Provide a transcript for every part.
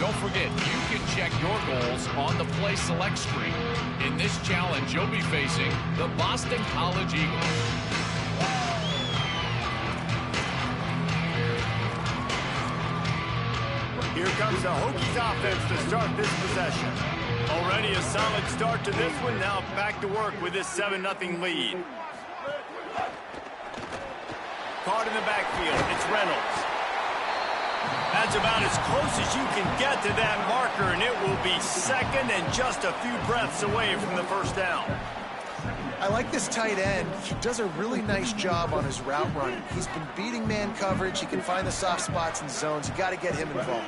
Don't forget, you can check your goals on the Play Select screen. In this challenge, you'll be facing the Boston College Eagles. Here comes the Hokies offense to start this possession. Already a solid start to this one. Now back to work with this 7-0 lead. Caught in the backfield. It's Reynolds. That's about as close as you can get to that marker, and it will be second and just a few breaths away from the first down. I like this tight end. He does a really nice job on his route running. He's been beating man coverage. He can find the soft spots and zones. You got to get him involved.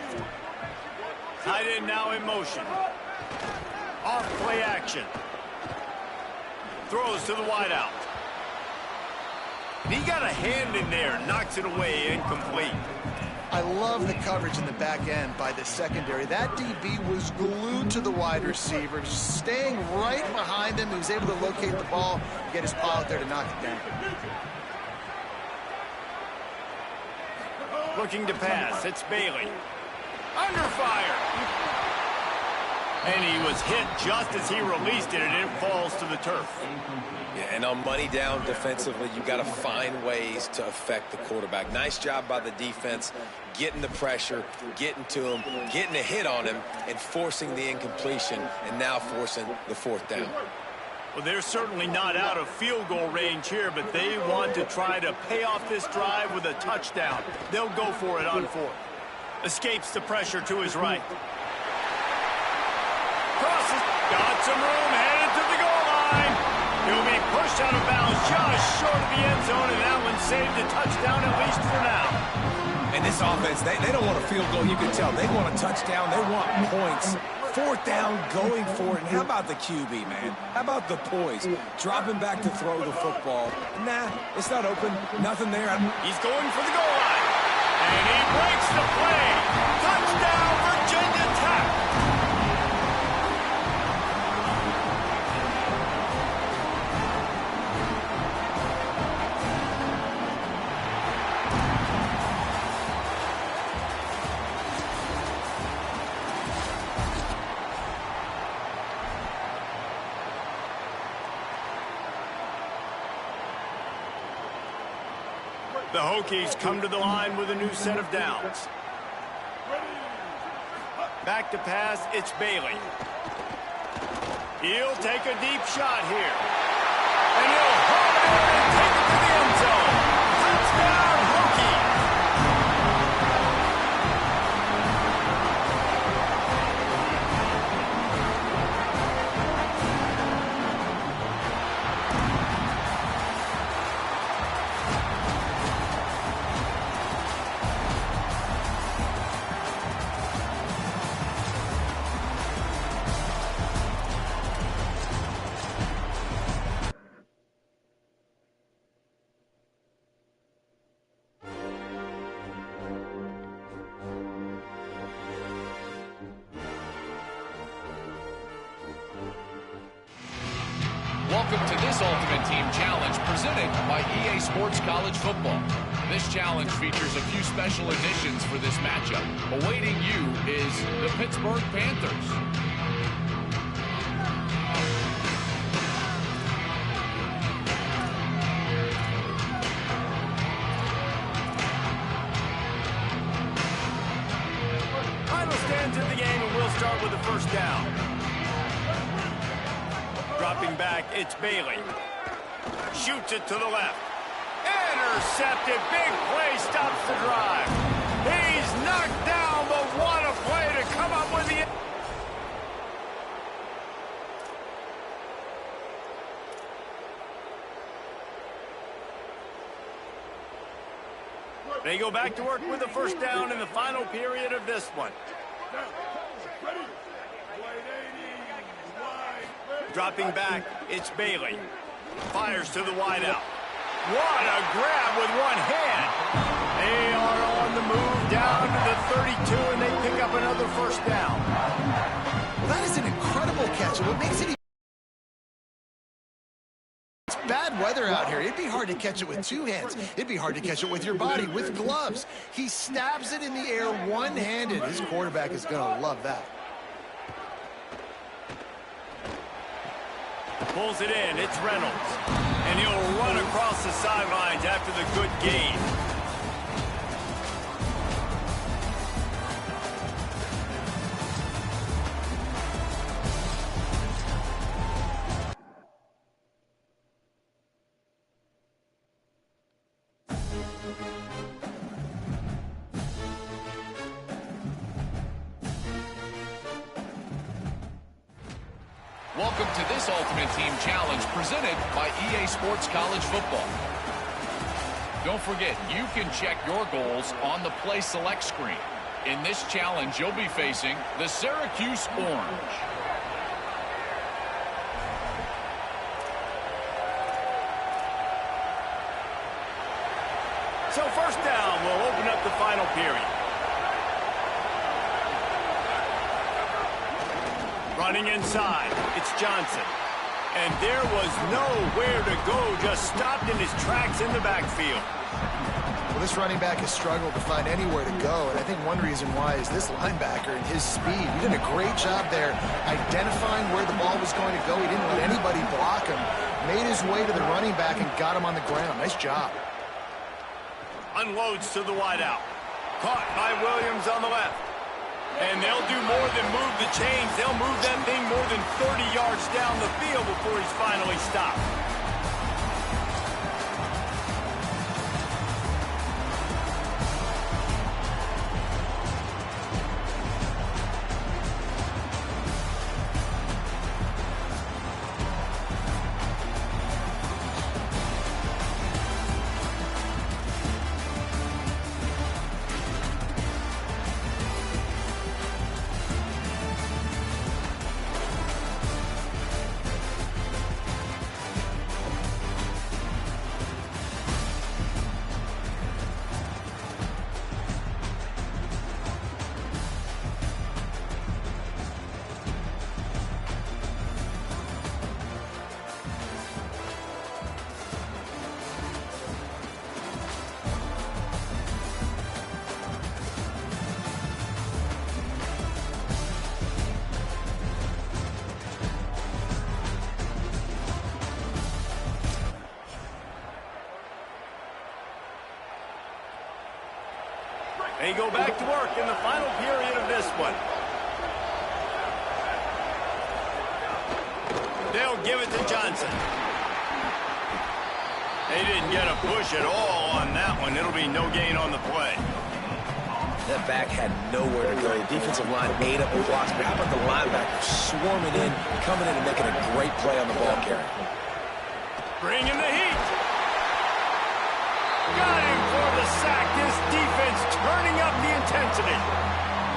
Tight end now in motion. Off play action. Throws to the wideout. He got a hand in there, knocks it away, incomplete. I love the coverage in the back end by the secondary. That DB was glued to the wide receiver, just staying right behind him. He was able to locate the ball, get his paw out there to knock it down. Looking to pass, it's Bailey. Under fire. And he was hit just as he released it, and it falls to the turf. Yeah, and on money down defensively, you got to find ways to affect the quarterback. Nice job by the defense, getting the pressure, getting to him, getting a hit on him, and forcing the incompletion, and now forcing the fourth down. Well, they're certainly not out of field goal range here, but they want to try to pay off this drive with a touchdown. They'll go for it on fourth. Escapes the pressure to his right. Crosses, got some room, headed to the goal line. He'll be pushed out of bounds just short of the end zone, and that one saved a touchdown at least for now. And this offense, they don't want a field goal. You can tell they want a touchdown. They want points. Fourth down, going for it. And how about the QB, man? How about the poise? Dropping back to throw the football. Nah, it's not open. Nothing there. He's going for the goal line. And he breaks the play. Touchdown, Virginia Tech. The Hokies come to the line with a new set of downs. Back to pass, it's Bailey. He'll take a deep shot here. And he'll hold it and take it to the end zone. Touchdown, Hokies! Welcome to this Ultimate Team Challenge presented by EA Sports College Football. This challenge features a few special additions for this matchup. Awaiting you is the Pittsburgh Panthers. Final stands in the game, and we'll start with the first down. Dropping back, it's Bailey. Shoots it to the left. Intercepted. Big play stops the drive. He's knocked down, but what a play to come up with the... They go back to work with the first down in the final period of this one. Dropping back, it's Bailey. Fires to the wideout. What a grab with one hand. They are on the move down to the 32, and they pick up another first down. Well, that is an incredible catch. And what makes it bad weather out here. It'd be hard to catch it with two hands. It'd be hard to catch it with your body, with gloves. He stabs it in the air one-handed. His quarterback is going to love that. Pulls it in. It's Reynolds. And he'll run across the sidelines after the good gain. Welcome to this Ultimate Team Challenge presented by EA Sports College Football. Don't forget, you can check your goals on the Play Select screen. In this challenge, you'll be facing the Syracuse Orange. So first down, we'll open up the final period. Running inside, it's Johnson. And there was nowhere to go, just stopped in his tracks in the backfield. Well, this running back has struggled to find anywhere to go, and I think one reason why is this linebacker and his speed. He did a great job there identifying where the ball was going to go. He didn't let anybody block him. Made his way to the running back and got him on the ground. Nice job. Unloads to the wideout. Caught by Williams on the left. And they'll do more than move the chains. They'll move that thing more than 30 yards down the field before he's finally stopped. They go back to work in the final period of this one. They'll give it to Johnson. They didn't get a push at all on that one. It'll be no gain on the play. That back had nowhere to go. The defensive line ate up the blocks, but how about the linebacker swarming in, coming in and making a great play on the ball carrier? Bringing the heat. Got him for the sack. This defense turning up the intensity.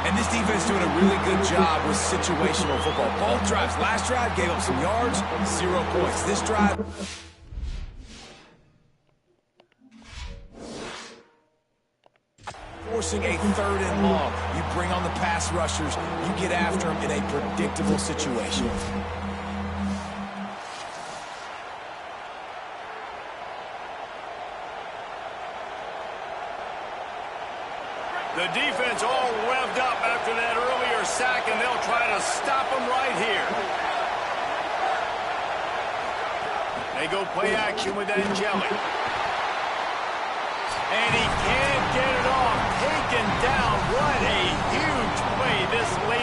And this defense doing a really good job with situational football. Both drives. Last drive gave up some yards, 0 points. This drive... forcing a 3rd and long. You bring on the pass rushers. You get after them in a predictable situation. The defense all revved up after that earlier sack, and they'll try to stop them right here. They go play action with Angeli. And he can't get it off. Taken down. What a huge play this late.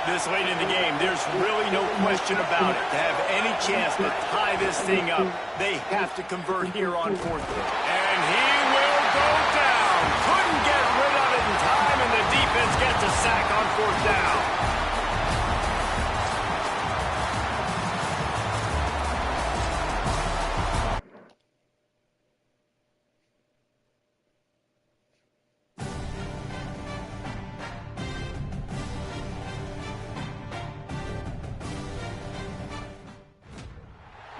This late in the game, there's really no question about it. To have any chance to tie this thing up, they have to convert here on 4th. And he will go down. Couldn't get rid of it in time, and the defense gets a sack on 4th down.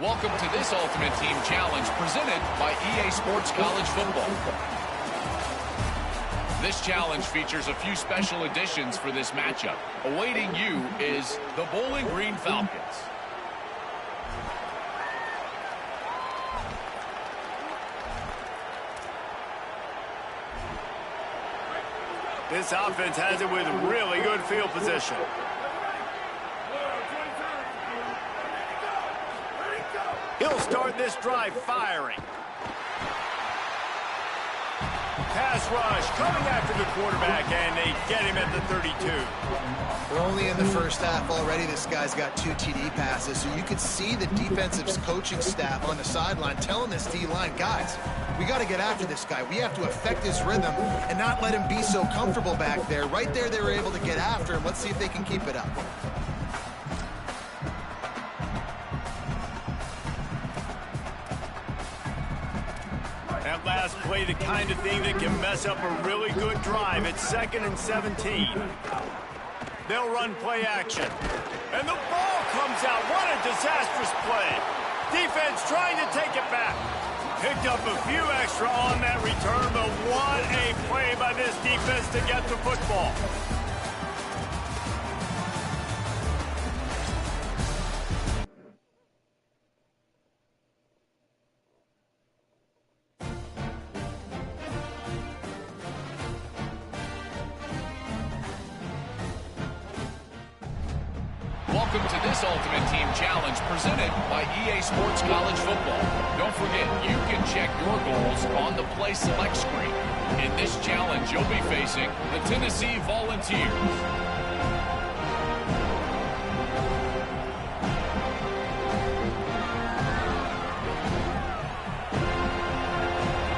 Welcome to this Ultimate Team Challenge presented by EA Sports College Football. This challenge features a few special additions for this matchup. Awaiting you is the Bowling Green Falcons. This offense has it with really good field position. He'll start this drive firing. Pass rush coming after the quarterback, and they get him at the 32. We're only in the first half already. This guy's got 2 TD passes, so you could see the defensive coaching staff on the sideline telling this D-line, guys, we got to get after this guy. We have to affect his rhythm and not let him be so comfortable back there. Right there, they were able to get after him. Let's see if they can keep it up. That last play, the kind of thing that can mess up a really good drive. It's 2nd and 17. They'll run play action. And the ball comes out. What a disastrous play. Defense trying to take it back. Picked up a few extra on that return, but what a play by this defense to get the football. Welcome to this Ultimate Team Challenge presented by EA Sports College Football. Don't forget, you can check your goals on the Play Select screen. In this challenge, you'll be facing the Tennessee Volunteers.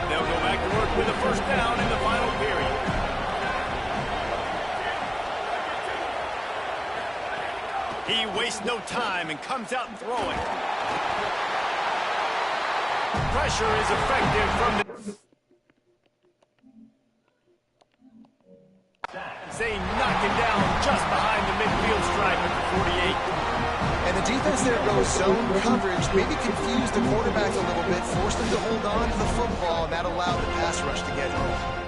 They'll go back to work with a 1st down in the final period. He wastes no time and comes out throwing. Pressure is effective from the... They knock him down just behind the midfield stripe at the 48. And the defense there goes zone coverage, maybe confused the quarterback a little bit, forced him to hold on to the football, and that allowed the pass rush to get home.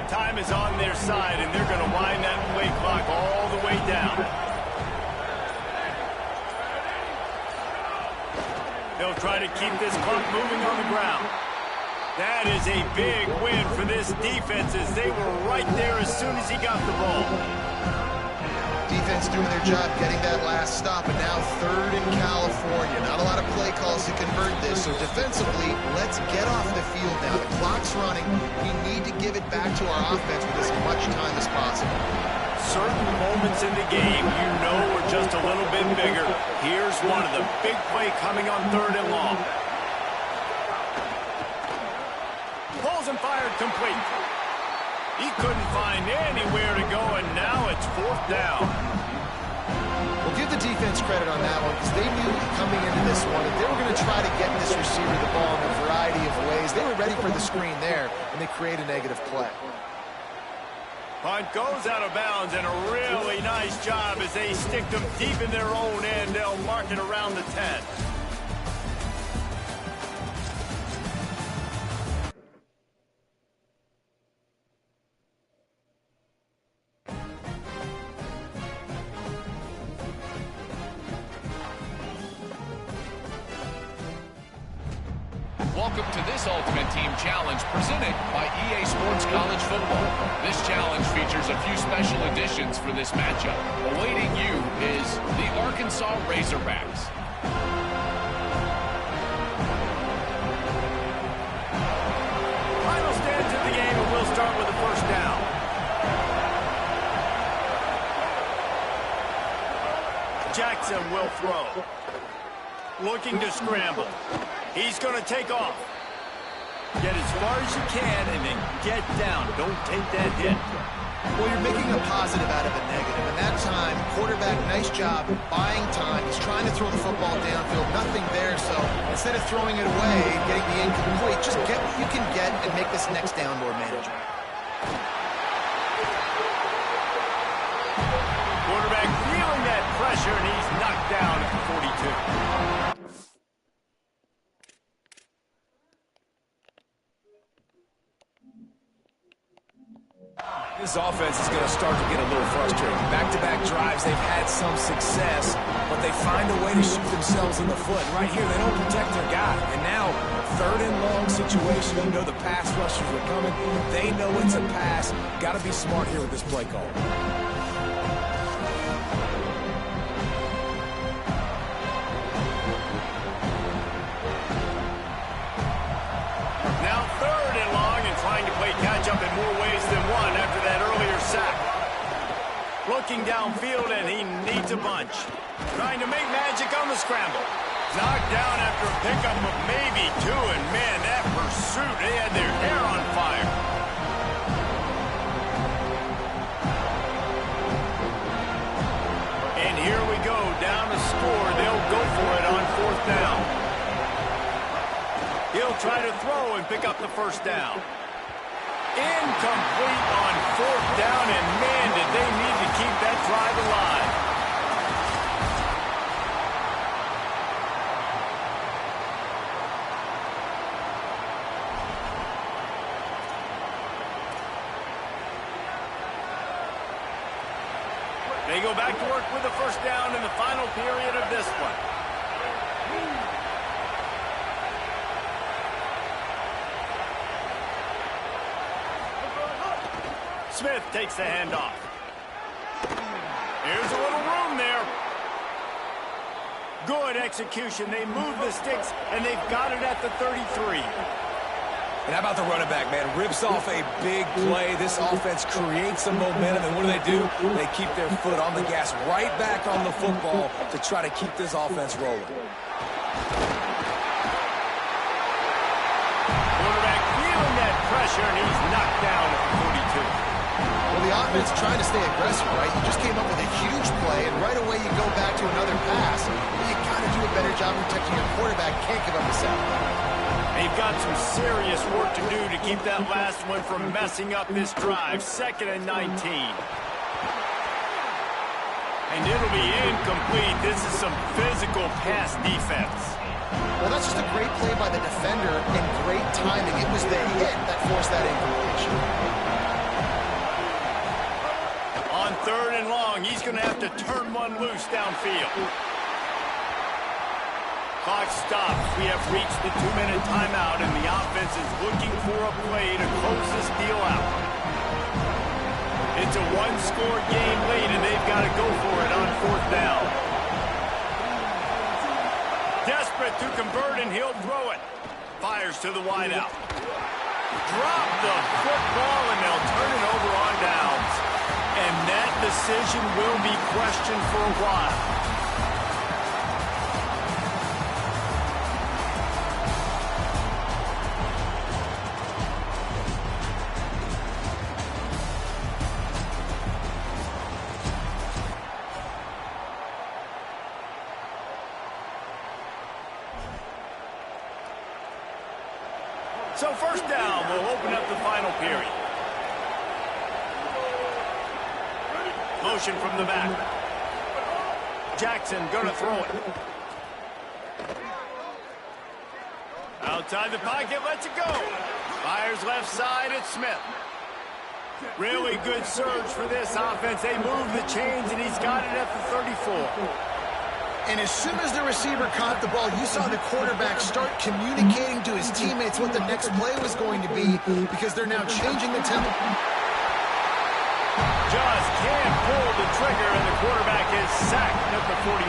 Time is on their side, and they're going to wind that play clock all the way down. They'll try to keep this clock moving on the ground. That is a big win for this defense as they were right there as soon as he got the ball. Defense doing their job getting that last stop, and now 3rd in California. Not a lot of play calls to convert this, so defensively, let's get off the field now. The clock's running. We need to give it back to our offense with as much time as possible. Certain moments in the game you know are just a little bit bigger. Here's one of the big play coming on 3rd and long. Pulls and fired complete. He couldn't find anywhere to go, and now it's 4th down. We'll give the defense credit on that one because they knew coming into this one that they were going to try to get this receiver the ball in a variety of ways. They were ready for the screen there, and they create a negative play. Punt goes out of bounds, and a really nice job as they stick them deep in their own end. They'll mark it around the 10. Welcome to this Ultimate Team Challenge presented by EA Sports College Football. This challenge features a few special additions for this matchup. Awaiting you is the Arkansas Razorbacks. Final stand to the game, and we'll start with the 1st down. Jackson will throw. Looking to scramble. He's going to take off. Get as far as you can and then get down. Don't take that hit. Well, you're making a positive out of a negative. And that time, quarterback, nice job buying time. He's trying to throw the football downfield. Nothing there. So instead of throwing it away and getting the incomplete, just get what you can get and make this next down more manageable. Quarterback feeling that pressure, and he's knocked down at the 42. This offense is going to start to get a little frustrating. Back-to-back drives, they've had some success, but they find a way to shoot themselves in the foot. Right here, they don't protect their guy. And now, third and long situation. You know the pass rushers are coming. They know it's a pass. Got to be smart here with this play call. Now third and long and trying to play catch-up in more ways than one after that earlier sack. Looking downfield, and he needs a bunch. Trying to make magic on the scramble. Knocked down after a pickup of maybe two, and man, that pursuit, they had their hair on fire. And here we go, down to score. They'll go for it on fourth down. He'll try to throw and pick up the first down. Incomplete on fourth down, and man, did they need to keep that drive alive. They go back to work with the first down in the final period of this one. Smith takes the handoff. Here's a little room there. Good execution. They move the sticks, and they've got it at the 33. And how about the running back, man? Rips off a big play. This offense creates some momentum, and what do? They keep their foot on the gas, right back on the football to try to keep this offense rolling. Quarterback feeling that pressure, and he's knocked down at the 42. Well, the offense trying to stay aggressive, right? You just came up with a huge play, and right away you go back to another pass. You got to do a better job protecting your quarterback. Can't give up the sack. They've got some serious work to do to keep that last one from messing up this drive. 2nd and 19. And it'll be incomplete. This is some physical pass defense. Well, that's just a great play by the defender and great timing. It was the hit that forced that incompletion. On 3rd and long, he's going to have to turn one loose downfield. Clock stops. We have reached the 2-minute timeout, and the offense is looking for a play to close this deal out. It's a one-score game lead, and they've got to go for it on 4th down. Desperate to convert, and he'll throw it. Fires to the wideout. Drop the football, and they'll turn it over on downs. And that decision will be questioned for a while. So 1st down will open up the final period. Motion from the back. Jackson gonna throw it. Outside the pocket, lets it go. Fires left side, it's Smith. Really good surge for this offense. They move the chains, and he's got it at the 34. And as soon as the receiver caught the ball, you saw the quarterback start communicating to his teammates what the next play was going to be, because they're now changing the tempo. Just can't pull the trigger, and the quarterback is sacked at the 41.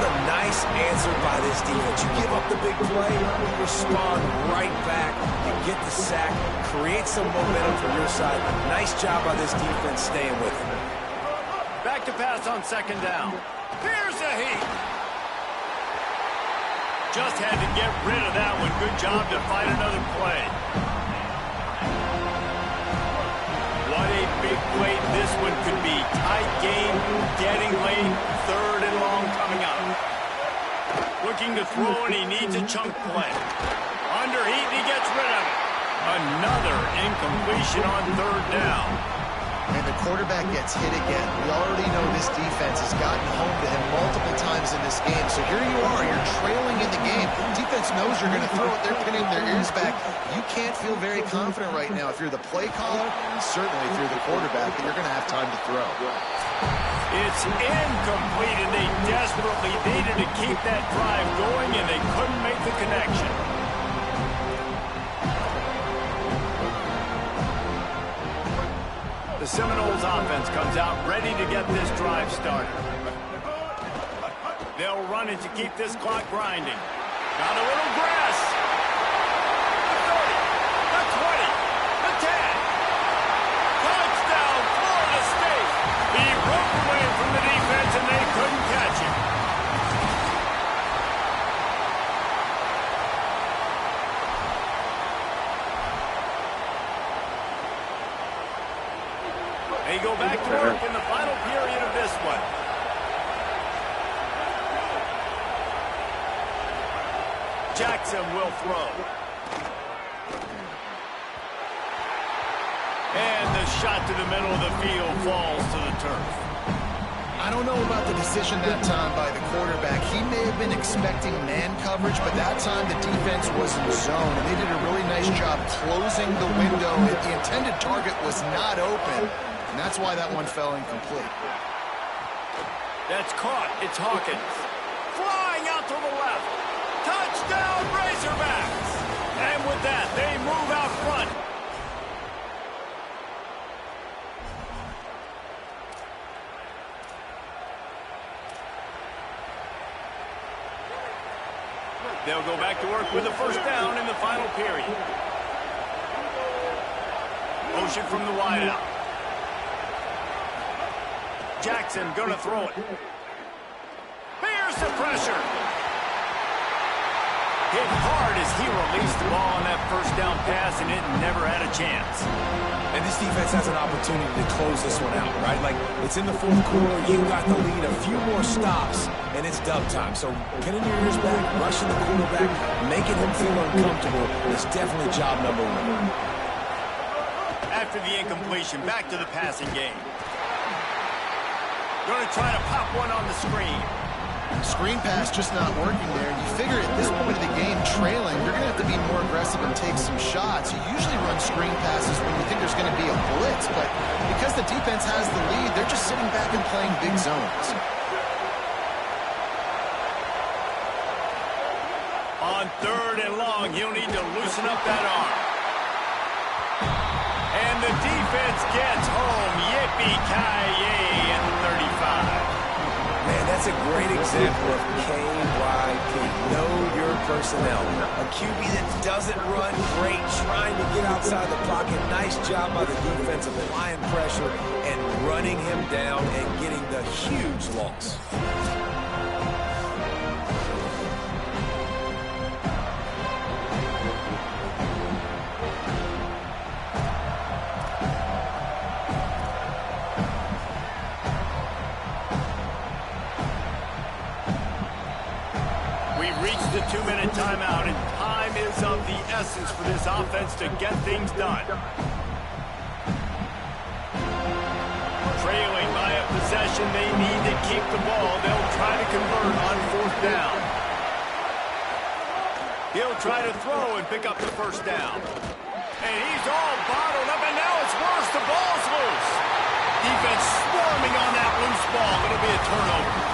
What a nice answer by this defense. You give up the big play, you respond right back, you get the sack, create some momentum from your side. Nice job by this defense staying with it. Back to pass on 2nd down. Here's a heat. Just had to get rid of that one. Good job to find another play. What a big play this one could be. Tight game, getting late, 3rd and long coming up. Looking to throw, and he needs a chunk play. Under heat, and he gets rid of it. Another incompletion on 3rd down. And the quarterback gets hit again. We already know this defense has gotten home to him multiple times in this game. So here you are, you're trailing in the game. Defense knows you're going to throw it. They're pinning their ears back. You can't feel very confident right now if you're the play caller, certainly if you're the quarterback, that you're going to have time to throw. It's incomplete, and they desperately needed to keep that drive going, and they couldn't make the connection. The Seminoles offense comes out ready to get this drive started. They'll run it to keep this clock grinding. Got a little grass. The 30, the 20, the 10. Touchdown, Florida State. He broke away from the defense, and they couldn't catch him. They go back to work in the final period of this one. Jackson will throw. And the shot to the middle of the field falls to the turf. I don't know about the decision that time by the quarterback. He may have been expecting man coverage, but that time the defense was in zone, and they did a really nice job closing the window. The intended target was not open, and that's why that one fell incomplete. That's caught. It's Hawkins. Flying out to the left. Touchdown, Razorbacks! And with that, they move out front. They'll go back to work with a 1st down in the final period. Motion from the wideout. Jackson gonna throw it. Here's the pressure. Hit hard as he released the ball on that 1st down pass, and it never had a chance. And this defense has an opportunity to close this one out, right? Like, it's in the 4th quarter, you got the lead, a few more stops, and it's dub time. So pinning your ears back, rushing the quarterback, making him feel uncomfortable is definitely job number 1. After the incompletion, back to the passing game. Going to try to pop one on the screen. Screen pass just not working there. You figure at this point of the game, trailing, you're going to have to be more aggressive and take some shots. You usually run screen passes when you think there's going to be a blitz, but because the defense has the lead, they're just sitting back and playing big zones. On 3rd and long, he'll need to loosen up that arm. And the defense gets home. Yippee-ki-yay at the 35. Man, that's a great example of KYP. Know your personnel. A QB that doesn't run great, trying to get outside the pocket. Nice job by the defense applying pressure and running him down and getting the huge loss. The 2-minute timeout, and time is of the essence for this offense to get things done. Trailing by a possession, they need to keep the ball. They'll try to convert on 4th down. He'll try to throw and pick up the 1st down. And he's all bottled up, and now it's worse. The ball's loose. Defense swarming on that loose ball. It'll be a turnover.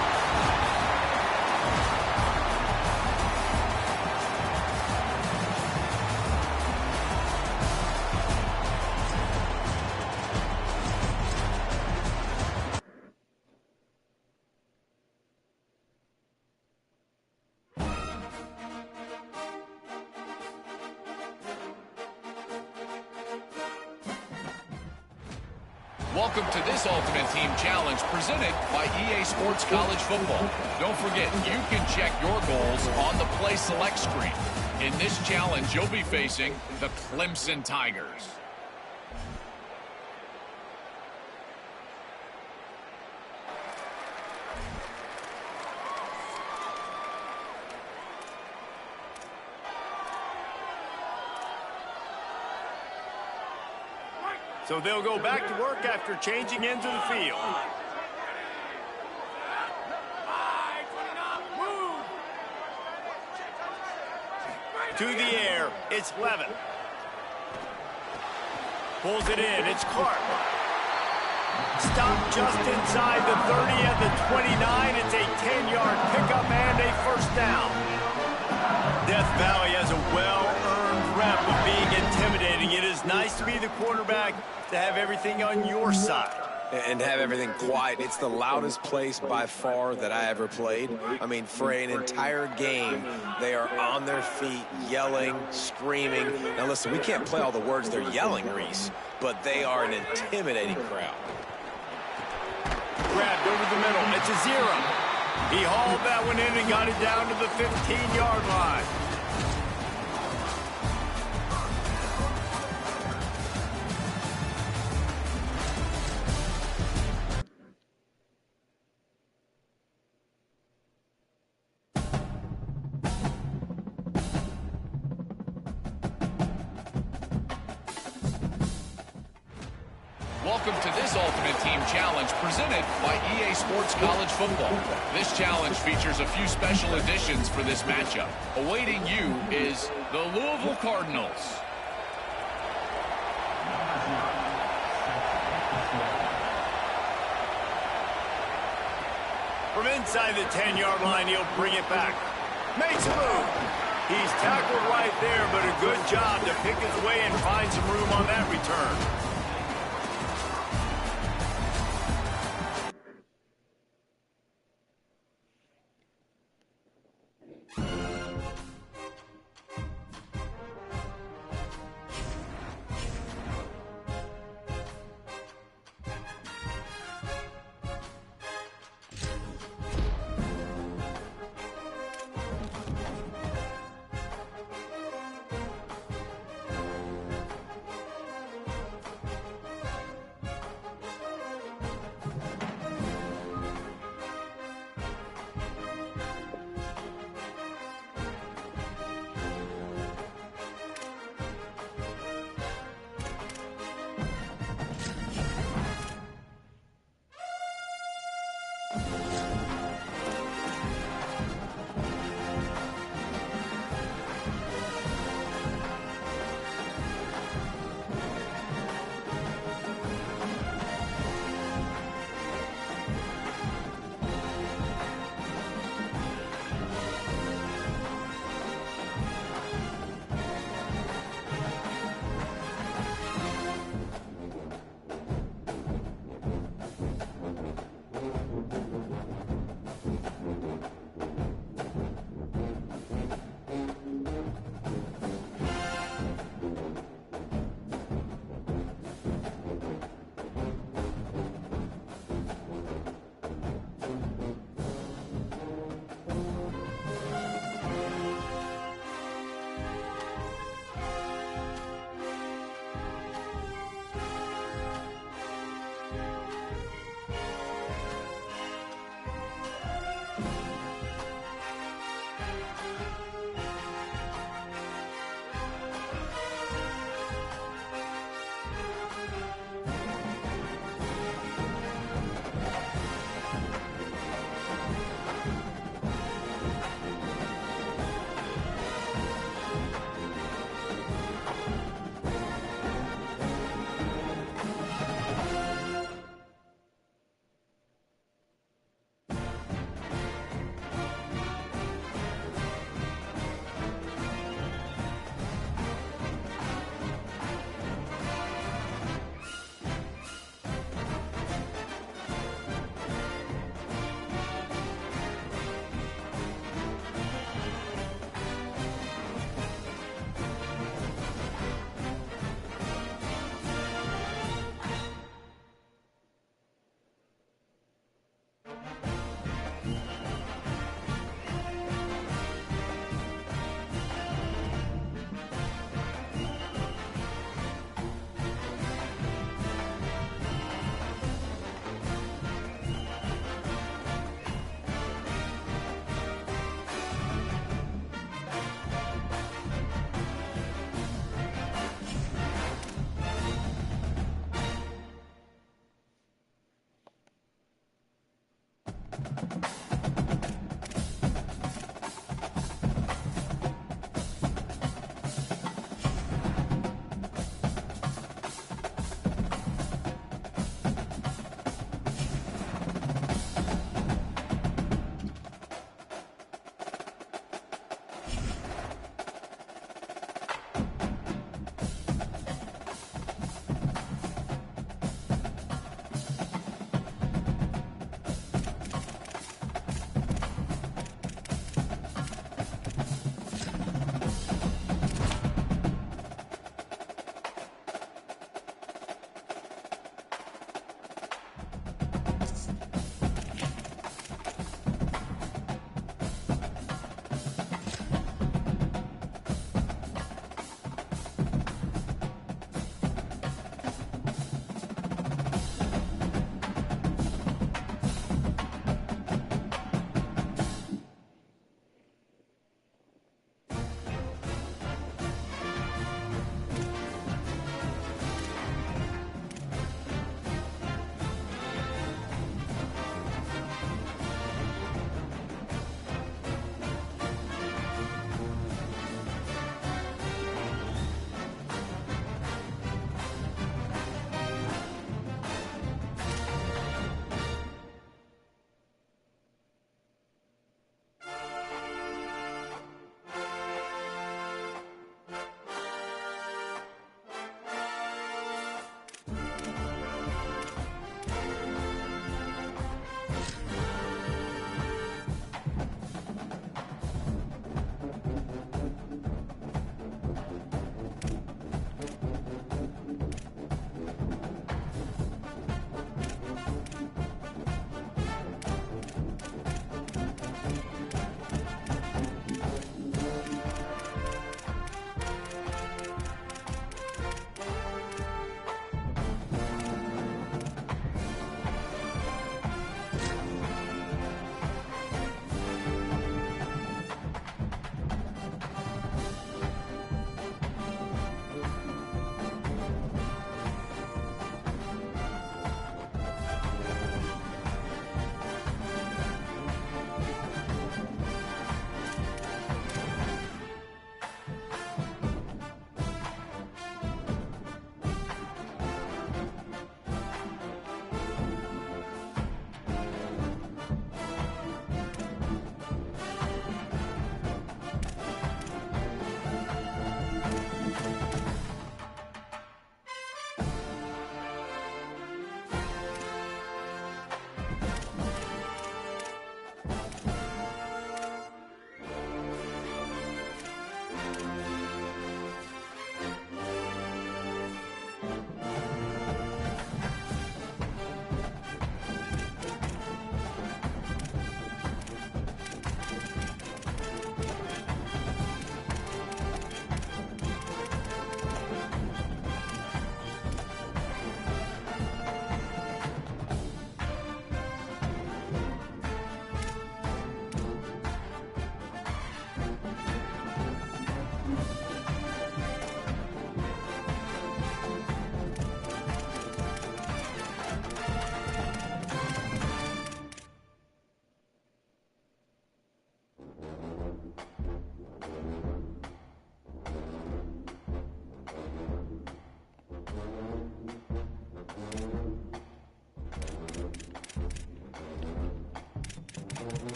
Welcome to this Ultimate Team Challenge presented by EA Sports College Football. Don't forget, you can check your goals on the Play Select screen. In this challenge, you'll be facing the Clemson Tigers. So they'll go back to work after changing into the field. To the air, it's Levin. Pulls it in, it's Clark. Stopped just inside the 30 at the 29. It's a 10-yard pickup and a first down. Death Valley has a well-earned rep of being intimidating. It is nice to be the quarterback, to have everything on your side. And have everything quiet. It's the loudest place by far that I ever played. I mean, for an entire game, they are on their feet, yelling, screaming. Now listen, we can't play all the words they're yelling, Reese, but they are an intimidating crowd. Grabbed over the middle. It's a 0. He hauled that one in and got it down to the 15-yard line. Welcome to this Ultimate Team Challenge presented by EA Sports College Football. This challenge features a few special additions for this matchup. Awaiting you is the Louisville Cardinals. From inside the 10-yard line, he'll bring it back. Makes a move. He's tackled right there, but a good job to pick his way and find some room on that return.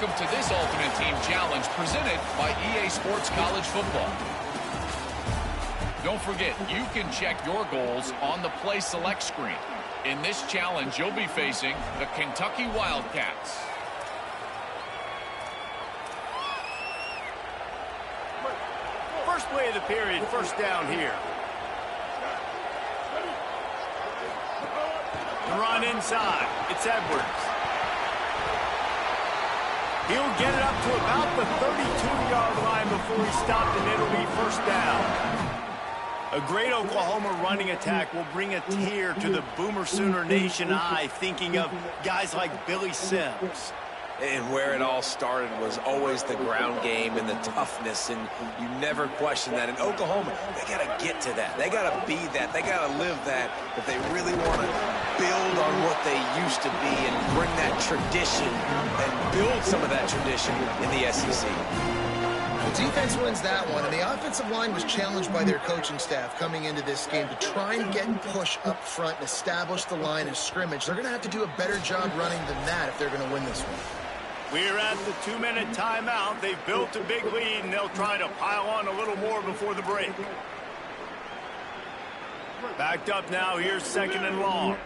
Welcome to this Ultimate Team Challenge presented by EA Sports College Football. Don't forget, you can check your goals on the Play Select screen. In this challenge, you'll be facing the Kentucky Wildcats. First play of the period, first down here. The run inside. It's Edwards. He'll get it up to about the 32-yard line before he's stopped, and it'll be first down. A great Oklahoma running attack will bring a tear to the Boomer Sooner Nation eye, thinking of guys like Billy Sims. And where it all started was always the ground game and the toughness, and you never question that. In Oklahoma, they got to get to that. They got to be that. They got to live that if they really want to build on what they used to be and bring that tradition and build some of that tradition in the SEC. The defense wins that one, and the offensive line was challenged by their coaching staff coming into this game to try and get push up front and establish the line of scrimmage. They're going to have to do a better job running than that if they're going to win this one. We're at the 2-minute timeout. They've built a big lead, and they'll try to pile on a little more before the break. Backed up now. Here's second and long.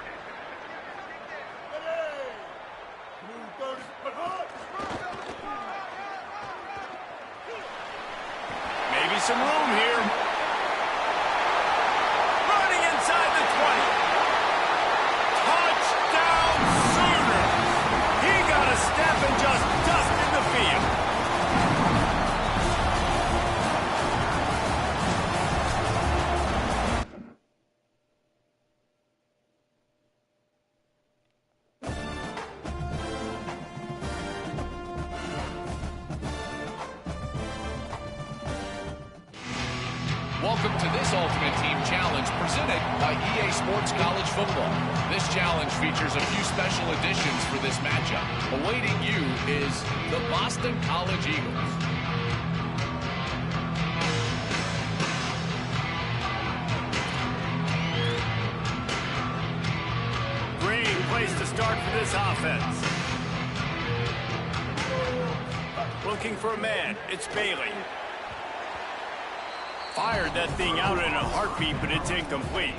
Maybe some room here. Running inside the 20. Touchdown Sooners. He got a step and just dusted the field. Welcome to this Ultimate Team Challenge presented by EA Sports College Football. This challenge features a few special additions for this matchup. Awaiting you is the Boston College Eagles. Great place to start for this offense. Looking for a man. It's Bailey. Fired that thing out in a heartbeat, but it's incomplete.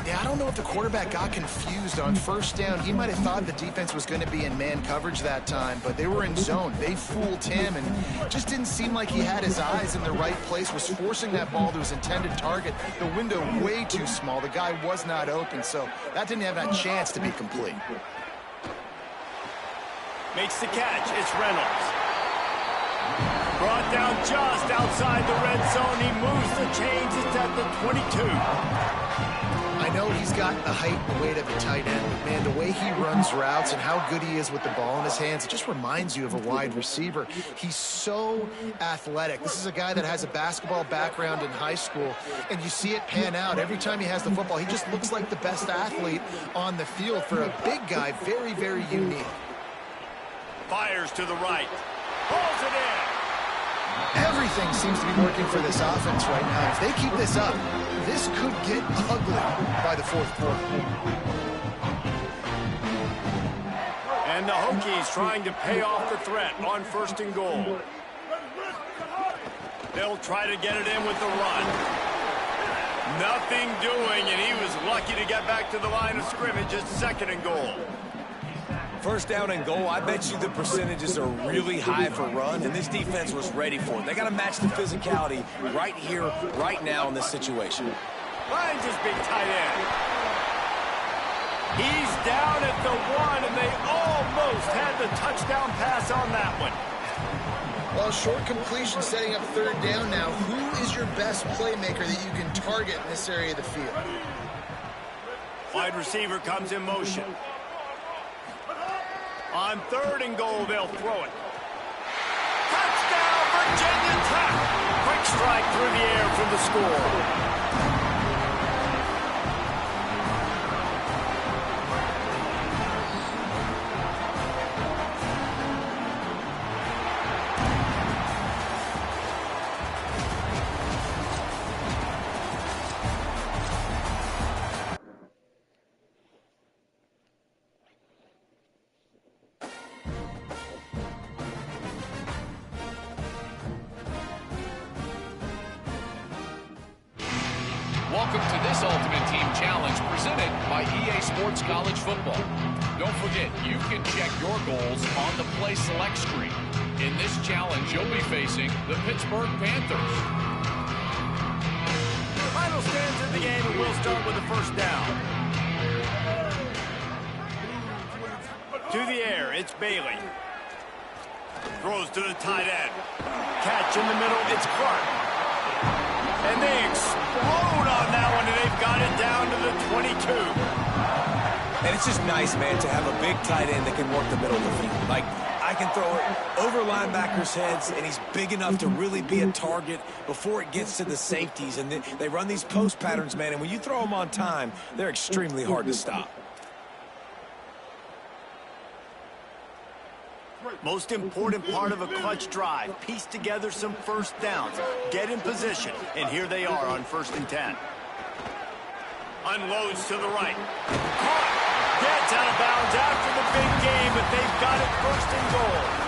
Yeah, I don't know if the quarterback got confused on first down. He might have thought the defense was going to be in man coverage that time, but they were in zone. They fooled him and just didn't seem like he had his eyes in the right place, was forcing that ball to his intended target. The window way too small. The guy was not open, so that didn't have that chance to be complete. Makes the catch. It's Reynolds. Brought down just outside the red zone. He moves the chains. It's at the 22. I know he's got the height and weight of a tight end, but man, the way he runs routes and how good he is with the ball in his hands, it just reminds you of a wide receiver. He's so athletic. This is a guy that has a basketball background in high school, and you see it pan out. Every time he has the football, he just looks like the best athlete on the field. For a big guy, very, very unique. Fires to the right. Pulls it in. Everything seems to be working for this offense right now. If they keep this up, this could get ugly by the fourth quarter. And the Hokies trying to pay off the threat on first and goal. They'll try to get it in with the run. Nothing doing, and he was lucky to get back to the line of scrimmage at second and goal. First down and goal, I bet you the percentages are really high for run, and this defense was ready for it. They got to match the physicality right here, right now in this situation. Finds his big tight end. He's down at the 1, and they almost had the touchdown pass on that one. Well, short completion setting up third down now. Who is your best playmaker that you can target in this area of the field? Wide receiver comes in motion. On third and goal, they'll throw it. Touchdown, Virginia Tech! Quick strike through the air for the score. Welcome to this Ultimate Team Challenge presented by EA Sports College Football. Don't forget, you can check your goals on the Play Select screen. In this challenge, you'll be facing the Pittsburgh Panthers. The final stands in the game, and we'll start with the first down. To the air, it's Bailey. Throws to the tight end. Catch in the middle, it's Clark. And they explode on that one, and they've got it down to the 22. And it's just nice, man, to have a big tight end that can work the middle of the field. Like, I can throw it over linebackers' heads, and he's big enough to really be a target before it gets to the safeties. And they run these post patterns, man, and when you throw them on time, they're extremely hard to stop. Most important part of a clutch drive, piece together some first downs, get in position, and here they are on 1st and 10. Unloads to the right. Caught! Gets out of bounds after the big game, but they've got it 1st and goal.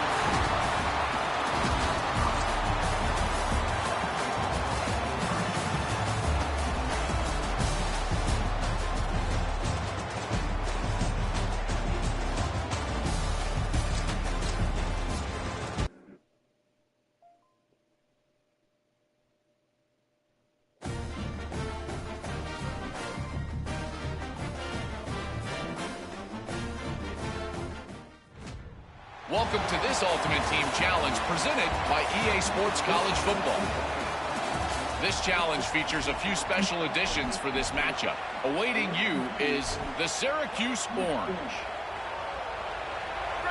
Welcome to this Ultimate Team Challenge presented by EA Sports College Football. This challenge features a few special additions for this matchup. Awaiting you is the Syracuse Orange.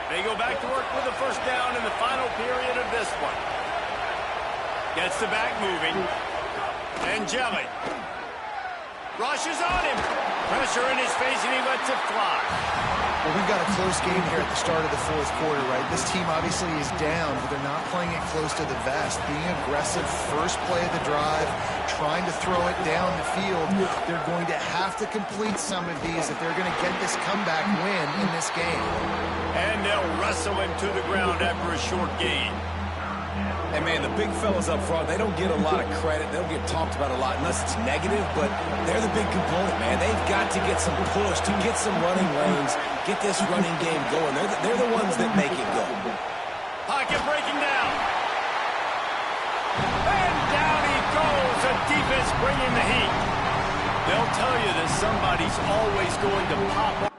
They go back to work with the first down in the final period of this one. Gets the back moving. And Jelly rushes on him. Pressure in his face, and he lets it fly. Well, we've got a close game here at the start of the 4th quarter, right? This team obviously is down, but they're not playing it close to the vest. Being aggressive, first play of the drive, trying to throw it down the field. They're going to have to complete some of these if they're going to get this comeback win in this game. And they'll wrestle him to the ground after a short gain. And, man, the big fellas up front, they don't get a lot of credit. They don't get talked about a lot unless it's negative, but they're the big component, man. They've got to get some push, to get some running lanes, get this running game going. They're the ones that make it go. Pocket breaking down. And down he goes. The defense bringing the heat. They'll tell you that somebody's always going to pop up.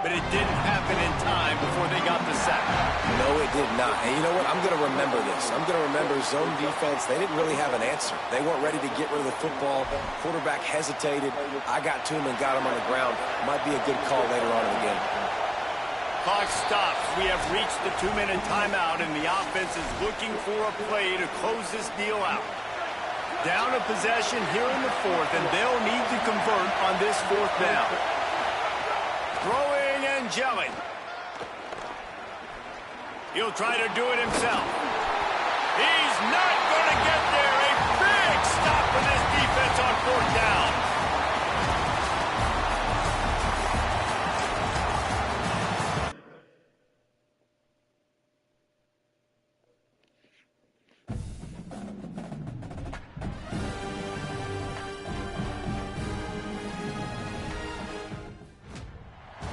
But it didn't happen in time before they got the sack. No, it did not. And you know what? I'm going to remember this. I'm going to remember zone defense. They didn't really have an answer. They weren't ready to get rid of the football. Quarterback hesitated. I got to him and got him on the ground. Might be a good call later on in the game. Clock stops. We have reached the 2-minute timeout, and the offense is looking for a play to close this deal out. Down a possession here in the 4th, and they'll need to convert on this 4th down. Throwing and Jelly. He'll try to do it himself. He's not going to get there. A big stop for this defense on 4th down.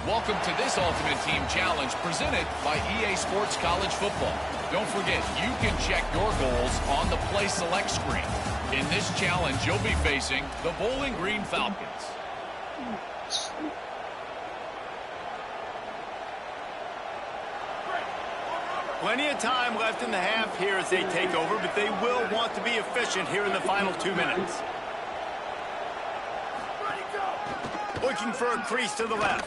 Welcome to this Ultimate Team Challenge presented by EA Sports College Football. Don't forget, you can check your goals on the Play Select screen. In this challenge, you'll be facing the Bowling Green Falcons. Plenty of time left in the half here as they take over, but they will want to be efficient here in the final 2 minutes. Looking for a crease to the left.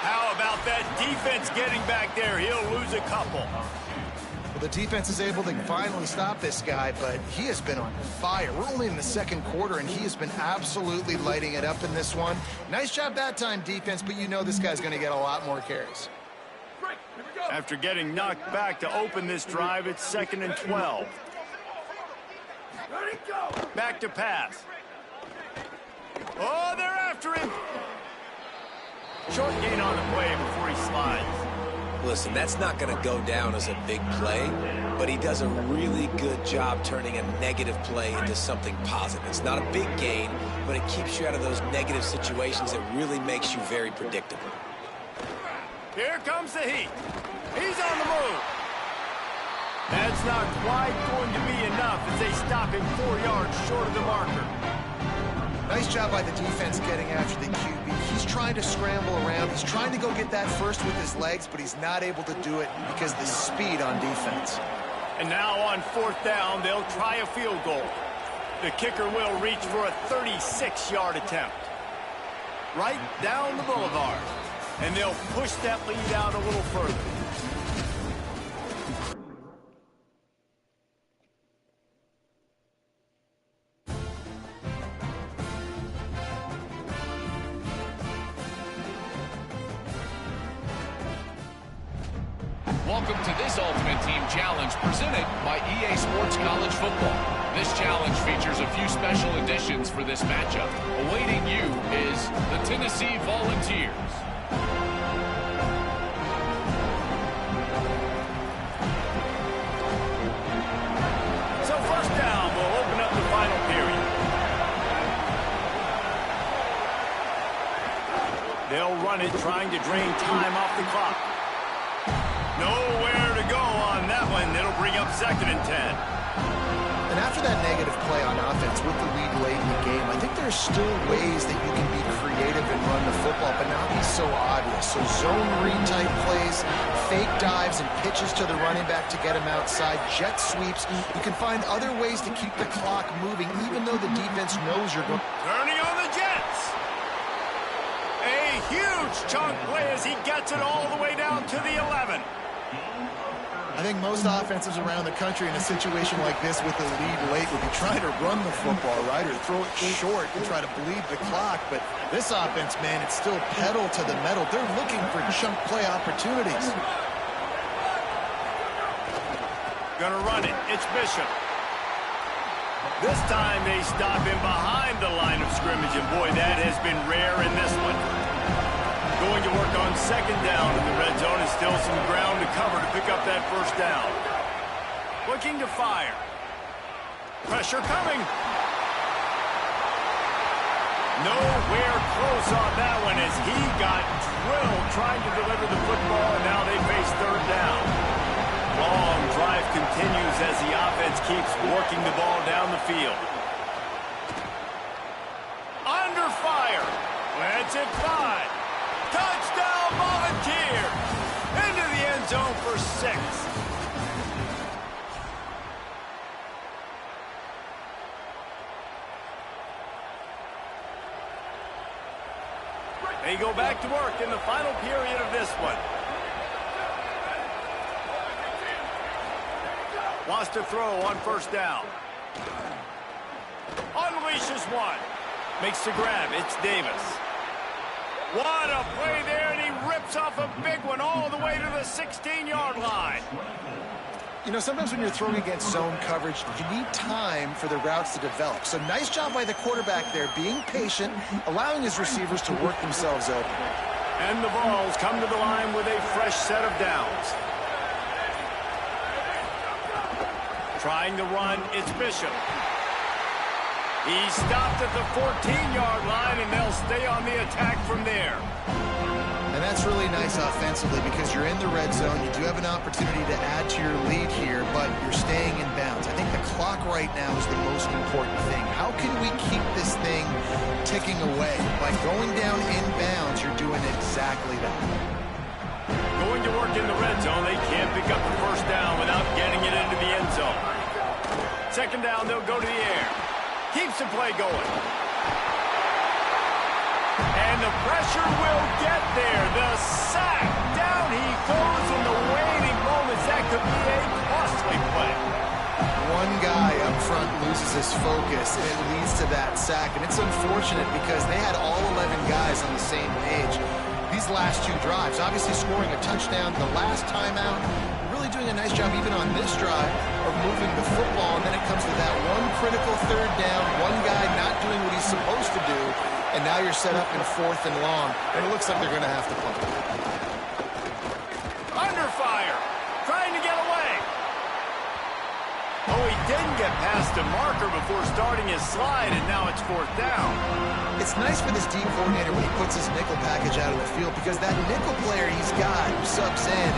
How about that defense getting back there? He'll lose a couple. Well, the defense is able to finally stop this guy, but he has been on fire. We're only in the second quarter, and he has been absolutely lighting it up in this one. Nice job that time, defense, but you know this guy's going to get a lot more carries. After getting knocked back to open this drive, it's 2nd and 12. Back to pass. Oh, they're after him. Short gain on the play before he slides. Listen, that's not going to go down as a big play, but he does a really good job turning a negative play into something positive. It's not a big gain, but it keeps you out of those negative situations. It really makes you very predictable. Here comes the heat. He's on the move. That's not quite going to be enough as they stop him 4 yards short of the marker. Nice job by the defense getting after the QB. He's trying to scramble around. He's trying to go get that first with his legs, but he's not able to do it because of the speed on defense. And now on 4th down, they'll try a field goal. The kicker will reach for a 36-yard attempt. Right down the boulevard. And they'll push that lead out a little further. Welcome to this Ultimate Team Challenge presented by EA Sports College Football. This challenge features a few special additions for this matchup. Awaiting you is the Tennessee Volunteers. So 1st down will open up the final period. They'll run it, trying to drain time off the clock. Nowhere to go on that one. It'll bring up 2nd and 10. And after that negative play on offense with the lead late in the game, I think there's still ways that you can be creative and run the football, but not be so obvious. So zone read type plays, fake dives and pitches to the running back to get him outside, jet sweeps. You can find other ways to keep the clock moving, even though the defense knows you're going. Turning on the Jets. A huge chunk play as he gets it all the way down to the 11. I think most offenses around the country in a situation like this with the lead late would be trying to run the football, right, or throw it short and try to bleed the clock. But this offense, man, it's still pedal to the metal. They're looking for chunk play opportunities. Gonna run it. It's Bishop. This time they stop him behind the line of scrimmage, and boy, that has been rare in this one. Going to work on 2nd down in the red zone, and still some ground to cover to pick up that 1st down. Looking to fire. Pressure coming. Nowhere close on that one as he got drilled trying to deliver the football, and now they face 3rd down. Long drive continues as the offense keeps working the ball down the field. Under fire. That's it 5. Touchdown Volunteers! Into the end zone for 6. They go back to work in the final period of this one. Wants to throw on 1st down. Unleashes one. Makes the grab. It's Davis. What a play there, and he rips off a big one all the way to the 16-yard line. You know, sometimes when you're throwing against zone coverage, you need time for the routes to develop. So nice job by the quarterback there, being patient, allowing his receivers to work themselves open. And the Vols come to the line with a fresh set of downs. Trying to run, it's Bishop. He stopped at the 14-yard line, and they'll stay on the attack from there. And that's really nice offensively because you're in the red zone. You do have an opportunity to add to your lead here, but you're staying in bounds. I think the clock right now is the most important thing. How can we keep this thing ticking away? By going down in bounds, you're doing exactly that. Going to work in the red zone. They can't pick up the 1st down without getting it into the end zone. 2nd down, they'll go to the air. Keeps the play going. And the pressure will get there. The sack. Down he goes in the waning moments. That could be a costly play. One guy up front loses his focus, and it leads to that sack. And it's unfortunate because they had all 11 guys on the same page. These last two drives, obviously scoring a touchdown, the last timeout, really doing a nice job even on this drive of moving the football. And then it comes to that one critical third down, one guy not doing what he's supposed to do, and now you're set up in 4th and long, and it looks like they're going to have to punt. Under fire, trying to get away. Oh, he didn't get past the marker before starting his slide, and now it's 4th down. It's nice for this D coordinator when he puts his nickel package out of the field, because that nickel player he's got who subs in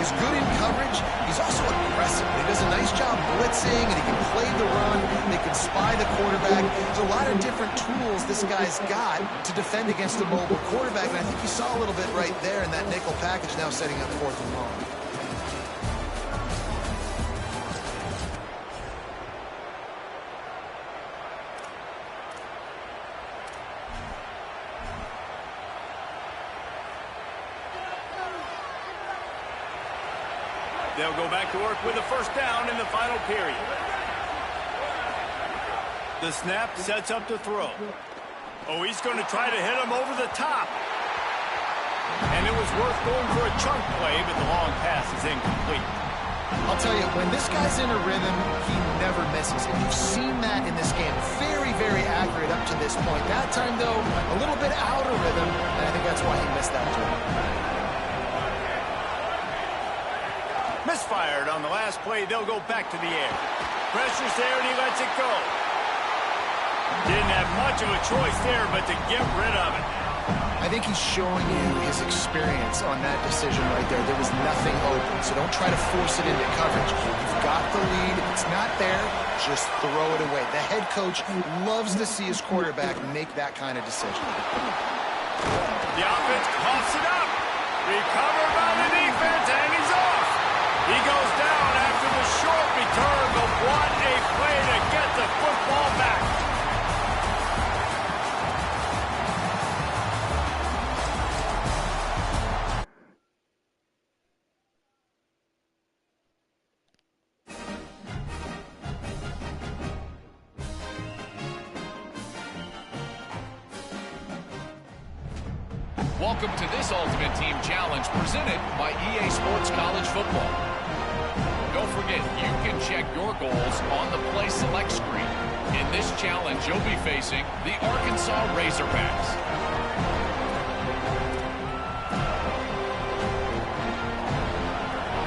is good in coverage. He's also aggressive. He does a nice job blitzing, and he can play the run. They can spy the quarterback. There's a lot of different tools this guy's got to defend against a mobile quarterback, and I think you saw a little bit right there in that nickel package now setting up 4th and long. They'll go back to work with a 1st down in the final period. The snap sets up to throw. Oh, he's going to try to hit him over the top. And it was worth going for a chunk play, but the long pass is incomplete. I'll tell you, when this guy's in a rhythm, he never misses. And you've seen that in this game. Very, very accurate up to this point. That time, though, a little bit out of rhythm, and I think that's why he missed that turn. Misfired on the last play. They'll go back to the air. Pressure's there, and he lets it go. Didn't have much of a choice there, but to get rid of it. I think he's showing you his experience on that decision right there. There was nothing open, so don't try to force it into coverage. You've got the lead. If it's not there, just throw it away. The head coach loves to see his quarterback make that kind of decision. The offense coughs it up. Recovered by the defense, and he's off. He goes down after the short return, but what a play to get the football back. Welcome to this Ultimate Team Challenge presented by EA Sports College Football. Don't forget, you can check your goals on the Play Select screen. In this challenge, you'll be facing the Arkansas Razorbacks.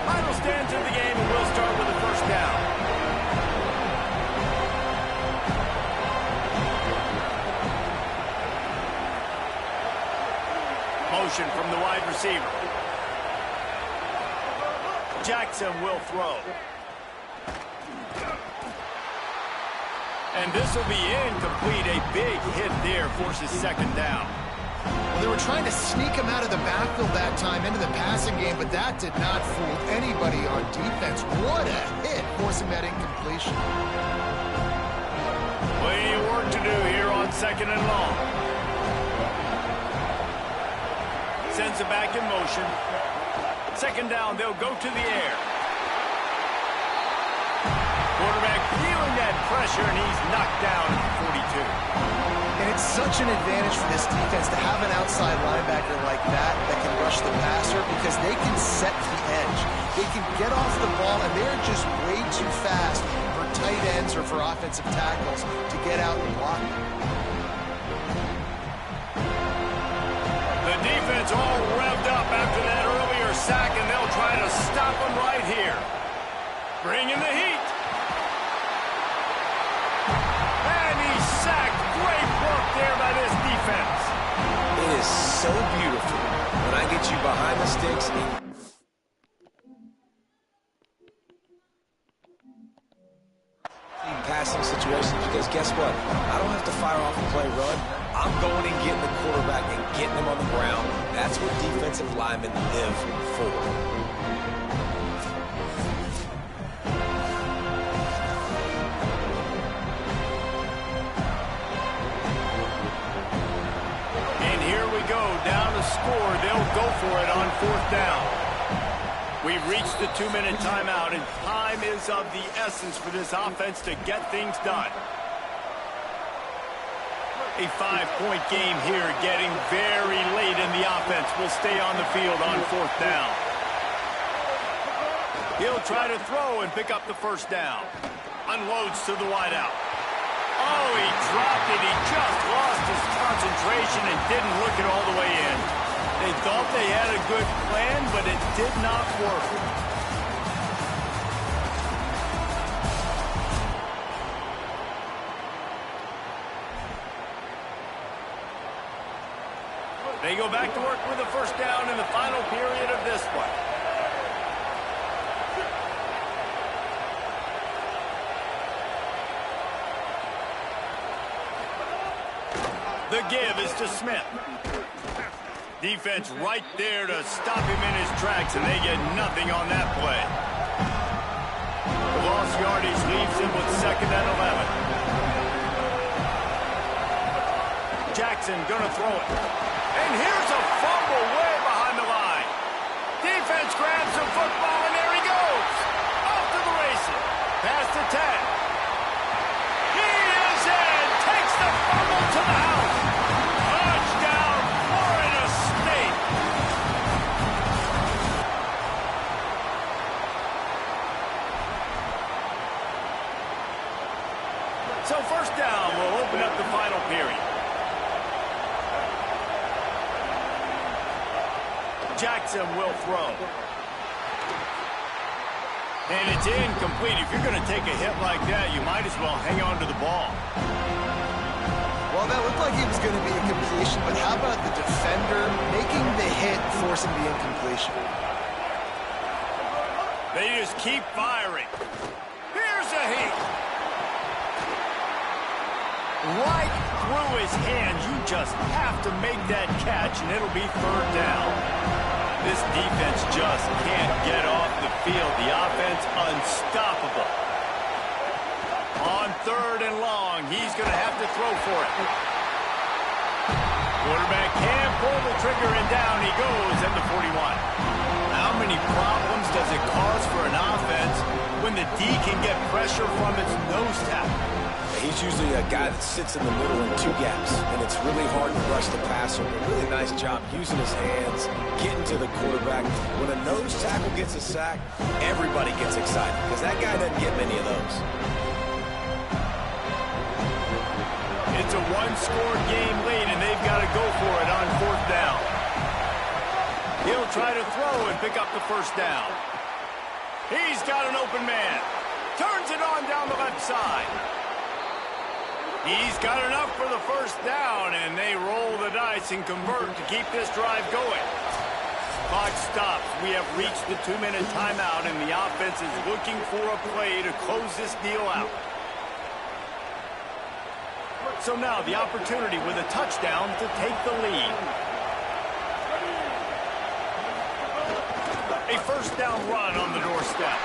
Final stands in the game, and we'll start with the 1st down. Motion from the wide receiver. Jackson will throw. And this will be incomplete. A big hit there forces 2nd down. Well, they were trying to sneak him out of the backfield that time into the passing game, but that did not fool anybody on defense. What a hit, forcing that incompletion. Plenty of work to do here on 2nd and long. Sends it back in motion. 2nd down, they'll go to the air. Quarterback feeling that pressure, and he's knocked down at the 42. And it's such an advantage for this defense to have an outside linebacker like that can rush the passer, because they can set the edge. They can get off the ball, and they're just way too fast for tight ends or for offensive tackles to get out and block them. The defense all revved up after that earlier sack, and they'll try to stop him right here. Bringing the heat. And he's sacked. Great work there by this defense. It is so beautiful when I get you behind the sticks. Passing situations, because guess what? I don't have to fire off a play run. I'm going and getting the quarterback and getting him on the ground. That's what defensive linemen live for. And here we score, they'll go for it on 4th down. We've reached the 2-minute timeout, and time is of the essence for this offense to get things done. A 5-point game here, getting very late in the offense. Will stay on the field on 4th down. He'll try to throw and pick up the 1st down. Unloads to the wideout. Oh, he dropped it. He just lost his concentration and didn't look it all the way in. They thought they had a good plan, but it did not work. They go back to work with the 1st down in the final period of this one. The give is to Smith. Defense right there to stop him in his tracks, and they get nothing on that play. The lost yardage leaves him with 2nd and 11. Jackson gonna throw it. And here's a fumble way behind the line. Defense grabs the football, and there he goes. Off to the races. Past the 10. He is in. Takes the fumble to the house. Touchdown, Florida State. So 1st down will open up the final period. Jackson will throw. And it's incomplete. If you're going to take a hit like that, you might as well hang on to the ball. Well, that looked like he was going to be a completion, but how about the defender making the hit, forcing the incompletion? They just keep firing. Here's a heat. Right through his hands. You just have to make that catch, and it'll be 3rd down. This defense just can't get off the field. The offense unstoppable. On 3rd and long, he's going to have to throw for it. Quarterback can pull the trigger, and down he goes at the 41. How many problems does it cause for an offense when the D can get pressure from its nose tackle? He's usually a guy that sits in the middle in 2 gaps, and it's really hard to rush the passer, but really nice job using his hands, getting to the quarterback. When a nose tackle gets a sack, everybody gets excited, because that guy doesn't get many of those. It's a 1-score game lead, and they've got to go for it on 4th down. He'll try to throw and pick up the 1st down. He's got an open man. Turns it on down the left side. He's got enough for the 1st down, and they roll the dice and convert to keep this drive going. Clock stops. We have reached the 2-minute timeout, and the offense is looking for a play to close this deal out. So now the opportunity with a touchdown to take the lead. A 1st down run on the doorstep.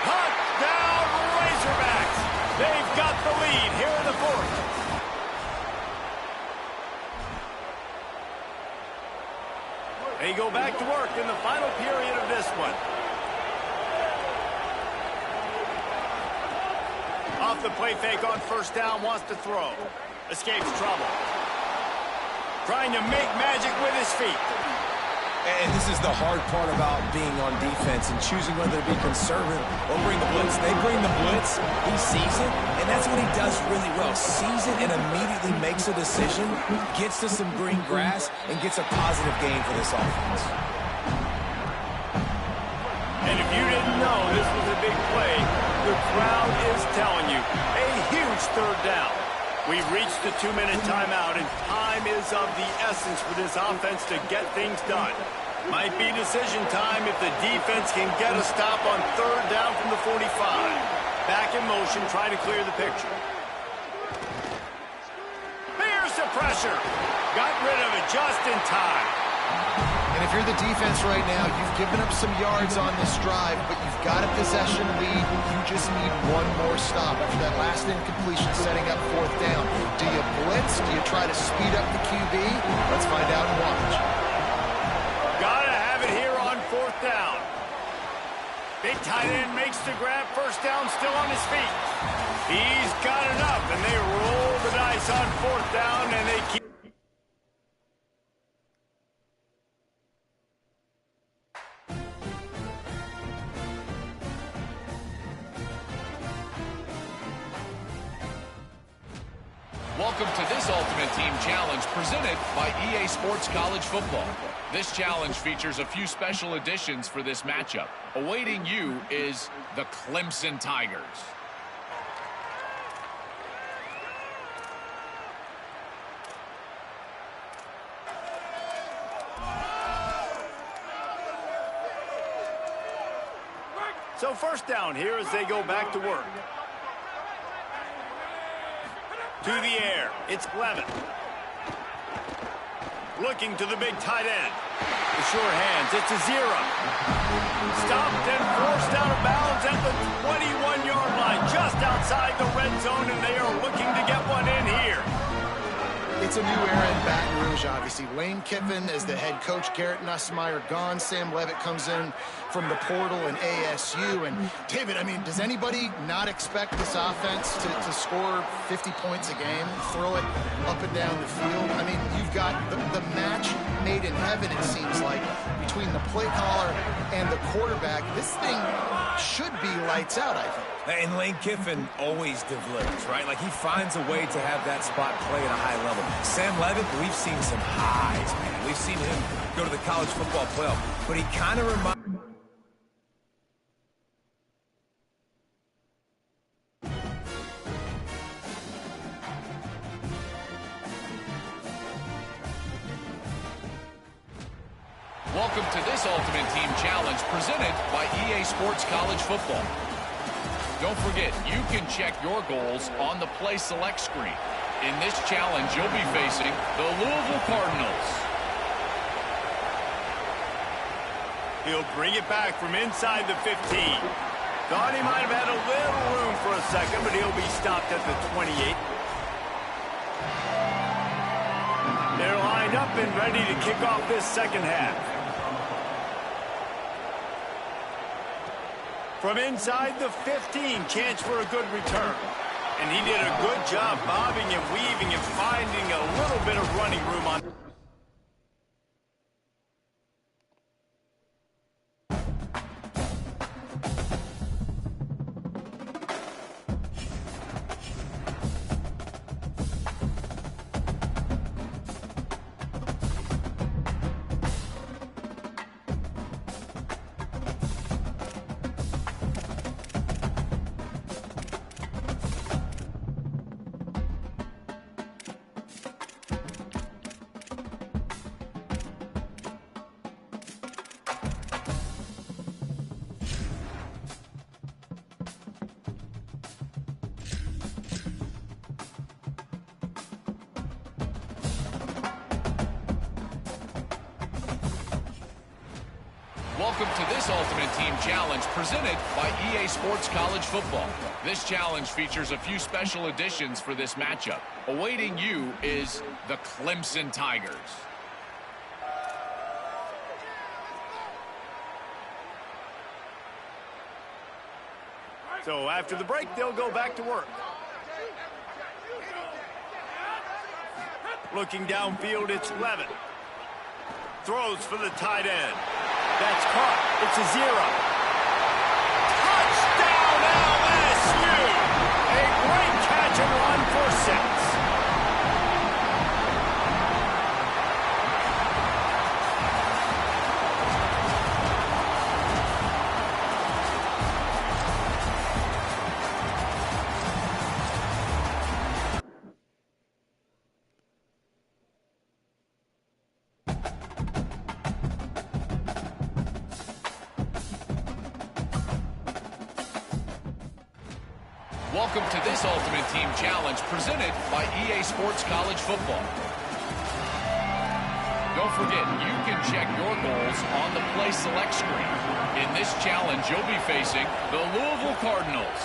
Touchdown, Razorbacks! They've got the lead here in the 4th. They go back to work in the final period of this one. Off the play fake on 1st down, wants to throw. Escapes trouble. Trying to make magic with his feet. And this is the hard part about being on defense and choosing whether to be conservative or bring the blitz. They bring the blitz, he sees it, and that's what he does really well. Sees it and immediately makes a decision, gets to some green grass, and gets a positive gain for this offense. And if you didn't know this was a big play, the crowd is telling you, a huge 3rd down. We've reached the 2-minute timeout, and time is of the essence for this offense to get things done. Might be decision time if the defense can get a stop on 3rd down from the 45. Back in motion, trying to clear the picture. Here's the pressure. Got rid of it just in time. And if you're the defense right now, you've given up some yards on this drive, but you've got a possession lead. You just need one more stop after that last incompletion, setting up 4th down. Do you blitz? Do you try to speed up the QB? Let's find out and watch. down. Big tight end makes the grab. First down, still on his feet. He's got enough, and they roll the dice on fourth down, and they keep. Welcome to this Ultimate Team Challenge presented by EA Sports College Football. This challenge features a few special additions for this matchup. Awaiting you is the Clemson Tigers. So first down here as they go back to work. To the air, it's Levin. Looking to the big tight end. The sure hands, it's a zero. Stopped and forced out of bounds at the 21-yard line, just outside the red zone, and they are looking to get one in here. It's a new era in Baton Rouge, obviously. Lane Kiffin is the head coach. Garrett Nussmeier gone. Sam Levitt comes in from the portal in ASU. And, David, I mean, does anybody not expect this offense to score 50 points a game, throw it up and down the field? I mean, you've got the match made in heaven, it seems like, between the play caller and the quarterback. This thing should be lights out, I think. And Lane Kiffin always delivers, right? Like, he finds a way to have that spot play at a high level. Sam Levitt, we've seen some highs, man. We've seen him go to the college football playoff. But he kind of reminds... Welcome to this Ultimate Team Challenge presented by EA Sports College Football. Don't forget, you can check your goals on the Play Select screen. In this challenge, you'll be facing the Louisville Cardinals. He'll bring it back from inside the 15. Thought he might have had a little room for a second, but he'll be stopped at the 28. They're lined up and ready to kick off this second half. From inside the 15, chance for a good return. And he did a good job bobbing and weaving and finding a little bit of running room on. Welcome to this Ultimate Team Challenge presented by EA Sports College Football. This challenge features a few special additions for this matchup. Awaiting you is the Clemson Tigers. So after the break, they'll go back to work. Looking downfield, it's Levin. Throws for the tight end. That's caught. It's a zero. Touchdown, LSU! A great catch and run for 6. Welcome to this Ultimate Team Challenge presented by EA Sports College Football. Don't forget, you can check your goals on the Play Select screen. In this challenge, you'll be facing the Louisville Cardinals.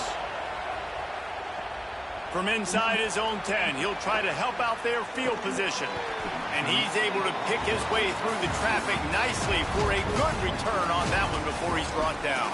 From inside his own 10, he'll try to help out their field position. And he's able to pick his way through the traffic nicely for a good return on that one before he's brought down.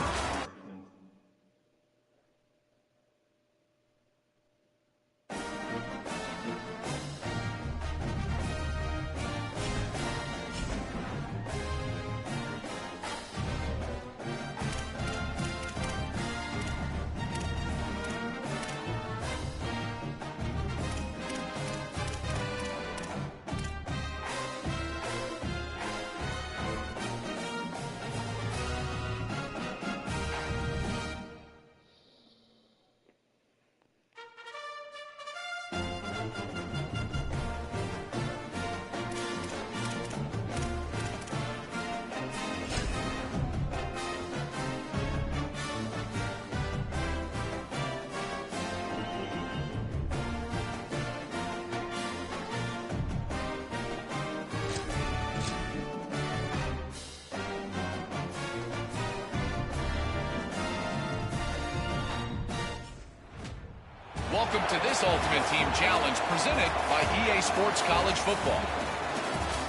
Welcome to this Ultimate Team Challenge presented by EA Sports College Football.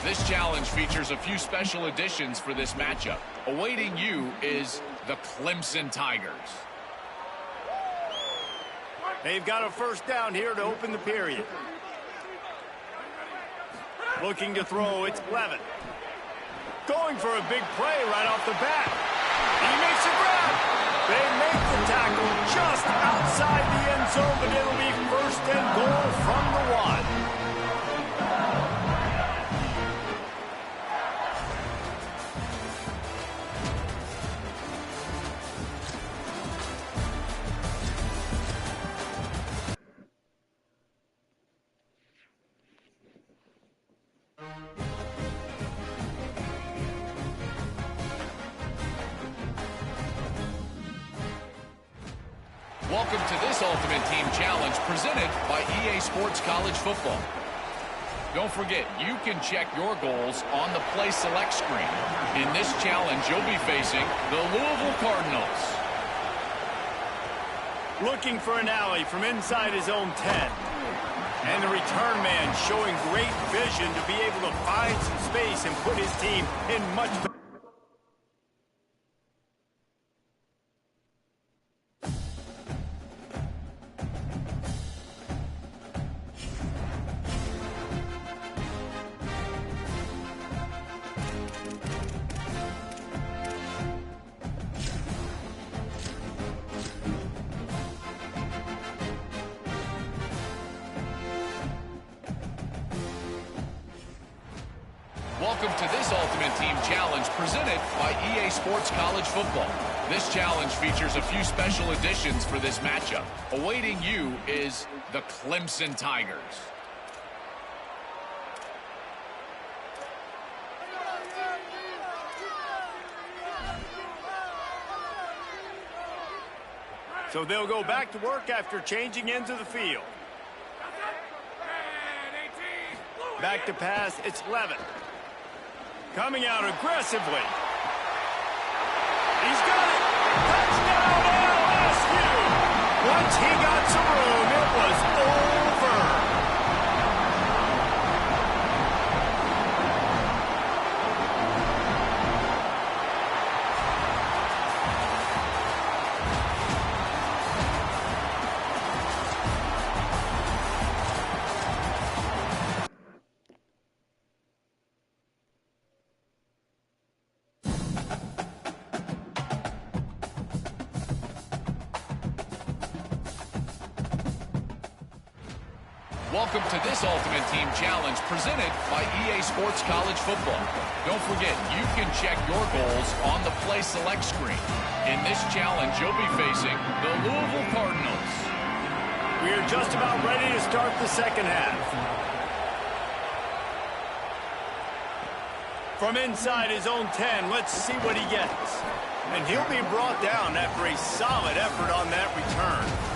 This challenge features a few special additions for this matchup. Awaiting you is the Clemson Tigers. They've got a first down here to open the period. Looking to throw, it's Levin. Going for a big play right off the bat. He makes a grab. They make the tackle just outside the end zone, but it'll be first and goal from the 1. Welcome to this Ultimate Team Challenge presented by EA Sports College Football. Don't forget, you can check your goals on the Play Select screen. In this challenge, you'll be facing the Louisville Cardinals. Looking for an alley from inside his own 10. And the return man showing great vision to be able to find some space and put his team in much better. Welcome to this Ultimate Team Challenge presented by EA Sports College Football. This challenge features a few special additions for this matchup. Awaiting you is the Clemson Tigers. So they'll go back to work after changing ends of the field. Back to pass, it's Levin. Coming out aggressively. He's got it. Touchdown LSU. Once he got some room, it was over. Welcome to this Ultimate Team Challenge presented by EA Sports College Football. Don't forget, you can check your goals on the Play Select screen. In this challenge, you'll be facing the Louisville Cardinals. We are just about ready to start the second half. From inside his own 10, let's see what he gets. And he'll be brought down after a solid effort on that return.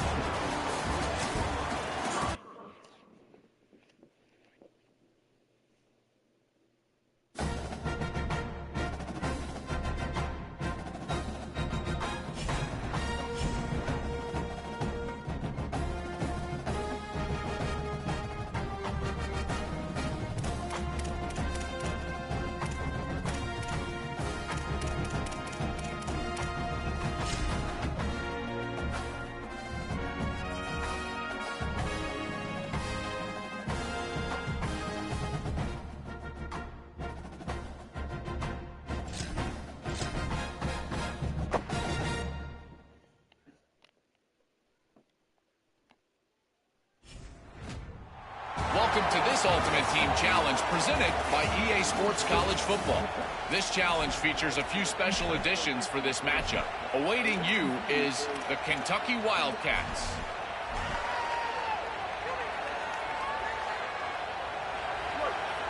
Welcome to this Ultimate Team Challenge presented by EA Sports College Football. This challenge features a few special additions for this matchup. Awaiting you is the Kentucky Wildcats.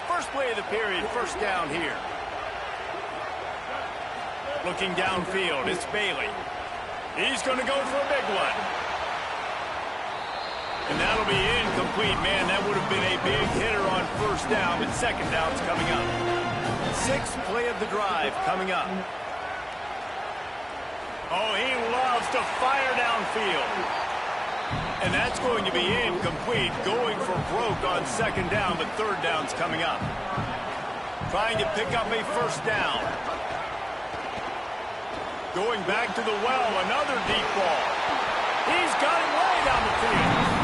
First play of the period, first down here. Looking downfield, it's Bailey. He's going to go for a big one. And that'll be incomplete. Man, that would have been a big hitter on first down, but second down's coming up. Sixth play of the drive coming up. Oh, he loves to fire downfield. And that's going to be incomplete. Going for broke on second down, but third down's coming up. Trying to pick up a first down. Going back to the well, another deep ball. He's got it way down the field.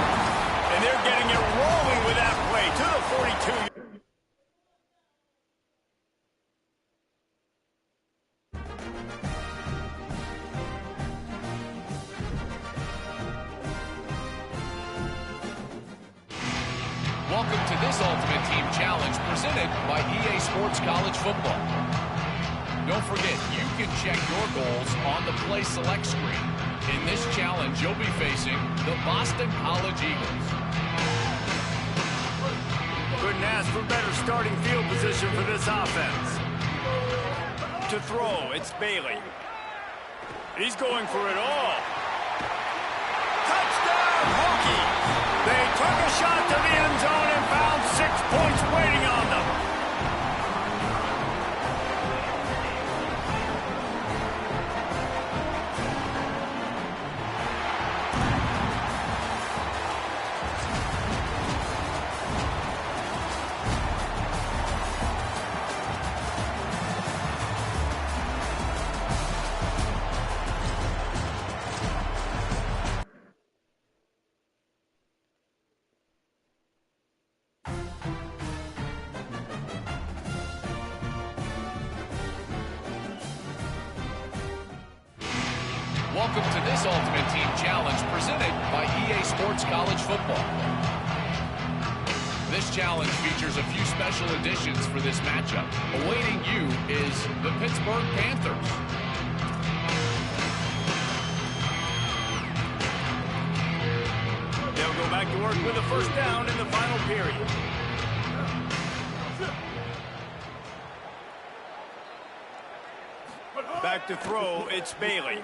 And they're getting it rolling with that play to the 42. Welcome to this Ultimate Team Challenge presented by EA Sports College Football. Don't forget, you can check your goals on the Play Select screen. In this challenge, you'll be facing the Boston College Eagles. Couldn't ask for better starting field position for this offense. To throw, it's Bailey. He's going for it all. Touchdown, Hokies! They took a shot to the end zone and found 6 points waiting on them. Welcome to this Ultimate Team Challenge presented by EA Sports College Football. This challenge features a few special additions for this matchup. Awaiting you is the Pittsburgh Panthers. They'll go back to work with a first down in the final period. Back to throw, it's Bailey.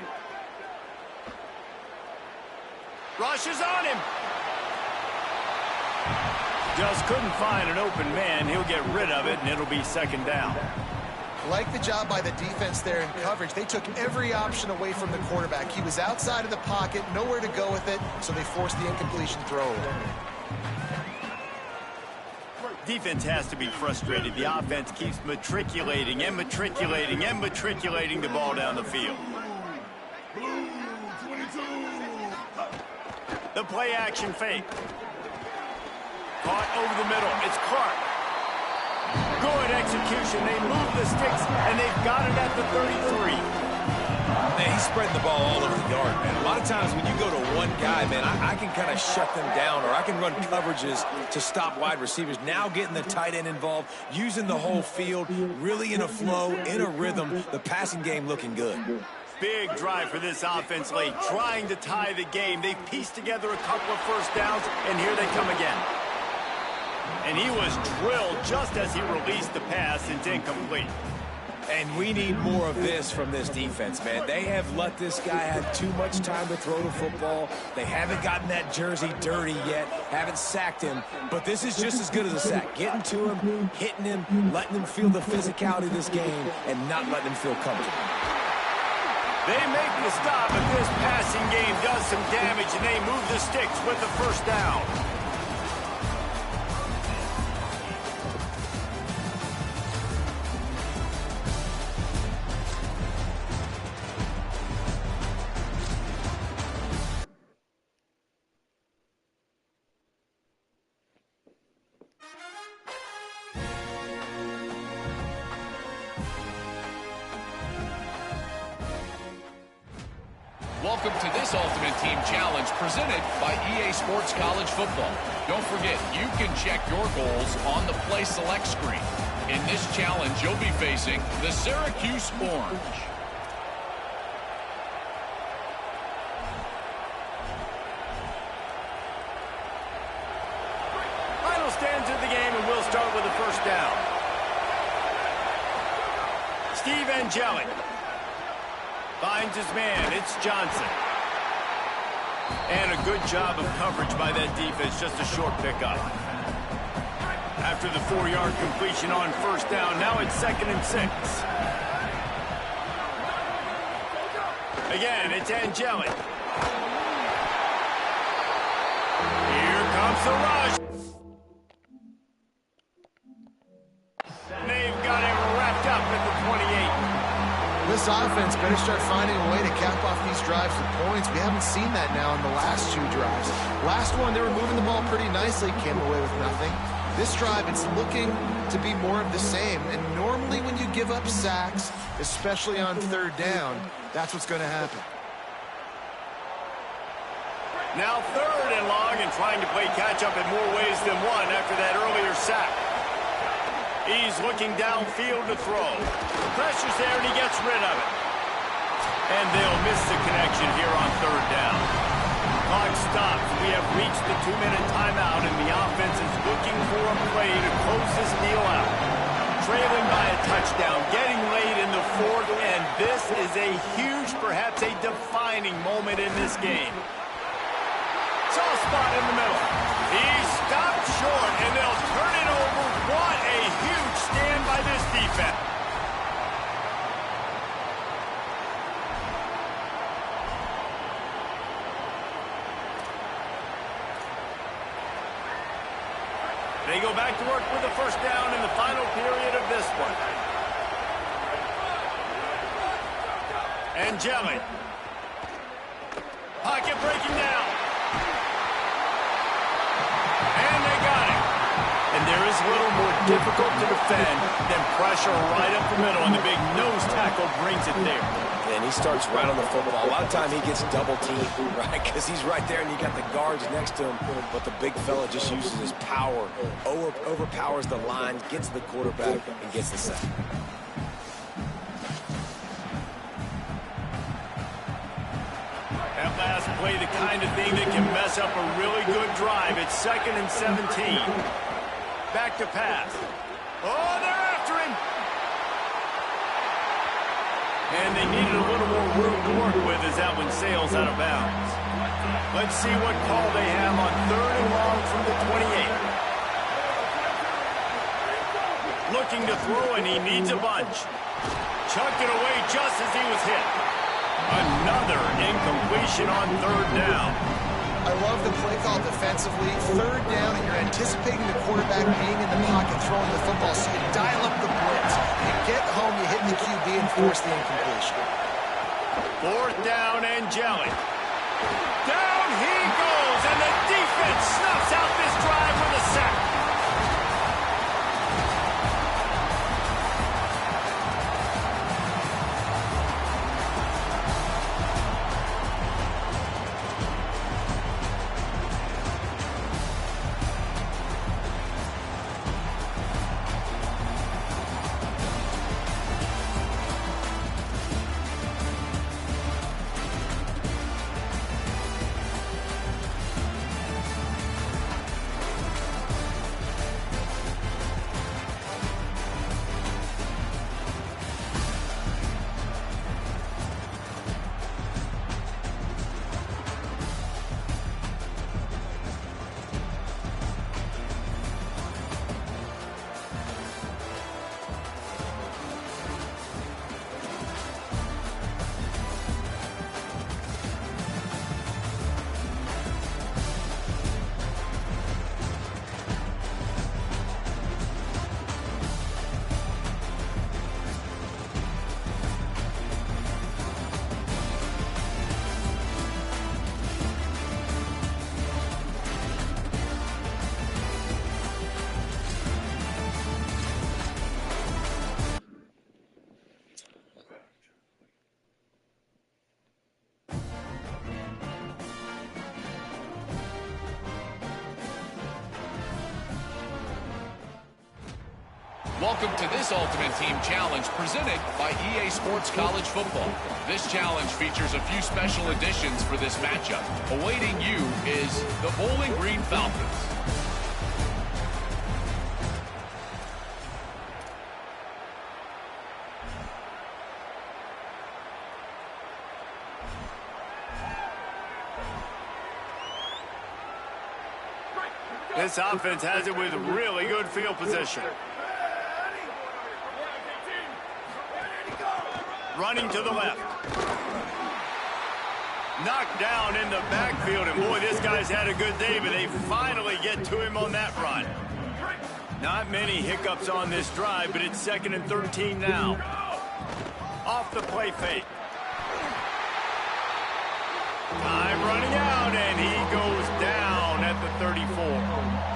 Rushes on him. Just couldn't find an open man. He'll get rid of it, and it'll be second down. Like the job by the defense there in coverage. They took every option away from the quarterback. He was outside of the pocket, nowhere to go with it, so they forced the incompletion throw. Defense has to be frustrated. The offense keeps matriculating and matriculating and matriculating the ball down the field. The play action fake. Caught over the middle. It's Clark. Good execution. They move the sticks, and they've got it at the 33. Man, he's spreading the ball all over the yard, man. A lot of times when you go to one guy, man, I can kind of shut them down, or I can run coverages to stop wide receivers. Now getting the tight end involved, using the whole field, really in a flow, in a rhythm, the passing game looking good. Big drive for this offense late, trying to tie the game. They pieced together a couple of first downs, and here they come again. And he was drilled just as he released the pass. It's incomplete. And we need more of this from this defense, man. They have let this guy have too much time to throw the football. They haven't gotten that jersey dirty yet, haven't sacked him. But this is just as good as a sack. Getting to him, hitting him, letting him feel the physicality of this game, and not letting him feel comfortable. They make the stop, but this passing game does some damage, and they move the sticks with the first down. Welcome to this Ultimate Team Challenge presented by EA Sports College Football. Don't forget, you can check your goals on the Play Select screen. In this challenge, you'll be facing the Syracuse Orange. Final stands of the game, and we'll start with a first down. Steve Angeli finds his man. It's Johnson. And a good job of coverage by that defense. Just a short pickup. After the 4-yard completion on first down, now it's 2nd and 6. Again, it's Angeli. Here comes the rush. They've got him wrapped up at the 28. This offense better start finding a way to cap off these drives with points. We haven't seen that now in the last 2 drives. Last one, they were moving the ball pretty nicely, came away with nothing. This drive, it's looking to be more of the same. And normally when you give up sacks, especially on 3rd down, that's what's going to happen. Now 3rd and long, and trying to play catch-up in more ways than one after that earlier sack. He's looking downfield to throw. Pressure's there, and he gets rid of it. And they'll miss the connection here on 3rd down. Clock stops. We have reached the 2-minute timeout, and the offense is looking for a play to close this deal out. Trailing by a touchdown, getting late in the 4th, and this is a huge, perhaps a defining moment in this game. Soft spot in the middle. He's stopped short, and they'll turn it over. What a huge stand by this defense. They go back to work with the first down in the final period of this one. Angeli. Pocket breaking down. And they got it. And there is little more difficult to defend than pressure right up the middle, and the big nose tackle brings it there. And he starts right on the football. A lot of time he gets double teamed, right? Because he's right there and you got the guards next to him. But the big fella just uses his power, overpowers the line, gets the quarterback, and gets the sack. That last play, the kind of thing that can mess up a really good drive. It's 2nd and 17. Back to pass. Oh, they're after him. And they needed a little more room to work with as that one sails out of bounds. Let's see what call they have on 3rd and long from the 28. Looking to throw, and he needs a bunch. Chucked it away just as he was hit. Another incompletion on 3rd down. I love the play call defensively. 3rd down, and you're anticipating the quarterback being in the pocket throwing the football, so you dial up the blitz. You get home, you hit the QB, and force the incompletion. 4th down, Angeli. Down he goes, and the defense snuffs out this drive with a sack. Welcome to this Ultimate Team Challenge presented by EA Sports College Football. This challenge features a few special additions for this matchup. Awaiting you is the Bowling Green Falcons. This offense has it with really good field position. Running to the left. Knocked down in the backfield, and boy, this guy's had a good day, but they finally get to him on that run. Not many hiccups on this drive, but it's 2nd and 13 now. Off the play fake. Time running out, and he goes down at the 34.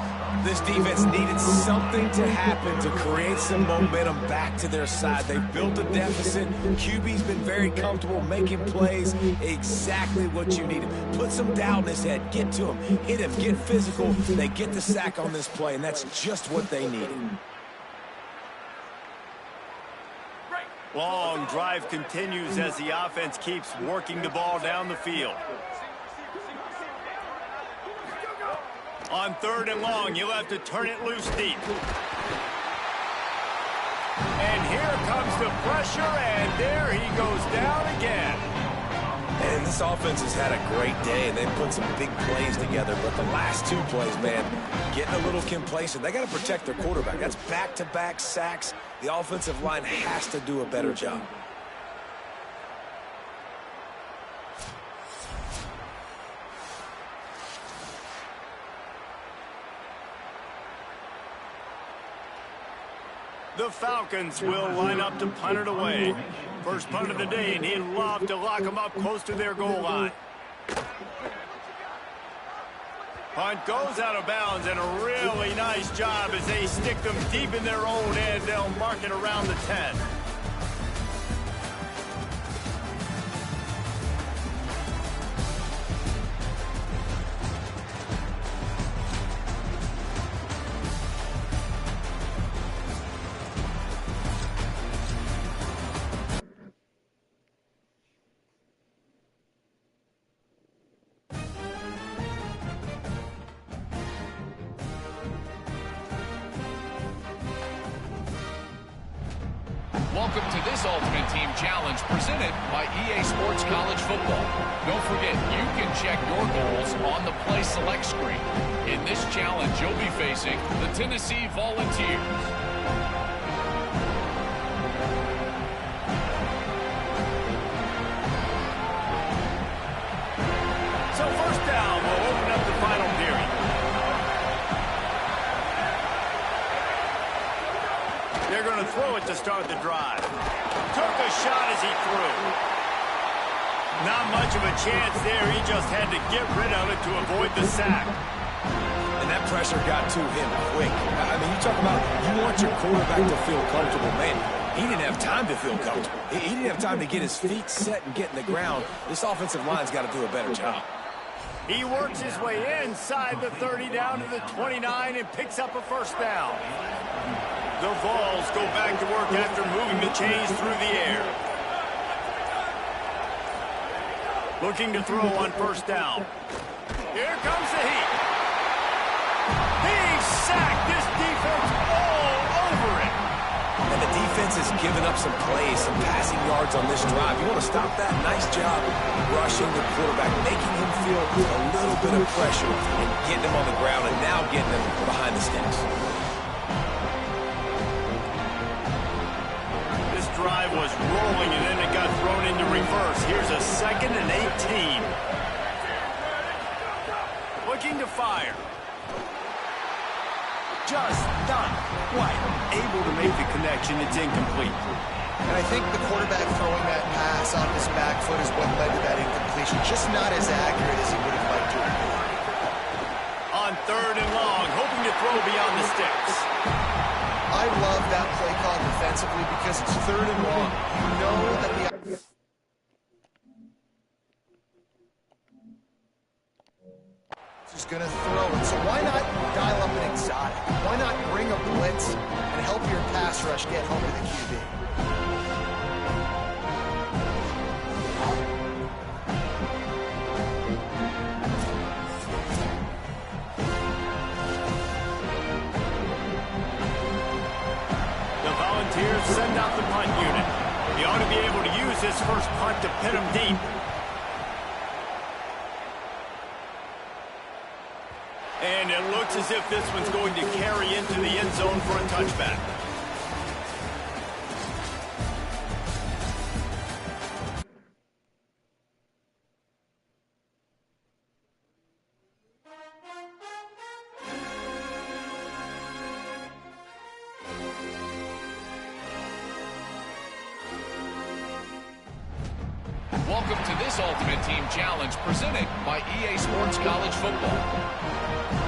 This defense needed something to happen to create some momentum back to their side. They built a deficit. QB's been very comfortable making plays. Exactly what you needed. Put some doubt in his head. Get to him. Hit him. Get physical. They get the sack on this play, and that's just what they needed. Long drive continues as the offense keeps working the ball down the field. On 3rd and long, you'll have to turn it loose deep. And here comes the pressure, and there he goes down again. And this offense has had a great day, and they've put some big plays together. But the last 2 plays, man, getting a little complacent. They got to protect their quarterback. That's back-to-back sacks. The offensive line has to do a better job. The Falcons will line up to punt it away. First punt of the day, and he'd love to lock them up close to their goal line. Punt goes out of bounds, and a really nice job as they stick them deep in their own end. They'll mark it around the 10. Welcome to this Ultimate Team Challenge presented by EA Sports College Football. Don't forget, you can check your goals on the Play Select screen. In this challenge, you'll be facing the Tennessee Volunteers. So 1st down will open up the final period. They're going to throw it to start the drive. Took a shot as he threw. Not much of a chance there. He just had to get rid of it to avoid the sack. And that pressure got to him quick. I mean, you talk about you want your quarterback to feel comfortable. Man, he didn't have time to feel comfortable. He didn't have time to get his feet set and get in the ground. This offensive line's got to do a better job. He works his way inside the 30 down to the 29 and picks up a 1st down. The Vols go back to work after moving the chains through the air. Looking to throw on 1st down. Here comes the heat. He sacked this defense all over it. And the defense has given up some plays, some passing yards on this drive. You want to stop that? Nice job rushing the quarterback, making him feel a little bit of pressure and getting him on the ground and now getting him behind the sticks. Drive was rolling, and then it got thrown into reverse. Here's a 2nd and 18. Looking to fire. Just not quite able to make the connection. It's incomplete. And I think the quarterback throwing that pass on his back foot is what led to that incompletion. Just not as accurate as he would have liked to have been. On 3rd and long, hoping to throw beyond the sticks. I love that play call defensively because it's 3rd and long. You know that the... is going to throw it. So why not dial up an exotic? Why not bring a blitz and help your pass rush get home to the QB. Volunteers send out the punt unit. He ought to be able to use his first punt to pin him deep. And it looks as if this one's going to carry into the end zone for a touchback. Welcome to this Ultimate Team Challenge presented by EA Sports College Football.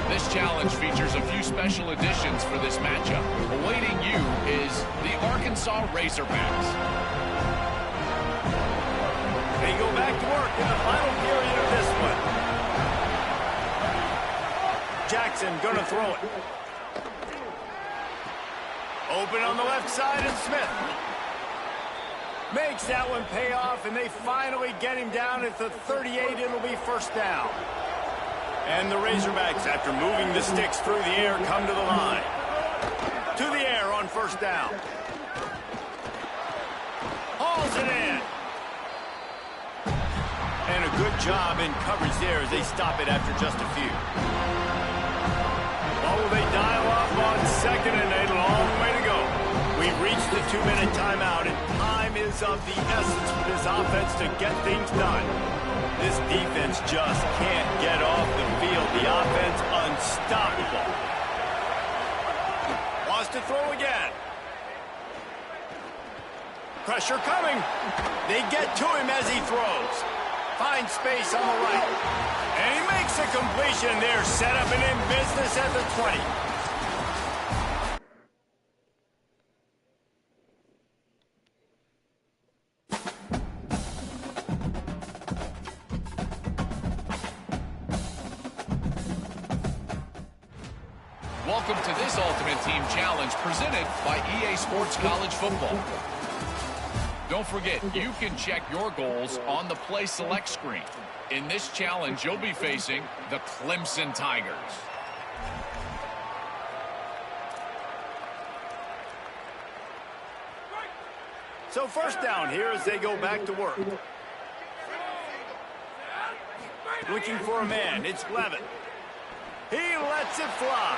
This challenge features a few special additions for this matchup. Awaiting you is the Arkansas Razorbacks. They go back to work in the final period of this one. Jackson gonna throw it. Open on the left side, and Smith makes that one pay off, and they finally get him down at the 38. It'll be first down. And the Razorbacks, after moving the sticks through the air, come to the line. To the air on first down. Hauls it in. And a good job in coverage there as they stop it after just a few. Oh, they dial up on second, and a long way to go. We've reached the 2-minute timeout, and time is of the essence for this offense to get things done. This defense just can't get off the field. The offense unstoppable. Wants to throw again. Pressure coming. They get to him as he throws. Finds space on the right. And he makes a completion. They're set up and in business at the 20. Welcome to this Ultimate Team Challenge presented by EA Sports College Football. Don't forget, you can check your goals on the Play Select screen. In this challenge, you'll be facing the Clemson Tigers. So first down here as they go back to work. Looking for a man. It's Levitt. He lets it fly.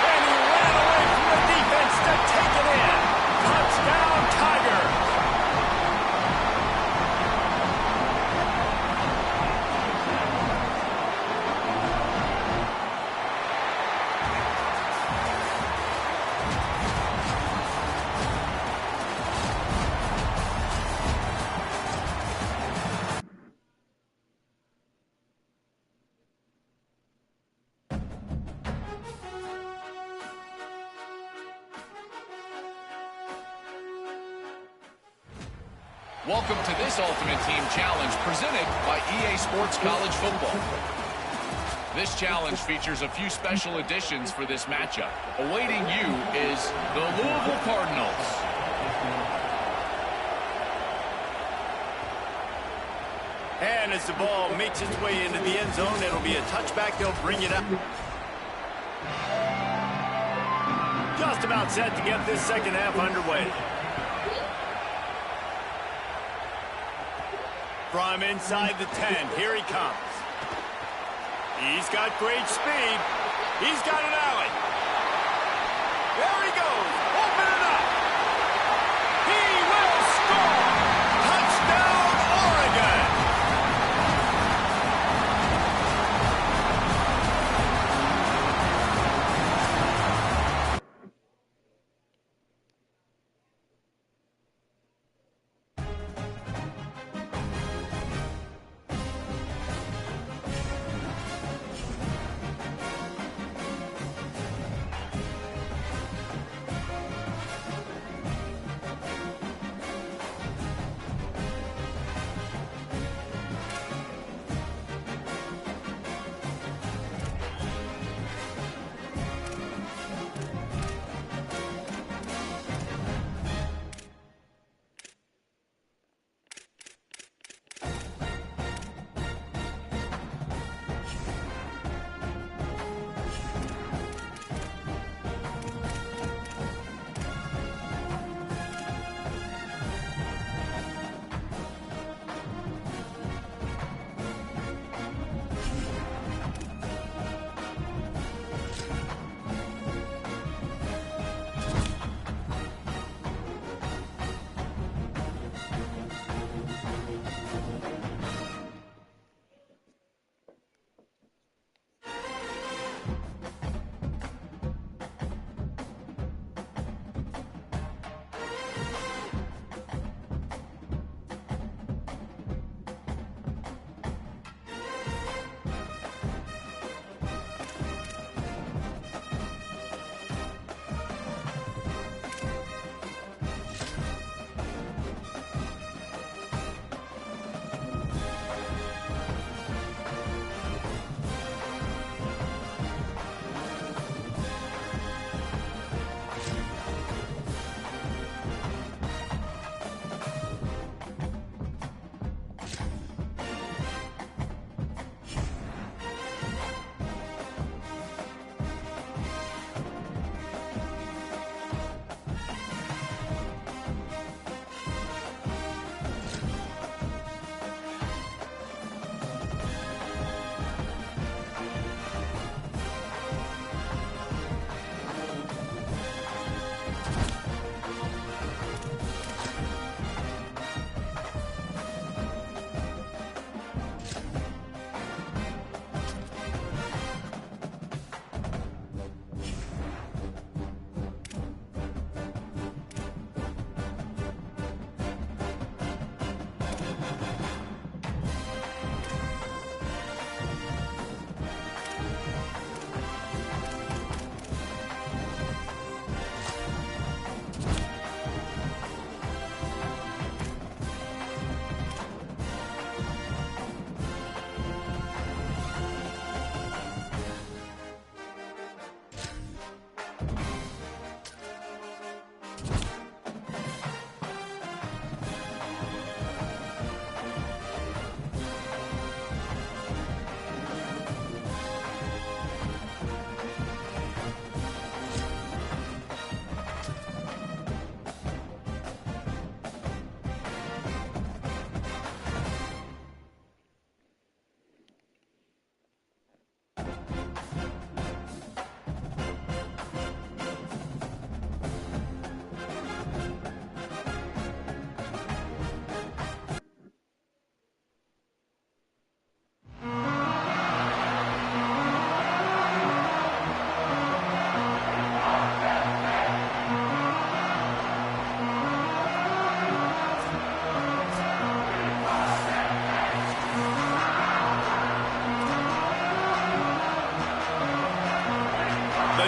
And he ran away from the defense to take it in. Touchdown, Tigers. Welcome to this Ultimate Team Challenge presented by EA Sports College Football. This challenge features a few special additions for this matchup. Awaiting you is the Louisville Cardinals. And as the ball makes its way into the end zone, it'll be a touchback. They'll bring it up. Just about set to get this second half underway. From inside the 10, here he comes. He's got great speed. He's got an alley. There he goes. Open it up. He will score. Touchdown, Oregon.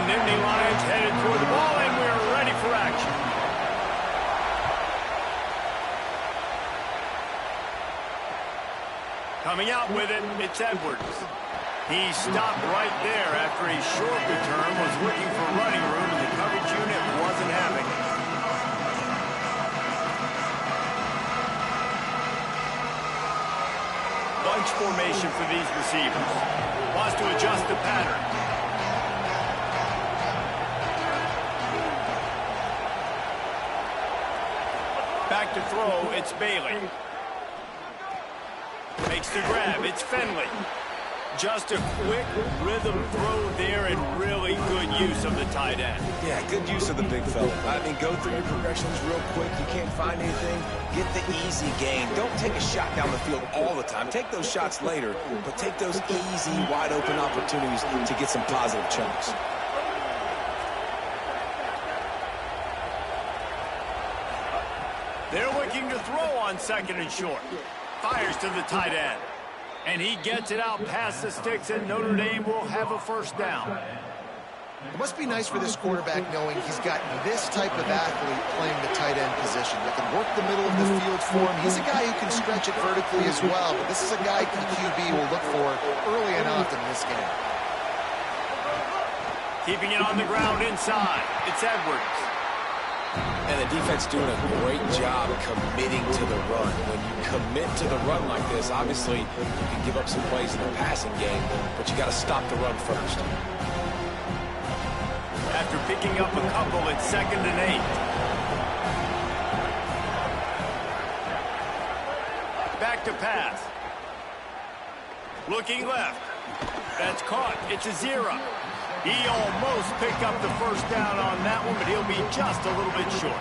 Nittany Lions headed toward the ball, and we're ready for action. Coming out with it, it's Edwards. He stopped right there after a short return, was looking for running room, and the coverage unit wasn't having it. Bunch formation for these receivers. Wants to adjust the pattern. Back to throw, it's Bailey. Makes the grab, it's Finley. Just a quick rhythm throw there and really good use of the tight end. Yeah, good use of the big fella. I mean, go through your progressions real quick. You can't find anything, get the easy gain. Don't take a shot down the field all the time. Take those shots later, but take those easy, wide-open opportunities to get some positive chunks. They're looking to throw on second and short. Fires to the tight end. And he gets it out past the sticks, and Notre Dame will have a first down. It must be nice for this quarterback knowing he's got this type of athlete playing the tight end position that can work the middle of the field for him. He's a guy who can stretch it vertically as well, but this is a guy the QB will look for early and often in this game. Keeping it on the ground inside. It's Edwards. And the defense doing a great job committing to the run. When you commit to the run like this, obviously you can give up some plays in the passing game, but you got to stop the run first. After picking up a couple, it's 2nd and 8. Back to pass. Looking left. That's caught. It's a 0. He almost picked up the first down on that one, but he'll be just a little bit short.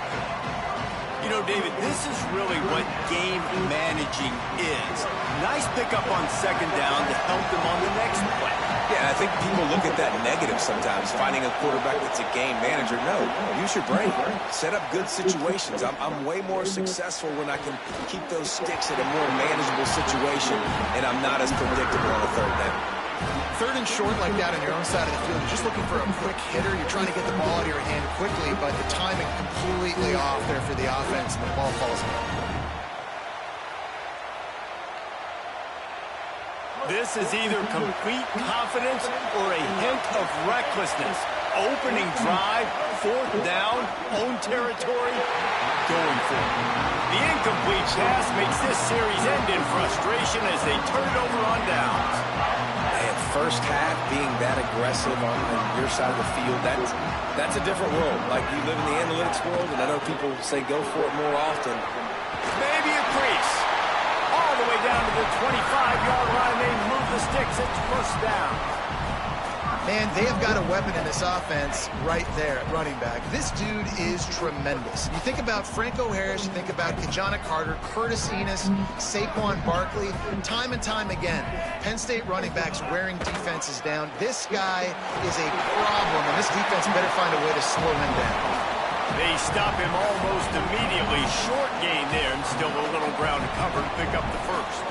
You know, David, this is really what game managing is. Nice pickup on 2nd down to help them on the next play. Yeah, I think people look at that negative sometimes, finding a quarterback that's a game manager. No, use your brain. Set up good situations. I'm way more successful when I can keep those sticks in a more manageable situation, and I'm not as predictable on a 3rd down. 3rd and short like that on your own side of the field, you're just looking for a quick hitter. You're trying to get the ball out of your hand quickly, but the timing completely off there for the offense, and the ball falls in. This is either complete confidence or a hint of recklessness. Opening drive, 4th down, own territory, going for it. The incomplete pass makes this series end in frustration as they turn it over on downs. And first half being that aggressive on your side of the field, that's a different world. Like, you live in the analytics world, and I know people say go for it more often. Maybe a crease. All the way down to the 25-yard line. They move the sticks. It's first down. Man, they have got a weapon in this offense right there at running back. This dude is tremendous. You think about Franco Harris, you think about Kajana Carter, Curtis Enis, Saquon Barkley, time and time again, Penn State running backs wearing defenses down. This guy is a problem, and this defense better find a way to slow him down. They stop him almost immediately. Short gain there, and still a little ground to cover to pick up the first.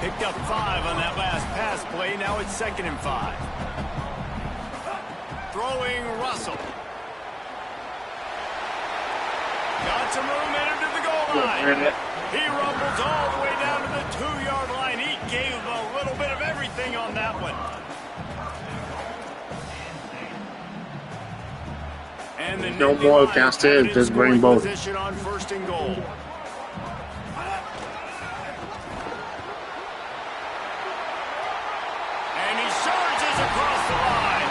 Picked up 5 on that last pass play. Now it's 2nd and 5. Throwing Russell. Got some room, entered to the goal line. He rumbles all the way down to the 2-yard line. He gave a little bit of everything on that one. And the No more cast it, just bring both. Position on 1st and goal. And he surges across the line.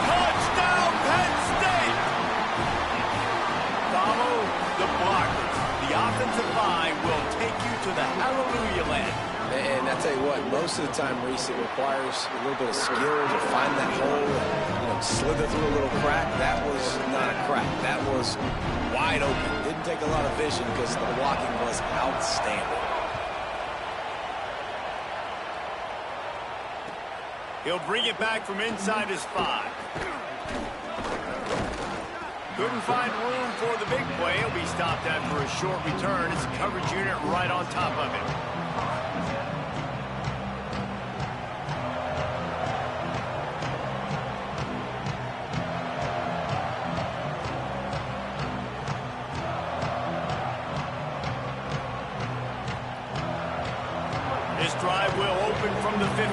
Touchdown, Penn State! Follow the blockers. The offensive line will take you to the hallelujah land. And I tell you what, most of the time, Reese, it requires a little bit of skill to find that hole and slither through a little crack. That was not a crack. That was wide open. Didn't take a lot of vision because the blocking was outstanding. He'll bring it back from inside his 5. Couldn't find room for the big play. He'll be stopped after a short return. It's a coverage unit right on top of him. open from the 15.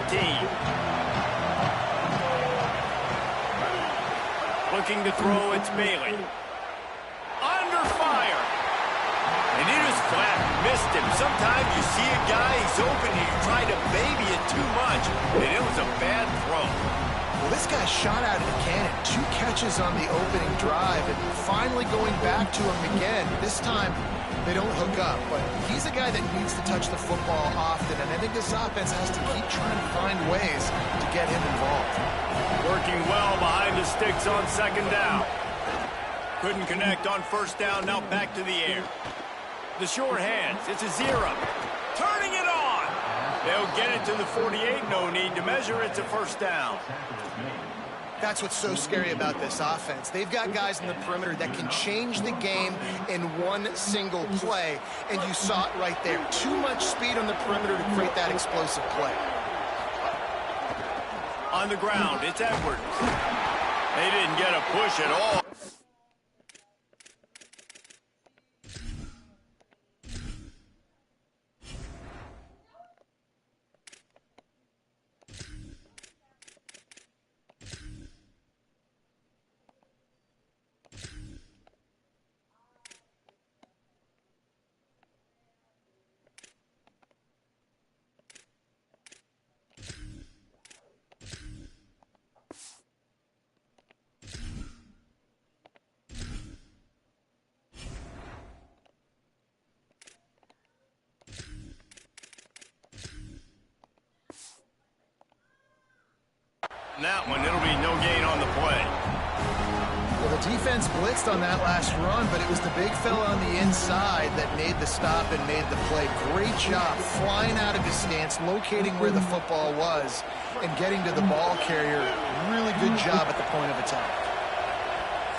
Looking to throw, it's Bailey. Under fire. And he just flat missed him. Sometimes you see a guy, he's open, and you try to baby it too much, and it was a bad throw. Well, this guy shot out of the cannon. 2 catches on the opening drive, and finally going back to him again. This time, they don't hook up, but he's a guy that needs to touch the football often, and I think this offense has to keep trying to find ways to get him involved. Working well behind the sticks on second down. Couldn't connect on first down, now back to the air. The short hands, it's a 0. Turning it on. They'll get it to the 48, no need to measure, it's a first down. That's what's so scary about this offense. They've got guys in the perimeter that can change the game in one single play, and you saw it right there. Too much speed on the perimeter to create that explosive play. On the ground, it's Edwards. They didn't get a push at all. That one, it'll be no gain on the play. Well, the defense blitzed on that last run, but it was the big fella on the inside that made the stop and made the play. Great job flying out of his stance, locating where the football was, and getting to the ball carrier. Really good job at the point of attack.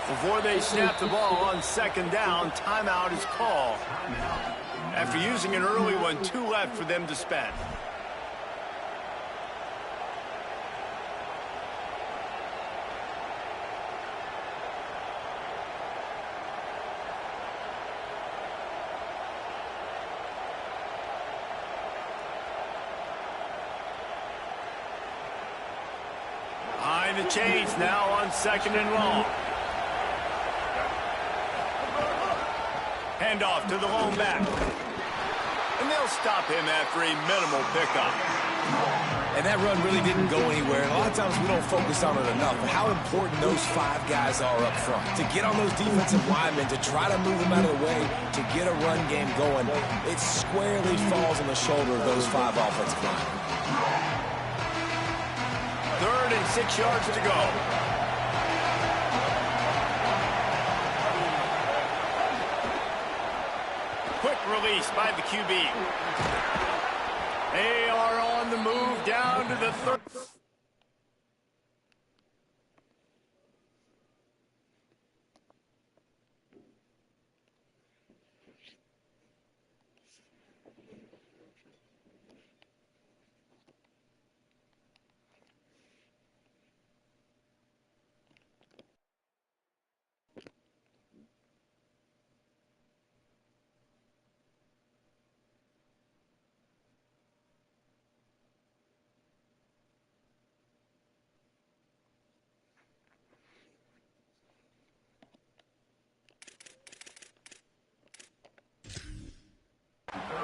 Before they snap the ball on second down, timeout is called. After using an early one, 2 left for them to spend. The chains now on second and long. Handoff to the lone back. And they'll stop him after a minimal pickup. And that run really didn't go anywhere. And a lot of times we don't focus on it enough. But how important those 5 guys are up front. To get on those defensive linemen, to try to move them out of the way, to get a run game going, it squarely falls on the shoulder of those 5 offensive linemen. 3rd and 6 yards to go. Quick release by the QB. They are on the move down to the 3rd.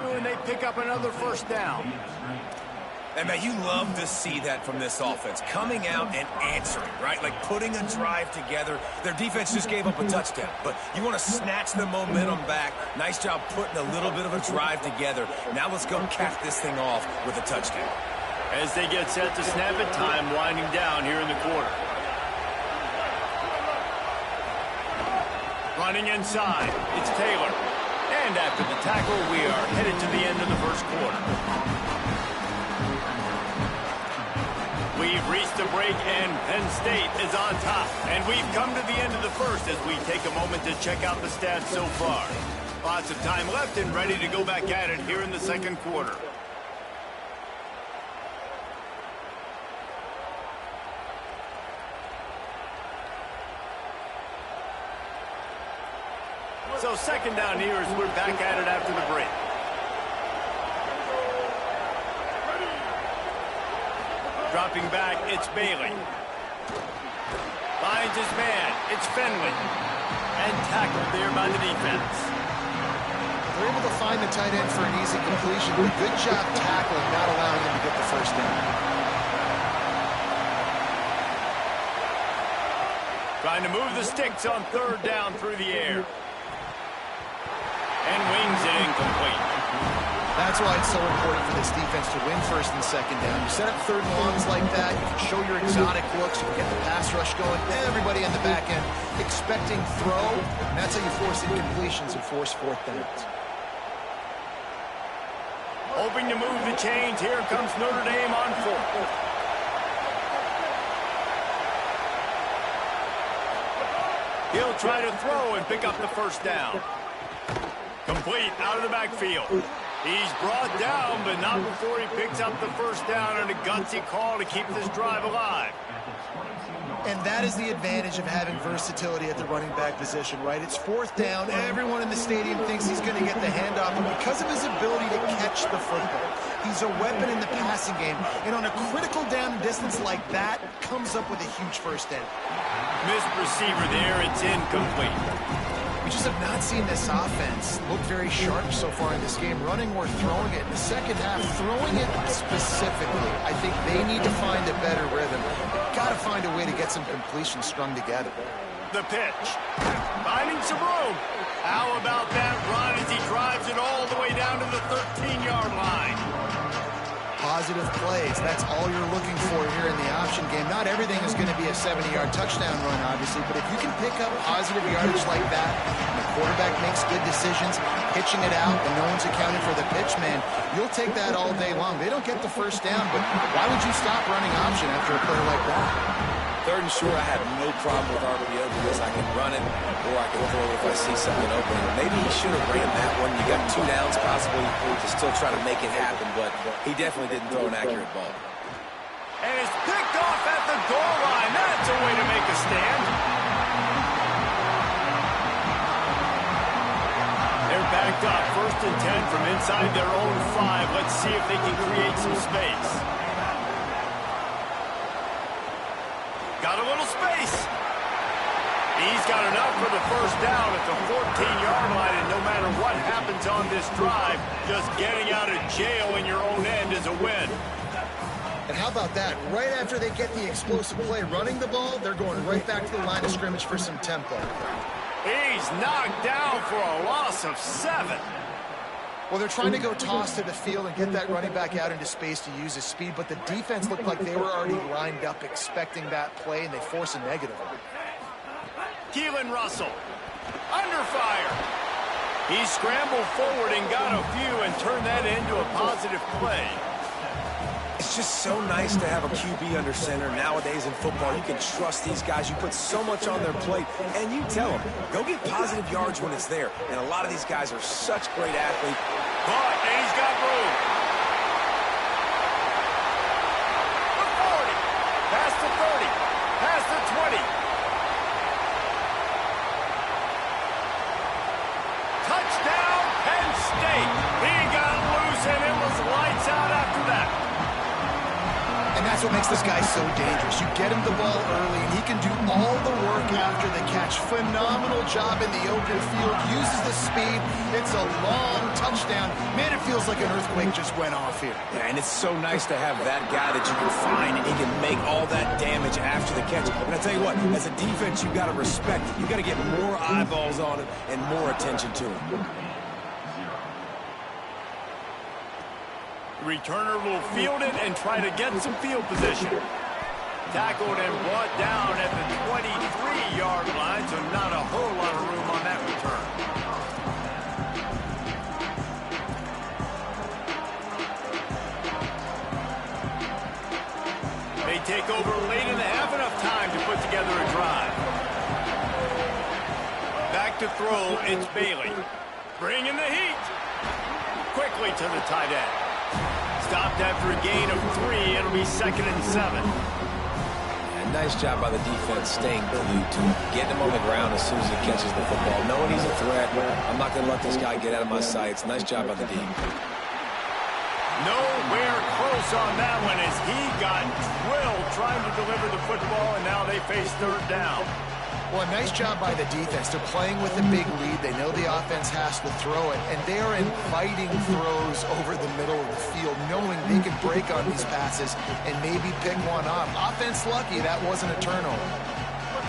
And they pick up another first down. And, man, you love to see that from this offense. Coming out and answering, right? Like putting a drive together. Their defense just gave up a touchdown. But you want to snatch the momentum back. Nice job putting a little bit of a drive together. Now let's go cap this thing off with a touchdown. As they get set to snap it, time winding down here in the quarter. Running inside, it's Taylor. And after the tackle, we are headed to the end of the first quarter. We've reached a break, and Penn State is on top. And we've come to the end of the first as we take a moment to check out the stats so far. Lots of time left and ready to go back at it here in the second quarter. So second down here as we're back at it after the break. Dropping back, it's Bailey. Finds his man, it's Finley. And tackled there by the defense. They're able to find the tight end for an easy completion, but good job tackling, not allowing him to get the first down. Trying to move the sticks on third down through the air. And wings it incomplete. That's why it's so important for this defense to win first and second down. You set up third and longs like that, you can show your exotic looks, you can get the pass rush going, everybody in the back end expecting throw, and that's how you force incompletions and force fourth downs. Hoping to move the chains, here comes Notre Dame on fourth. He'll try to throw and pick up the first down. Complete out of the backfield. He's brought down, but not before he picks up the first down on a gutsy call to keep this drive alive. And that is the advantage of having versatility at the running back position, right? It's fourth down. Everyone in the stadium thinks he's going to get the handoff, but because of his ability to catch the football, he's a weapon in the passing game. And on a critical down distance like that, comes up with a huge first down. Missed receiver there. It's incomplete. We just have not seen this offense look very sharp so far in this game, running or throwing it. In the second half, throwing it specifically, I think they need to find a better rhythm. Got to find a way to get some completions strung together. The pitch. Finding some room. How about that run as he drives it all the way down to the 13-yard line? Positive plays. That's all you're looking for here in the option game. Not everything is going to be a 70-yard touchdown run, obviously, but if you can pick up positive yardage like that, and the quarterback makes good decisions, pitching it out, and no one's accounting for the pitch, man, you'll take that all day long. They don't get the first down, but why would you stop running option after a play like that? Third and short, I have no problem with RWO because I can run it or I can throw it if I see something open. Maybe he should have ran that one. You got 2 downs possibly to still try to make it happen, but he definitely didn't throw an accurate ball. And it's picked off at the goal line. That's a way to make a stand. They're backed up. First and 10 from inside their own 5. Let's see if they can create some space. Got a little space. He's got enough for the first down at the 14-yard line, and no matter what happens on this drive, just getting out of jail in your own end is a win. And how about that? Right after they get the explosive play running the ball, they're going right back to the line of scrimmage for some tempo. He's knocked down for a loss of 7. Well, they're trying to go toss to the field and get that running back out into space to use his speed, but the defense looked like they were already lined up expecting that play, and they force a negative. Keelan Russell, under fire. He scrambled forward and got a few and turned that into a positive play. It's just so nice to have a QB under center. Nowadays in football, you can trust these guys. You put so much on their plate, and you tell them, go get positive yards when it's there. And a lot of these guys are such great athletes. But he's got room. The 40, past the 30, past the 20. Touchdown, Penn State. He got loose, and it was lights out after that. And that's what makes this guy so dangerous. You get him the ball early, and he can do all the work after the catch. Phenomenal job in the open field. Uses the speed. It's a long touchdown. Man, it feels like an earthquake just went off here. Yeah, and it's so nice to have that guy that you can find, and he can make all that damage after the catch. And I tell you what, as a defense, you got to respect it. You got to get more eyeballs on it and more attention to it. Returner will field it and try to get some field position. Tackled and brought down at the 23-yard line, so not a whole lot of room on that return. They take over late in the half, enough time to put together a drive. Back to throw, it's Bailey. Bringing the heat. Quickly to the tight end. Stopped after a gain of 3. It'll be 2nd and 7. And nice job by the defense staying glued to him. Getting him on the ground as soon as he catches the football. Knowing he's a threat. I'm not going to let this guy get out of my sights. Nice job by the D. Nowhere close on that one as he got drilled trying to deliver the football, and now they face third down. Well, a nice job by the defense. They're playing with a big lead. They know the offense has to throw it, and they are inviting throws over the middle of the field, knowing they can break on these passes and maybe pick one off. Offense lucky that wasn't a turnover.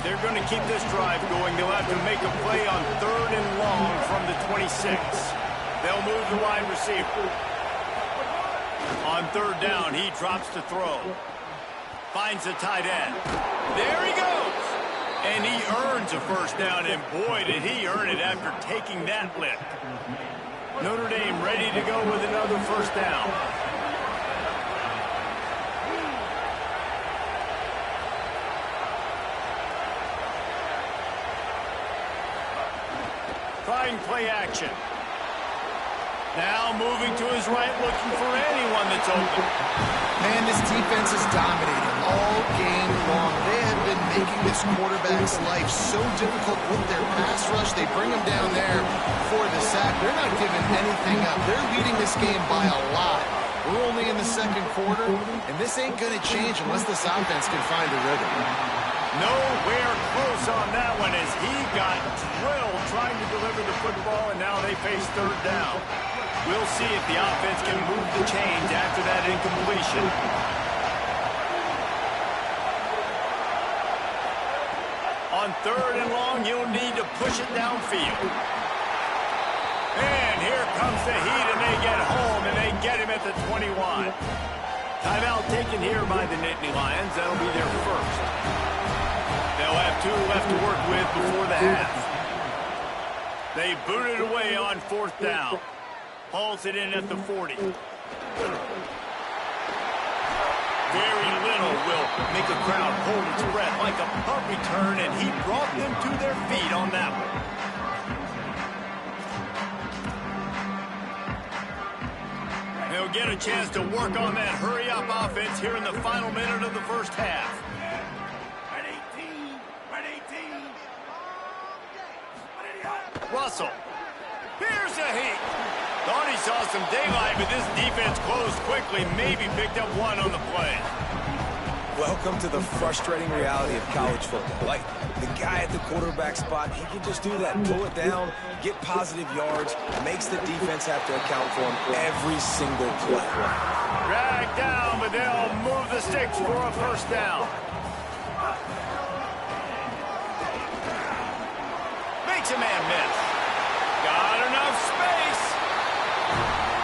They're going to keep this drive going. They'll have to make a play on 3rd and long from the 26. They'll move the wide receiver. On 3rd down, he drops to throw. Finds the tight end. There he goes. And he earns a first down, and boy, did he earn it after taking that lick. Notre Dame ready to go with another first down. Trying play action. Now moving to his right, looking for anyone that's open. Man, this defense is dominating all game long. They have been making this quarterback's life so difficult with their pass rush. They bring him down there for the sack. They're not giving anything up. They're leading this game by a lot. We're only in the 2nd quarter, and this ain't going to change unless this offense can find a rhythm. Nowhere close on that one as he got drilled trying to deliver the football, and now they face third down. We'll see if the offense can move the chains after that incompletion. On 3rd and long, you'll need to push it downfield. And here comes the heat, and they get home, and they get him at the 21. Timeout taken here by the Nittany Lions. That'll be their first. They'll have 2 left to work with before the half. They boot it away on 4th down. Hauls it in at the 40. Very little will make a crowd hold its breath like a punt return, and he brought them to their feet on that one. They'll get a chance to work on that hurry-up offense here in the final minute of the first half. Russell. Here's the heat. Thought he saw some daylight, but this defense closed quickly. Maybe picked up one on the play. Welcome to the frustrating reality of college football. Like, the guy at the quarterback spot, he can just do that. Pull it down, get positive yards, makes the defense have to account for him every single play. Dragged down, but they'll move the sticks for a first down. Makes a man miss. Got enough space.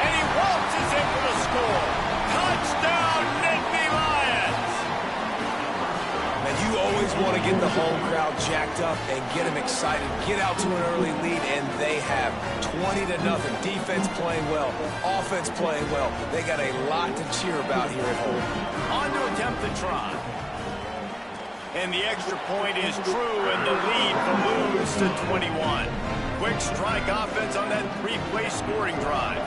And he waltzes in for the score. Touchdown, Nittany Lions. And you always want to get the home crowd jacked up and get them excited. Get out to an early lead, and they have 20-0. Defense playing well. Offense playing well. They got a lot to cheer about here at home. On to attempt the try. And the extra point is true, and the lead balloons to 21. Quick strike offense on that 3-play scoring drive.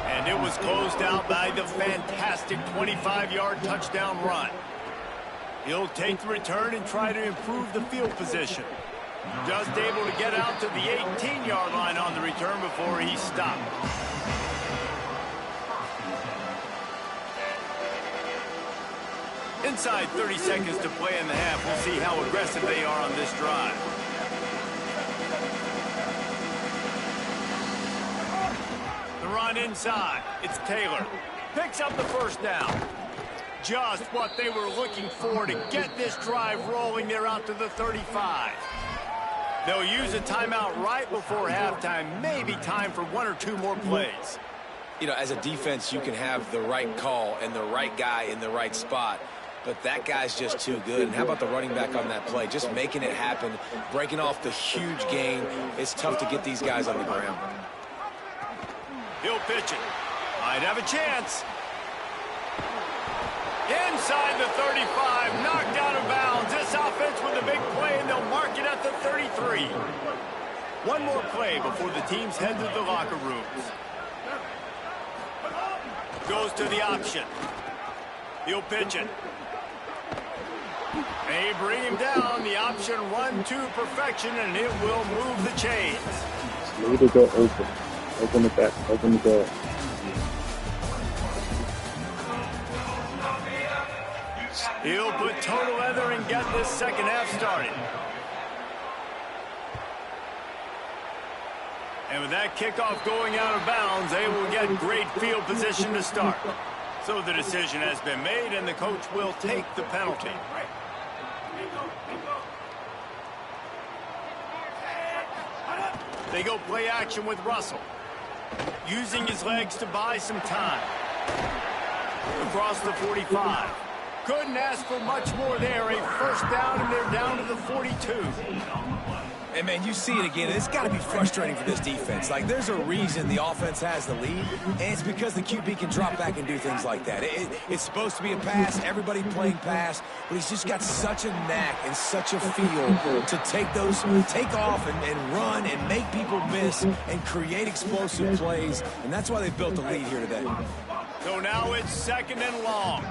And it was closed out by the fantastic 25-yard touchdown run. He'll take the return and try to improve the field position. Just able to get out to the 18-yard line on the return before he stopped. Inside 30 seconds to play in the half. We'll see how aggressive they are on this drive. The run inside. It's Taylor. Picks up the first down. Just what they were looking for to get this drive rolling. They're out to the 35. They'll use a timeout right before halftime. Maybe time for 1 or 2 more plays. You know, as a defense, you can have the right call and the right guy in the right spot. But that guy's just too good. And how about the running back on that play? Just making it happen, breaking off the huge gain. It's tough to get these guys on the ground. He'll pitch it. Might have a chance. Inside the 35, knocked out of bounds. This offense with a big play, and they'll mark it at the 33. One more play before the teams head to the locker rooms. Goes to the option. He'll pitch it. They bring him down. The option run to perfection, and it will move the chains. Leave it go open. Open the back. Open the door. He'll put toe to leather and get this second half started. And with that kickoff going out of bounds, they will get great field position to start. So the decision has been made, and the coach will take the penalty. They go play action with Russell. Using his legs to buy some time. Across the 45. Couldn't ask for much more there. A first down, and they're down to the 42. And, man, you see it again. It's got to be frustrating for this defense. Like, there's a reason the offense has the lead, and it's because the QB can drop back and do things like that. It's supposed to be a pass, everybody playing pass, but he's just got such a knack and such a feel to take off and run and make people miss and create explosive plays, and that's why they built the lead here today. So now it's second and long.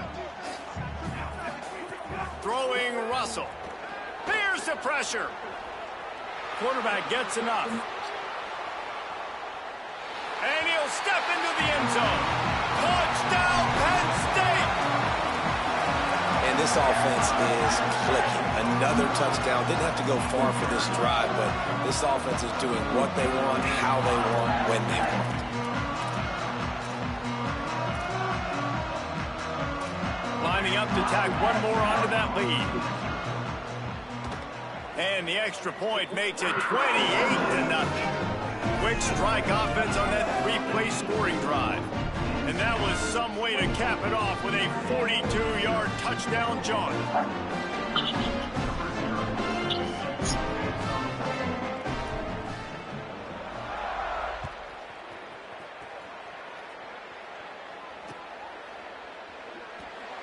Throwing Russell. Here's the pressure. Quarterback gets enough. And he'll step into the end zone. Touchdown, Penn State! And this offense is clicking. Another touchdown. Didn't have to go far for this drive, but this offense is doing what they want, how they want, when they want. Lining up to tack one more onto that lead. And the extra point makes it 28-0. Quick strike offense on that three-play scoring drive. And that was some way to cap it off with a 42-yard touchdown jaunt.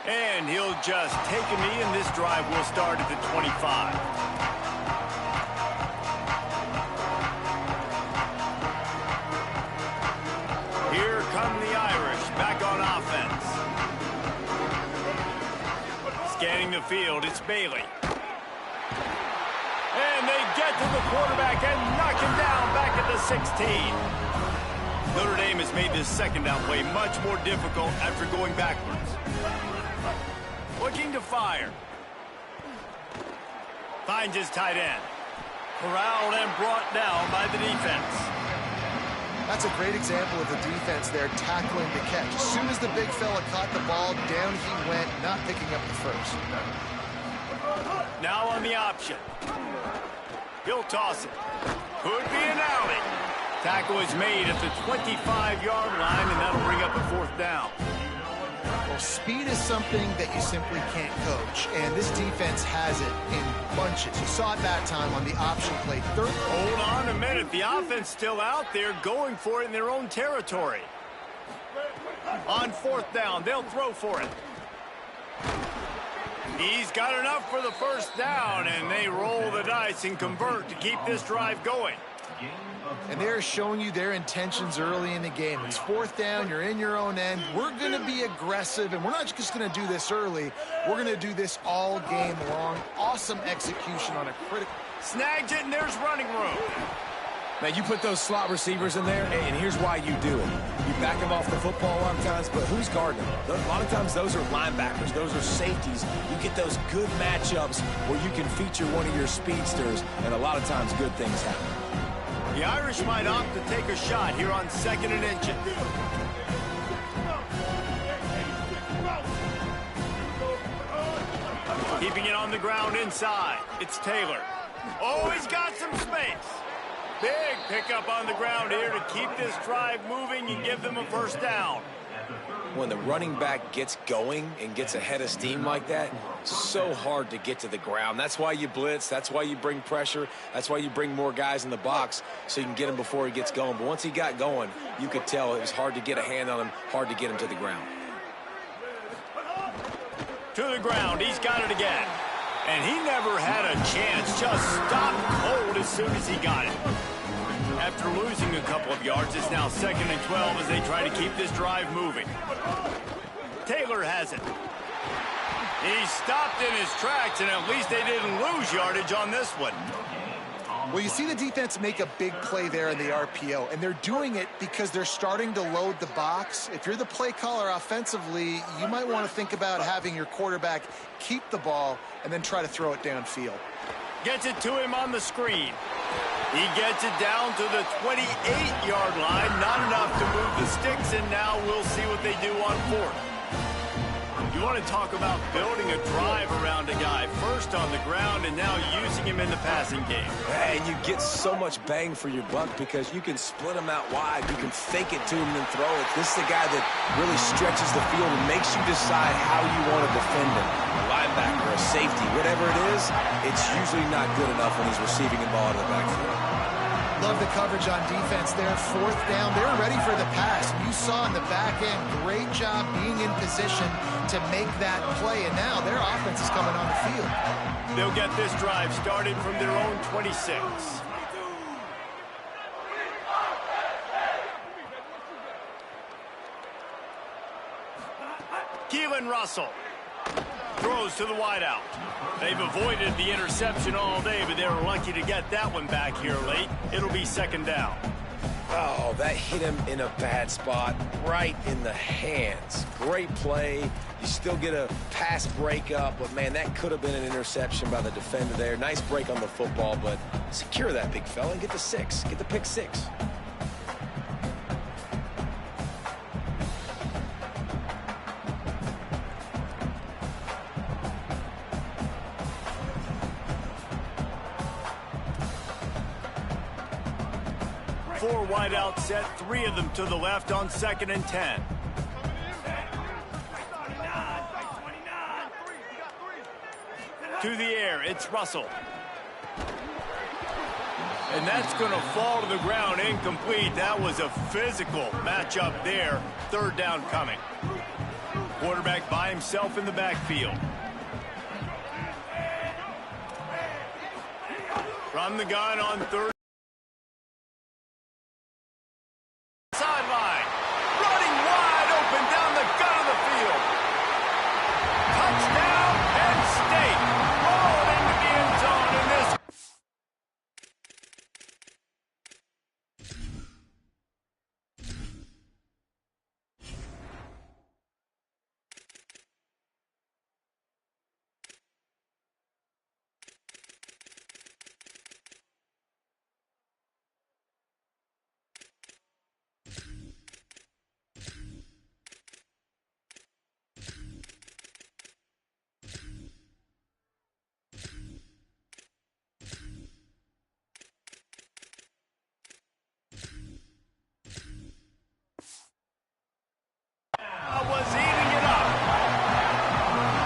And he'll just take a knee, and this drive will start at the 25. Here come the Irish back on offense. Scanning the field, it's Bailey. And they get to the quarterback and knock him down back at the 16. Notre Dame has made this second down play much more difficult after going backwards. Looking to fire. Finds his tight end. Corralled and brought down by the defense. That's a great example of the defense there tackling the catch. As soon as the big fella caught the ball, down he went, not picking up the first. Now on the option. He'll toss it. Could be an outing. Tackle is made at the 25-yard line, and that'll bring up a fourth down. Well, speed is something that you simply can't coach, and this defense has it in bunches. You saw it that time on the option play. Hold on a minute. The offense still out there going for it in their own territory. On fourth down, they'll throw for it. He's got enough for the first down, and they roll the dice and convert to keep this drive going. And they're showing you their intentions early in the game. It's fourth down, you're in your own end. We're going to be aggressive, and we're not just going to do this early. We're going to do this all game long. Awesome execution on a critical. Snags it, and there's running room. Man, you put those slot receivers in there, and here's why you do it. You back them off the football a lot of times, but who's guarding them? A lot of times those are linebackers. Those are safeties. You get those good matchups where you can feature one of your speedsters, and a lot of times good things happen. The Irish might opt to take a shot here on 2nd and inches. Keeping it on the ground inside. It's Taylor. Oh, he's got some space. Big pickup on the ground here to keep this drive moving and give them a first down. When the running back gets going and gets ahead of steam like that, so hard to get to the ground. That's why you blitz. That's why you bring pressure. That's why you bring more guys in the box so you can get him before he gets going. But once he got going, you could tell it was hard to get a hand on him, hard to get him to the ground. To the ground. He's got it again. And he never had a chance. Just stopped cold as soon as he got it. After losing a couple of yards, it's now 2nd and 12 as they try to keep this drive moving. Taylor has it. He stopped in his tracks, and at least they didn't lose yardage on this one. Well, you see the defense make a big play there in the RPO, and they're doing it because they're starting to load the box. If you're the play caller offensively, you might want to think about having your quarterback keep the ball and then try to throw it downfield. Gets it to him on the screen. He gets it down to the 28-yard line. Not enough to move the sticks, and now we'll see what they do on fourth. You want to talk about building a drive around a guy, first on the ground and now using him in the passing game. And you get so much bang for your buck because you can split him out wide. You can fake it to him and throw it. This is the guy that really stretches the field and makes you decide how you want to defend him. A linebacker, a safety, whatever it is, it's usually not good enough when he's receiving the ball out of the backfield. Love the coverage on defense there. Fourth down, they're ready for the pass. You saw in the back end, great job being in position to make that play, and now their offense is coming on the field. They'll get this drive started from their own 26. Keelan Russell throws to the wideout. They've avoided the interception all day, but they were lucky to get that one back here late. It'll be second down. Oh, that hit him in a bad spot, right in the hands. Great play. You still get a pass breakup, but, man, that could have been an interception by the defender there. Nice break on the football, but secure that big fella and get the 6. Get the pick 6. Four wide out set, 3 of them to the left on 2nd and 10. To the air, it's Russell. And that's going to fall to the ground, incomplete. That was a physical matchup there. Third down coming. Quarterback by himself in the backfield. From the gun on third. Sideline. Running wide open down the gut of the field. Touchdown, Penn State. Rolled into the end zone in this. Was eating it up.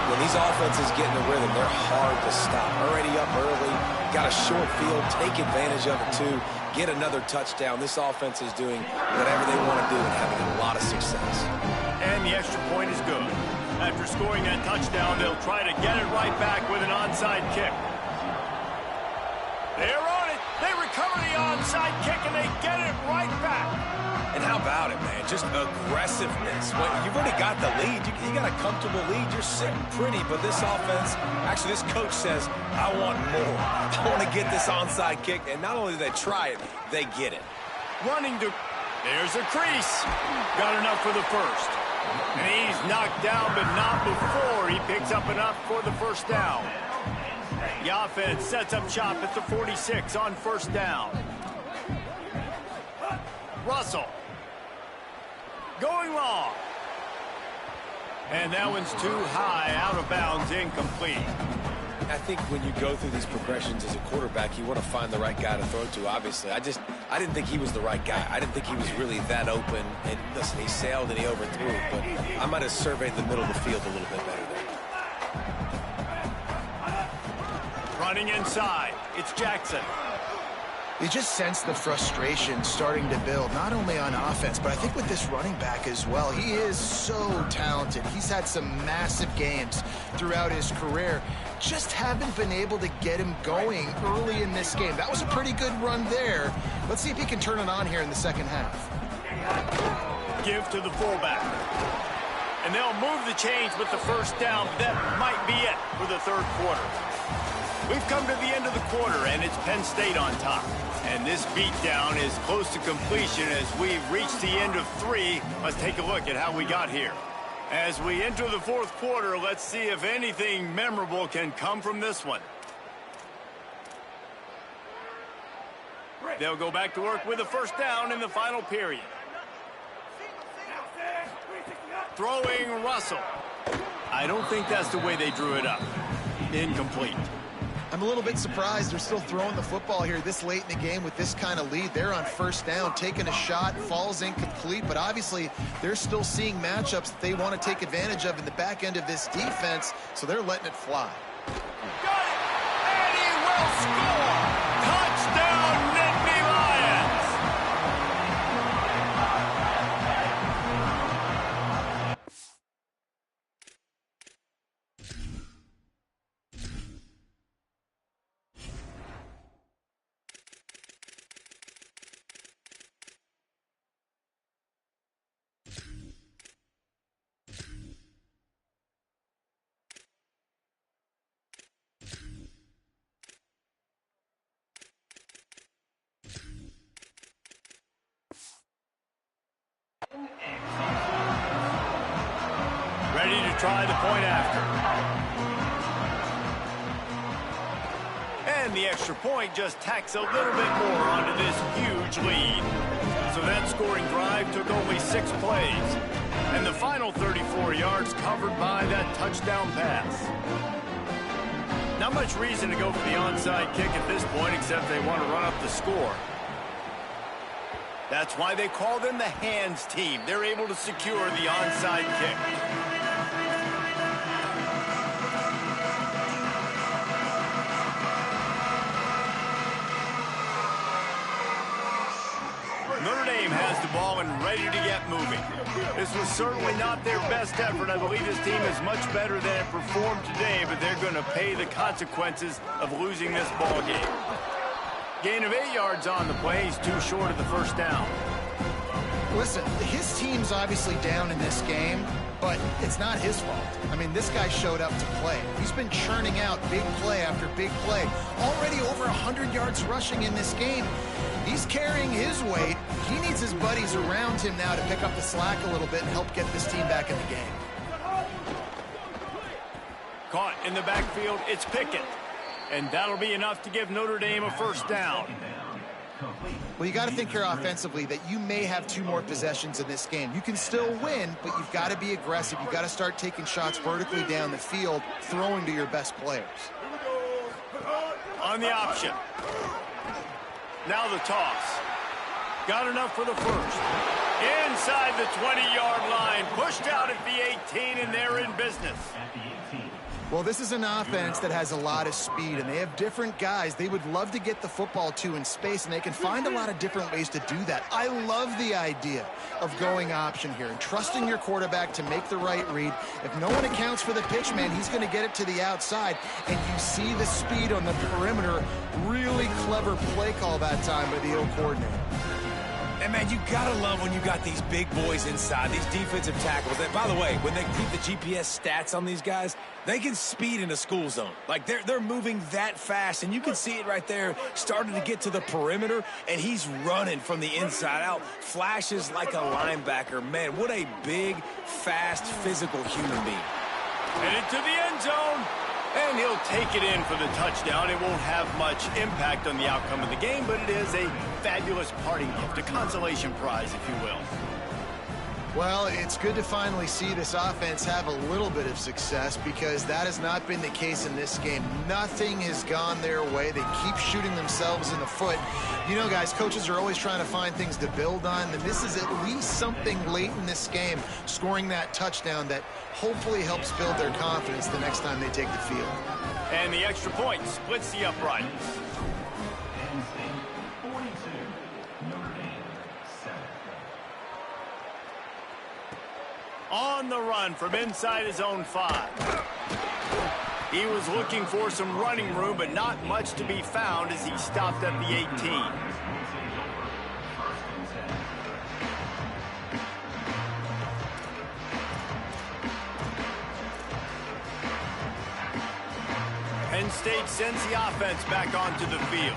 When these offenses get in the rhythm, they're hard to stop. Already up early, got a short field, take advantage of it too, get another touchdown. This offense is doing whatever they want to do and having a lot of success. And the extra point is good. After scoring that touchdown, they'll try to get it right back with an onside kick. They're on it. They recover the onside kick, and they get it right back. And how about it, man? Just aggressiveness. Well, you've already got the lead. You got a comfortable lead. You're sitting pretty, but this offense, actually this coach says, I want more. I want to get this onside kick. And not only do they try it, they get it. Running to, there's a crease. Got enough for the first. And he's knocked down, but not before he picks up enough for the first down. The offense sets up shop at the 46 on first down. Russell. Going long. And that one's too high, out of bounds, incomplete. I think when you go through these progressions as a quarterback, you want to find the right guy to throw to, obviously. I didn't think he was the right guy. I didn't think he was really that open. And listen, he sailed and he overthrew it, but I might have surveyed the middle of the field a little bit better there. Running inside, it's Jackson. You just sense the frustration starting to build, not only on offense, but I think with this running back as well. He is so talented. He's had some massive games throughout his career. Just haven't been able to get him going early in this game. That was a pretty good run there. Let's see if he can turn it on here in the second half. Give to the fullback. And they'll move the chains with the first down, but that might be it for the third quarter. We've come to the end of the quarter, and it's Penn State on top. And this beatdown is close to completion as we've reached the end of 3. Let's take a look at how we got here. As we enter the fourth quarter, let's see if anything memorable can come from this one. They'll go back to work with a first down in the final period. Throwing Russell. I don't think that's the way they drew it up. Incomplete. I'm a little bit surprised they're still throwing the football here this late in the game with this kind of lead. They're on first down, taking a shot, falls incomplete, but obviously they're still seeing matchups that they want to take advantage of in the back end of this defense, so they're letting it fly. Got it! And he will score! Touchdown, Nittany Lions! Ready to try the point after. And the extra point just tacks a little bit more onto this huge lead. So that scoring drive took only 6 plays. And the final 34 yards covered by that touchdown pass. Not much reason to go for the onside kick at this point, except they want to run up the score. That's why they call them the hands team. They're able to secure the onside kick. Notre Dame has the ball and ready to get moving. This was certainly not their best effort. I believe this team is much better than it performed today, but they're going to pay the consequences of losing this ball game. Gain of 8 yards on the play. He's too short of the first down. Listen, his team's obviously down in this game, but it's not his fault. I mean, this guy showed up to play. He's been churning out big play after big play. Already over 100 yards rushing in this game. He's carrying his weight. He needs his buddies around him now to pick up the slack a little bit and help get this team back in the game. Caught in the backfield, it's Pickett. And that'll be enough to give Notre Dame a first down. Well, you got to think here offensively that you may have 2 more possessions in this game. You can still win, but you've got to be aggressive. You've got to start taking shots vertically down the field, throwing to your best players. On the option. Now the toss. Got enough for the first. Inside the 20-yard line. Pushed out at the 18, and they're in business. Well, this is an offense that has a lot of speed, and they have different guys they would love to get the football to in space, and they can find a lot of different ways to do that. I love the idea of going option here and trusting your quarterback to make the right read. If no one accounts for the pitch, man, he's going to get it to the outside, and you see the speed on the perimeter. Really clever play call that time by the O coordinator. And, man, you got to love when you got these big boys inside, these defensive tackles. And, by the way, when they keep the GPS stats on these guys, they can speed in a school zone. Like, they're moving that fast, and you can see it right there, starting to get to the perimeter, and he's running from the inside out, flashes like a linebacker. Man, what a big, fast, physical human being. Headed to the end zone. And he'll take it in for the touchdown. It won't have much impact on the outcome of the game, but it is a fabulous parting gift, a consolation prize, if you will. Well, it's good to finally see this offense have a little bit of success because that has not been the case in this game. Nothing has gone their way. They keep shooting themselves in the foot. You know, guys, coaches are always trying to find things to build on, and this is at least something late in this game, scoring that touchdown that hopefully helps build their confidence the next time they take the field. And the extra point splits the uprights. On the run from inside his own 5. He was looking for some running room, but not much to be found as he stopped at the 18. Penn State sends the offense back onto the field.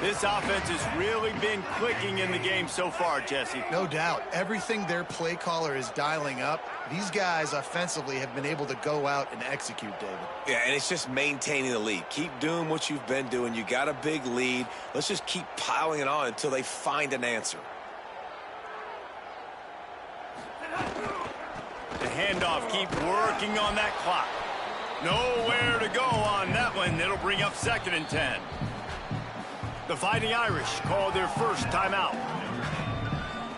This offense has really been clicking in the game so far, Jesse. No doubt. Everything their play caller is dialing up, these guys offensively have been able to go out and execute, David. Yeah, and it's just maintaining the lead. Keep doing what you've been doing. You got a big lead. Let's just keep piling it on until they find an answer. The handoff, keep working on that clock. Nowhere to go on that one. It'll bring up 2nd and 10. The Fighting Irish called their first timeout.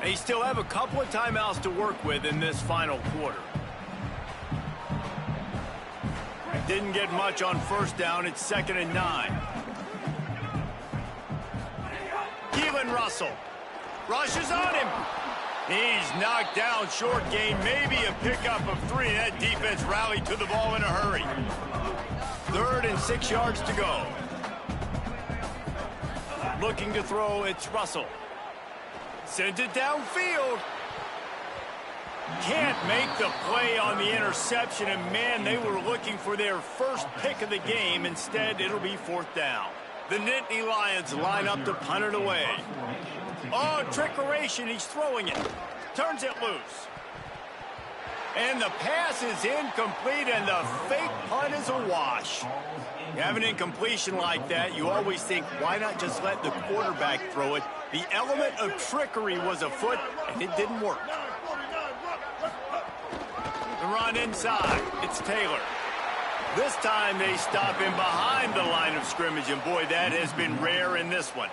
They still have a couple of timeouts to work with in this final quarter. Didn't get much on first down. It's 2nd and 9. Keelan Russell rushes on him. He's knocked down, short gain, maybe a pickup of 3. That defense rallied to the ball in a hurry. 3rd and 6 yards to go. Looking to throw, it's Russell. Sends it downfield. Can't make the play on the interception, and man, they were looking for their first pick of the game. Instead, it'll be 4th down. The Nittany Lions line up to punt it away. Oh, trickeration, he's throwing it. Turns it loose. And the pass is incomplete, and the fake punt is a wash. You have an incompletion like that, you always think, why not just let the quarterback throw it? The element of trickery was afoot, and it didn't work. The run inside, it's Taylor. This time they stop him behind the line of scrimmage, and boy, that has been rare in this one.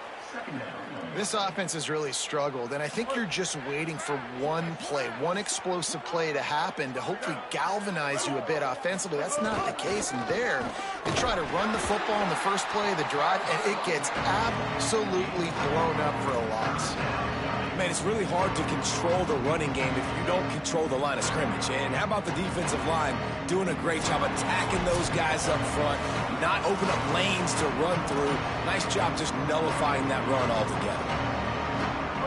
This offense has really struggled, and I think you're just waiting for one play, one explosive play to happen to hopefully galvanize you a bit offensively. That's not the case, and there, they try to run the football in the first play of the drive, and it gets absolutely blown up for a loss. Man, it's really hard to control the running game if you don't control the line of scrimmage. And how about the defensive line doing a great job attacking those guys up front, not open up lanes to run through. Nice job just nullifying that run altogether.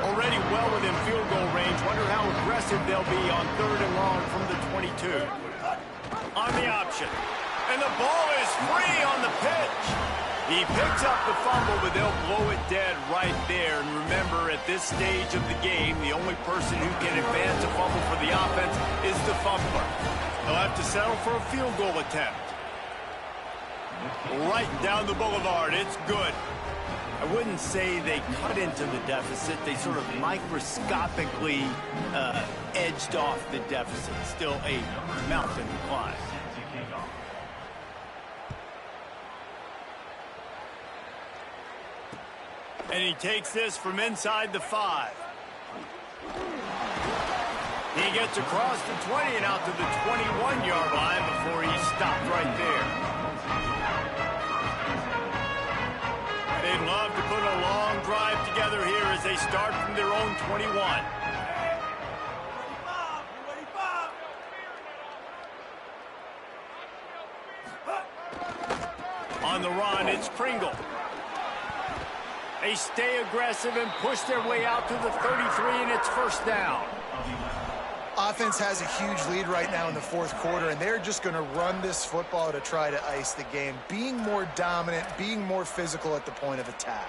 Already well within field goal range. Wonder how aggressive they'll be on 3rd and long from the 22. On the option. And the ball is free on the pitch. He picks up the fumble, but they'll blow it dead right there. And remember, at this stage of the game, the only person who can advance a fumble for the offense is the fumbler. They'll have to settle for a field goal attempt. Right down the boulevard, it's good. I wouldn't say they cut into the deficit. They sort of microscopically edged off the deficit. Still a mountain to climb. And he takes this from inside the 5. He gets across the 20 and out to the 21-yard line before he stopped right there. They'd love to put a long drive together here as they start from their own 21. On the run, it's Pringle. They stay aggressive and push their way out to the 33, and it's 1st down. Offense has a huge lead right now in the 4th quarter, and they're just going to run this football to try to ice the game, being more dominant, being more physical at the point of attack.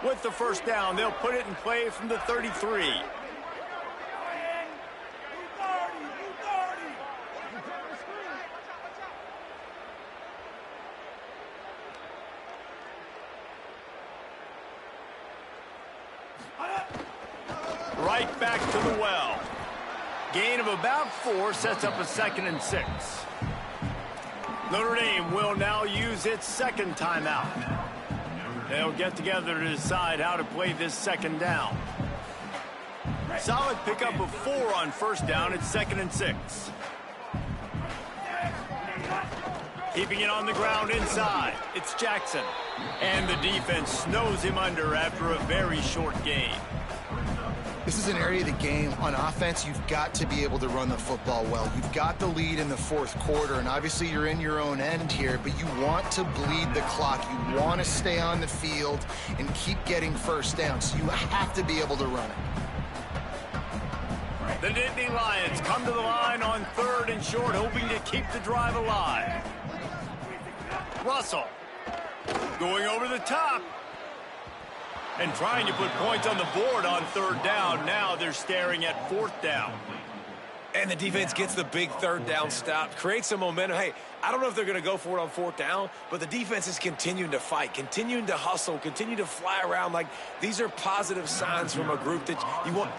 With the 1st down, they'll put it in play from the 33. Right back to the well. Gain of about 4 sets up a 2nd and 6. Notre Dame will now use its 2nd timeout. They'll get together to decide how to play this 2nd down. Solid pickup of 4 on 1st down. It's 2nd and 6. Keeping it on the ground inside. It's Jackson. And the defense snows him under after a very short gain. This is an area of the game on offense you've got to be able to run the football well. You've got the lead in the 4th quarter, and obviously you're in your own end here, but you want to bleed the clock. You want to stay on the field and keep getting 1st down, so you have to be able to run it. The Nittany Lions come to the line on 3rd and short, hoping to keep the drive alive. Russell going over the top and trying to put points on the board on 3rd down. Now they're staring at 4th down. And the defense gets the big 3rd down stop, creates some momentum. Hey, I don't know if they're going to go for it on 4th down, but the defense is continuing to fight, continuing to hustle, continue to fly around. Like, these are positive signs from a group that you want.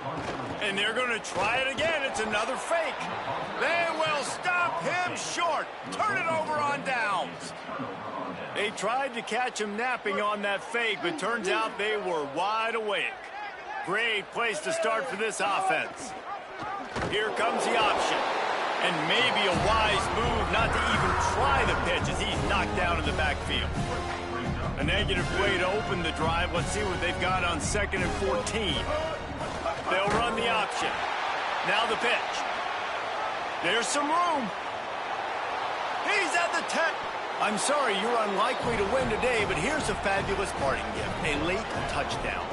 And they're going to try it again. It's another fake. They will stop him short. Turn it over on downs. They tried to catch him napping on that fake, but turns out they were wide awake. Great place to start for this offense. Here comes the option. And maybe a wise move not to even try the pitch as he's knocked down in the backfield. A negative play to open the drive. Let's see what they've got on 2nd and 14. They'll run the option. Now the pitch. There's some room. He's at the 10. I'm sorry, you're unlikely to win today, but here's a fabulous parting gift. A late touchdown.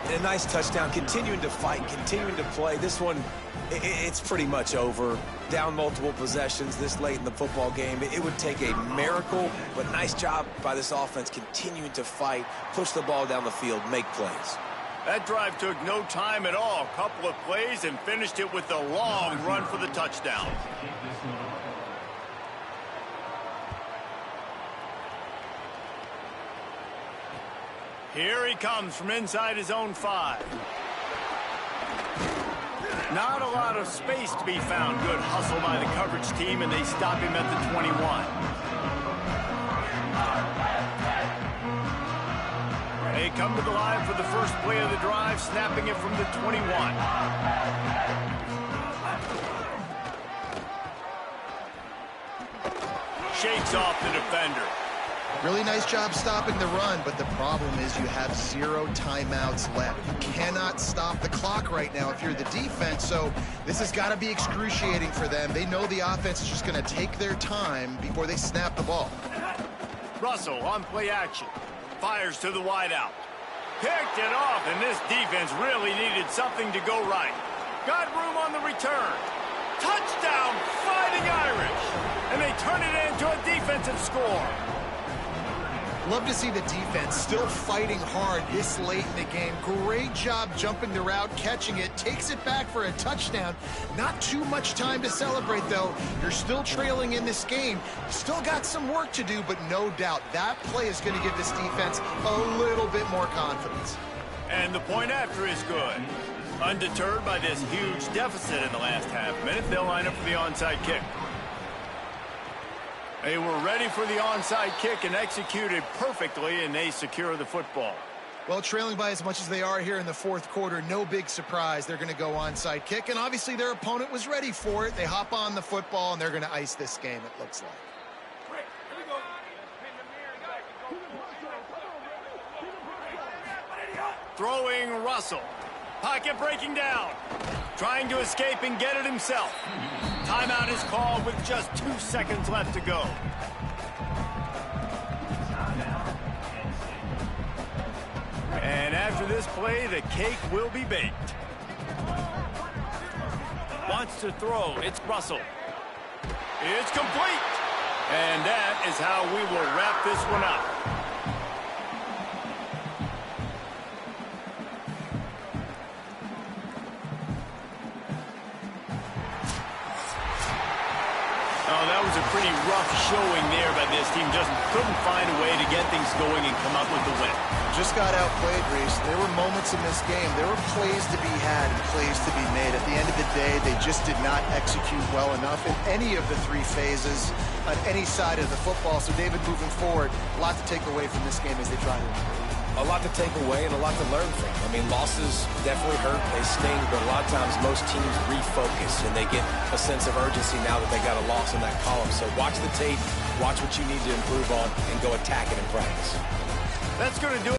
A nice touchdown, continuing to fight, continuing to play. This one, it's pretty much over. Down multiple possessions this late in the football game. It would take a miracle, but nice job by this offense continuing to fight, push the ball down the field, make plays. That drive took no time at all. A couple of plays and finished it with a long run for the touchdown. Here he comes from inside his own 5. Not a lot of space to be found. Good hustle by the coverage team, and they stop him at the 21. They come to the line for the first play of the drive, snapping it from the 21. Shakes off the defender. Really nice job stopping the run, but the problem is you have 0 timeouts left. You cannot stop the clock right now if you're the defense, so this has got to be excruciating for them. They know the offense is just going to take their time before they snap the ball. Russell on play action. Fires to the wideout. Picked it off, and this defense really needed something to go right. Got room on the return. Touchdown, Fighting Irish! And they turn it into a defensive score. Love to see the defense still fighting hard this late in the game. Great job jumping the route, catching it, takes it back for a touchdown. Not too much time to celebrate, though. You're still trailing in this game. Still got some work to do, but no doubt that play is going to give this defense a little bit more confidence. And the point after is good. Undeterred by this huge deficit in the last half minute, they'll line up for the onside kick. They were ready for the onside kick and executed perfectly, and they secure the football. Well, trailing by as much as they are here in the 4th quarter, no big surprise. They're going to go onside kick, and obviously their opponent was ready for it. They hop on the football, and they're going to ice this game, it looks like. Throwing Russell. Pocket breaking down. Trying to escape and get it himself. Timeout is called with just 2 seconds left to go. And after this play, the cake will be baked. Wants to throw. It's Russell. It's complete. And that is how we will wrap this one up. Oh, that was a pretty rough showing there by this team. Just couldn't find a way to get things going and come up with the win. Just got outplayed, Reese. There were moments in this game. There were plays to be had and plays to be made. At the end of the day, they just did not execute well enough in any of the 3 phases on any side of the football. So, David, moving forward, a lot to take away from this game as they try to improve. A lot to take away and a lot to learn from. I mean, losses definitely hurt. They sting, but a lot of times most teams refocus and they get a sense of urgency now that they got a loss in that column. So watch the tape, watch what you need to improve on, and go attack it in practice. That's going to do it.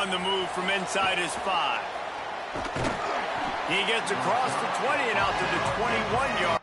on the move from inside his 5. He gets across the 20 and out to the 21-yard.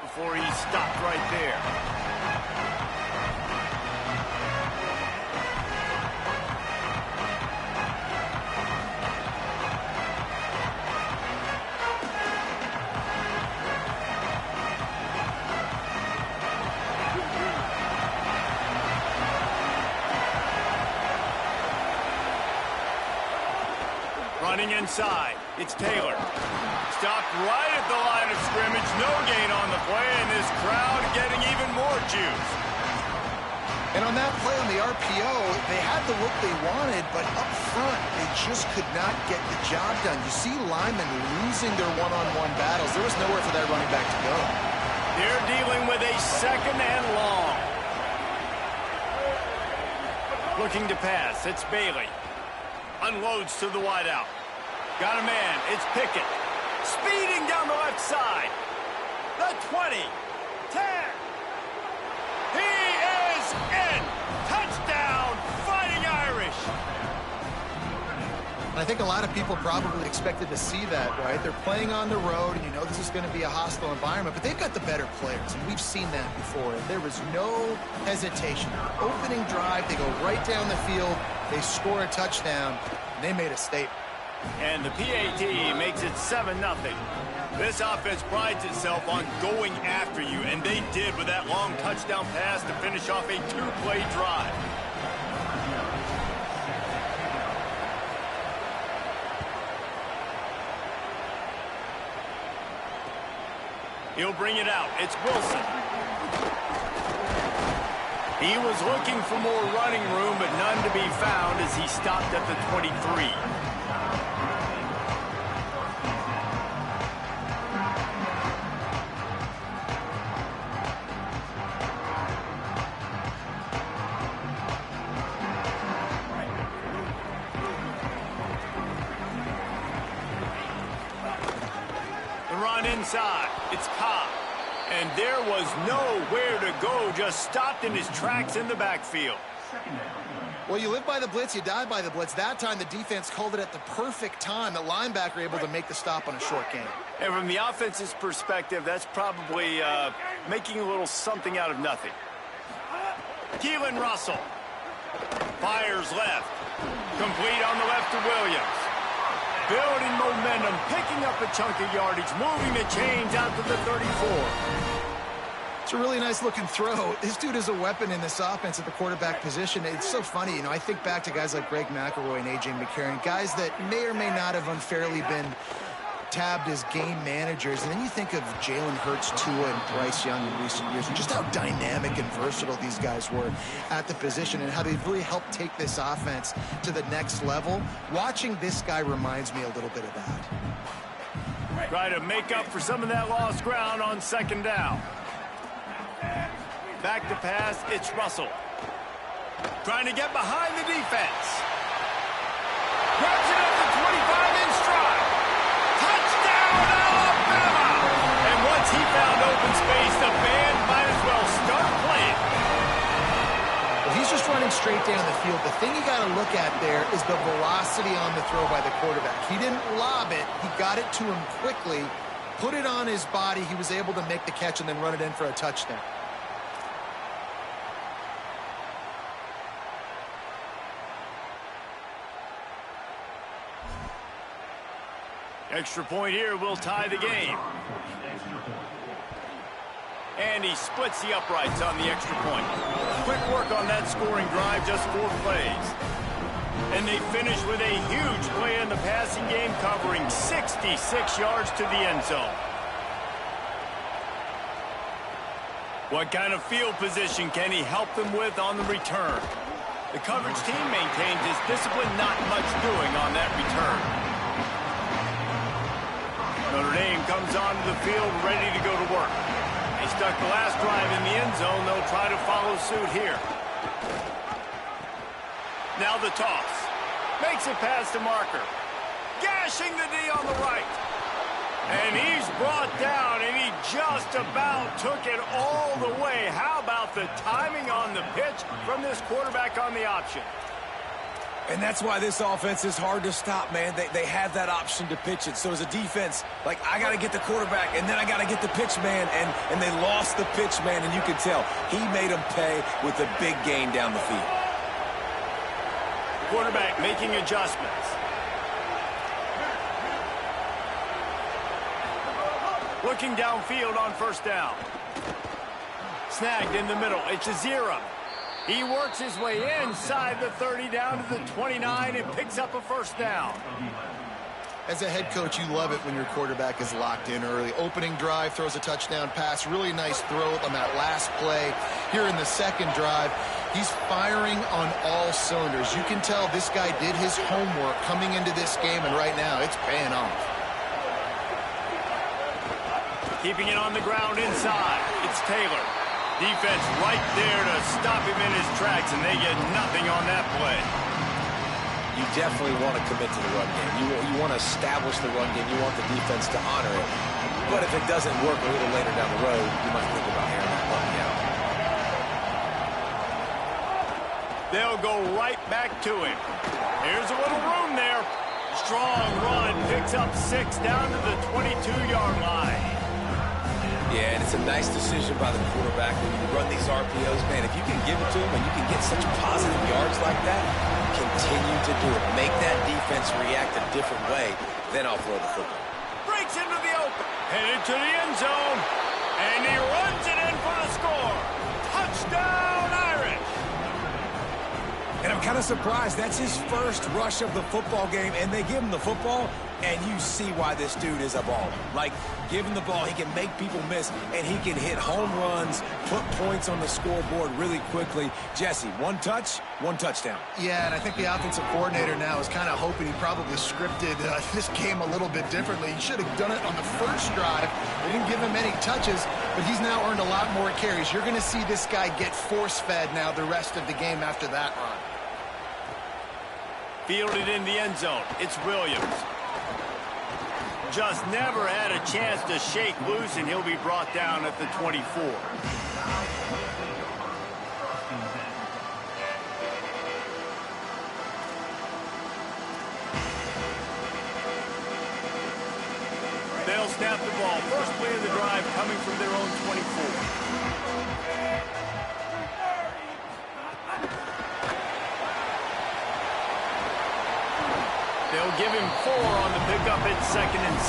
Before he stopped right there. Running inside, it's Taylor. Stopped right at the line of scrimmage. No gain on the play, and this crowd getting even more juice. And on that play on the RPO, they had the look they wanted, but up front, they just could not get the job done. You see linemen losing their one-on-one battles. There was nowhere for that running back to go. They're dealing with a 2nd and long. Looking to pass, it's Bailey. Unloads to the wideout. Got a man, it's Pickett. Speeding down the left side. The 20. 10. He is in. Touchdown, Fighting Irish. And I think a lot of people probably expected to see that, right? They're playing on the road, and you know this is going to be a hostile environment, but they've got the better players, and we've seen that before. And there was no hesitation. Opening drive, they go right down the field, they score a touchdown, and they made a statement. And the PAT makes it 7-0. This offense prides itself on going after you, and they did with that long touchdown pass to finish off a 2-play drive. He'll bring it out. It's Wilson. He was looking for more running room, but none to be found as he stopped at the 23. Inside, it's Cobb. And there was nowhere to go, just stopped in his tracks in the backfield. Well, you live by the blitz, you die by the blitz. That time, the defense called it at the perfect time. The linebacker able to make the stop on a short gain. And from the offense's perspective, that's probably making a little something out of nothing. Keelan Russell fires left. Complete on the left to Williams. Building momentum, picking up a chunk of yardage, moving the chains out to the 34. It's a really nice looking throw. This dude is a weapon in this offense at the quarterback position. It's so funny, you know, I think back to guys like Greg McElroy and A.J. McCarron, guys that may or may not have unfairly been tabbed as game managers, and then you think of Jalen Hurts, Tua, and Bryce Young in recent years, and just how dynamic and versatile these guys were at the position and how they've really helped take this offense to the next level. Watching this guy reminds me a little bit of that. Try to make up for some of that lost ground on 2nd down. Back to pass, it's Russell. Trying to get behind the defense. Grabs it at the 25 in stride. Alabama! And once he found open space, the band might as well start playing. Well, he's just running straight down the field. The thing you got to look at there is the velocity on the throw by the quarterback. He didn't lob it. He got it to him quickly, put it on his body. He was able to make the catch and then run it in for a touchdown. Extra point here will tie the game. And he splits the uprights on the extra point. quick work on that scoring drive, just 4 plays. And they finish with a huge play in the passing game, covering 66 yards to the end zone. What kind of field position can he help them with on the return? The coverage team maintains his discipline, not much doing on that return. Notre Dame comes onto the field ready to go to work. They stuck the last drive in the end zone. They'll try to follow suit here. Now the toss. Makes it past the marker. Gashing the D on the right. And he's brought down, and he just about took it all the way. How about the timing on the pitch from this quarterback on the option? And that's why this offense is hard to stop, man. They have that option to pitch it. So as a defense, like, I got to get the quarterback, and then I got to get the pitch man, and they lost the pitch man, and you can tell he made them pay with a big gain down the field. Quarterback making adjustments. Looking downfield on first down. Snagged in the middle. It's a 0. He works his way inside the 30 down to the 29 and picks up a first down. As a head coach, you love it when your quarterback is locked in early. Opening drive, throws a touchdown pass. Really nice throw on that last play. Here in the second drive, he's firing on all cylinders. You can tell this guy did his homework coming into this game, and right now it's paying off. Keeping it on the ground inside. It's Taylor. Defense right there to stop him in his tracks, and they get nothing on that play. You definitely want to commit to the run game. You want to establish the run game. You want the defense to honor it. But if it doesn't work a little later down the road, you might think about airing that puppy out. They'll go right back to him. Here's a little room there. Strong run, picks up 6 down to the 22-yard line. Yeah, and it's a nice decision by the quarterback when you run these RPOs. Man, if you can give it to him and you can get such positive yards like that, continue to do it. Make that defense react a different way, then I'll throw the football. Breaks into the open. Headed to the end zone. And he runs it in for the score. Touchdown, Irish. And I'm kind of surprised. That's his first rush of the football game, and they give him the football, and you see why this dude is a baller. Like, give him the ball, he can make people miss, and he can hit home runs, put points on the scoreboard really quickly. Jesse, 1 touch, 1 touchdown. Yeah, and I think the offensive coordinator now is kind of hoping he probably scripted this game a little bit differently. He should have done it on the first drive. They didn't give him any touches, but he's now earned a lot more carries. You're going to see this guy get force-fed now the rest of the game after that run. Fielded in the end zone. It's Williams. Just never had a chance to shake loose, and he'll be brought down at the 24. They'll snap the ball. First play of the drive coming from their own 24. They'll give him 4 on the pickup at 2nd and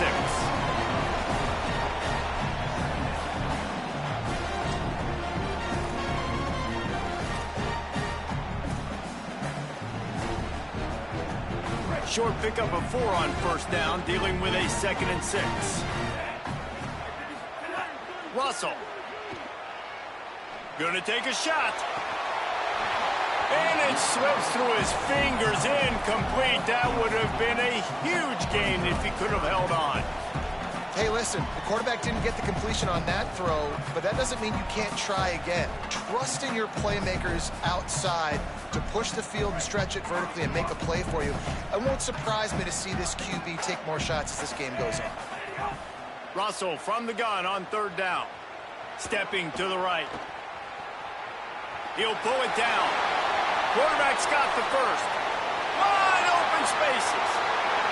6. Short pickup of 4 on first down, dealing with a 2nd and 6. Russell. Gonna take a shot. And it slips through his fingers, incomplete. That would have been a huge gain if he could have held on. Hey, listen, the quarterback didn't get the completion on that throw, but that doesn't mean you can't try again. Trust in your playmakers outside to push the field and stretch it vertically and make a play for you. It won't surprise me to see this QB take more shots as this game goes on. Russell from the gun on 3rd down. Stepping to the right. He'll pull it down. Quarterback's got the first. Wide open spaces.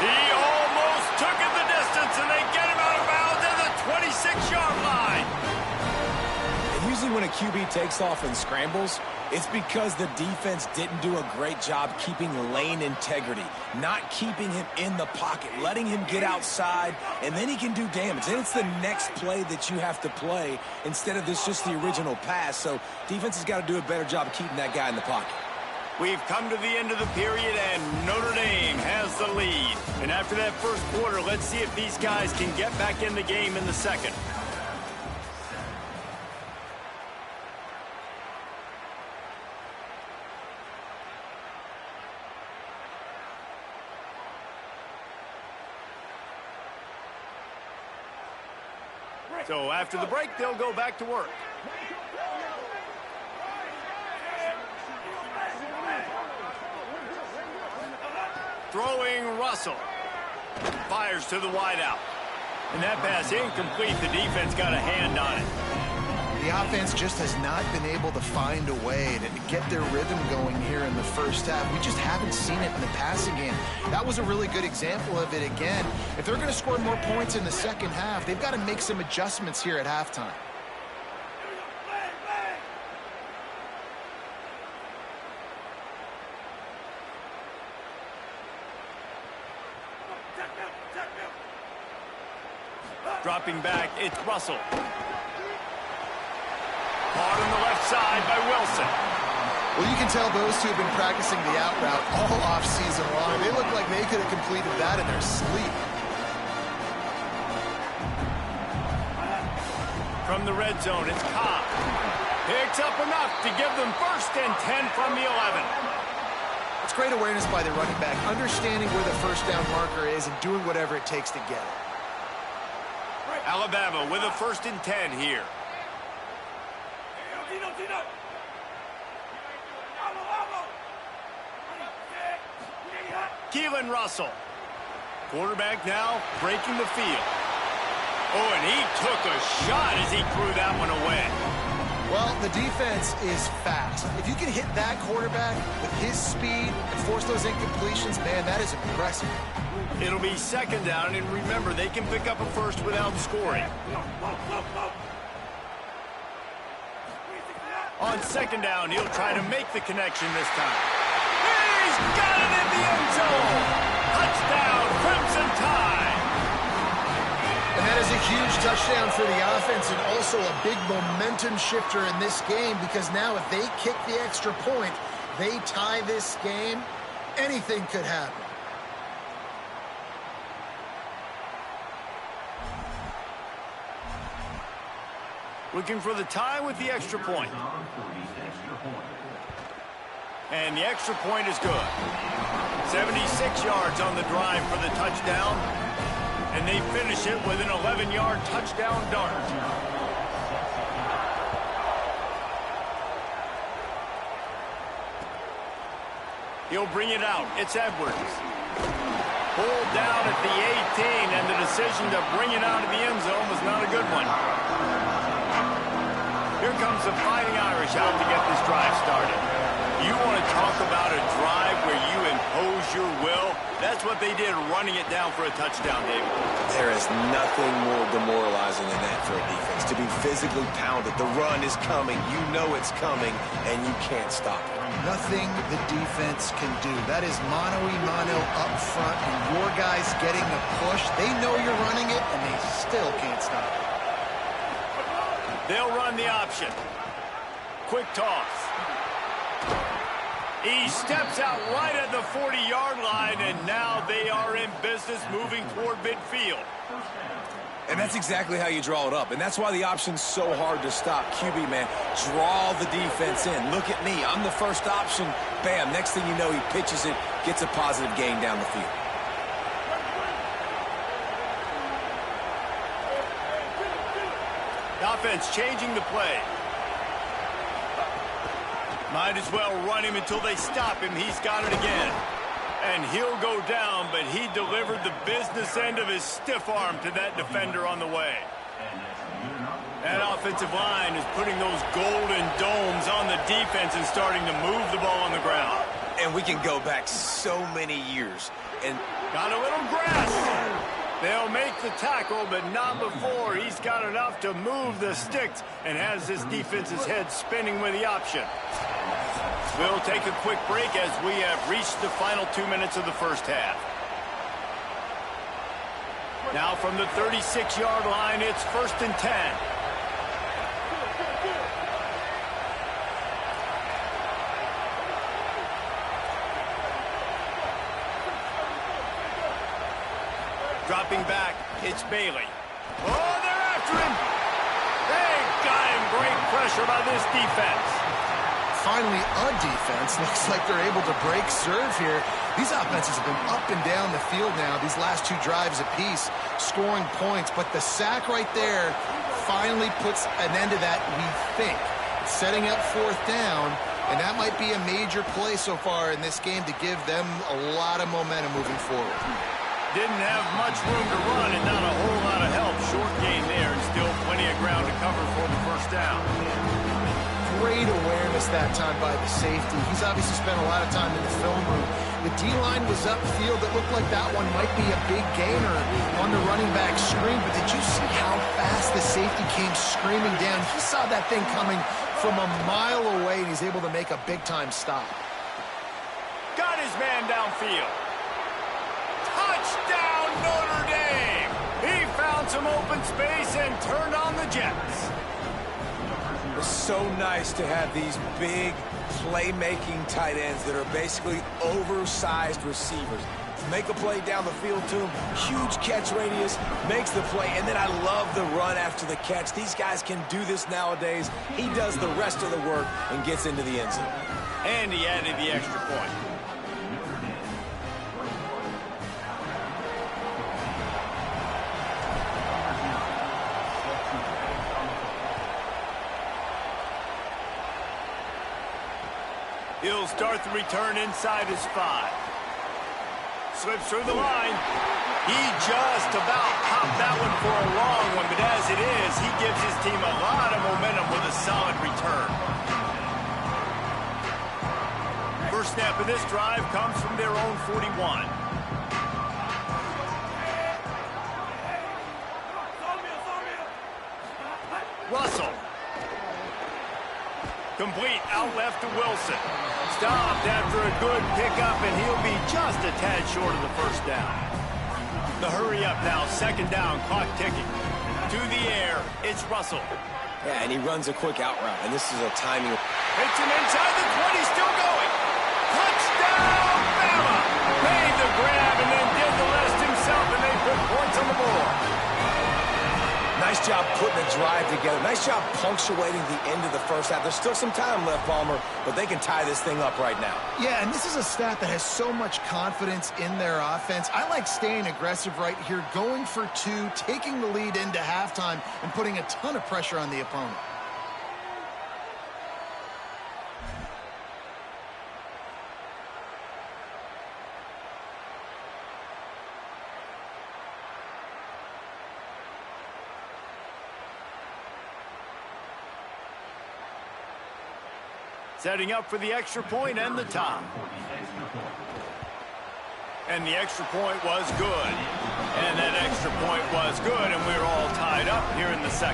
He almost took it the distance, and they get him out of bounds at the 26-yard line. And usually when a QB takes off and scrambles, It's because the defense didn't do a great job keeping lane integrity, not keeping him in the pocket, letting him get outside, and then he can do damage. Then it's the next play that you have to play instead of this just the original pass. So defense has got to do a better job of keeping that guy in the pocket. We've come to the end of the period, and Notre Dame has the lead. And after that first quarter, let's see if these guys can get back in the game in the second. So after the break, they'll go back to work. Throwing Russell. Fires to the wideout. And that pass incomplete. The defense got a hand on it. The offense just has not been able to find a way to get their rhythm going here in the first half. We just haven't seen it in the passing game. That was a really good example of it again. If they're going to score more points in the second half, they've got to make some adjustments here at halftime. Dropping back, it's Russell. Caught on the left side by Wilson. Well, you can tell those two have been practicing the out route all off-season long. They look like they could have completed that in their sleep. From the red zone, it's Cobb. Picks up enough to give them 1st and 10 from the 11. It's great awareness by the running back, understanding where the first down marker is and doing whatever it takes to get it. Alabama with a 1st and 10 here. Keelan Russell. Quarterback now breaking the field. Oh, and he took a shot as he threw that one away. Well, the defense is fast. If you can hit that quarterback with his speed and force those incompletions, man, that is impressive. It'll be 2nd down, and remember, they can pick up a first without scoring. On 2nd down, he'll try to make the connection this time. He's got it in the end zone! Touchdown, Crimson Tide! And that is a huge touchdown for the offense and also a big momentum shifter in this game because now if they kick the extra point, they tie this game, anything could happen. Looking for the tie with the extra point. And the extra point is good. 76 yards on the drive for the touchdown. And they finish it with an 11-yard touchdown dart. He'll bring it out. It's Edwards. Pulled down at the 18, and the decision to bring it out of the end zone was not a good one. Here comes the Fighting Irish out to get this drive started. You want to talk about a drive where you impose your will? That's what they did, running it down for a touchdown, David. There is nothing more demoralizing than that for a defense. To be physically pounded. The run is coming. You know it's coming, and you can't stop it. Nothing the defense can do. That is mano-a-mano up front, and your guys getting the push. They know you're running it, and they still can't stop it. They'll run the option. Quick toss. He steps out right at the 40-yard line, and now they are in business moving toward midfield. And that's exactly how you draw it up. And that's why the option's so hard to stop. QB, man, draw the defense in. Look at me. I'm the first option. Bam. Next thing you know, he pitches it, gets a positive gain down the field. The offense changing the play. Might as well run him until they stop him. He's got it again. And he'll go down, but he delivered the business end of his stiff arm to that defender on the way. That offensive line is putting those golden domes on the defense and starting to move the ball on the ground. And we can go back so many years. And got a little grass. They'll make the tackle, but not before. He's got enough to move the sticks and has this defense's head spinning with the option. We'll take a quick break as we have reached the final 2 minutes of the first half. Now from the 36-yard line, it's 1st and 10. Dropping back, it's Bailey. Oh, they're after him. They got him. Great pressure by this defense. Finally, a defense. Looks like they're able to break serve here. These offenses have been up and down the field now, these last 2 drives apiece, scoring points. But the sack right there finally puts an end to that, we think. Setting up 4th down, and that might be a major play so far in this game to give them a lot of momentum moving forward. Didn't have much room to run and not a whole lot of help. Short gain there and still plenty of ground to cover for the 1st down. Great awareness that time by the safety. He's obviously spent a lot of time in the film room. The D-line was upfield. It looked like that one might be a big gainer on the running back screen, but did you see how fast the safety came screaming down? He saw that thing coming from a mile away, and he's able to make a big-time stop. Got his man downfield. Touchdown, Notre Dame! He found some open space and turned on the Jets. It's so nice to have these big playmaking tight ends that are basically oversized receivers. Make a play down the field to him, huge catch radius, makes the play, and then I love the run after the catch. These guys can do this nowadays. He does the rest of the work and gets into the end zone. And he added the extra point. He'll start the return inside his 5. Slips through the line. He just about popped that one for a long one, but as it is, he gives his team a lot of momentum with a solid return. First snap of this drive comes from their own 41. Russell. Complete out left to Wilson. Stopped after a good pickup, and he'll be just a tad short of the 1st down. The hurry up now, 2nd down, clock ticking. To the air, it's Russell. Yeah, and he runs a quick out route, and this is a timing. Hits him inside the 20, still going. Touchdown, Bama! Made the grab and then did the rest himself, and they put points on the board. Nice job putting a drive together. Nice job punctuating the end of the first half. There's still some time left, Palmer, but they can tie this thing up right now. Yeah, and this is a staff that has so much confidence in their offense. I like staying aggressive right here, going for 2, taking the lead into halftime, and putting a ton of pressure on the opponent. Setting up for the extra point and the tie. And the extra point was good. And that extra point was good, and we're all tied up here in the 2nd.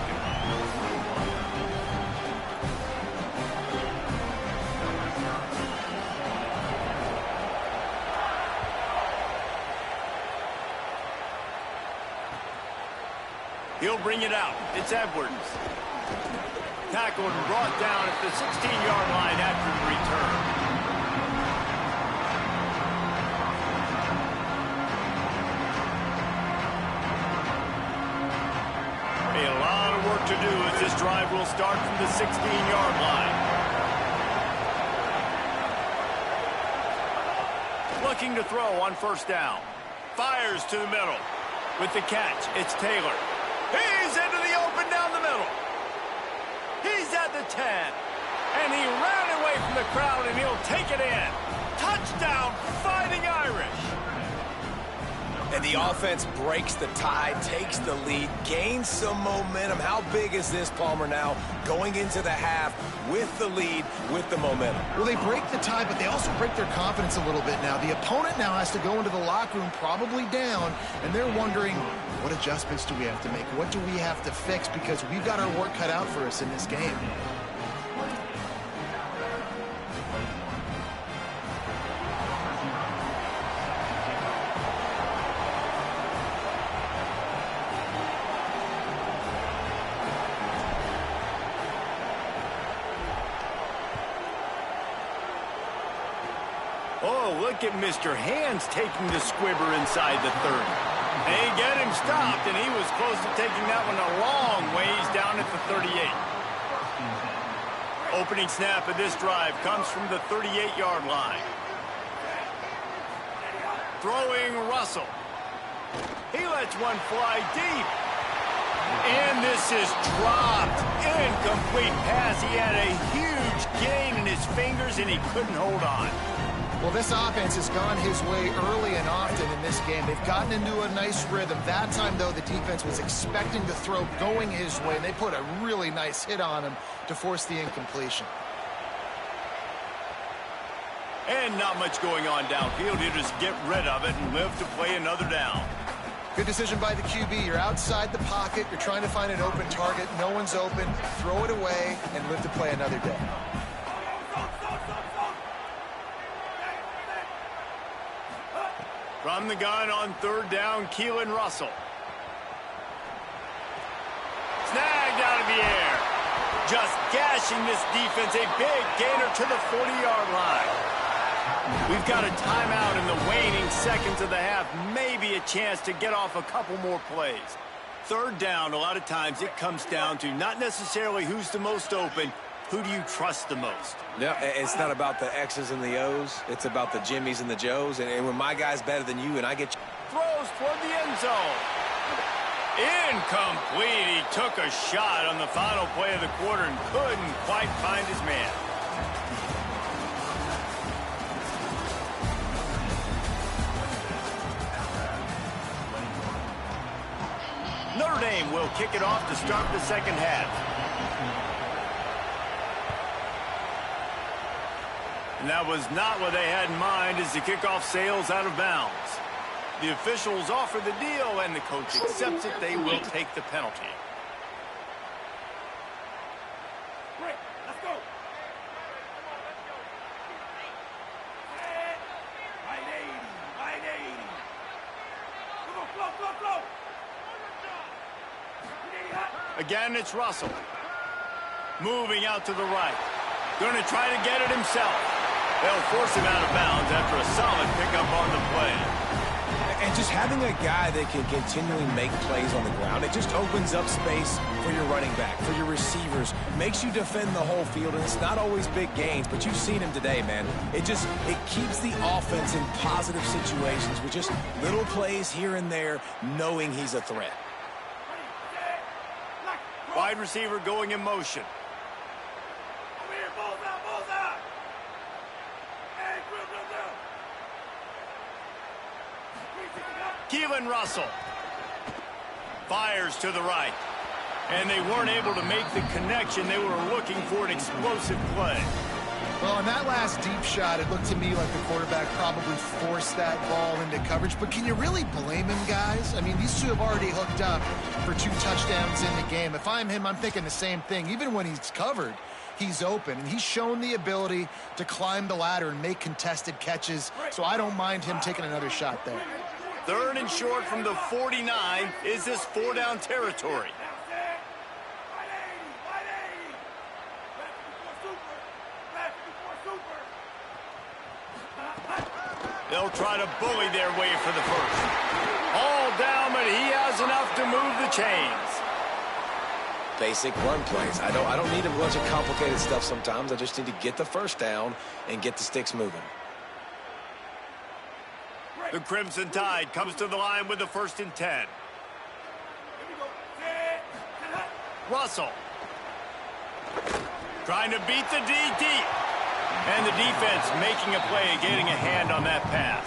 He'll bring it out. It's Edwards. Tackled and brought down at the 16-yard line after the return. A lot of work to do as this drive will start from the 16-yard line. Looking to throw on 1st down. Fires to the middle. With the catch, it's Taylor. He's into the open down the middle. He's at the 10. And he ran away from the crowd, and he'll take it in. Touchdown, Fighting Irish. And the offense breaks the tie, takes the lead, gains some momentum. How big is this, Palmer, now going into the half with the lead, with the momentum? Well, they break the tie, but they also break their confidence a little bit now. The opponent now has to go into the locker room probably down, and they're wondering, what adjustments do we have to make? What do we have to fix? Because we've got our work cut out for us in this game. Oh, look at Mr. Hands taking the squibber inside the 30. They get him stopped, and he was close to taking that one a long ways down at the 38. Opening snap of this drive comes from the 38-yard line. Throwing Russell. He lets one fly deep. And this is dropped. Incomplete pass. He had a huge gain in his fingers, and he couldn't hold on. Well, this offense has gone his way early and often in this game. They've gotten into a nice rhythm. That time, though, the defense was expecting the throw going his way, and they put a really nice hit on him to force the incompletion. And not much going on downfield. You just get rid of it and live to play another down. Good decision by the QB. You're outside the pocket. You're trying to find an open target. No one's open. Throw it away and live to play another day. From the gun on third down, Keelan Russell. Snagged out of the air. Just gashing this defense. A big gainer to the 40-yard line. We've got a timeout in the waning seconds of the half. Maybe a chance to get off a couple more plays. Third down, a lot of times it comes down to not necessarily who's the most open. Who do you trust the most? No, it's not about the X's and the O's. It's about the Jimmys and the Joes. And when my guy's better than you and I get... Throws toward the end zone. Incomplete. He took a shot on the final play of the quarter and couldn't quite find his man. Notre Dame will kick it off to start the second half. And that was not what they had in mind as the kickoff sails out of bounds. The officials offer the deal, and the coach accepts it. They will take the penalty. Great, let's go. Right 80. Come on, flow. Again, it's Russell. Moving out to the right. Going to try to get it himself. They'll force him out of bounds after a solid pickup on the play. And just having a guy that can continually make plays on the ground, it just opens up space for your running back, for your receivers, makes you defend the whole field, and it's not always big gains, but you've seen him today, man. It keeps the offense in positive situations with just little plays here and there, knowing he's a threat. Wide receiver going in motion. Over here, bullseye. Hey, drill. Keelan Russell fires to the right. And they weren't able to make the connection. They were looking for an explosive play. Well, on that last deep shot, it looked to me like the quarterback probably forced that ball into coverage. But can you really blame him, guys? I mean, these two have already hooked up for 2 touchdowns in the game. If I'm him, I'm thinking the same thing. Even when he's covered, he's open. And he's shown the ability to climb the ladder and make contested catches. So I don't mind him taking another shot there. Third and short from the 49. Is this 4-down territory? They'll try to bully their way for the first. All down, but he has enough to move the chains. Basic run plays. I don't need a bunch of complicated stuff sometimes. I just need to get the first down and get the sticks moving. The Crimson Tide comes to the line with the 1st and 10. Russell. Trying to beat the D deep. And the defense making a play, getting a hand on that pass.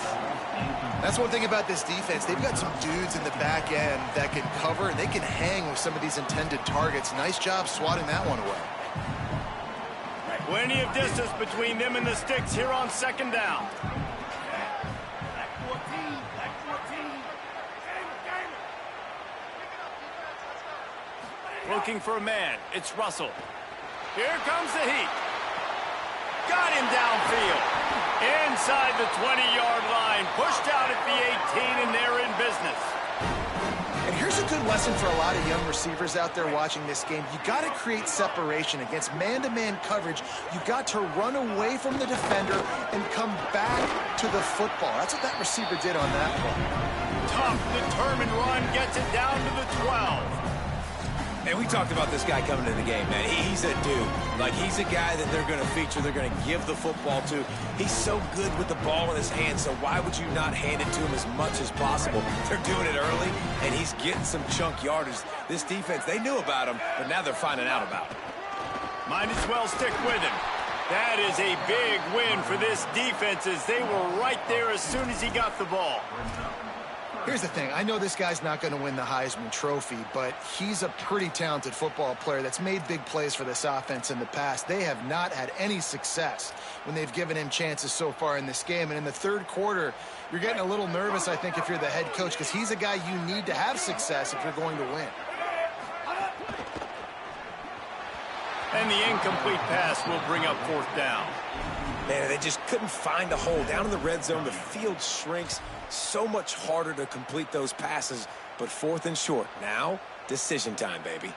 That's one thing about this defense. They've got some dudes in the back end that can cover, and they can hang with some of these intended targets. Nice job swatting that one away. Plenty of distance between them and the sticks here on 2nd down. Looking for a man. It's Russell. Here comes the heat. Got him downfield. Inside the 20-yard line. Pushed out at the 18, and they're in business. And here's a good good lesson for a lot of young receivers out there watching this game. You got to create separation against man-to-man coverage. You got to run away from the defender and come back to the football. That's what that receiver did on that play. Tough, determined run gets it down to the 12. Man, we talked about this guy coming into the game, man. He's a dude. Like, he's a guy that they're going to feature, they're going to give the football to. He's so good with the ball in his hand, so why would you not hand it to him as much as possible? They're doing it early, and he's getting some chunk yardage. This defense, they knew about him, but now they're finding out about him. Might as well stick with him. That is a big win for this defense as they were right there as soon as he got the ball. Here's the thing. I know this guy's not going to win the Heisman Trophy, but he's a pretty talented football player that's made big plays for this offense in the past. They have not had any success when they've given him chances so far in this game. And in the third quarter, you're getting a little nervous, I think, if you're the head coach, because he's a guy you need to have success if you're going to win. And the incomplete pass will bring up fourth down. Man, they just couldn't find a hole. Down in the red zone, the field shrinks. So much harder to complete those passes, but fourth and short. Now, decision time, baby.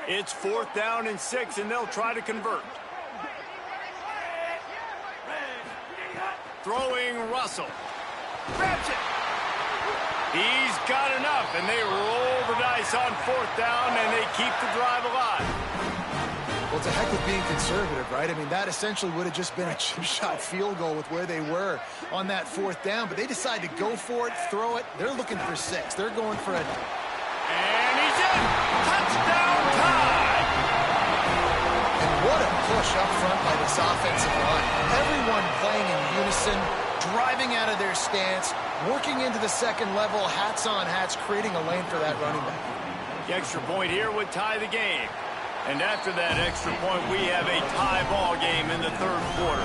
It's 4th down and 6, and they'll try to convert. Throwing Russell. Grabs it. He's got enough, and they roll the dice on 4th down, and they keep the drive alive. Well, it's a heck of being conservative, right? I mean, that essentially would have just been a chip shot field goal with where they were on that 4th down, but they decide to go for it, throw it. They're looking for 6. They're going for a... And he's in! Touchdown tie! And what a push up front by this offensive line. Everyone playing in unison, driving out of their stance, working into the second level, hats on hats, creating a lane for that running back. The extra point here would tie the game. And after that extra point, we have a tie ball game in the third quarter.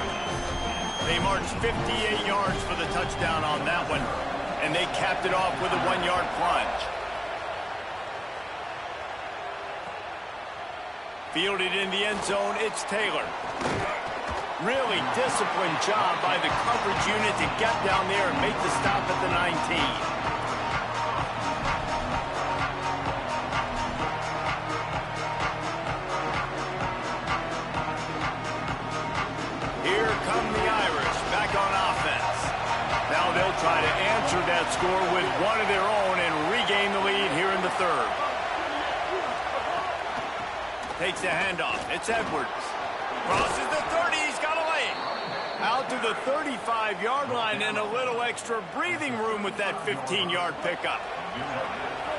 They marched 58 yards for the touchdown on that one, and they capped it off with a 1-yard plunge. Fielded in the end zone, it's Taylor. Really disciplined job by the coverage unit to get down there and make the stop at the 19. Try to answer that score with one of their own and regain the lead here in the third. Takes the handoff. It's Edwards. Crosses the 30. He's got a lane. Out to the 35-yard line and a little extra breathing room with that 15-yard pickup.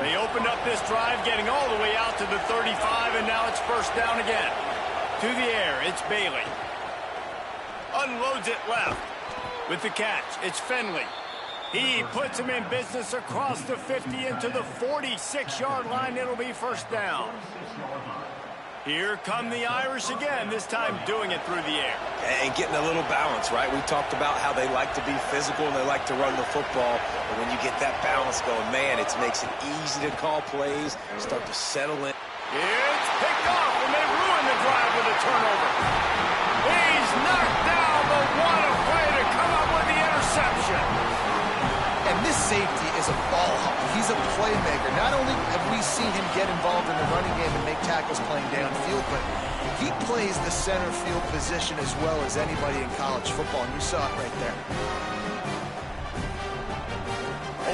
They opened up this drive, getting all the way out to the 35, and now it's first down again. To the air, it's Bailey. Unloads it left. With the catch, it's Finley. He puts him in business across the 50 into the 46-yard line. It'll be first down. Here come the Irish again, this time doing it through the air. And getting a little balance, right? We talked about how they like to be physical and they like to run the football. But when you get that balance going, man, it makes it easy to call plays, start to settle in. It's picked off, and they ruin the drive with a turnover. He's knocked down, but what a play to come up with the interception. And this safety is a ball hawk. He's a playmaker. Not only have we seen him get involved in the running game and make tackles playing downfield, but he plays the center field position as well as anybody in college football, and you saw it right there.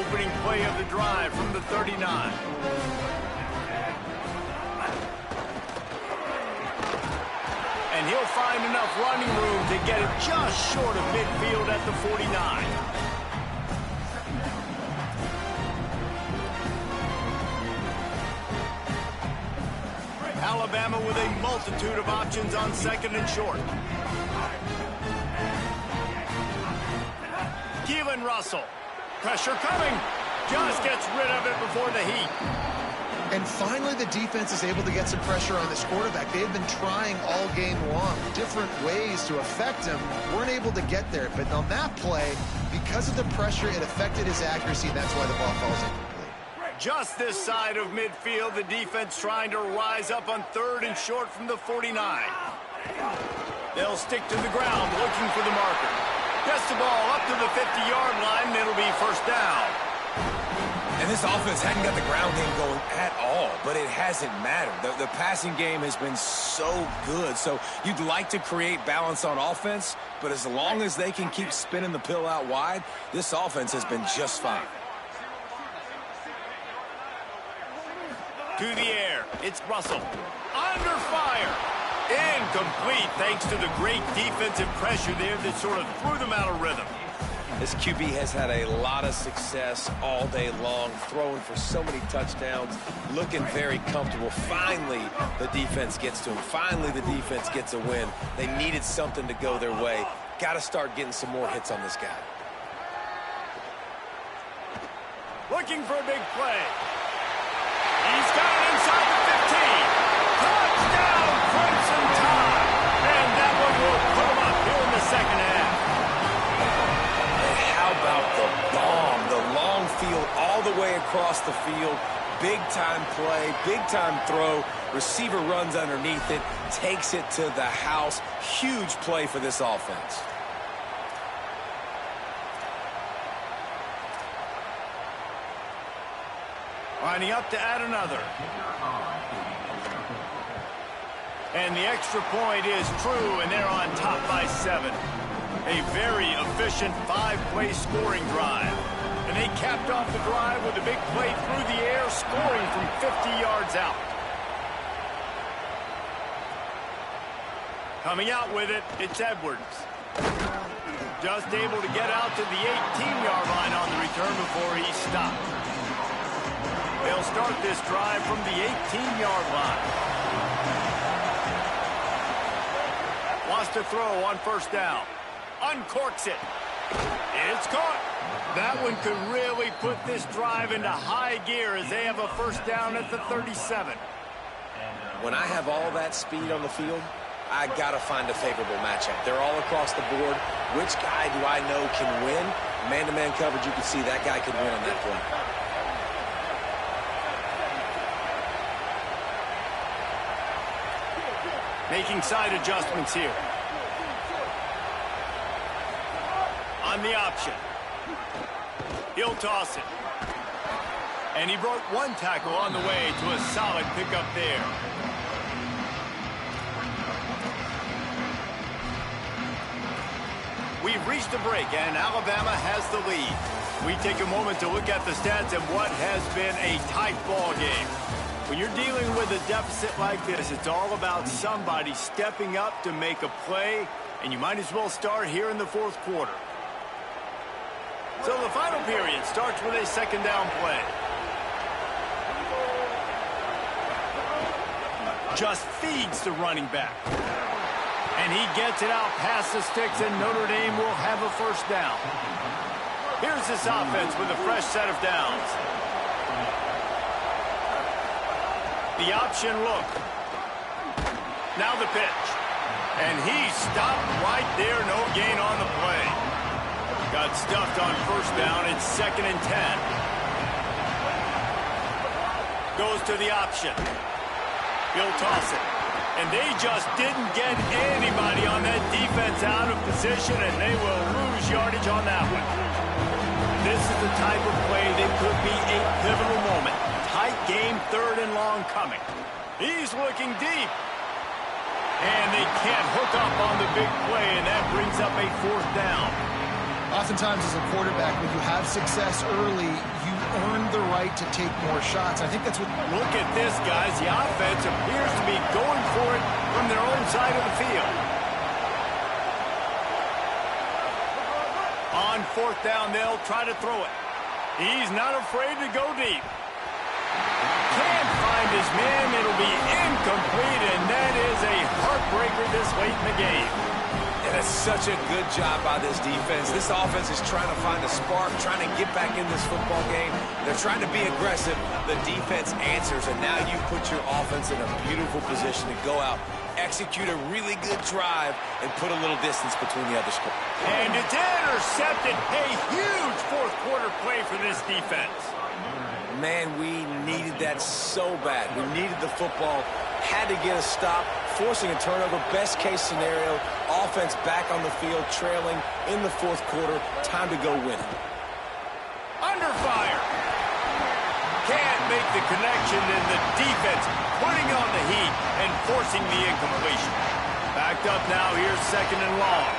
Opening play of the drive from the 39. And he'll find enough running room to get it just short of midfield at the 49. Alabama with a multitude of options on second and short. Keelan Russell. Pressure coming. Just gets rid of it before the heat. And finally, the defense is able to get some pressure on this quarterback. They have been trying all game long, different ways to affect him. Weren't able to get there. But on that play, because of the pressure, it affected his accuracy, and that's why the ball falls incomplete. Just this side of midfield, the defense trying to rise up on third and short from the 49. They'll stick to the ground, looking for the marker. Gets the ball up to the 50-yard line, and it'll be first down. And this offense hadn't got the ground game going at all, but it hasn't mattered. The passing game has been so good. So you'd like to create balance on offense, but as long as they can keep spinning the pill out wide, this offense has been just fine. To the air, it's Russell. Under fire. Incomplete thanks to the great defensive pressure there that sort of threw them out of rhythm. This QB has had a lot of success all day long, throwing for so many touchdowns, looking very comfortable. Finally, the defense gets to him. Finally, the defense gets a win. They needed something to go their way. Got to start getting some more hits on this guy. Looking for a big play. He's got it inside the 15. Touchdown, Crimson Tide. And that one will put him up here in the second half. How about the bomb? The long field all the way across the field. Big-time play, big-time throw. Receiver runs underneath it, takes it to the house. Huge play for this offense. Lining up to add another. And the extra point is true, and they're on top by 7. A very efficient 5-play scoring drive. And they capped off the drive with a big play through the air, scoring from 50 yards out. Coming out with it, it's Edwards. Just able to get out to the 18-yard line on the return before he stopped. They'll start this drive from the 18-yard line. Wants to throw on first down. Uncorks it. It's caught. That one could really put this drive into high gear as they have a first down at the 37. When I have all that speed on the field, I got to find a favorable matchup. They're all across the board. Which guy do I know can win? Man-to-man coverage, you can see that guy can win on that play. Making side adjustments here. On the option. He'll toss it. And he broke one tackle on the way to a solid pickup there. We've reached a break, and Alabama has the lead. We take a moment to look at the stats and what has been a tight ball game. When you're dealing with a deficit like this, it's all about somebody stepping up to make a play, and you might as well start here in the fourth quarter. So the final period starts with a second down play. Just feeds the running back. And he gets it out past the sticks, and Notre Dame will have a first down. Here's this offense with a fresh set of downs. The option look. Now the pitch. And he stopped right there. No gain on the play. Got stuffed on first down. It's 2nd and 10. Goes to the option. He'll toss it. And they just didn't get anybody on that defense out of position, and they will lose yardage on that one. This is the type of play that could be a pivotal moment. Tight game, 3rd and long coming. He's looking deep. And they can't hook up on the big play, and that brings up a 4th down. Oftentimes as a quarterback, when you have success early, you earn the right to take more shots. I think that's what... Look at this, guys. The offense appears to be going for it from their own side of the field. On 4th down, they'll try to throw it. He's not afraid to go deep. Can't find his man. It'll be incomplete, and that is a heartbreaker this late in the game. And it's such a good job by this defense. This offense is trying to find a spark, trying to get back in this football game. They're trying to be aggressive. The defense answers, and now you put your offense in a beautiful position to go out, execute a really good drive, and put a little distance between the other scores. And it's intercepted. A huge fourth quarter play for this defense. Man, we needed that so bad. We needed the football, had to get a stop, forcing a turnover. Best case scenario, offense back on the field, trailing in the fourth quarter. Time to go win it. Under fire. Can't make the connection, and the defense putting on the heat and forcing the incompletion. Backed up now, here's 2nd and long.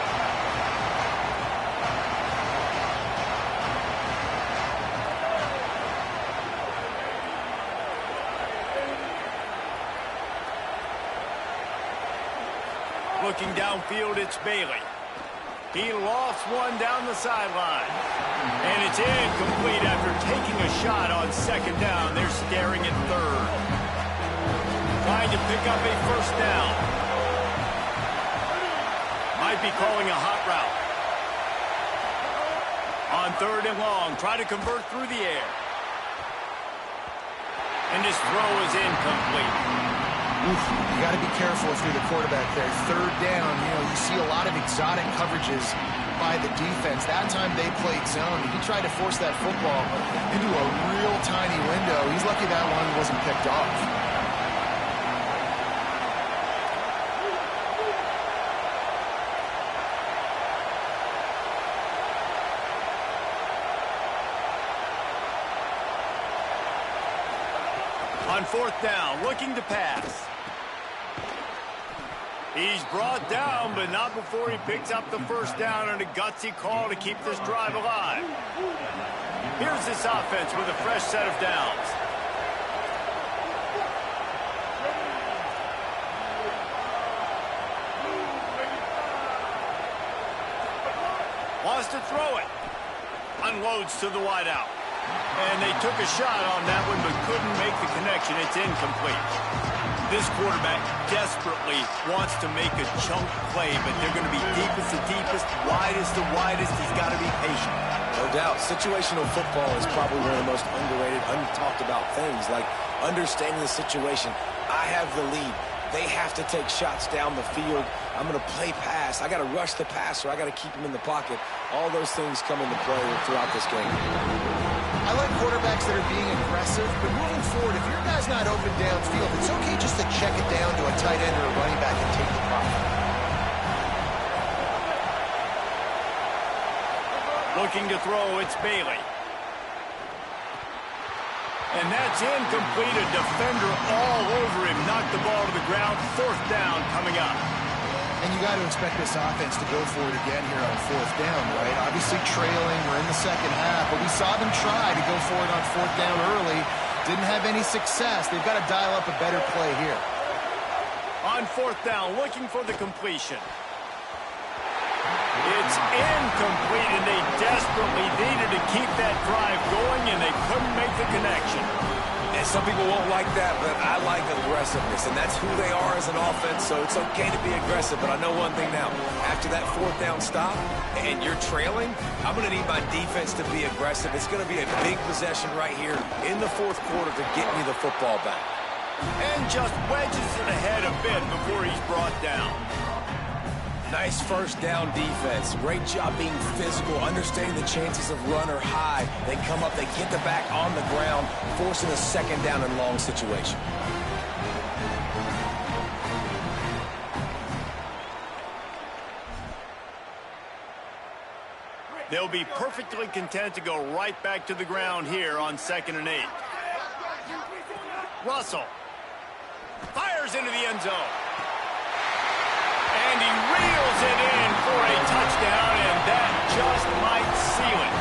Looking downfield, it's Bailey. He lofts one down the sideline. And it's incomplete after taking a shot on 2nd down. They're staring at 3rd. Trying to pick up a 1st down. Might be calling a hot route. On 3rd and long, try to convert through the air. And his throw is incomplete. Oof, you got to be careful if you're the quarterback there. 3rd down, you see a lot of exotic coverages by the defense. That time they played zone. He tried to force that football into a real tiny window. He's lucky that one wasn't picked off. On 4th down, looking to pass. He's brought down, but not before he picks up the 1st down and a gutsy call to keep this drive alive. Here's this offense with a fresh set of downs. Wants to throw it. Unloads to the wideout. And they took a shot on that one, but couldn't make the connection. It's incomplete. This quarterback desperately wants to make a chunk play, but they're going to be deepest to deepest, widest to widest. He's got to be patient. No doubt. Situational football is probably one of the most underrated, untalked about things, like understanding the situation. I have the lead. They have to take shots down the field. I'm going to play pass. I got to rush the passer. I got to keep him in the pocket. All those things come into play throughout this game. I like quarterbacks that are being aggressive, but moving forward, if your guy's not open downfield, it's okay just to check it down to a tight end or a running back and take the profit. Looking to throw, it's Bailey. And that's incomplete. A defender all over him. Knocked the ball to the ground. 4th down coming up. And you got to expect this offense to go for it again here on 4th down, right? Obviously trailing, we're in the 2nd half, but we saw them try to go for it on 4th down early. Didn't have any success. They've got to dial up a better play here. On 4th down, looking for the completion. It's incomplete, and they desperately needed to keep that drive going, and they couldn't make the connection. And some people won't like that, but I like aggressiveness, and that's who they are as an offense, so it's okay to be aggressive. But I know one thing now. After that 4th down stop and you're trailing, I'm going to need my defense to be aggressive. It's going to be a big possession right here in the 4th quarter to get me the football back. And just wedges it ahead a bit before he's brought down. Nice 1st down defense. Great job being physical, understanding the chances of run are high. They come up, they get the back on the ground, forcing a 2nd down and long situation. They'll be perfectly content to go right back to the ground here on 2nd and 8. Russell fires into the end zone. And he reels it in for a touchdown, and that just might seal it.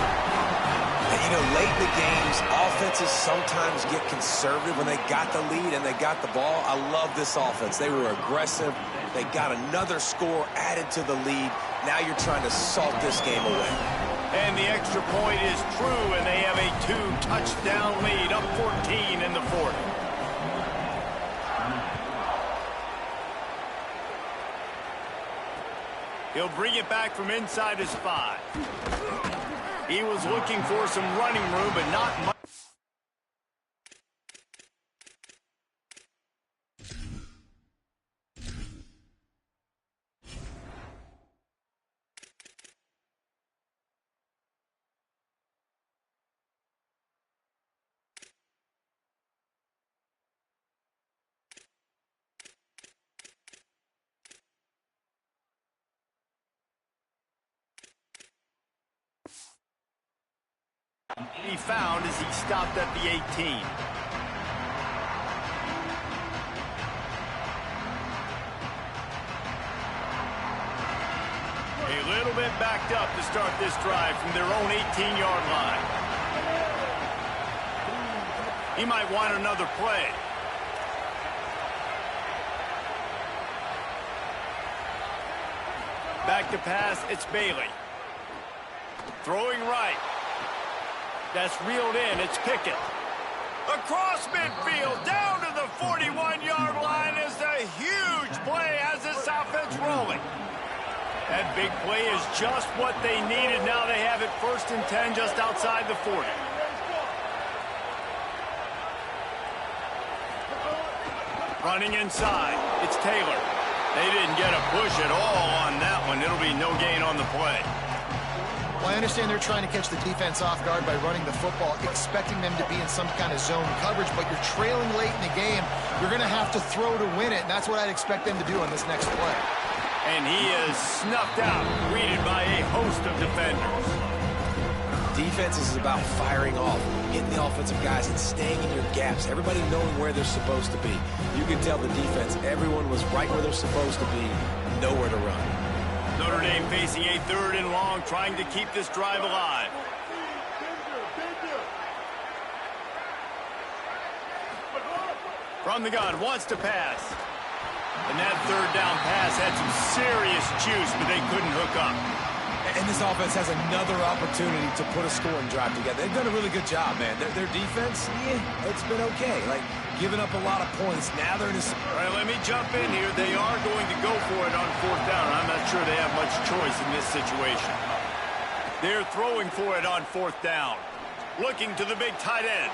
And late in the games, offenses sometimes get conservative when they got the lead and they got the ball. I love this offense. They were aggressive. They got another score added to the lead. Now you're trying to salt this game away. And the extra point is true, and they have a 2-touchdown lead, up 14 in the 4th. He'll bring it back from inside his 5. He was looking for some running room, but not much. He found as he stopped at the 18. A little bit backed up to start this drive from their own 18-yard line. He might want another play. Back to pass, it's Bailey. Throwing right. That's reeled in, it's Pickett. Across midfield, down to the 41-yard line is a huge play as this offense rolling. That big play is just what they needed. Now they have it 1st and 10 just outside the 40. Running inside, it's Taylor. They didn't get a push at all on that one. It'll be no gain on the play. Well, I understand they're trying to catch the defense off guard by running the football, expecting them to be in some kind of zone coverage, but you're trailing late in the game. You're going to have to throw to win it, and that's what I'd expect them to do on this next play. And he is snuffed out, greeted by a host of defenders. Defense is about firing off, getting the offensive guys and staying in your gaps. Everybody knowing where they're supposed to be. You can tell the defense, everyone was right where they're supposed to be, nowhere to run. Notre Dame facing a 3rd and long, trying to keep this drive alive. From the gun, wants to pass. And that 3rd down pass had some serious juice, but they couldn't hook up. And this offense has another opportunity to put a scoring drive together. They've done a really good job, man. Their defense, it's been okay. Like, giving up a lot of points. Now they're in a... All right, let me jump in here. They are going to go for it on 4th down. I'm not sure they have much choice in this situation. They're throwing for it on 4th down. Looking to the big tight end.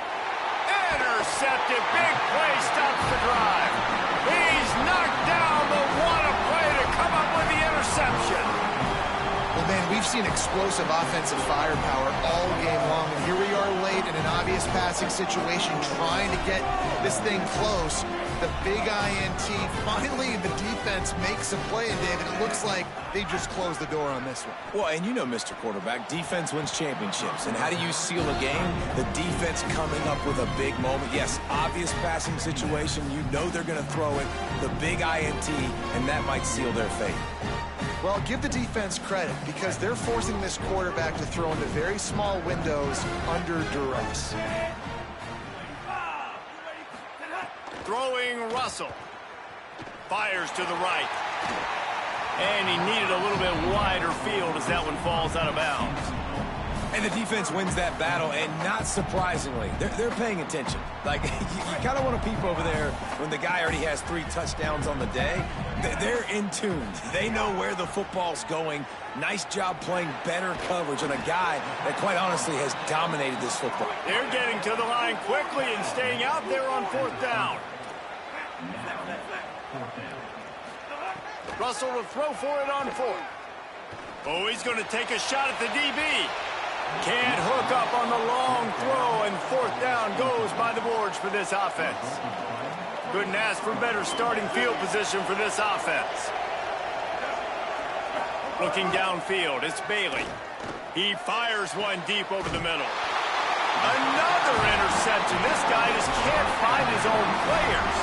Intercepted. Big play stops the drive. He's knocked down, but what a play to come up with the interception. Well, man, we've seen explosive offensive firepower all game long, and here we are late in an obvious passing situation trying to get this thing close. The big INT, finally the defense makes a play, and David, it looks like they just closed the door on this one. Well, and you know, Mr. Quarterback, defense wins championships. And how do you seal a game? The defense coming up with a big moment. Yes, obvious passing situation. You know they're going to throw it. The big INT, and that might seal their fate. Well, give the defense credit because they're forcing this quarterback to throw into very small windows under duress. Throwing Russell. Fires to the right. And he needed a little bit wider field as that one falls out of bounds. And the defense wins that battle, and not surprisingly, they're paying attention. Like, you kind of want to peep over there when the guy already has 3 touchdowns on the day. They're in tune. They know where the football's going. Nice job playing better coverage on a guy that, quite honestly, has dominated this football. They're getting to the line quickly and staying out there on 4th down. Russell will throw for it on 4th. Oh, he's going to take a shot at the DB. Can't hook up on the long throw, and 4th down goes by the boards for this offense. Couldn't ask for better starting field position for this offense. Looking downfield, it's Bailey. He fires one deep over the middle. Another interception. This guy just can't find his own players.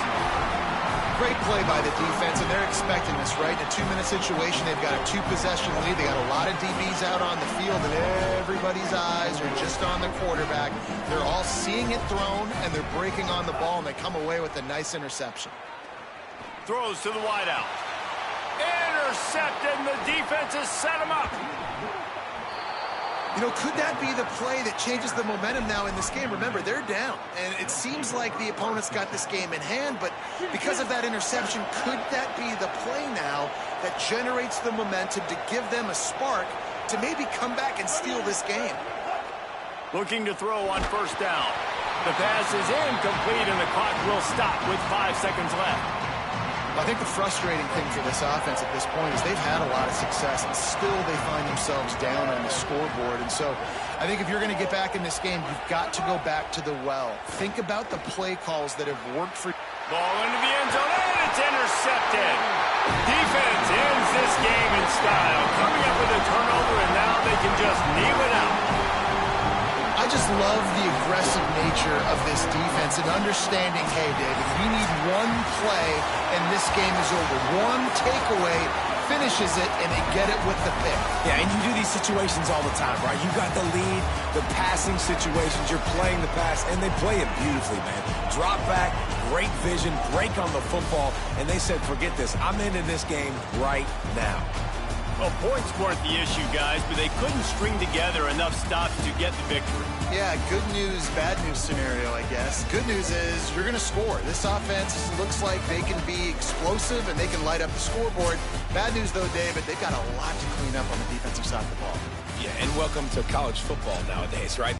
Great play by the defense, and they're expecting this, right? In a 2-minute situation, they've got a 2-possession lead. They got a lot of DBs out on the field, and everybody's eyes are just on the quarterback. They're all seeing it thrown, and they're breaking on the ball, and they come away with a nice interception. Throws to the wideout. Intercepted, and the defense has set him up. You know, could that be the play that changes the momentum now in this game? Remember, they're down, and it seems like the opponent's got this game in hand, but because of that interception, could that be the play now that generates the momentum to give them a spark to maybe come back and steal this game? Looking to throw on 1st down. The pass is incomplete, and the clock will stop with 5 seconds left. I think the frustrating thing for this offense at this point is they've had a lot of success, and still they find themselves down on the scoreboard. And so I think if you're going to get back in this game, you've got to go back to the well. Think about the play calls that have worked for you. Ball into the end zone, and it's intercepted. Defense ends this game in style, coming up with a turnover, and now they can just kneel it out. I I just love the aggressive nature of this defense and understanding, hey, David, we need one play and this game is over. One takeaway finishes it, and they get it with the pick. Yeah, and you do these situations all the time, right? You got the lead, the passing situations, you're playing the pass, and they play it beautifully, man. Drop back, great vision, break on the football, and they said, forget this. I'm in this game right now. Well, points weren't the issue, guys, but they couldn't string together enough stops to get the victory. Yeah, good news, bad news scenario, I guess. Good news is you're going to score. This offense looks like they can be explosive and they can light up the scoreboard. Bad news, though, David, they've got a lot to clean up on the defensive side of the ball. Yeah, and welcome to college football nowadays, right?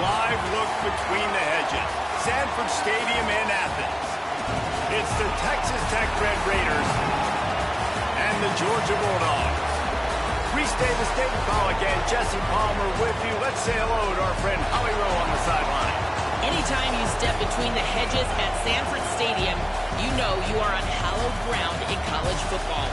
live look between the hedges. Sanford Stadium in Athens. It's the Texas Tech Red Raiders and the Georgia Bulldogs. Reese Davis, David Pollack, and Jesse Palmer with you. Let's say hello to our friend Holly Rowe on the sideline. Anytime you step between the hedges at Sanford Stadium, you know you are on hallowed ground in college football.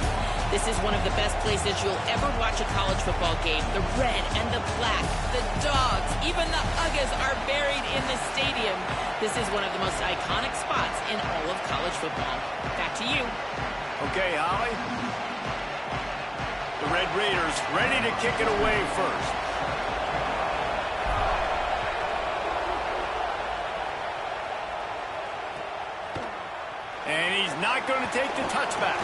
This is one of the best places you'll ever watch a college football game. The red and the black, the dogs, even the Uggas are buried in the stadium. This is one of the most iconic spots in all of college football. Back to you. Okay, Holly. The Red Raiders ready to kick it away first. And he's not going to take the touchback.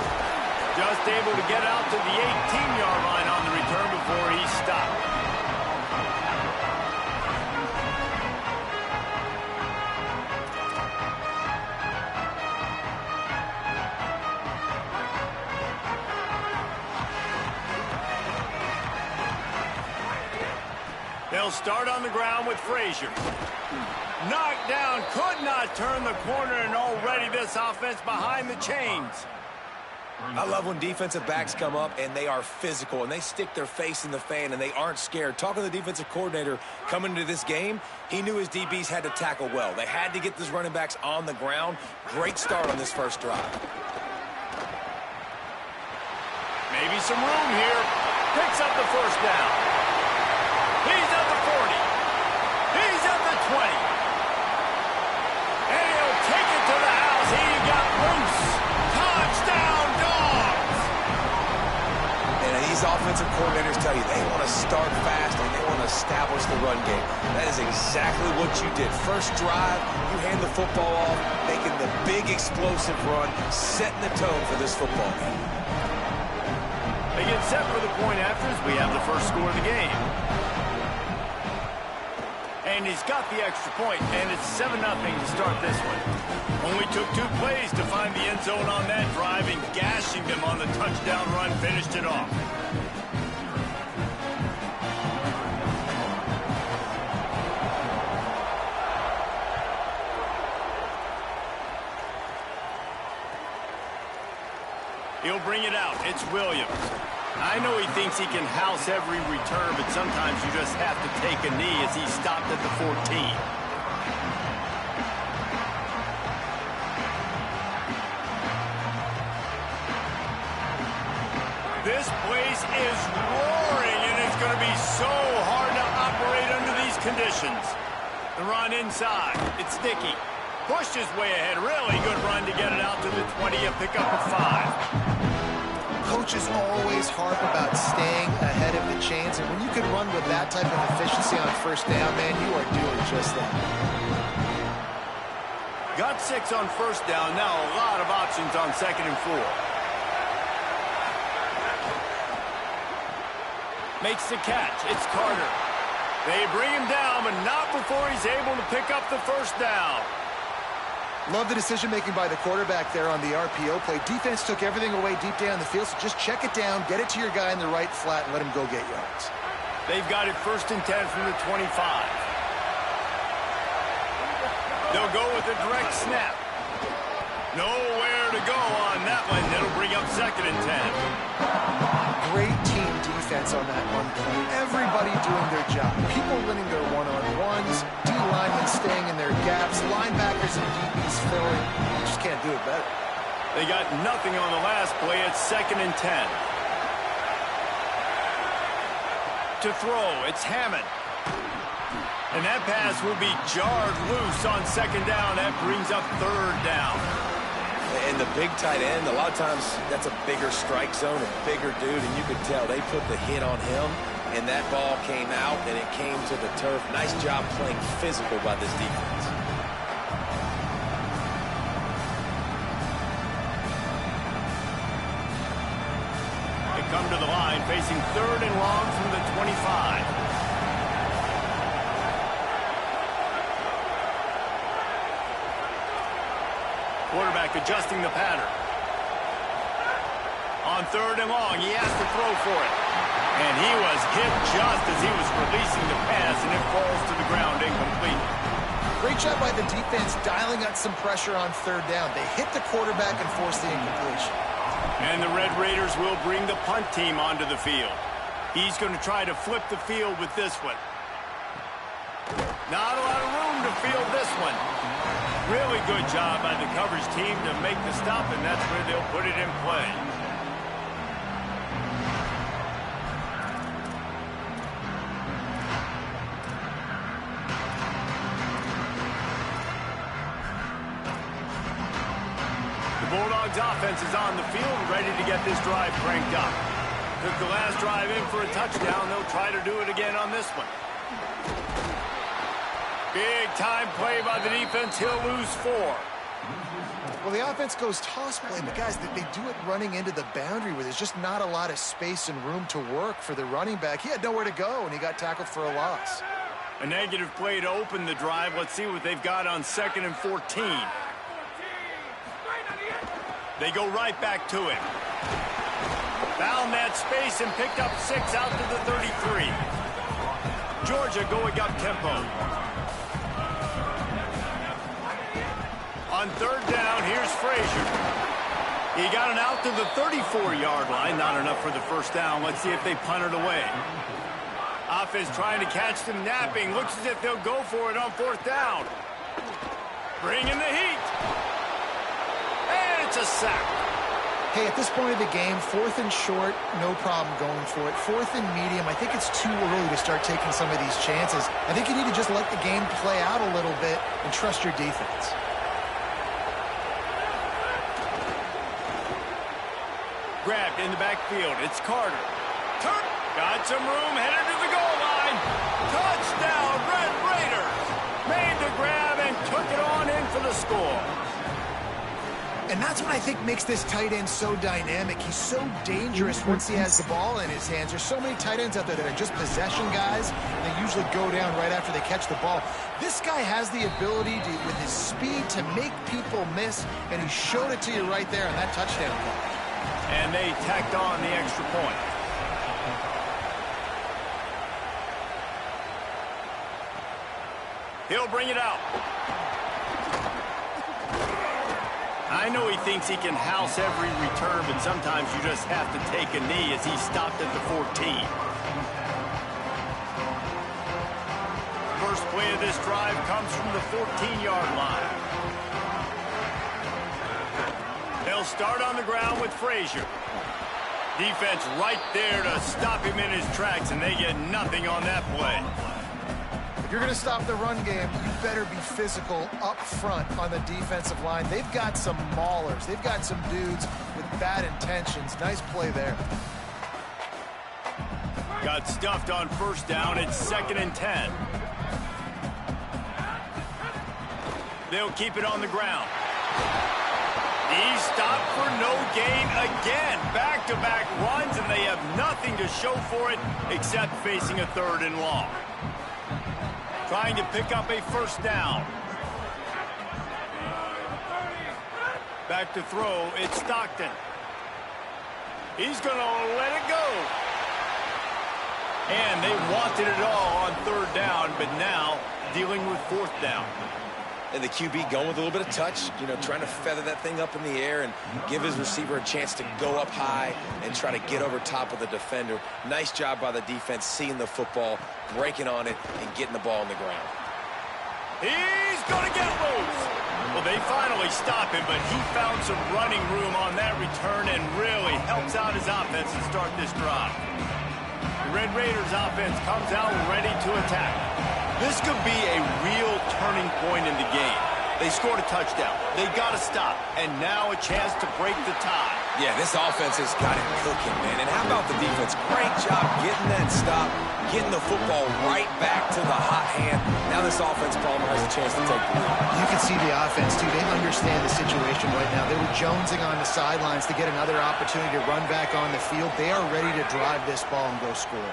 Just able to get out to the 18-yard line on the return before he stopped. They'll start on the ground with Frazier. Knocked down, could not turn the corner, and already this offense behind the chains. I love when defensive backs come up and they are physical and they stick their face in the fan and they aren't scared. Talking to the defensive coordinator coming into this game, he knew his DBs had to tackle well. They had to get these running backs on the ground. Great start on this first drive. Maybe some room here. Picks up the first down. He's at the 40. He's at the 20. And he'll take it to the house. He got loose. Touchdown, Dogs! And these offensive coordinators tell you they want to start fast and they want to establish the run game. That is exactly what you did. First drive, you hand the football off, making the big explosive run, setting the tone for this football game. They get set for the point after as we have the first score of the game. And he's got the extra point, and it's 7-0 to start this one. Only took 2 plays to find the end zone on that drive, and gashing them on the touchdown run finished it off. He'll bring it out. It's Williams. I know he thinks he can house every return, but sometimes you just have to take a knee as he stopped at the 14. This place is roaring, and it's going to be so hard to operate under these conditions. The run inside. It's Sticky. Pushed his way ahead. Really good run to get it out to the 20 and pick up a 5. Coaches always harp about staying ahead of the chains, and when you can run with that type of efficiency on first down, man, you are doing just that. Got 6 on first down. Now a lot of options on 2nd and 4. Makes the catch. It's Carter. They bring him down, but not before he's able to pick up the first down. Love the decision-making by the quarterback there on the RPO play. Defense took everything away deep down the field, so just check it down, get it to your guy in the right flat, and let him go get yards. They've got it 1st and 10 from the 25. They'll go with a direct snap. Nowhere to go on that one. It'll bring up 2nd and 10. Great team defense on that one play. Everybody doing their job. People winning their one-on-ones, D-linemen staying in their gaps, linebackers and DBs filling. You just can't do it better. They got nothing on the last play. It's 2nd and 10. To throw, it's Hammond. And that pass will be jarred loose on 2nd down. That brings up 3rd down. And the big tight end, a lot of times that's a bigger strike zone, a bigger dude, and you could tell they put the hit on him, and that ball came out, and it came to the turf. Nice job playing physical by this defense. They come to the line, facing 3rd and long from the 25. Quarterback adjusting the pattern. On 3rd and long, he has to throw for it. And he was hit just as he was releasing the pass, and it falls to the ground incomplete. Great job by the defense dialing up some pressure on third down. They hit the quarterback and forced the incompletion. And the Red Raiders will bring the punt team onto the field. He's going to try to flip the field with this one. Not a lot of room to field this one. Really good job by the coverage team to make the stop, and that's where they'll put it in play. The Bulldogs offense is on the field, ready to get this drive cranked up. Took the last drive in for a touchdown. They'll try to do it again on this one. Big time play by the defense. He'll lose 4. Well, the offense goes toss play, but guys, they do it running into the boundary where there's just not a lot of space and room to work for the running back. He had nowhere to go, and he got tackled for a loss. A negative play to open the drive. Let's see what they've got on 2nd and 14. They go right back to him. Found that space and picked up 6 out to the 33. Georgia going up tempo. On 3rd down, here's Frazier. He got it out to the 34-yard line. Not enough for the first down. Let's see if they punt it away. Offense trying to catch them napping. Looks as if they'll go for it on 4th down. Bringing the heat. And it's a sack. Hey, at this point of the game, 4th and short, no problem going for it. 4th and medium, I think it's too early to start taking some of these chances. I think you need to just let the game play out a little bit and trust your defense. Grabbed in the backfield. It's Carter. Got some room, headed to the goal line. Touchdown, Red Raiders. Made the grab and took it on in for the score. And that's what I think makes this tight end so dynamic. He's so dangerous once he has the ball in his hands. There's so many tight ends out there that are just possession guys. They usually go down right after they catch the ball. This guy has the ability to, with his speed, to make people miss, and he showed it to you right there on that touchdown catch. And they tacked on the extra point. He'll bring it out. I know he thinks he can house every return, but sometimes you just have to take a knee as he stopped at the 14. First play of this drive comes from the 14-yard line. They'll start on the ground with Frazier. Defense right there to stop him in his tracks, and they get nothing on that play. If you're going to stop the run game, you better be physical up front on the defensive line. They've got some maulers. They've got some dudes with bad intentions. Nice play there. Got stuffed on 1st down. It's 2nd and 10. They'll keep it on the ground. He's stopped for no gain again. Back-to-back runs, and they have nothing to show for it except facing a 3rd and long. Trying to pick up a 1st down. Back to throw, it's Stockton. He's going to let it go. And they wanted it all on 3rd down, but now dealing with 4th down. And the QB going with a little bit of touch, trying to feather that thing up in the air and give his receiver a chance to go up high and try to get over top of the defender. Nice job by the defense, seeing the football, breaking on it, and getting the ball on the ground. He's going to get loose. Well, they finally stop him, but he found some running room on that return and really helps out his offense to start this drive. The Red Raiders offense comes out ready to attack. This could be a real turning point in the game. They scored a touchdown. They got to stop. And now a chance to break the tie. Yeah, this offense has got it cooking, man. And how about the defense? Great job getting that stop, getting the football right back to the hot hand. Now this offense, Palmer, has a chance to take the lead. You can see the offense, too. They understand the situation right now. They were jonesing on the sidelines to get another opportunity to run back on the field. They are ready to drive this ball and go score.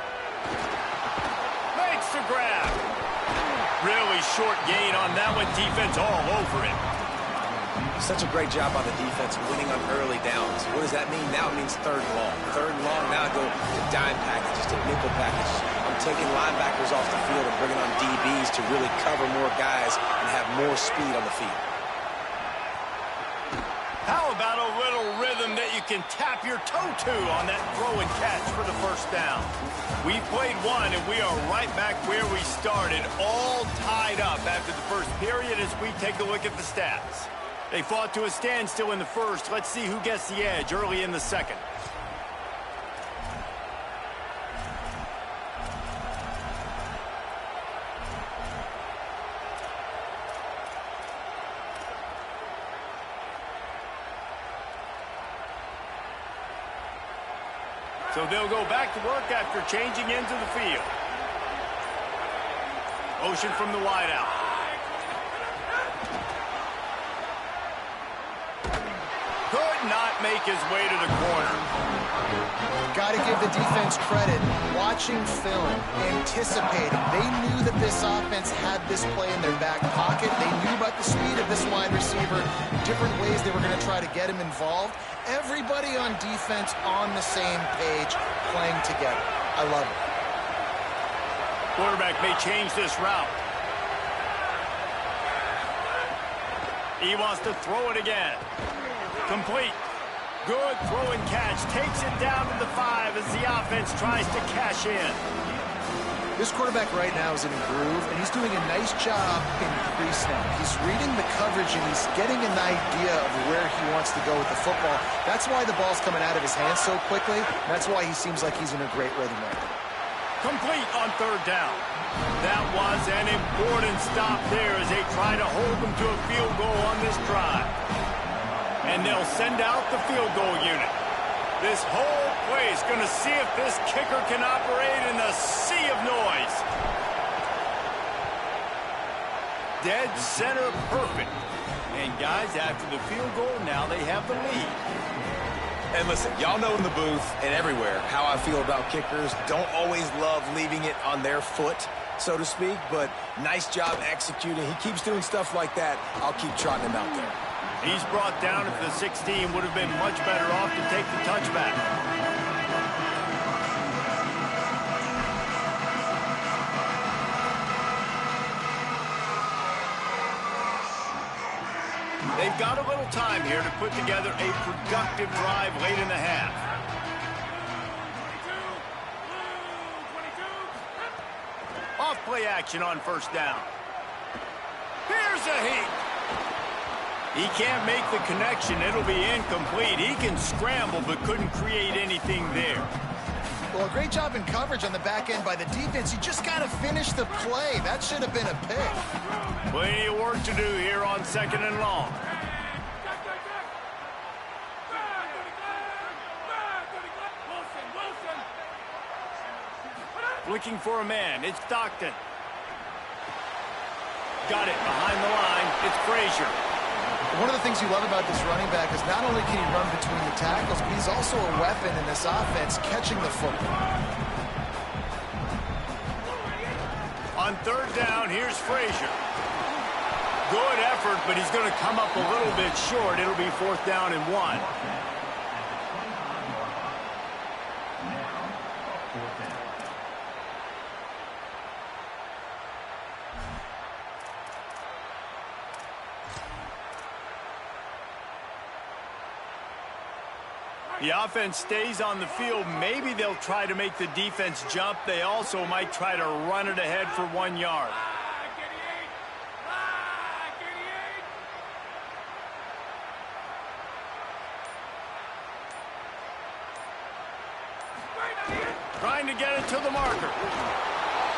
Makes the grab. Really short gain on that one. Defense all over it. Such a great job by the defense winning on early downs. What does that mean? Now it means third and long. Third and long, now I go to dime packages, to nickel packages. I'm taking linebackers off the field and bringing on DBs to really cover more guys and have more speed on the field. How about a little rhythm that you can tap your toe to on that throw and catch for the first down? We played one, and we are right back where we started, all tied up after the first period as we take a look at the stats. They fought to a standstill in the first. Let's see who gets the edge early in the second. So they'll go back to work after changing into the field. Motion from the wideout. Could not make his way to the corner. Got to give the defense credit. Watching film, anticipating. They knew that this offense had this play in their back pocket. They knew about the speed of this wide receiver, different ways they were going to try to get him involved. Everybody on defense on the same page, playing together. I love it. Quarterback may change this route. He wants to throw it again. Complete. Good throw and catch. Takes it down to the 5 as the offense tries to cash in. This quarterback right now is in a groove, and he's doing a nice job in pre-snap. He's reading the coverage, and he's getting an idea of where he wants to go with the football. That's why the ball's coming out of his hands so quickly. That's why he seems like he's in a great rhythm right now. Complete on third down. That was an important stop there as they try to hold them to a field goal on this drive. And they'll send out the field goal unit. This whole play is going to see if this kicker can operate in the sea of noise. Dead center perfect. And guys, after the field goal, now they have the lead. And listen, y'all know in the booth and everywhere how I feel about kickers. Don't always love leaving it on their foot, so to speak, but nice job executing. He keeps doing stuff like that. I'll keep trotting him out there. He's brought down at the 16. Would have been much better off to take the touchback. They've got a little time here to put together a productive drive late in the half. 22. Off play action on first down. Here's a heat. He can't make the connection. It'll be incomplete. He can scramble, but couldn't create anything there. Well, a great job in coverage on the back end by the defense. You just got to finish the play. That should have been a pick. Plenty of work to do here on second and long. Looking for a man. It's Stockton. Got it behind the line. It's Frazier. One of the things you love about this running back is not only can he run between the tackles, but he's also a weapon in this offense catching the football. On third down, here's Frazier. Good effort, but he's going to come up a little bit short. It'll be fourth down and 1. The offense stays on the field. Maybe they'll try to make the defense jump. They also might try to run it ahead for 1 yard. Trying to get it to the marker.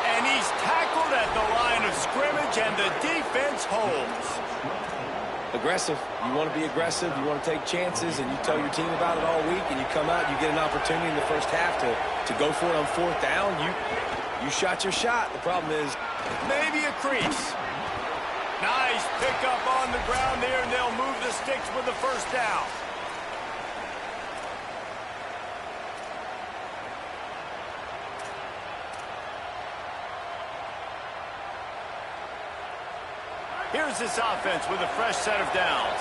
And he's tackled at the line of scrimmage, and the defense holds. Aggressive. You want to be aggressive. You want to take chances, and you tell your team about it all week, and you come out, you get an opportunity in the first half to go for it on fourth down. You shot your shot. The problem is maybe a crease. Nice pickup on the ground there, and they'll move the sticks with the first down. Here's this offense with a fresh set of downs.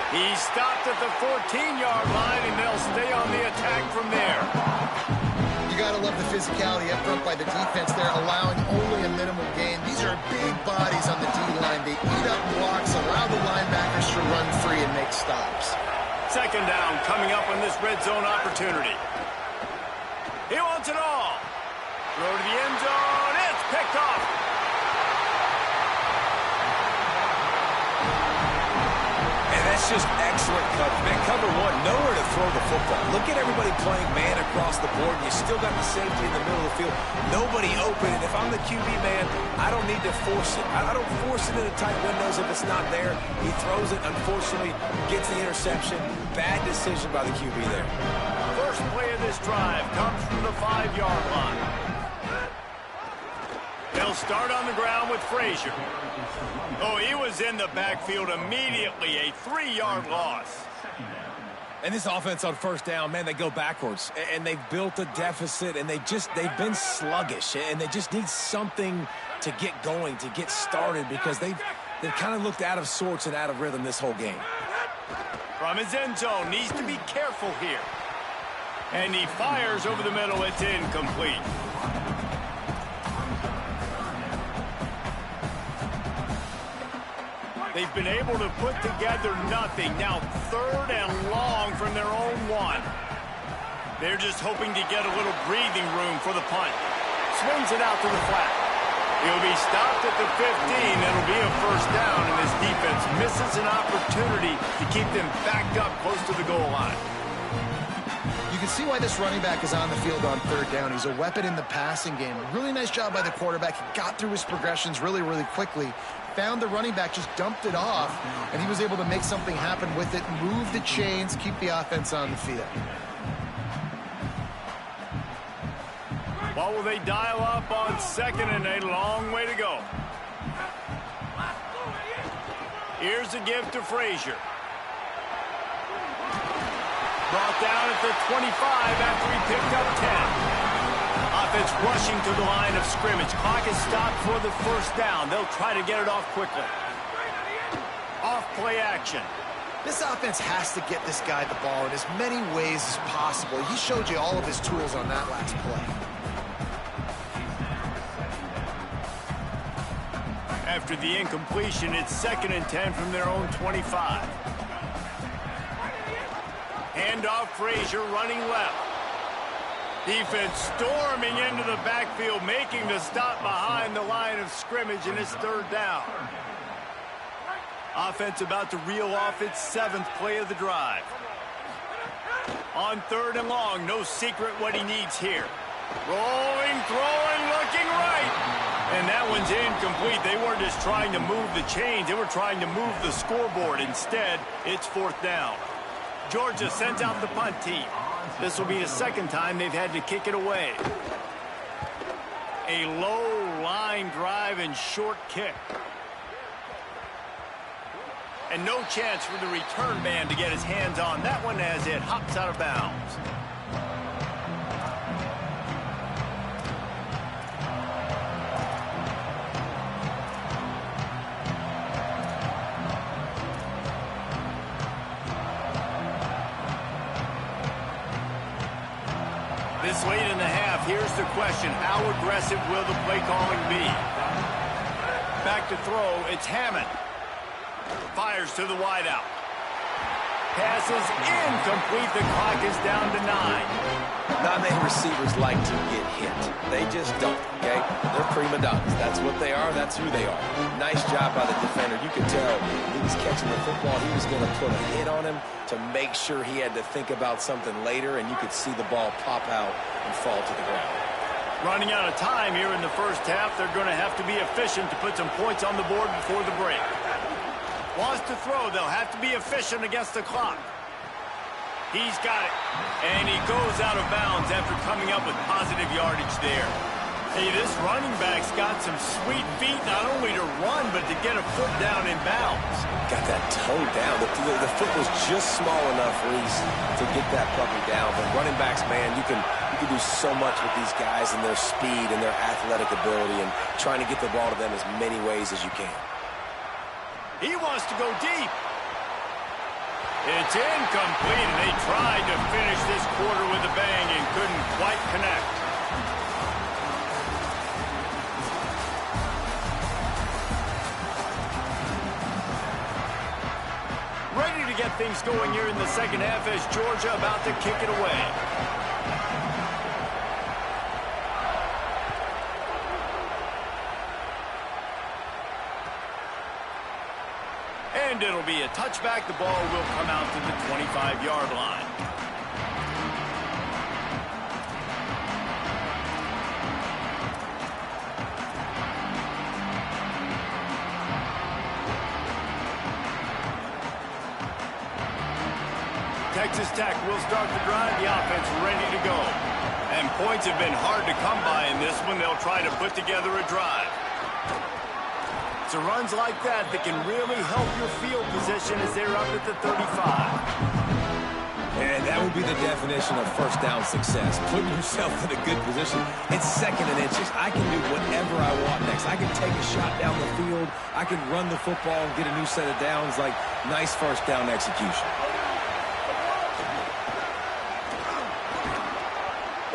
He's stopped at the 14-yard line, and they'll stay on the attack from there. You got to love the physicality up front by the defense there, allowing only a minimal gain. These are big bodies on the D-line. They eat up blocks, allow the linebackers to run free and make stops. Second down coming up on this red zone opportunity. He wants it all. Throw to the end zone. It's picked off. And that's just excellent coverage. Man, cover one, nowhere to throw the football. Look at everybody playing man across the board, and you still got the safety in the middle of the field. Nobody open, and if I'm the QB, man, I don't need to force it. I don't force it into tight windows if it's not there. He throws it, unfortunately, gets the interception. Bad decision by the QB there. First play of this drive comes from the 5-yard line. They'll start on the ground with Frazier. Oh, he was in the backfield immediately. A 3-yard loss. And this offense on first down, man, they go backwards. And they've built a deficit, and they've been sluggish. And they just need something to get going, to get started, because they've kind of looked out of sorts and out of rhythm this whole game. From his end zone, needs to be careful here. And he fires over the middle. It's incomplete. They've been able to put together nothing. Now 3rd and long from their own 1. They're just hoping to get a little breathing room for the punt. Swings it out to the flat. He'll be stopped at the 15. It'll be a first down, and this defense misses an opportunity to keep them backed up close to the goal line. You can see why this running back is on the field on 3rd down. He's a weapon in the passing game. Really nice job by the quarterback. He got through his progressions really, really quickly. Found the running back, just dumped it off, and he was able to make something happen with it, move the chains, keep the offense on the field. What will they dial up on 2nd and a long way to go? Here's a give to Frazier. Brought down at the 25 after he picked up 10. Offense rushing to the line of scrimmage. Clock is stopped for the first down. They'll try to get it off quickly. Off play action. This offense has to get this guy the ball in as many ways as possible. He showed you all of his tools on that last play. After the incompletion, it's 2nd and 10 from their own 25. Handoff, Frazier running left. Defense storming into the backfield, making the stop behind the line of scrimmage, and it's 3rd down. Offense about to reel off its 7th play of the drive. On 3rd and long, no secret what he needs here. Rolling, throwing, looking right. And that one's incomplete. They weren't just trying to move the chains. They were trying to move the scoreboard. Instead, it's 4th down. Georgia sends out the punt team. This will be the 2nd time they've had to kick it away. A low line drive and short kick. And no chance for the return man to get his hands on that one as it hops out of bounds. This late in the half, here's the question. How aggressive will the play calling be? Back to throw, it's Hammond. Fires to the wideout. Pass is incomplete. The clock is down to 9. Not many receivers like to get hit. They just don't, okay? They're prima donnas. That's what they are. That's who they are. Nice job by the defender. You could tell he was catching the football. He was going to put a hit on him to make sure he had to think about something later, and you could see the ball pop out and fall to the ground. Running out of time here in the first half. They're going to have to be efficient to put some points on the board before the break. Wants to throw. They'll have to be efficient against the clock. He's got it. And he goes out of bounds after coming up with positive yardage there. Hey, this running back's got some sweet feet, not only to run, but to get a foot down in bounds. Got that toe down. The foot was just small enough, Reese, to get that puppy down. But running backs, man, you can do so much with these guys and their speed and their athletic ability and trying to get the ball to them as many ways as you can. He wants to go deep. It's incomplete, and they tried to finish this quarter with a bang and couldn't quite connect. Ready to get things going here in the second half as Georgia about to kick it away. And it'll be a touchback. The ball will come out to the 25-yard line. Texas Tech will start the drive. The offense ready to go. And points have been hard to come by in this one. They'll try to put together a drive. It's runs like that that can really help your field position as they're up at the 35. And that would be the definition of first down success. Putting yourself in a good position. It's second and inches. I can do whatever I want next. I can take a shot down the field. I can run the football and get a new set of downs. Like, nice first down execution.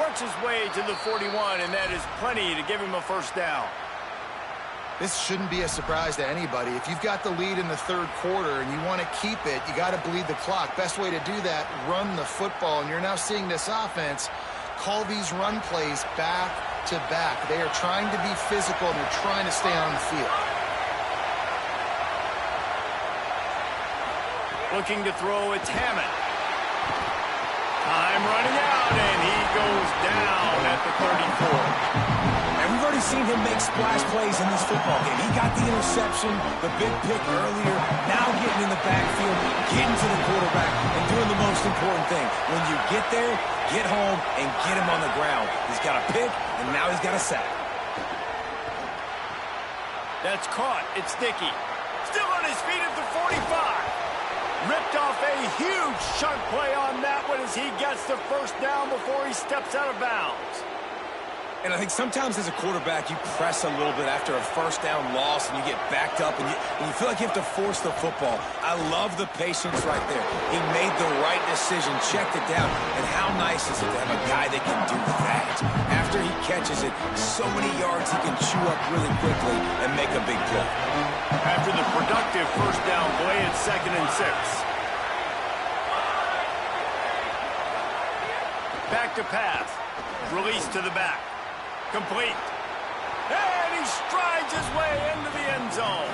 Works his way to the 41, and that is plenty to give him a first down. This shouldn't be a surprise to anybody. If you've got the lead in the third quarter and you want to keep it, you got to bleed the clock. Best way to do that, run the football. And you're now seeing this offense call these run plays back to back. They are trying to be physical, and they're trying to stay on the field. Looking to throw, it's Hammond. Time running out, and he goes down at the 34. And we've already seen him make splash plays in this football game. He got the interception, the big pick earlier, now getting in the backfield, getting to the quarterback, and doing the most important thing. When you get there, get home, and get him on the ground. He's got a pick, and now he's got a sack. That's caught. It's Dickey. Still on his feet at the 45. Ripped off a huge chunk play on that one as he gets the first down before he steps out of bounds. And I think sometimes as a quarterback, you press a little bit after a first down loss, and you get backed up, and you feel like you have to force the football. I love the patience right there. He made the right decision, checked it down, and how nice is it to have a guy that can do that? After he catches it, so many yards he can chew up really quickly and make a big play. After the productive first down play, it's 2nd and 6. Back to pass. Release to the back. Complete. And he strides his way into the end zone.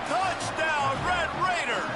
Touchdown, Red Raiders.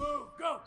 Move, go!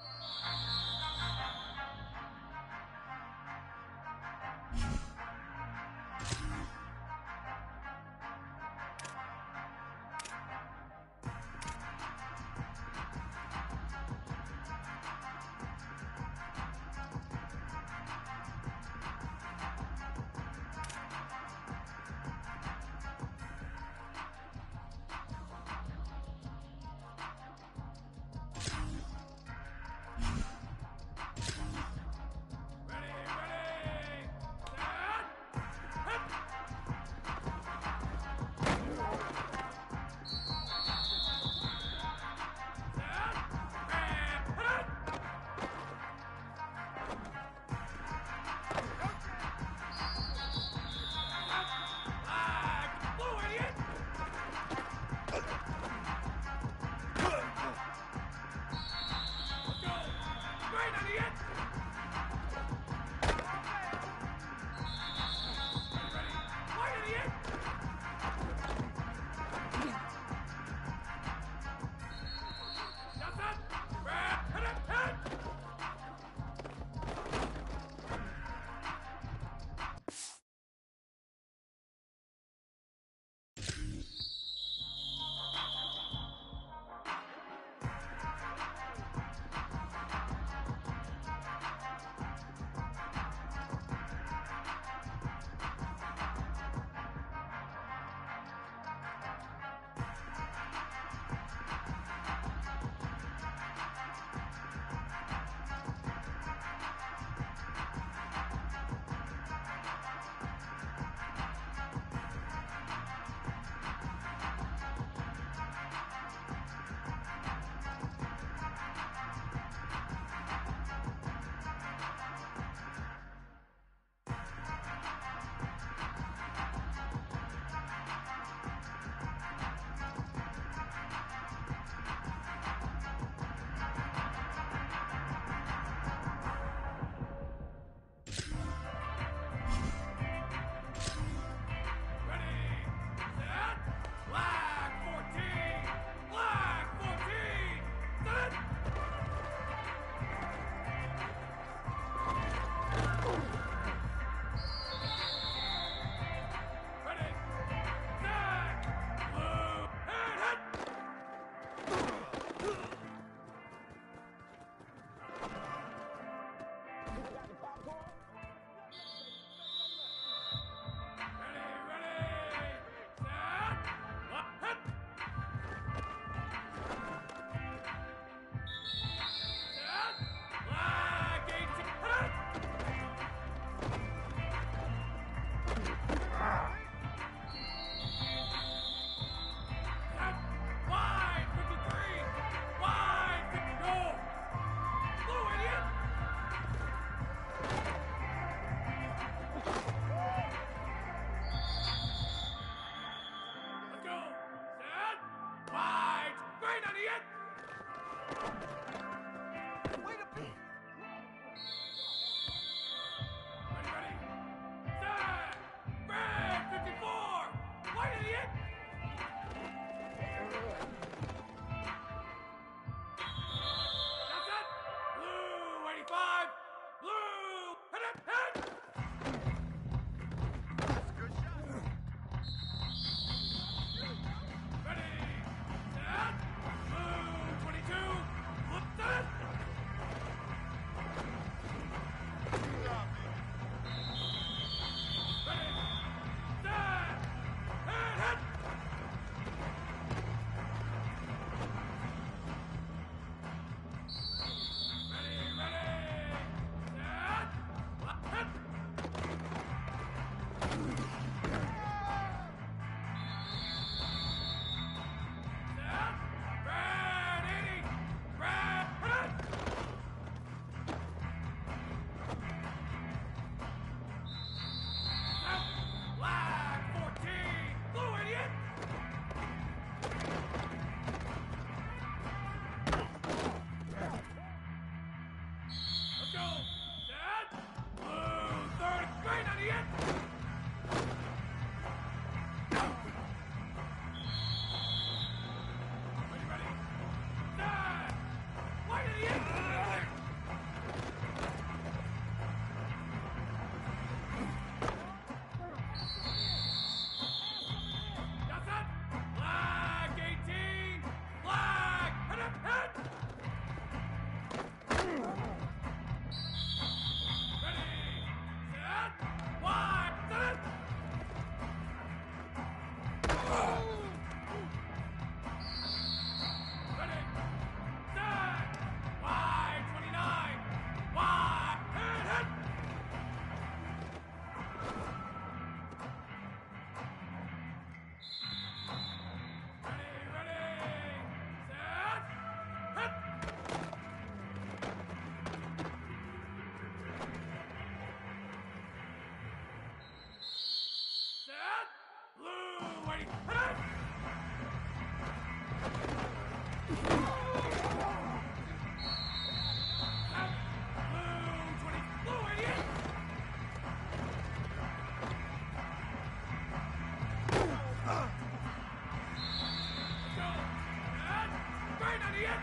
idiot!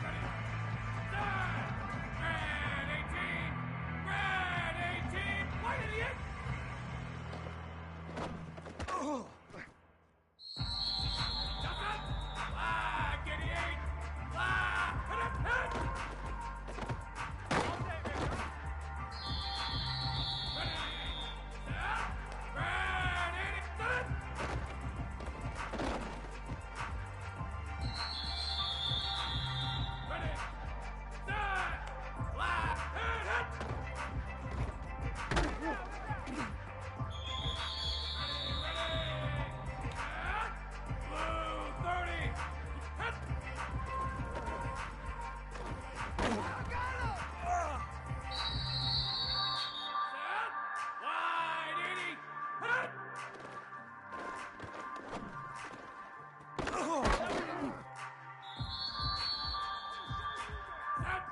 Ready, start! Red 18! Red 18! White idiot! Johnson! Black idiot! Black! Hit it! Hit! Ready, set, red 80, set! Ready, set, black, hit, hit! Blue 30, hit! Set, wide 80, hit! Set,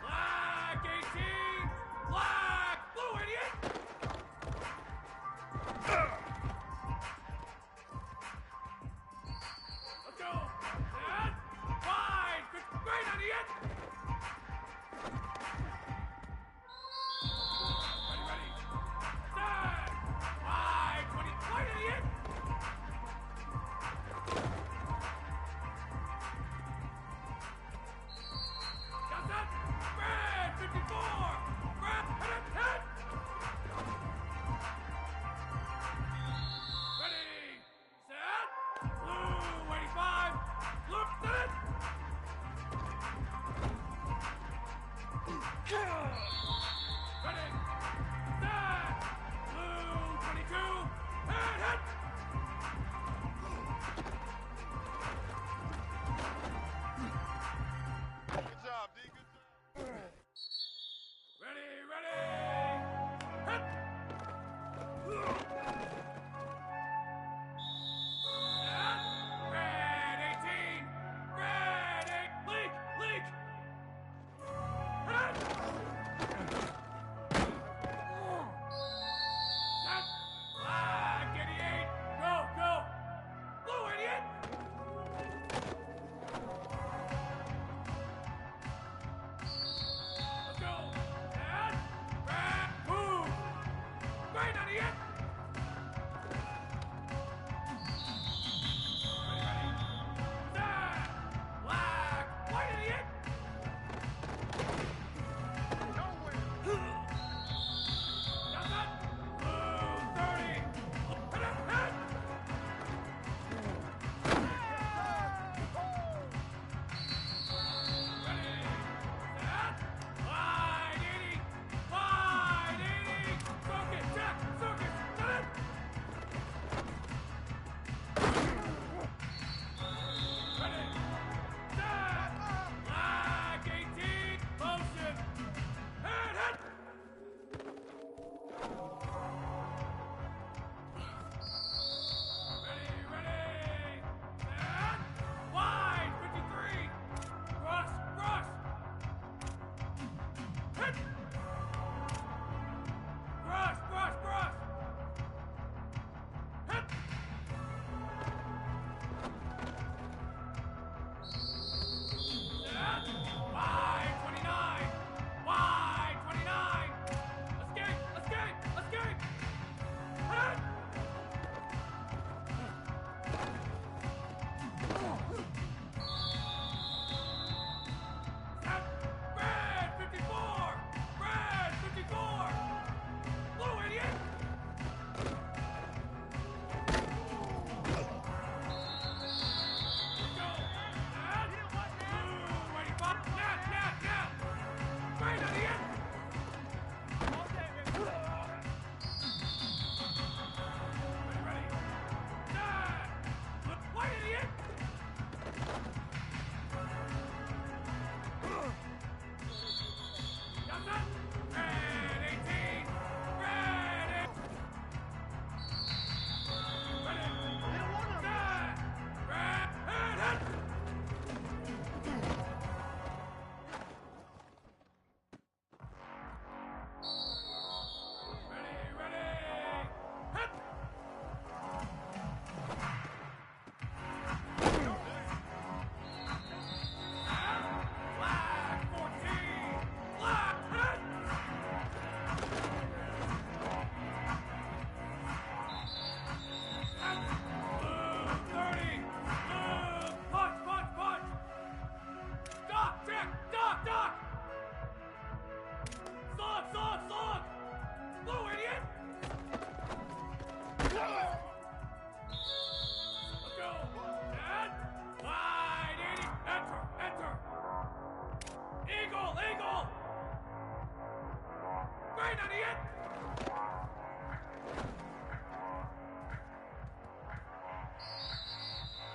black 18, black, blue idiot! Let's go! Set, wide, great idiot! Ready, ready, set, wide, 20, white idiot! Johnson, red 54, red, hit it, hit! Ready, set, blue 85, blue, set it! Ready, set, blue 22, hit, hit! Good job, D. Good job. Ready, ready, hit! Set, red 18, red 8, leak, leak! Hit! Set, black 88, go, go! Blue idiot! Let's go! Set,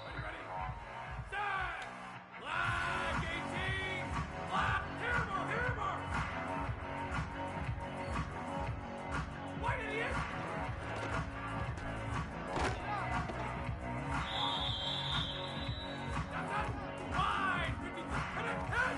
Ready, ready. Set. Flag 18. Flag. Hammer, hammer. White idiot. Wide. 50. Head.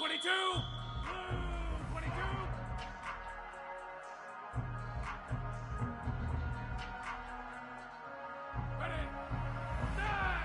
22. Blue 22. Ready. Set.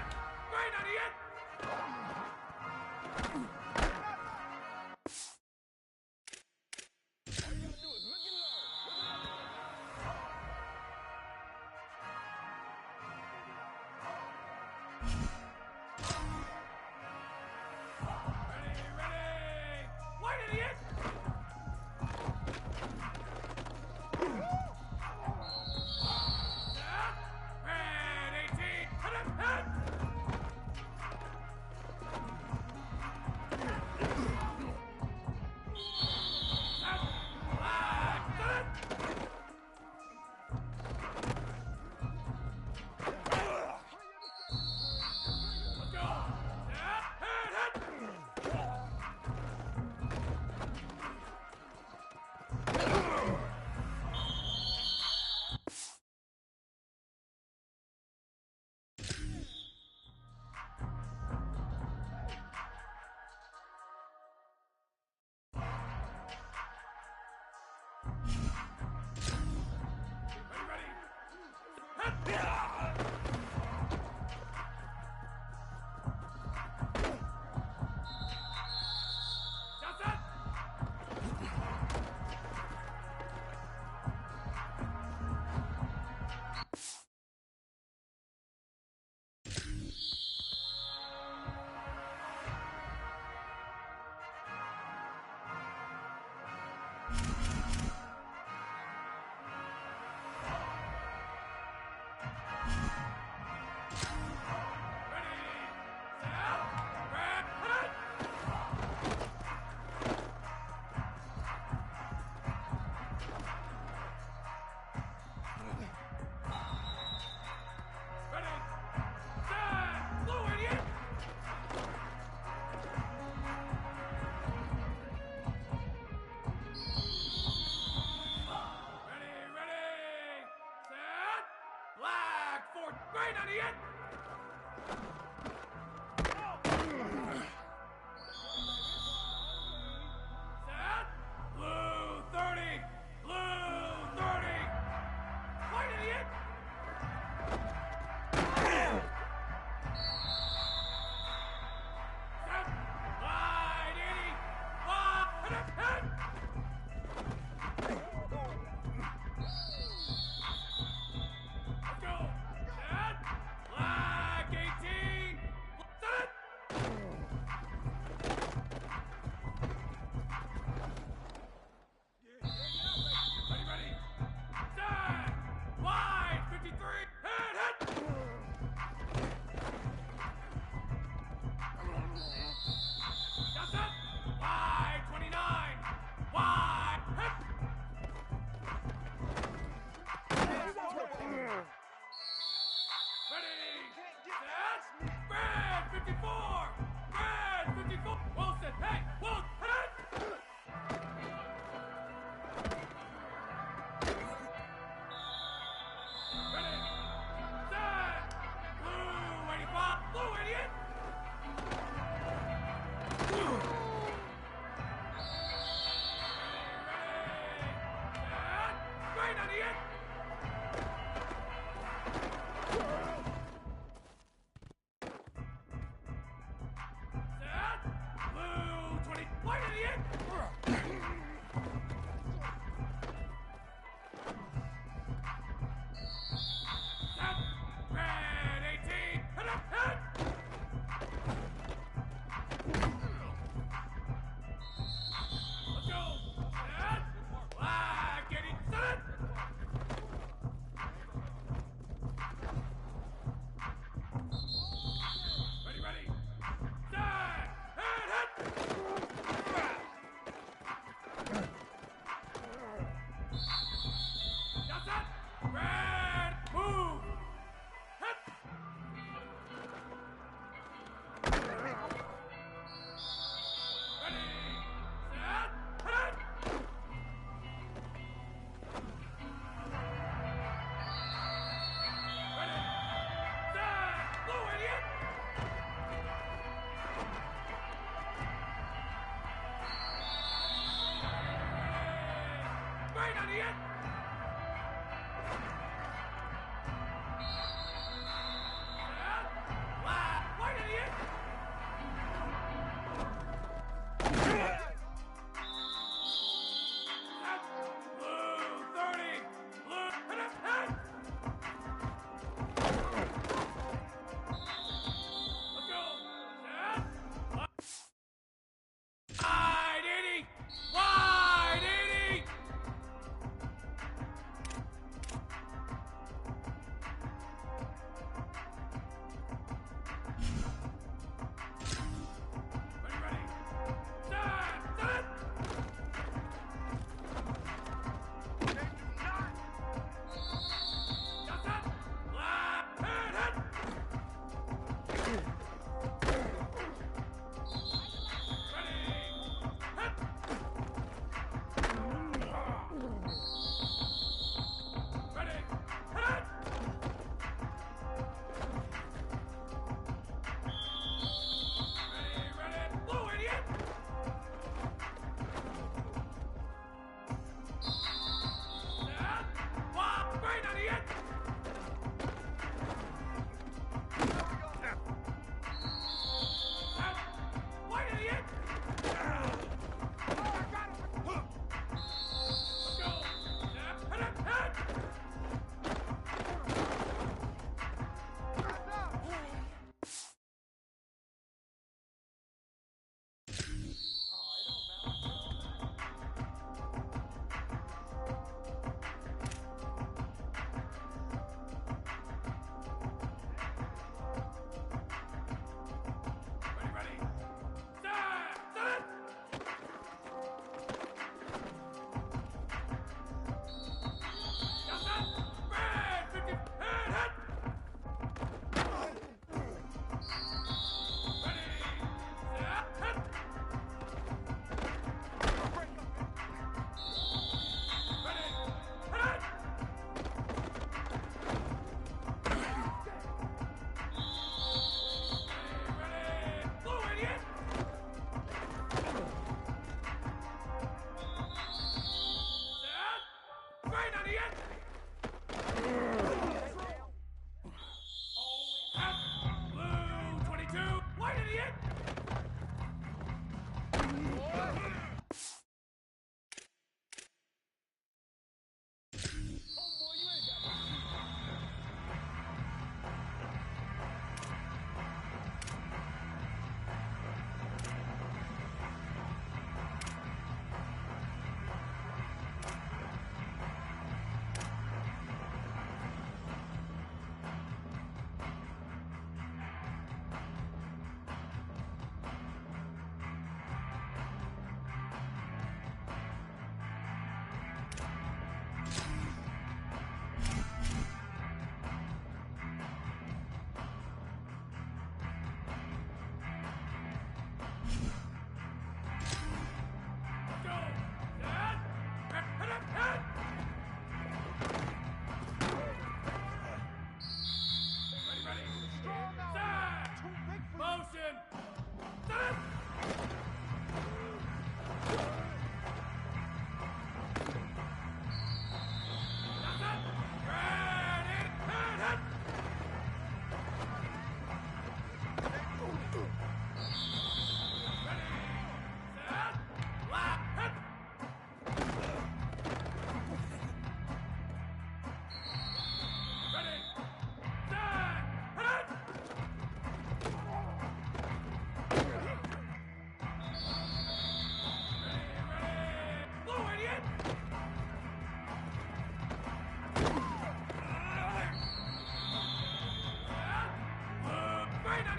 Green 98.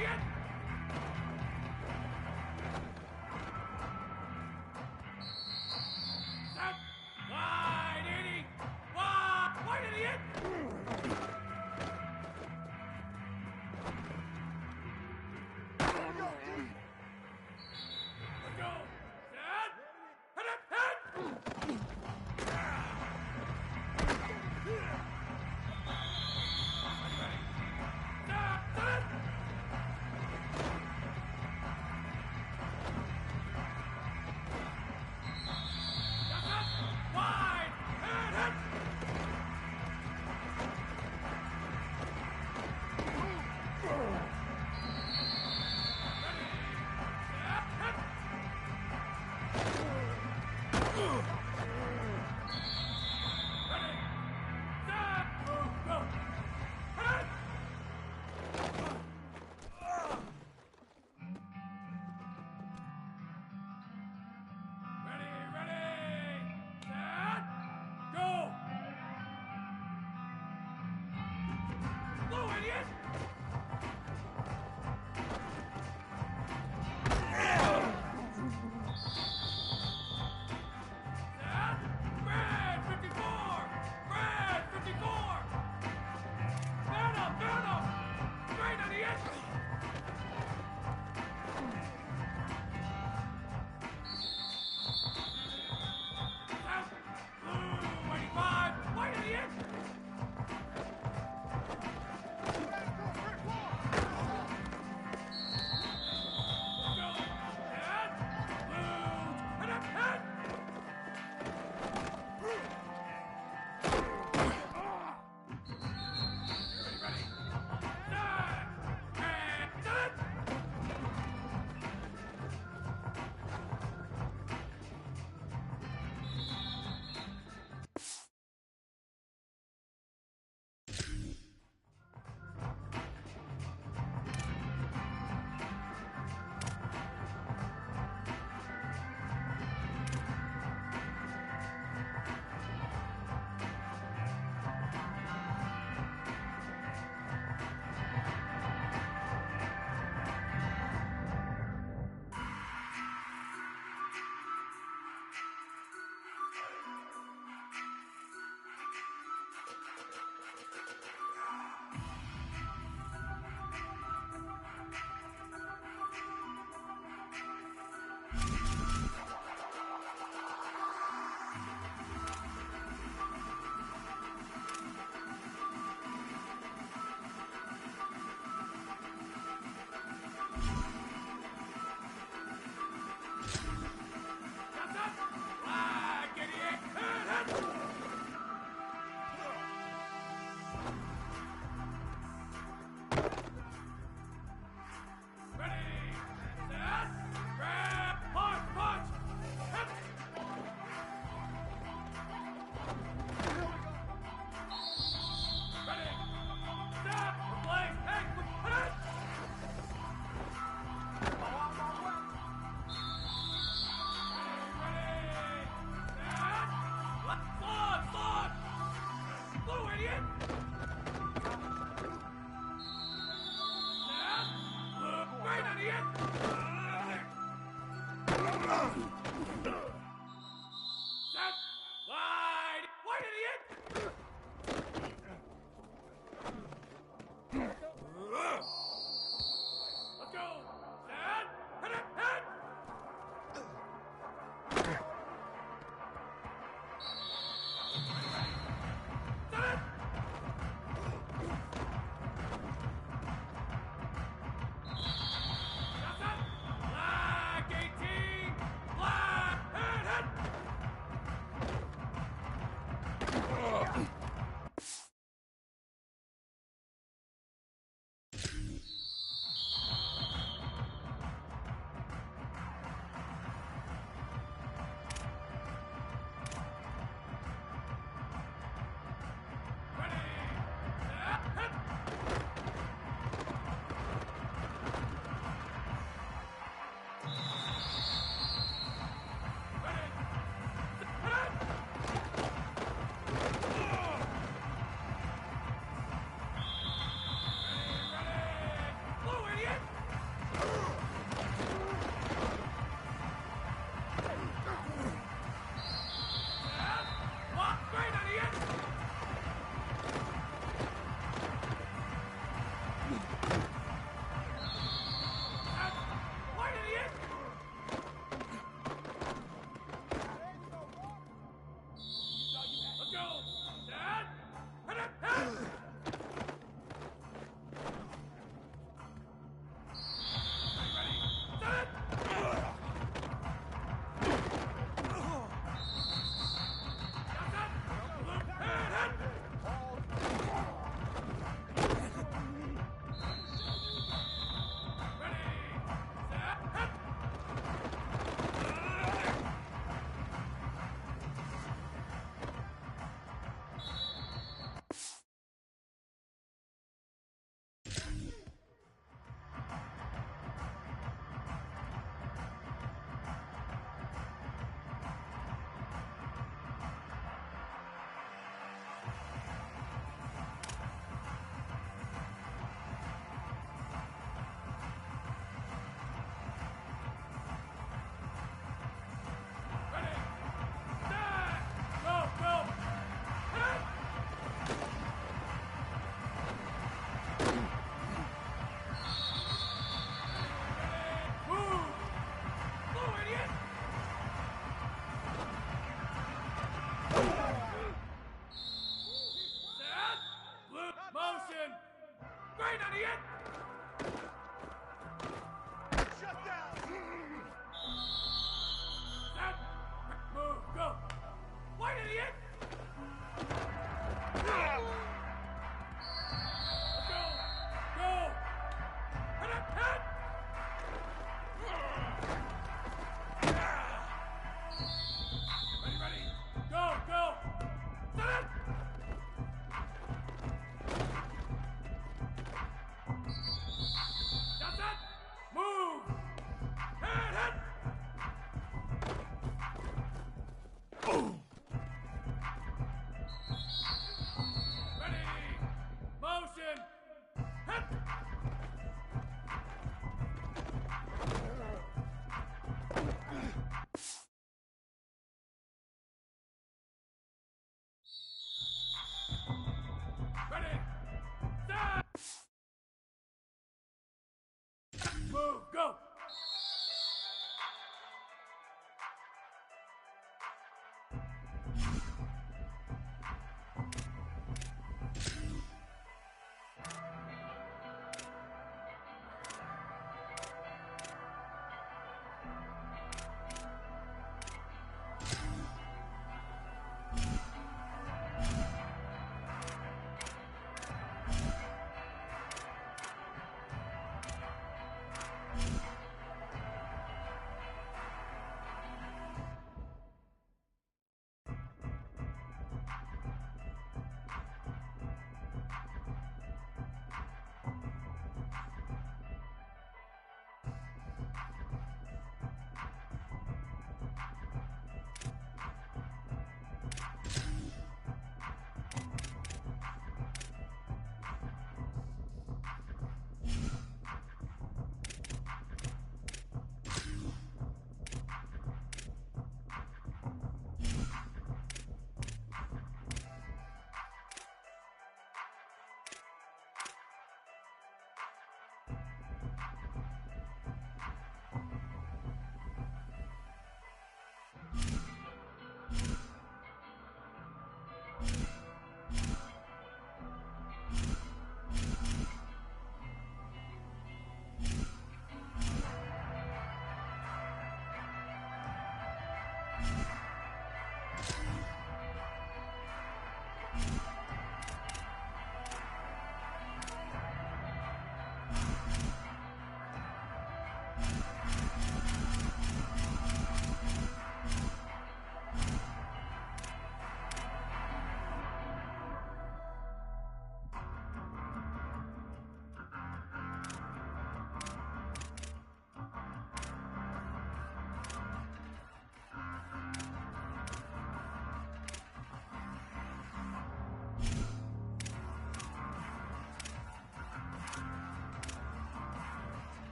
idiot! Set. Wide, idiot! Wide, idiot! Let's go! Set. Head up, head! Wide! Head, head! Ready. Go, go. Set it. That's it. Move. Hit. Boom. Ready. Motion. Hit.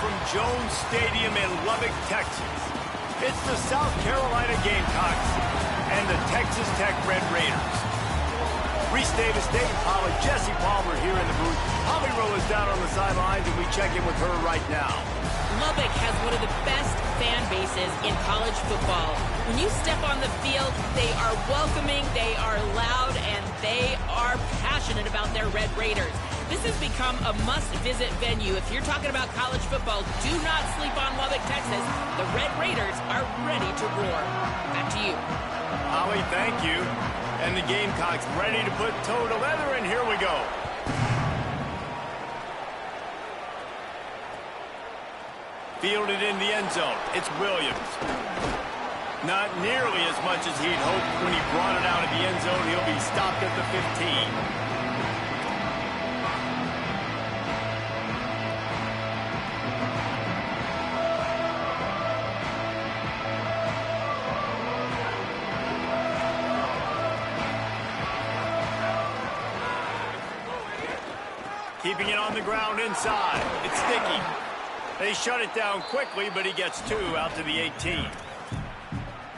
from Jones Stadium in Lubbock, Texas. It's the South Carolina Gamecocks and the Texas Tech Red Raiders. Reese Davis, Dave Pollard, Jesse Palmer here in the booth. Holly Rowe is down on the sidelines, and we check in with her right now. Lubbock has one of the best fan bases in college football. When you step on the field, they are welcoming, they are loud, and they are passionate about their Red Raiders. This has become a must-visit venue. If you're talking about college football, do not sleep on Lubbock, Texas. The Red Raiders are ready to roar. Back to you. Holly, thank you. And the Gamecocks ready to put toe to leather, and here we go. Fielded in the end zone. It's Williams. Not nearly as much as he'd hoped when he brought it out of the end zone. He'll be stopped at the 15. Keeping it on the ground inside. It's Sticky. They shut it down quickly, but he gets 2 out to the 18.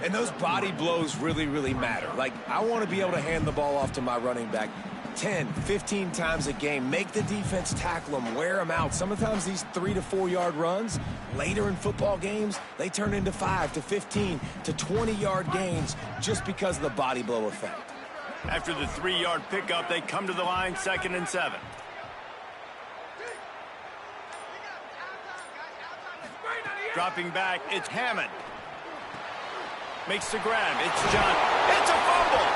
And those body blows really, really matter. Like, I want to be able to hand the ball off to my running back 10, 15 times a game. Make the defense tackle them, wear them out. Sometimes these 3 to 4 yard runs, later in football games, they turn into 5 to 15 to 20 yard gains just because of the body blow effect. After the 3-yard pickup, they come to the line, 2nd and 7. Dropping back, it's Hammond. Makes the grab, it's John. It's a fumble!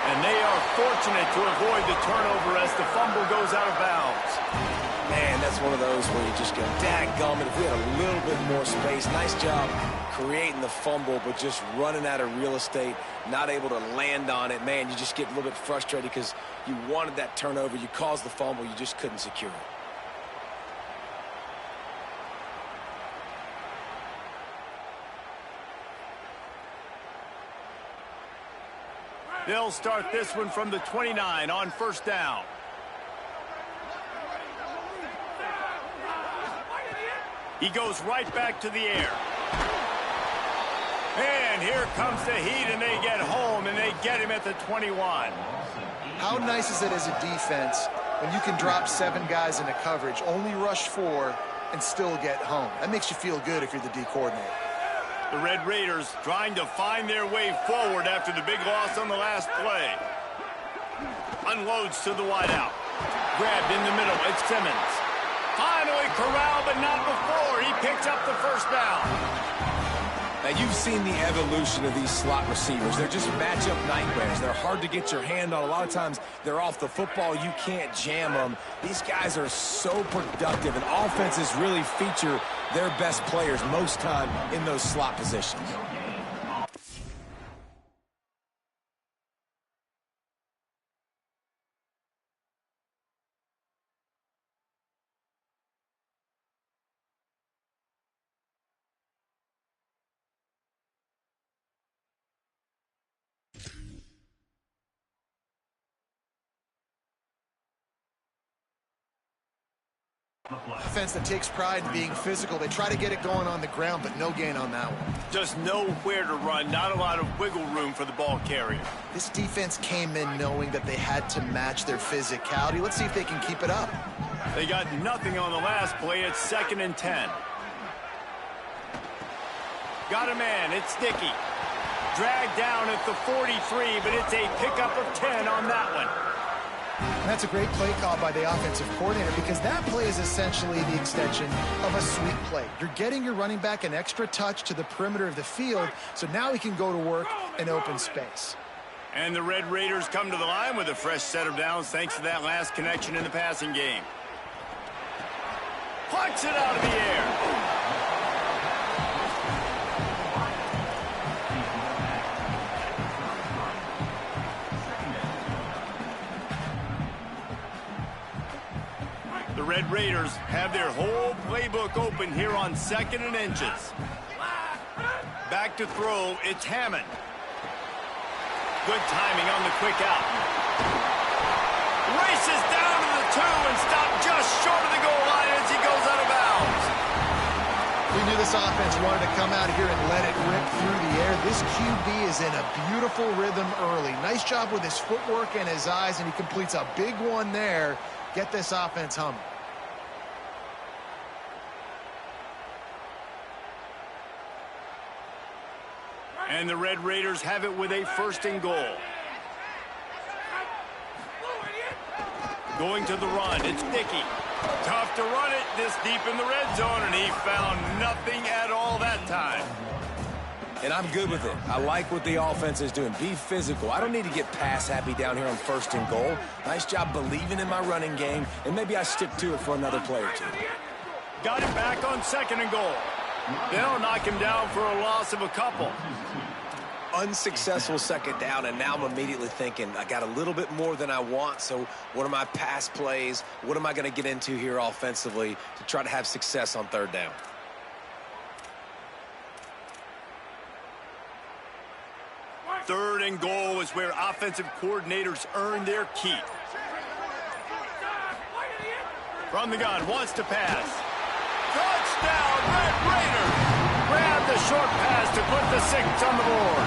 And they are fortunate to avoid the turnover as the fumble goes out of bounds. Man, that's one of those where you just go, dadgummit, if we had a little bit more space. Nice job creating the fumble, but just running out of real estate, not able to land on it. Man, you just get a little bit frustrated because you wanted that turnover. You caused the fumble, you just couldn't secure it. They'll start this one from the 29 on 1st down. He goes right back to the air. And here comes the heat, and they get home, and they get him at the 21. How nice is it as a defense when you can drop 7 guys into coverage, only rush 4, and still get home? That makes you feel good if you're the D coordinator. The Red Raiders trying to find their way forward after the big loss on the last play. Unloads to the wideout. Grabbed in the middle. It's Simmons. Finally corralled, but not before. He picks up the 1st down. Now, you've seen the evolution of these slot receivers. They're just matchup nightmares. They're hard to get your hand on. A lot of times, they're off the football. You can't jam them. These guys are so productive, and offenses really feature their best players most time in those slot positions. Offense that takes pride in being physical. They try to get it going on the ground, but no gain on that one. Just nowhere to run. Not a lot of wiggle room for the ball carrier. This defense came in knowing that they had to match their physicality. Let's see if they can keep it up. They got nothing on the last play. It's 2nd and 10. Got a man. It's Sticky. Dragged down at the 43, but it's a pickup of 10 on that one. And that's a great play call by the offensive coordinator because that play is essentially the extension of a sweep play. You're getting your running back an extra touch to the perimeter of the field, so now he can go to work in open space. And the Red Raiders come to the line with a fresh set of downs thanks to that last connection in the passing game. Plucks it out of the air. The Red Raiders have their whole playbook open here on 2nd and inches. Back to throw, it's Hammond. Good timing on the quick out. Races down to the 2 and stopped just short of the goal line as he goes out of bounds. this offense wanted to come out here and let it rip through the air. This QB is in a beautiful rhythm early. Nice job with his footwork and his eyes, and he completes a big one there. Get this offense humming. And the Red Raiders have it with a 1st and goal. Going to the run, it's Dickey. Tough to run it this deep in the red zone, and he found nothing at all that time. And I'm good with it. I like what the offense is doing. Be physical. I don't need to get pass happy down here on 1st and goal. Nice job believing in my running game, and maybe I stick to it for another play or two. Got it back on 2nd and goal. They'll knock him down for a loss of a couple. Unsuccessful 2nd down, and now I'm immediately thinking, I got a little bit more than I want, so what are my pass plays? What am I going to get into here offensively to try to have success on 3rd down? Third and goal is where offensive coordinators earn their keep. From the gun, wants to pass. Touchdown, Red Raiders! Grab the short pass to put the 6 on the board.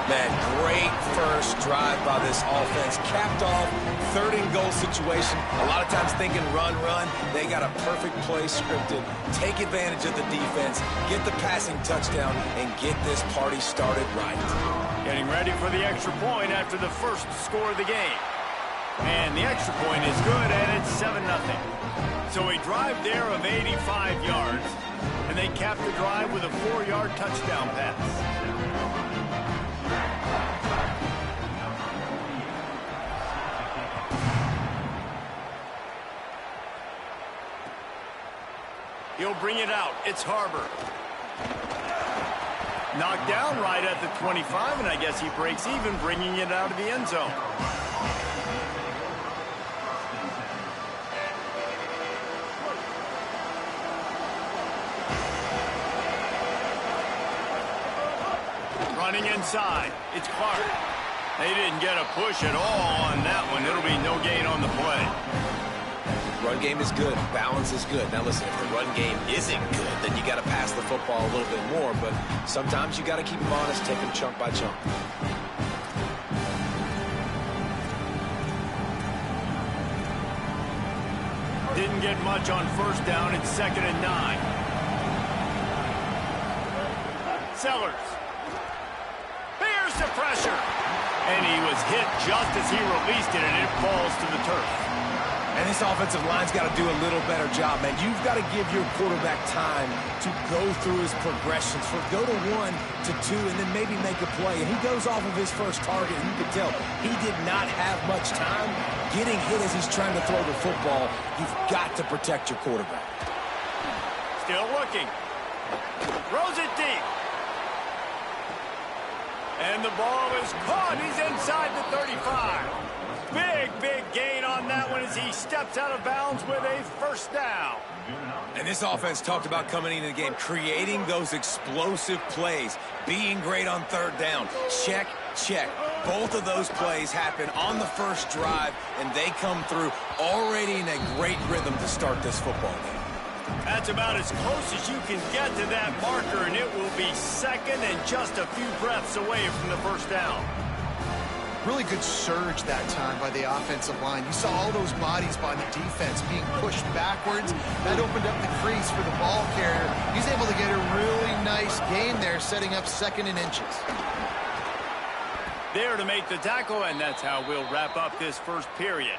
Man, great first drive by this offense. Capped off, 3rd and goal situation. A lot of times thinking run. They got a perfect play scripted. Take advantage of the defense, get the passing touchdown, and get this party started right. Getting ready for the extra point after the first score of the game. And the extra point is good, and it's 7-0. So a drive there of 85 yards, and they cap the drive with a 4-yard touchdown pass. He'll bring it out. It's Harbor. Knocked down right at the 25, and I guess he breaks even, bringing it out of the end zone. Running inside. It's Clark. They didn't get a push at all on that one. It'll be no gain on the play. Run game is good. Balance is good. Now, listen, if the run game isn't good, then you got to pass the football a little bit more. But sometimes you got to keep them honest, take them chunk by chunk. Didn't get much on 1st down. It's 2nd and 9. Sellers. Bears the pressure. And he was hit just as he released it, and it falls to the turf. And this offensive line's got to do a little better job, man. You've got to give your quarterback time to go through his progressions. Go to 1 to 2 and then maybe make a play. And he goes off of his first target, and you can tell he did not have much time getting hit as he's trying to throw the football. You've got to protect your quarterback. Still looking. Throws it deep. And the ball is caught. He's inside the 35. Big gain on that one as he steps out of bounds with a 1st down. And this offense talked about coming into the game, creating those explosive plays, being great on 3rd down. Check. Both of those plays happen on the first drive, and they come through already in a great rhythm to start this football game. That's about as close as you can get to that marker, and it will be 2nd and just a few breaths away from the 1st down. Really good surge that time by the offensive line. You saw all those bodies by the defense being pushed backwards. That opened up the crease for the ball carrier. He's able to get a really nice gain there, setting up 2nd and inches. There to make the tackle, and that's how we'll wrap up this first period.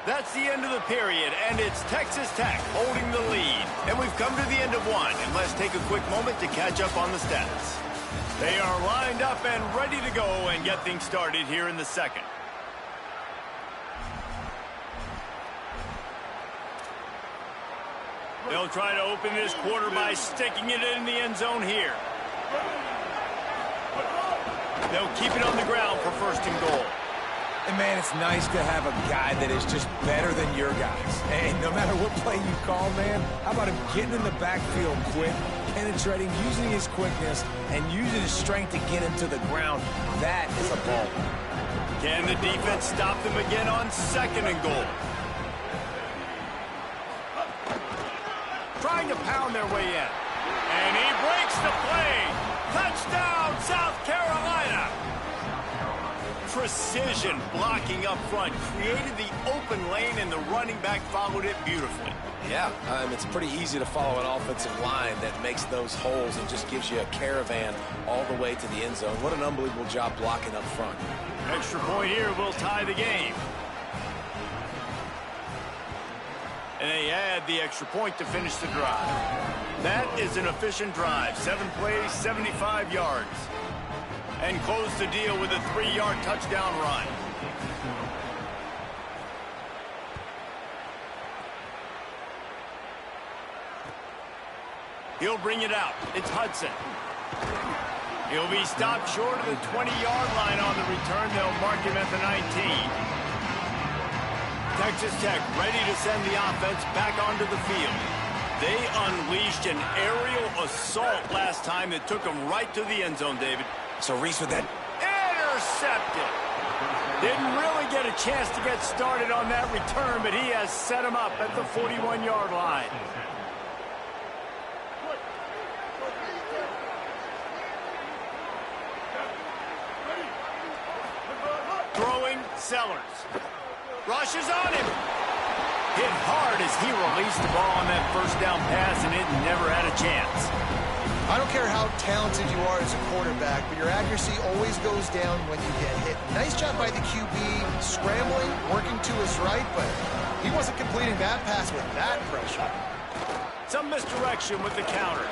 That's the end of the period, and it's Texas Tech holding the lead. And we've come to the end of one, and let's take a quick moment to catch up on the stats. They are lined up and ready to go and get things started here in the 2nd. They'll try to open this quarter by sticking it in the end zone here. They'll keep it on the ground for 1st and goal. And, man, it's nice to have a guy that is just better than your guys. And no matter what play you call, man, how about him getting in the backfield quick, penetrating, using his quickness, and using his strength to get him to the ground. That is a ball. Can the defense stop them again on 2nd and goal? pound their way in. And he breaks the play. Touchdown, South Carolina. Precision blocking up front created the open lane, and the running back followed it beautifully. Yeah, it's pretty easy to follow an offensive line that makes those holes and just gives you a caravan all the way to the end zone. What an unbelievable job blocking up front. Extra point here will tie the game. And they add the extra point to finish the drive. That is an efficient drive. 7 plays, 75 yards. And close the deal with a 3-yard touchdown run. He'll bring it out. It's Hudson. He'll be stopped short of the 20-yard line on the return. They'll mark him at the 19. Texas Tech ready to send the offense back onto the field. They unleashed an aerial assault last time that took them right to the end zone, David. So Reese with that. Intercepted. Didn't really get a chance to get started on that return, but he has set him up at the 41-yard line. Throwing, Sellers. Rushes on him. Hit hard as he released the ball on that first down pass, and it never had a chance. I don't care how talented you are as a quarterback, but your accuracy always goes down when you get hit. Nice job by the QB, scrambling, working to his right, but he wasn't completing that pass with that pressure. Some misdirection with the counter.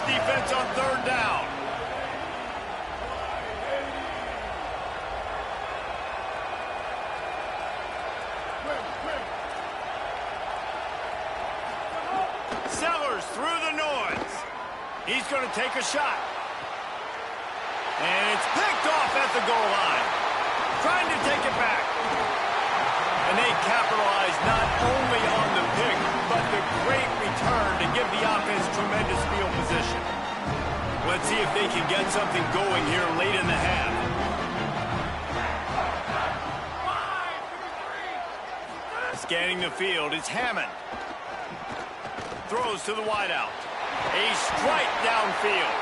Defense on third down. Sellers through the noise. He's going to take a shot. And it's picked off at the goal line. Trying to take it back. And they capitalize not only on the pick, but the great return to give the offense tremendous field position. Let's see if they can get something going here late in the half. Scanning the field is Hammond. Throws to the wideout. A strike downfield.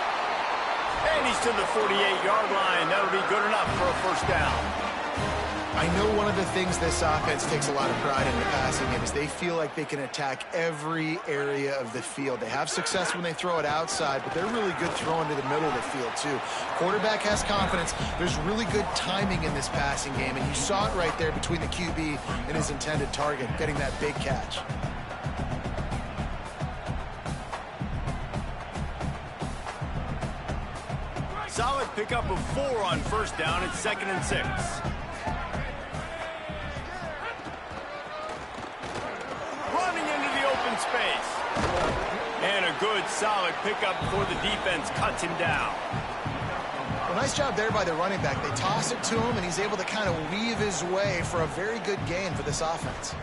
And he's to the 48-yard line. That'll be good enough for a first down. I know one of the things this offense takes a lot of pride in the passing game is they feel like they can attack every area of the field. They have success when they throw it outside, but they're really good throwing to the middle of the field, too. Quarterback has confidence. There's really good timing in this passing game, and you saw it right there between the QB and his intended target, getting that big catch. Solid pickup of 4 on first down. It's 2nd and 6. Running into the open space. And a good, solid pickup before the defense cuts him down. Well, nice job there by the running back. They toss it to him, and he's able to kind of weave his way for a very good gain for this offense.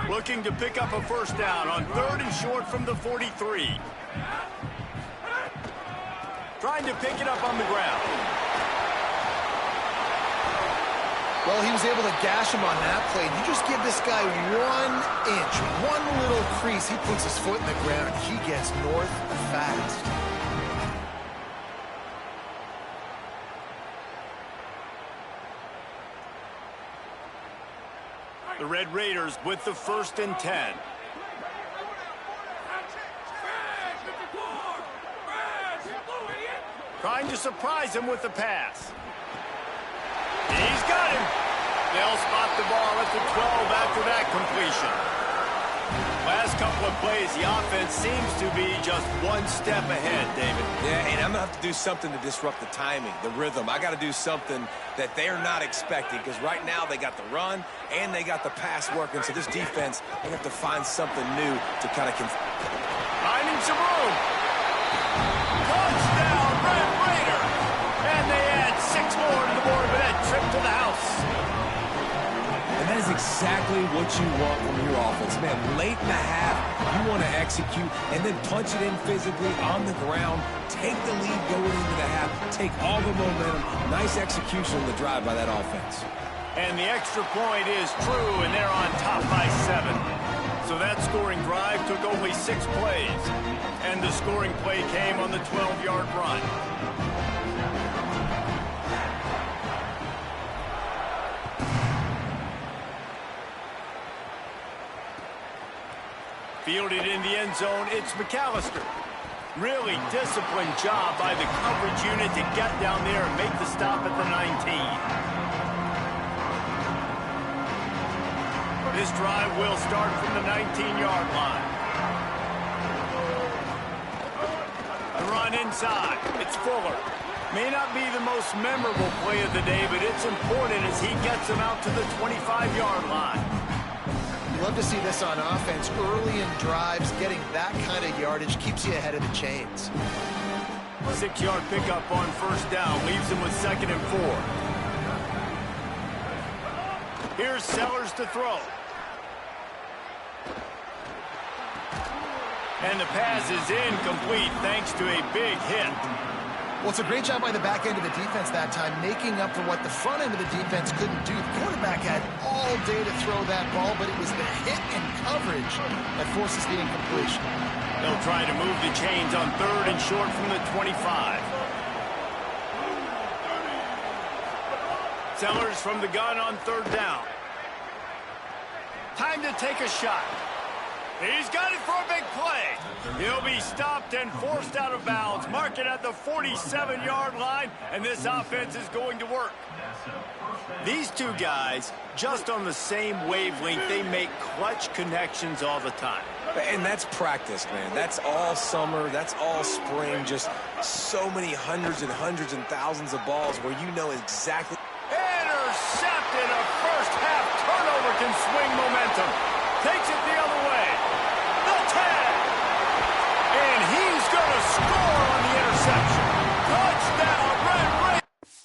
Looking to pick up a first down on 3rd and short from the 43. Trying to pick it up on the ground. Well, he was able to gash him on that play. You just give this guy 1 inch, one little crease. He puts his foot in the ground, and he gets north fast. The Red Raiders with the 1st and 10. Trying to surprise him with the pass. He's got him. They'll spot the ball at the 12 after that completion. Last couple of plays, the offense seems to be just 1 step ahead, David. Yeah, and I'm going to have to do something to disrupt the timing, the rhythm. I got to do something that they're not expecting, because right now they got the run and they got the pass working. So this defense, they have to find something new to kind of finding some room. Touchdown, Red Raiders. is exactly what you want from your offense. Man, late in the half, you want to execute and then punch it in physically on the ground, take the lead going into the half, take all the momentum. Nice execution on the drive by that offense. And the extra point is true, and they're on top by 7. So that scoring drive took only 6 plays. And the scoring play came on the 12-yard run. Fielded in the end zone, it's McAllister. Really disciplined job by the coverage unit to get down there and make the stop at the 19. This drive will start from the 19-yard line. The run inside. It's Fuller. May not be the most memorable play of the day, but it's important as he gets them out to the 25-yard line. Love to see this on offense. Early in drives, getting that kind of yardage keeps you ahead of the chains. 6-yard pickup on first down. Leaves them with 2nd and 4. Here's Sellers to throw. And the pass is incomplete thanks to a big hit. Well, it's a great job by the back end of the defense that time, making up for what the front end of the defense couldn't do. The quarterback had all day to throw that ball, but it was the hit and coverage that forces the incompletion. They'll try to move the chains on 3rd and short from the 25. Sellers from the gun on 3rd down. Time to take a shot. He's got it for a big play. He'll be stopped and forced out of bounds. Mark it at the 47-yard line, and this offense is going to work. These two guys, just on the same wavelength, they make clutch connections all the time. And that's practice, man. That's all summer. That's all spring. Just so many hundreds and thousands of balls where you know exactly. Intercepted. A first-half turnover can swing momentum. Takes it the other way. The tag. And he's going to score on the interception. Touchdown, Red Raiders.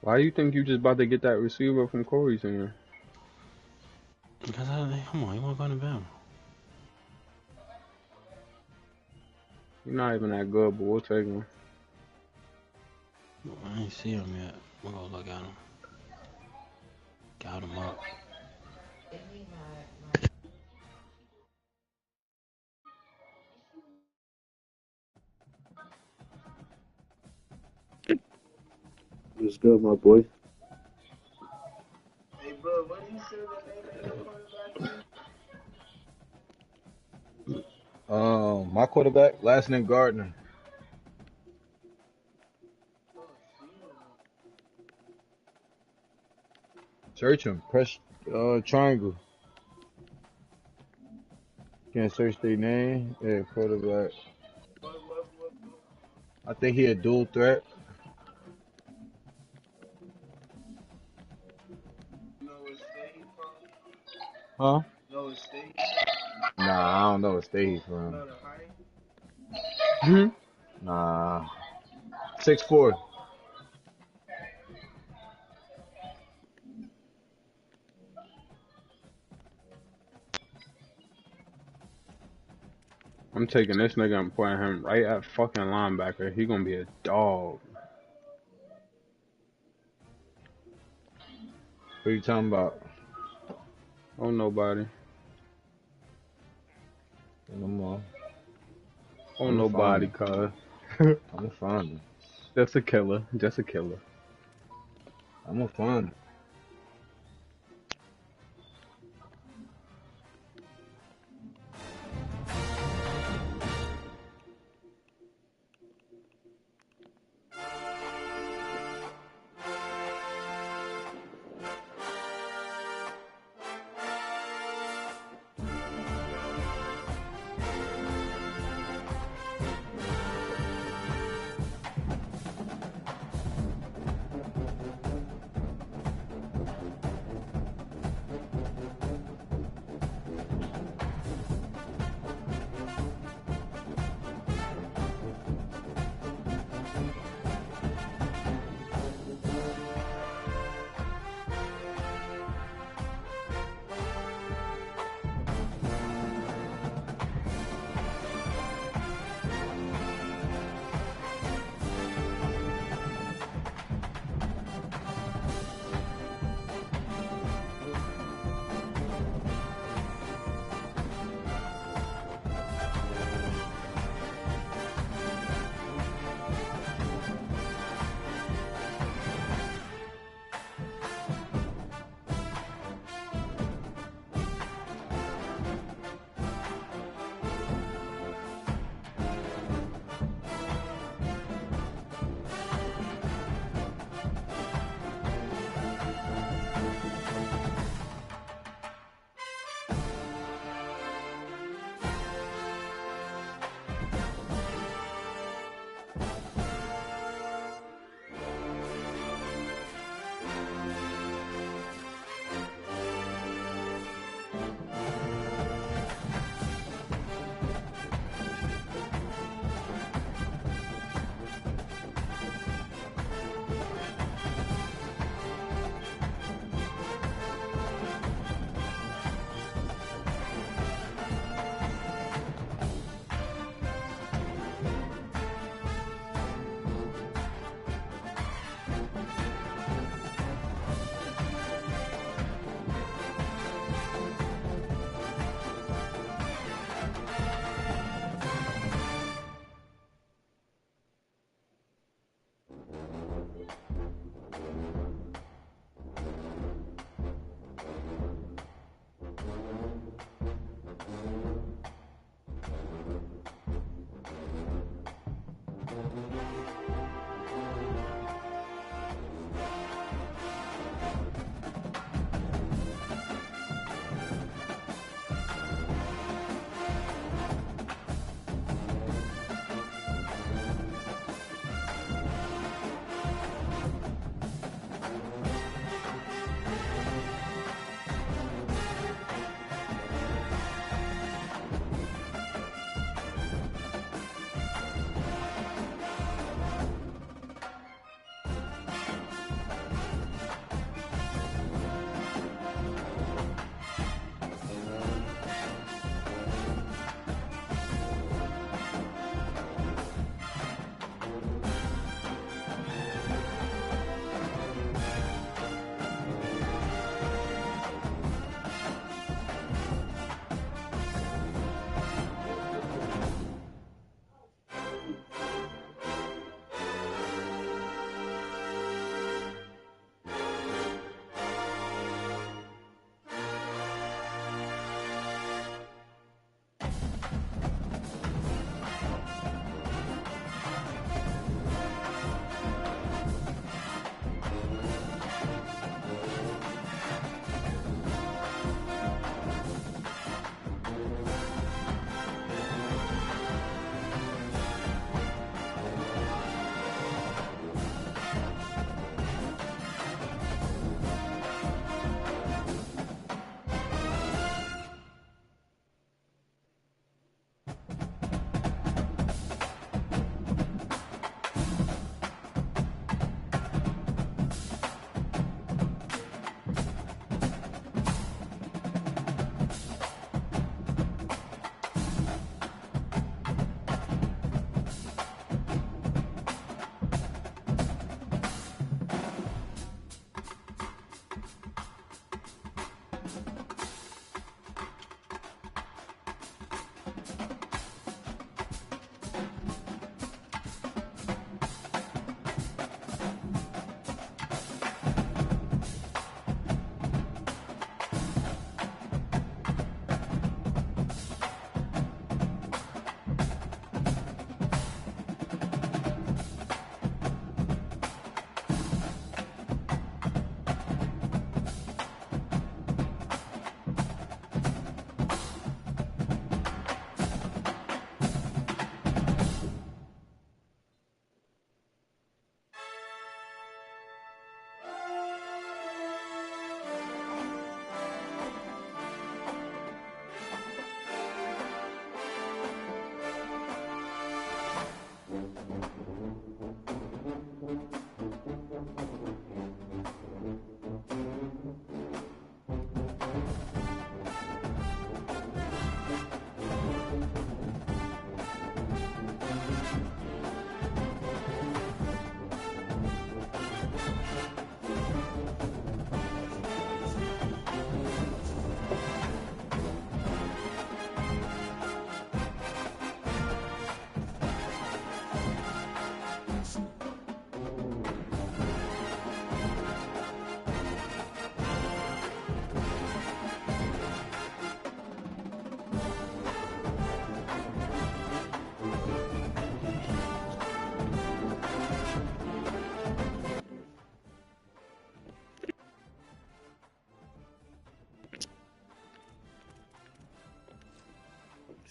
Why do you think you just about to get that receiver from Corey's hand? Because come on, you want to go to Bama? You're not even that good, but we'll take him. I ain't see him yet. We'll go look at him. Got him up. What's good, my boy? Hey, bro, what do you say the name of your quarterback is? My quarterback, last name Gardner. Search him. Press triangle. Can't search their name. Yeah, quarterback. I think he a dual threat. You know what state he from? Huh? You know what state Nah, I don't know what state he's You from. know the height? Nah. 6'4". I'm taking this nigga and putting him right at fucking linebacker. He gonna be a dog. What are you talking about? Oh, nobody. No more. Oh, nobody, cuz. I'm gonna find him. Just a killer. Just a killer. I'm gonna find him.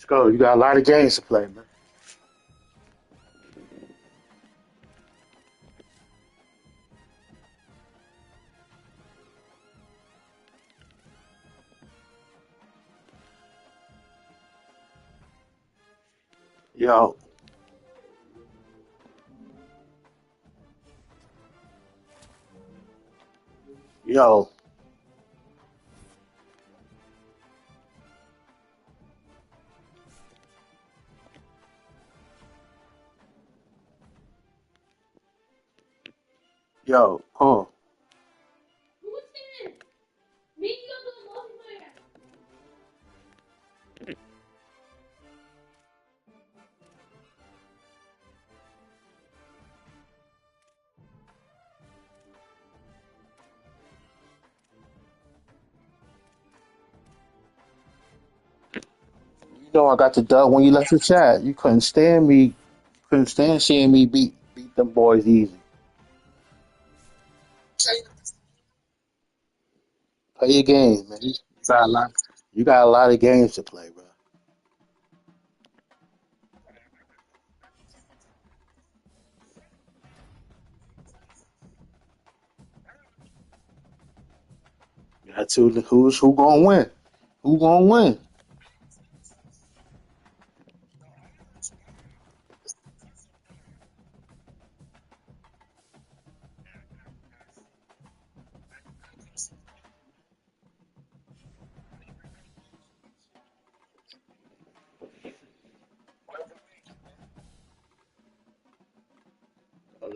Let's go. You got a lot of games to play, man. Yo, yo, yo, huh? You know I got the dub when you left the chat. You couldn't stand me. Couldn't stand seeing me beat them boys easy. Play your games, man. You got a lot. You got a lot of games to play, bro. You got to. Who gonna win? Who gonna win?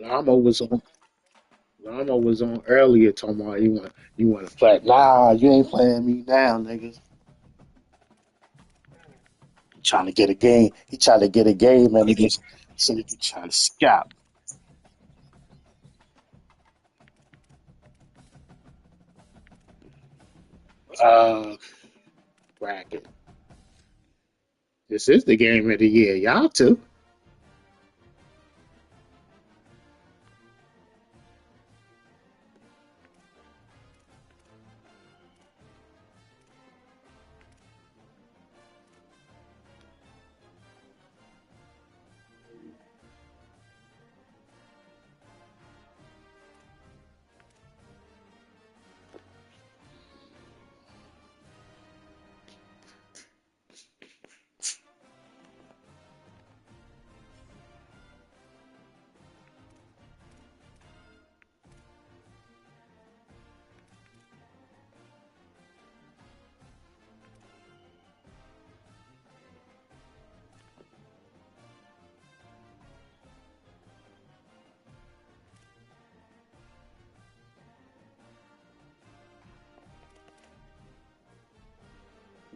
Lama was on. Lama was on earlier talking about you want to play. Nah, you ain't playing me now, niggas. He trying to get a game. He trying to get a game, and he just so he can try to scalp. Uh, bracket. This is the game of the year, y'all too.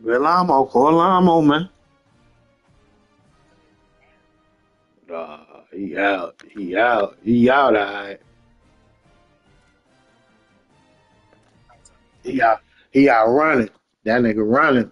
Relamo, call Lamo, man. He out. He out. He out. All right. He out. He out running. That nigga running.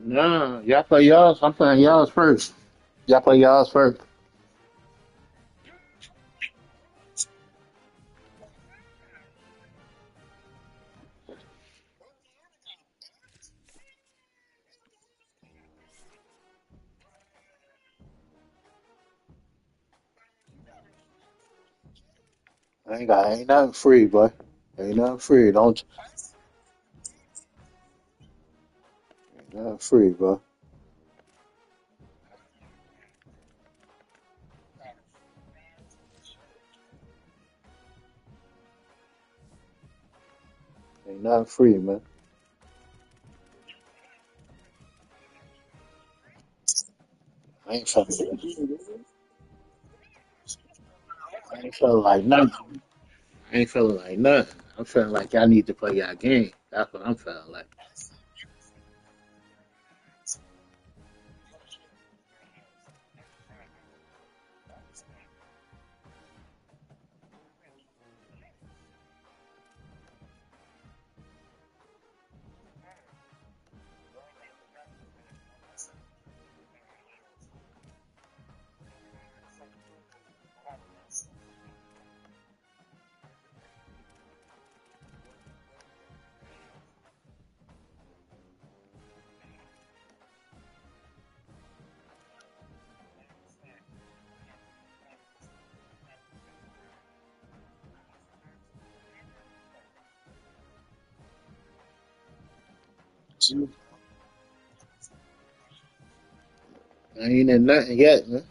Nah, y'all play y'all's. I'm playing y'all's first. Y'all play y'all's first. Ain't nothing free, boy. Ain't nothing free. Ain't nothing free, boy. Ain't nothing free, man. I ain't fucking. I ain't feeling like nothing. I ain't feeling like nothing. I'm feeling like y'all need to play y'all game. That's what I'm feeling like. I ain't in nothing yet, man.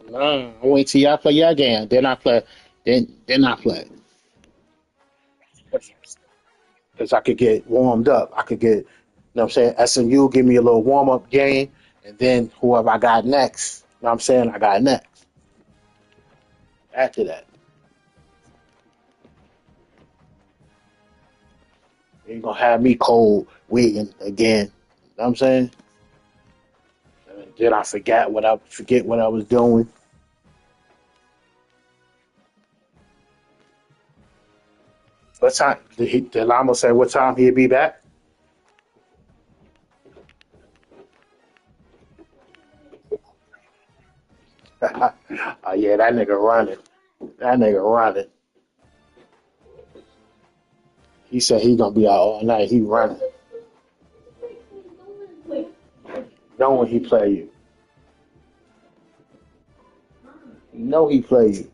Nah, I wait till y'all play y'all game. Then I play. Then I play. Because I could get warmed up. I could get, you know what I'm saying? SMU give me a little warm up game, and then whoever I got next, you know what I'm saying? I got next. After that, you ain't gonna have me cold waiting again. You know what I'm saying? And then I forget what I was doing. What time did Lama say what time he'd be back? Oh yeah, that nigga running. That nigga running. He said he gonna be out all night. He running. Knowing he play you. Know he play you.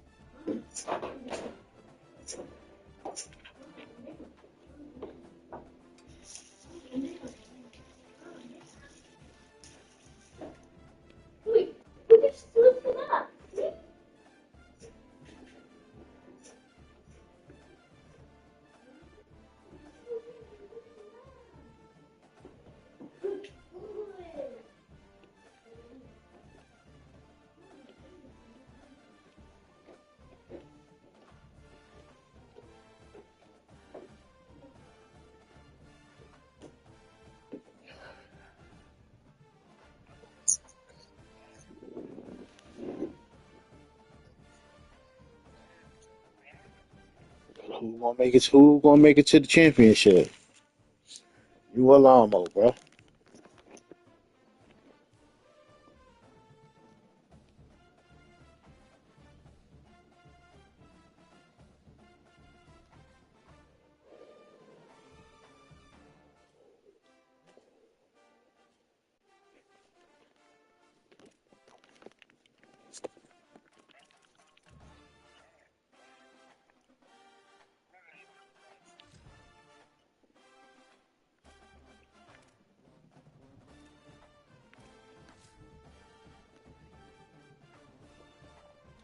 Who gonna make it to the championship? You or Lamo, bro.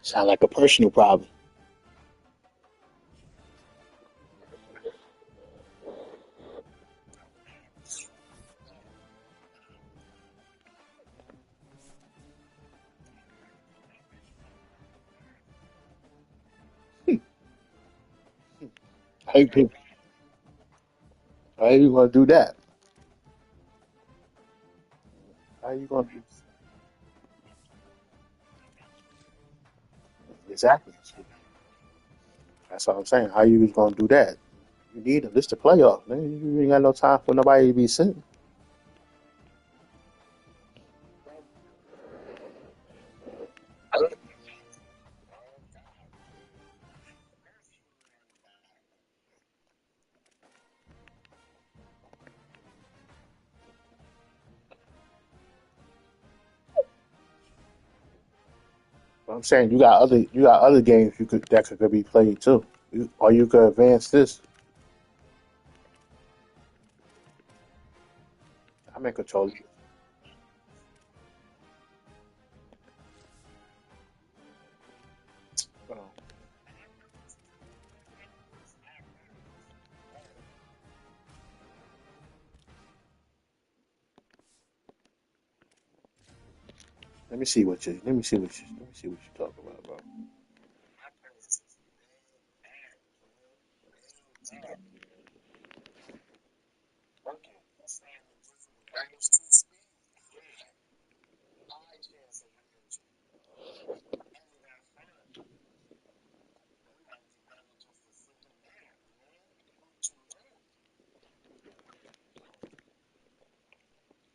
Sound like a personal problem. How you, how you gonna do that? How you gonna do exactly? That's what I'm saying. How you was gonna do that? You need them. This the playoff, man. You ain't got no time for nobody to be sitting. I'm saying you got other games that could be played too. Or you could advance this. I'm in control. Let me see what you talking about, bro.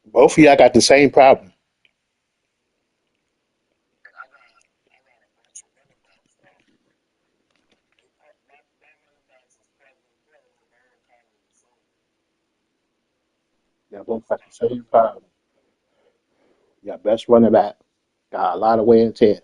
Both of y'all got the same problem. Y'all both got the same problem. Y'all best running back got a lot of wear and tear.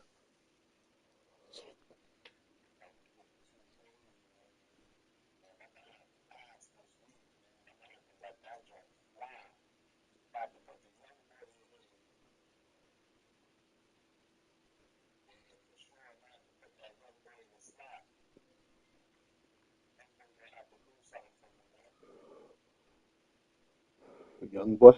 Young boy,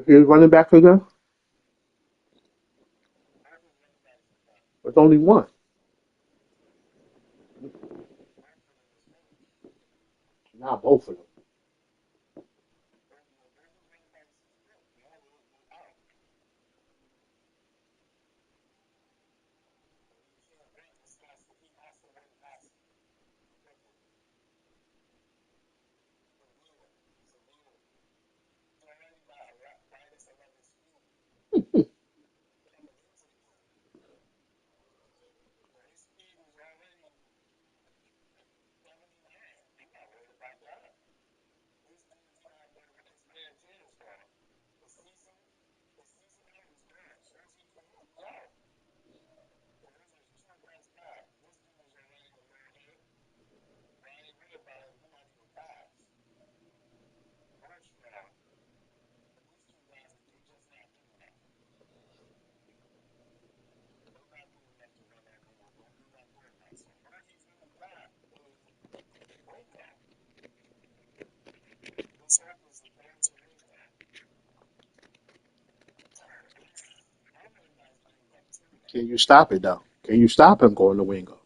here's running back again. There's only one. Not both of them. Can you stop it though? Can you stop him going to Wingo?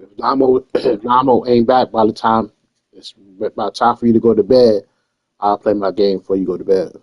If Namo ain't back by the time it's about time for you to go to bed, I'll play my game before you go to bed.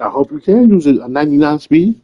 I hope you can use it a 99 speed.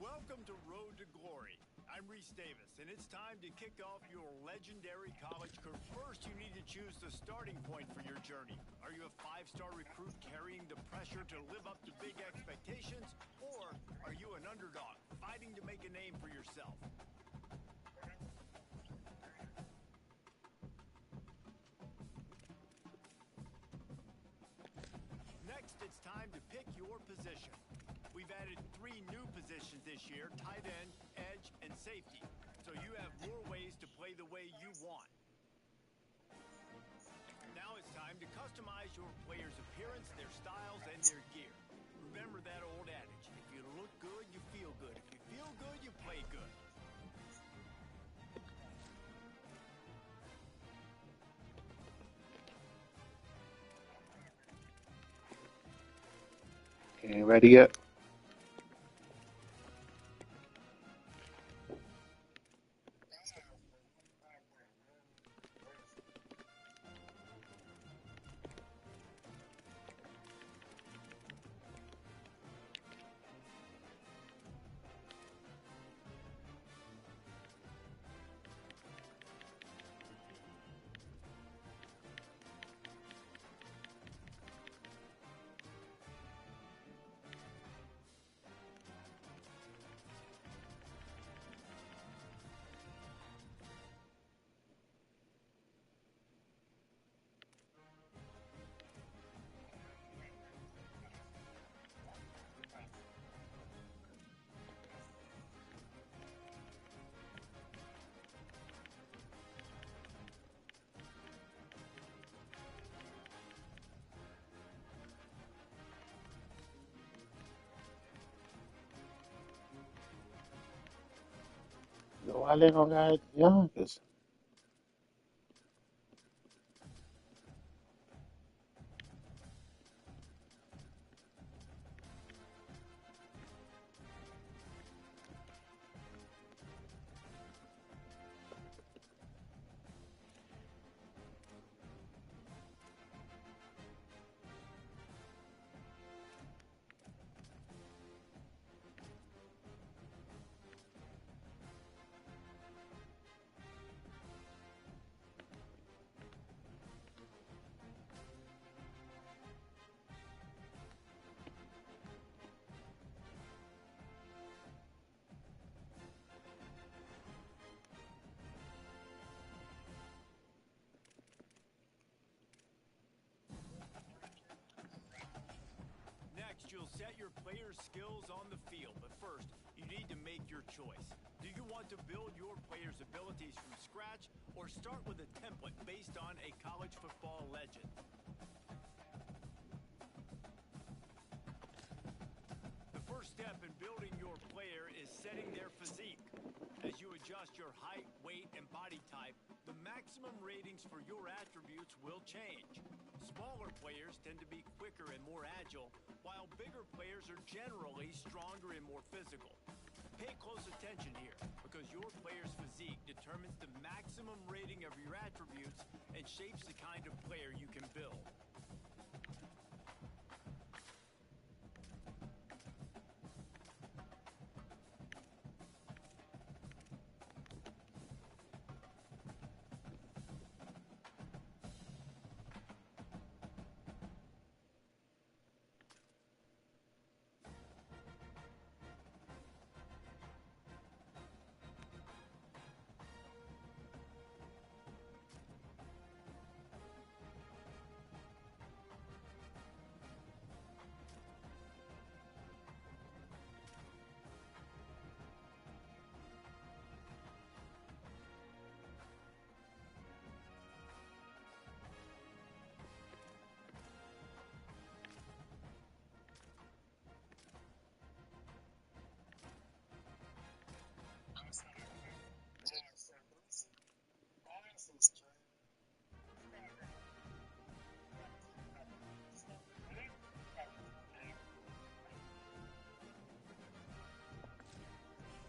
Welcome to Road to Glory. I'm Reese Davis, and it's time to kick off your legendary college career. First, you need to choose the starting point for your journey. Are you a five-star recruit carrying the pressure to live up to big expectations, or are you an underdog fighting to make a name for yourself? Next, it's time to pick your position. We've added 3 new positions this year, tight end, edge, and safety. So you have more ways to play the way you want. Now it's time to customize your player's appearance, their styles, and their gear. Remember that old adage, if you look good, you feel good. If you feel good, you play good. Ain't ready yet. Why they don't got Yonkers? Next, you'll set your player's skills on the field. But first, you need to make your choice. Do you want to build your player's abilities from scratch or start with a template based on a college football legend? The first step in building your player is setting their physique. As you adjust your height, weight, and body type, the maximum ratings for your attributes will change. Smaller players tend to be quicker and more agile, while bigger players are generally stronger and more physical. Pay close attention here, because your player's physique determines the maximum rating of your attributes and shapes the kind of player you can build.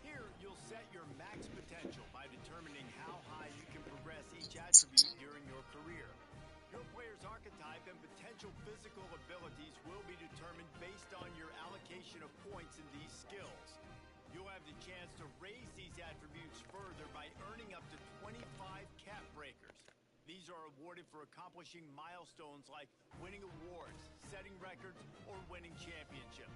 Here, you'll set your max potential by determining how high you can progress each attribute during your career. Your player's archetype and potential physical abilities will be determined based on your allocation of points in these skills. You'll have the chance to raise these attributes further by earning up to 25 cap breakers. These are awarded for accomplishing milestones like winning awards, setting records, or winning championships.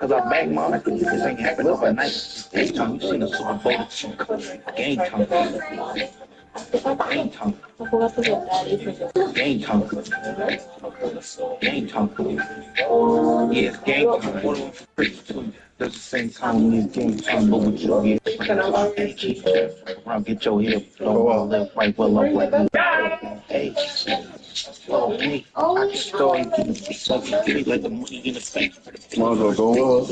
Cause I bang mom, this ain't happened overnight. Game time, you seen the Super Bowl. Game time. Game time. Game time. Game time. Yeah, it's game time. That's the same time when it's game time, but with your head. Around, get your head low, left, right, well, up, right. Hey. Oh, hey, I can start getting something like the money in the bank. Might as well go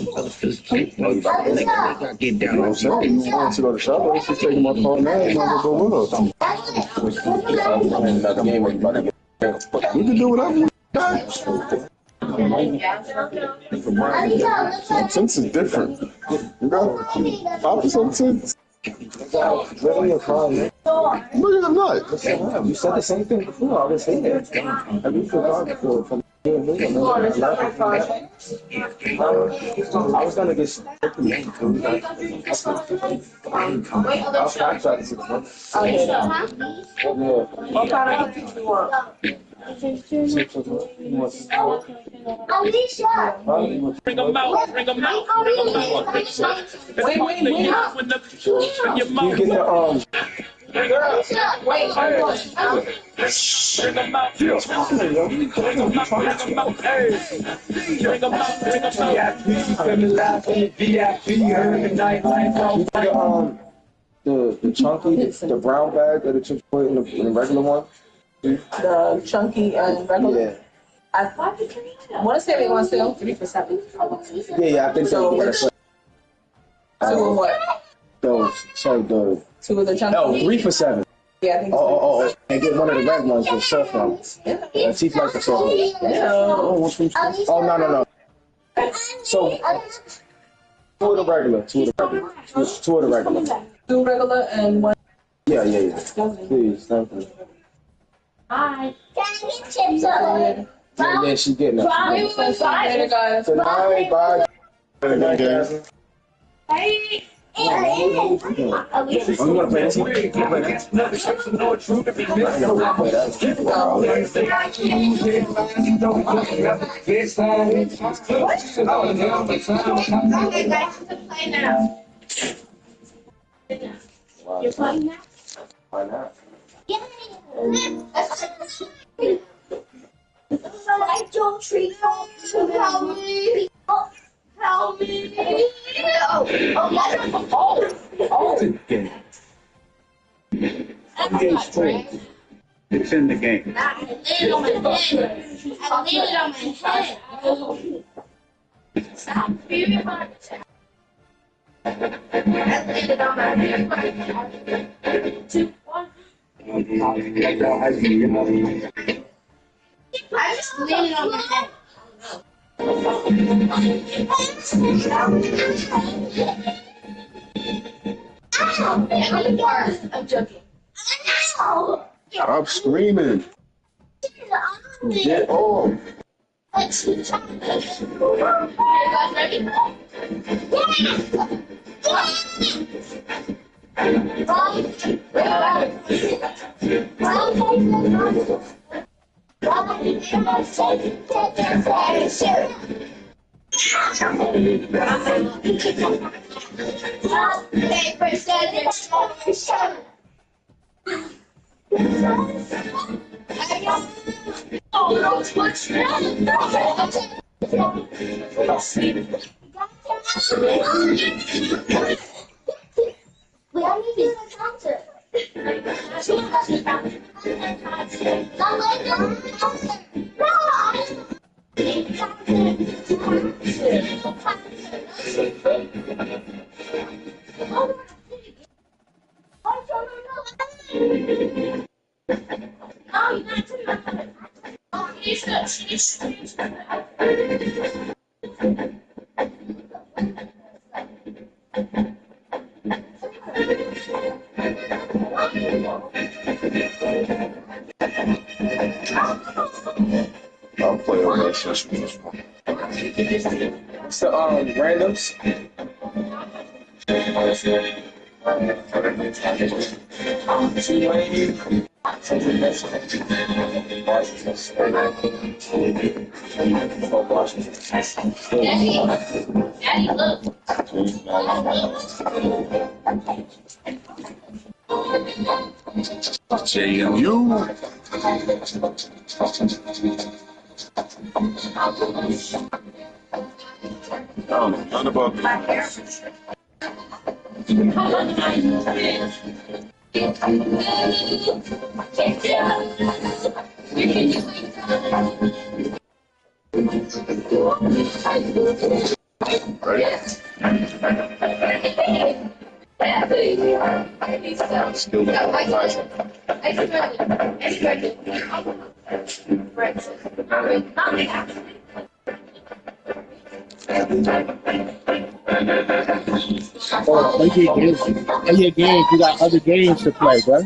Get down. I'm saying, you want to go to the shop, I'm just taking my car now, you might as well go with us. We can do whatever you got. Since it's different. You got 5% since. Really a problem. No, you're not. You said the same thing before. I was saying that. Have you forgot before? I was gonna get strictly game too. I'll try to see the one. What kind of cookies do you want? Bring them out, bring them out, bring them out. Wait. With the in your mouth. You get the Wait, hold on. Bring them out. Bring them out, bring them out. Hey. Bring them out, bring them out. the chunky, the brown bag that the chips put in the regular one. The chunky and regular? Yeah. I want to say they want to sell 3 for $7. Yeah, I think so. Two of what? The 2 of the chunky? No, 3 for $7. Yeah, I think so. Oh. And get one of the red ones, the soft ones. Yeah. Teeth like the soft ones. No. No. So, 2 of the regular. 2 of the regular. 2 regular and 1. Yeah. Please, thank you. Hi. Can I get chips already? And then she getting it. Later, guys. Good night, bye. Good night, guys. Hey. Oh, you want to play this one? You want to play You're playing now? Why not? I don't treat help me. Help me. Oh, that's It's in the game. I landed on my head. Stop. I landed on my head. 2, 1. I just landed on my head. I'm joking. Stop screaming. Get off. You guys ready? We are leaving the concert. I'll play on that session this one. So, randoms. Daddy, look. JMU. I don't know nothing about this. Still Oh, play your games. Play your games. You got other games to play, bro.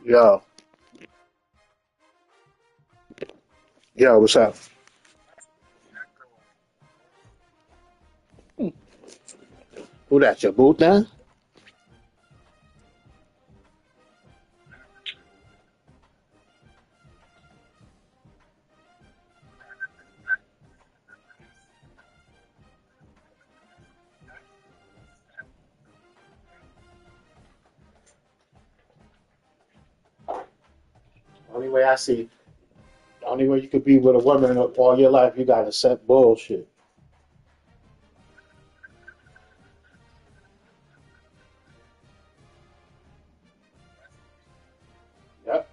Yo, yo, what's up? Who that? Your boot now? Only way I see, the only way you could be with a woman all your life, you gotta accept bullshit. Yep.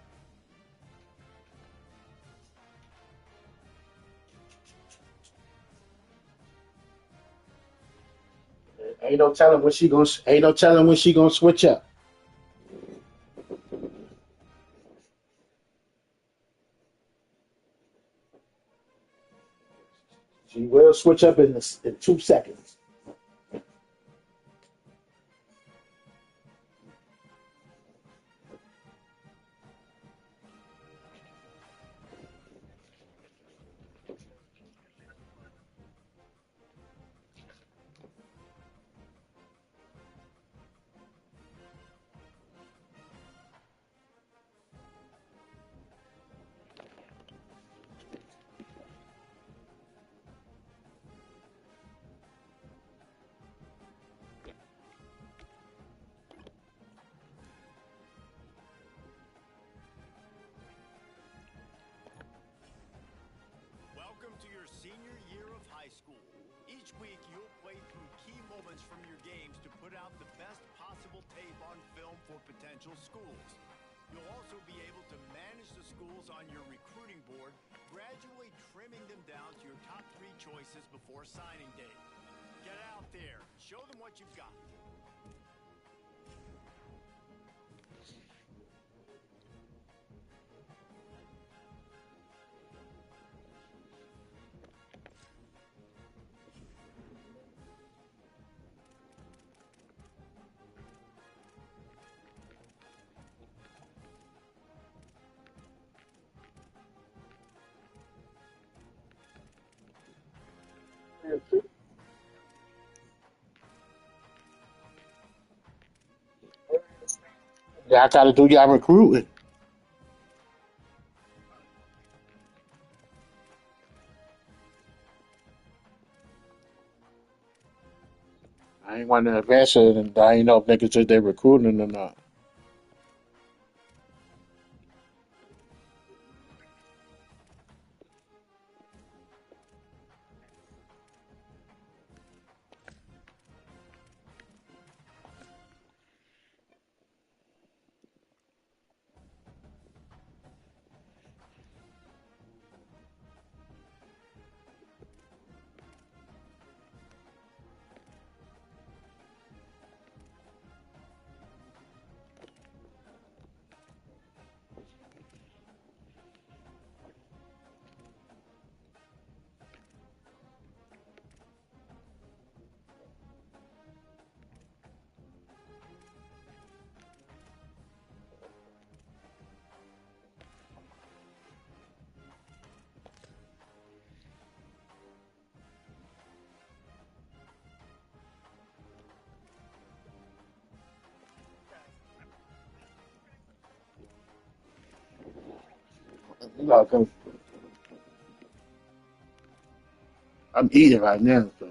Ain't no telling when she gonna. Ain't no telling when she gonna switch up. She will switch up in 2 seconds. Welcome to your senior year of high school. Each week, you'll play through key moments from your games to put out the best possible tape on film for potential schools. You'll also be able to manage the schools on your recruiting board, gradually trimming them down to your top 3 choices before signing day. Get out there. Show them what you've got. Yeah, I gotta do y'all recruiting. I ain't want to advance it, and I ain't know if niggas said they recruiting or not. You gotta come. I'm eating right now, so.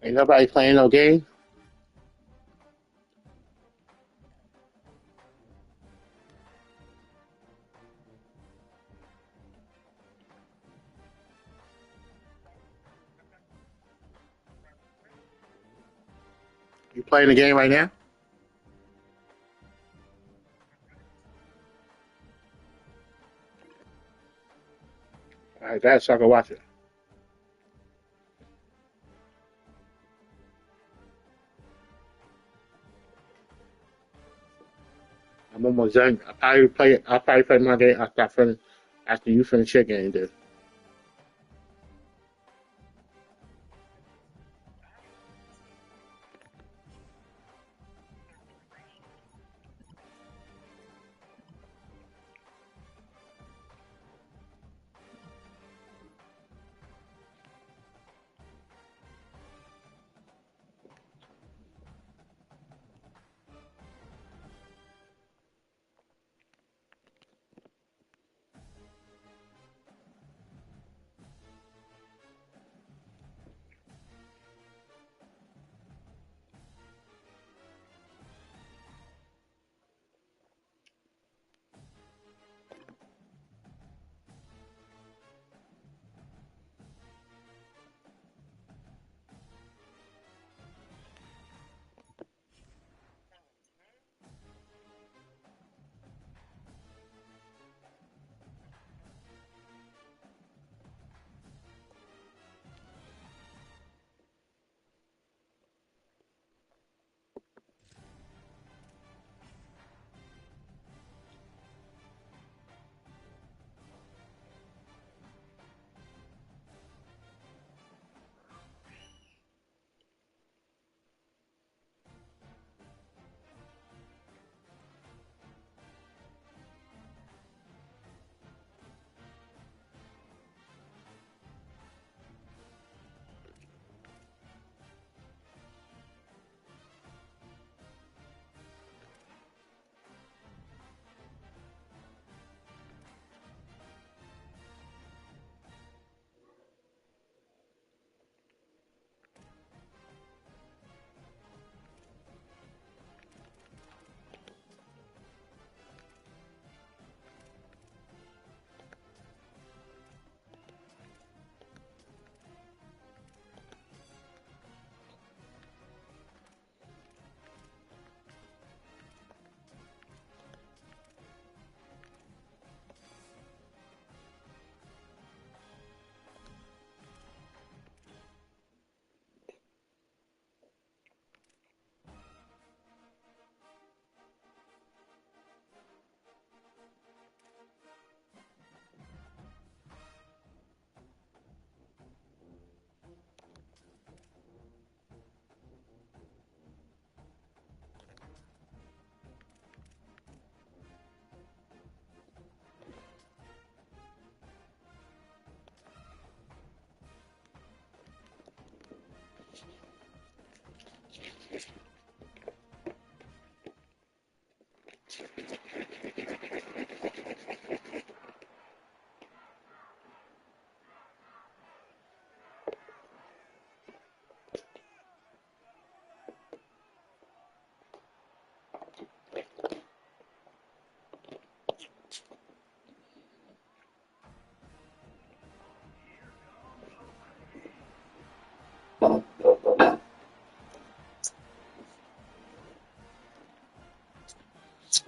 Ain't nobody playing no game. You playing the game right now? All right, that's so I can watch it. I'm almost done. I'll probably play my game after you finish your game, dude.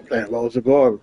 Playing Rose of Glory.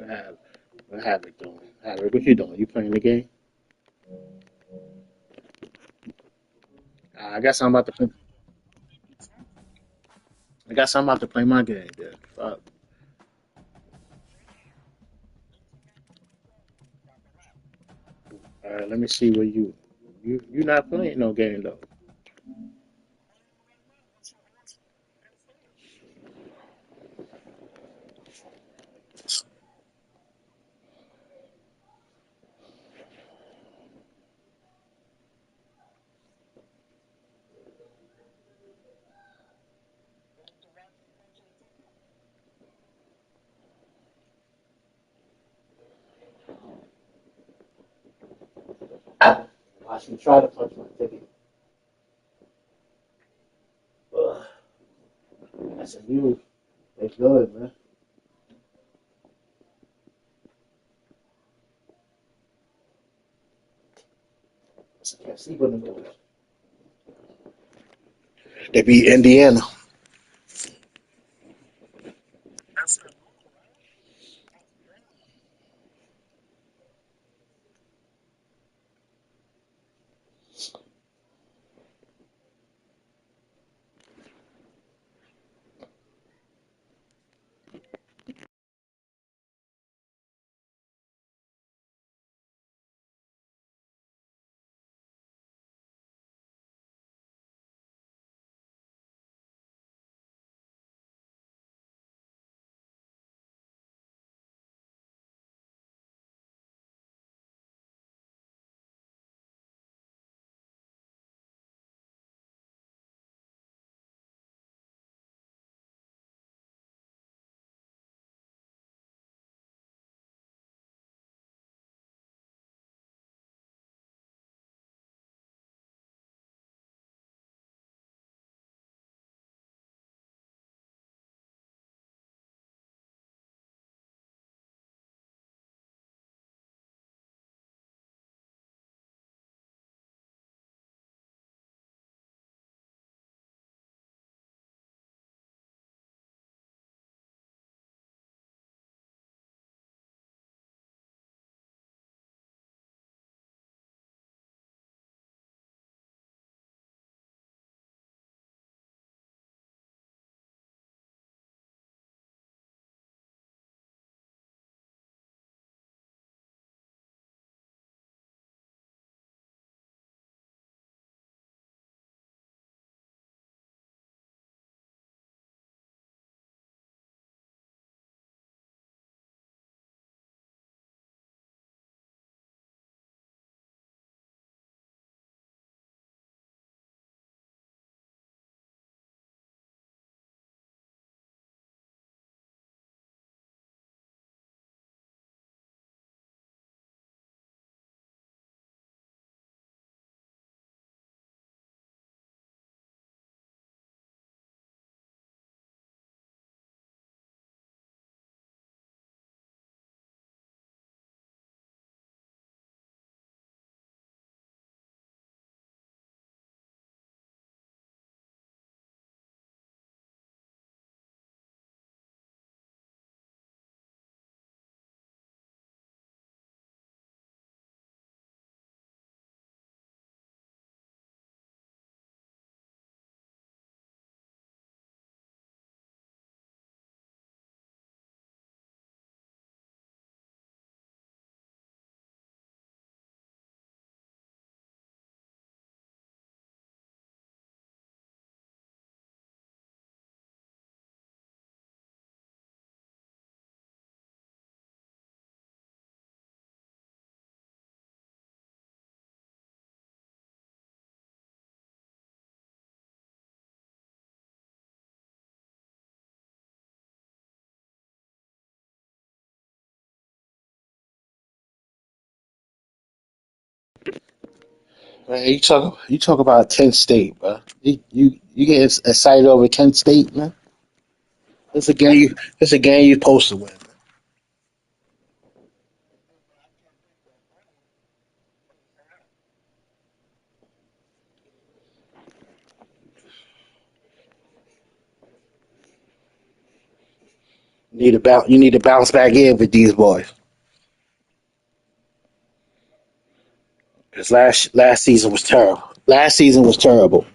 What have what Havoc doing? Havoc, what you doing? You playing the game? I guess I'm about to play. I guess I'm about to play my game. Then. Fuck. All right, let me see where you not playing no game though. I should try to punch my ticket. Ugh, that's a new. They good, man. I can't sleep with them boys. They beat Indiana. Man, you talk about Kent State, bro. You get excited over Kent State, man. It's a game you supposed to win. You need to bounce back in with these boys. Because last season was terrible. Last season was terrible.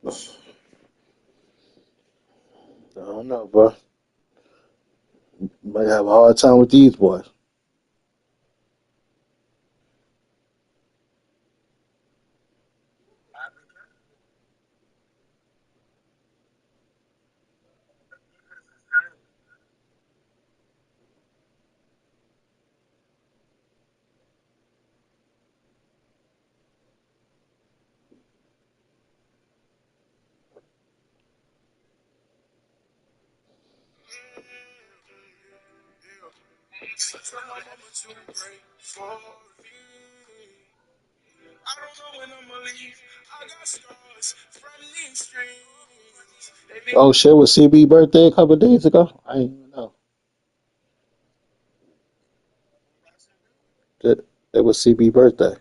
I don't know, bro. Might have a hard time with these boys. Oh shit, was CB birthday a couple days ago? I didn't even know. It was CB birthday.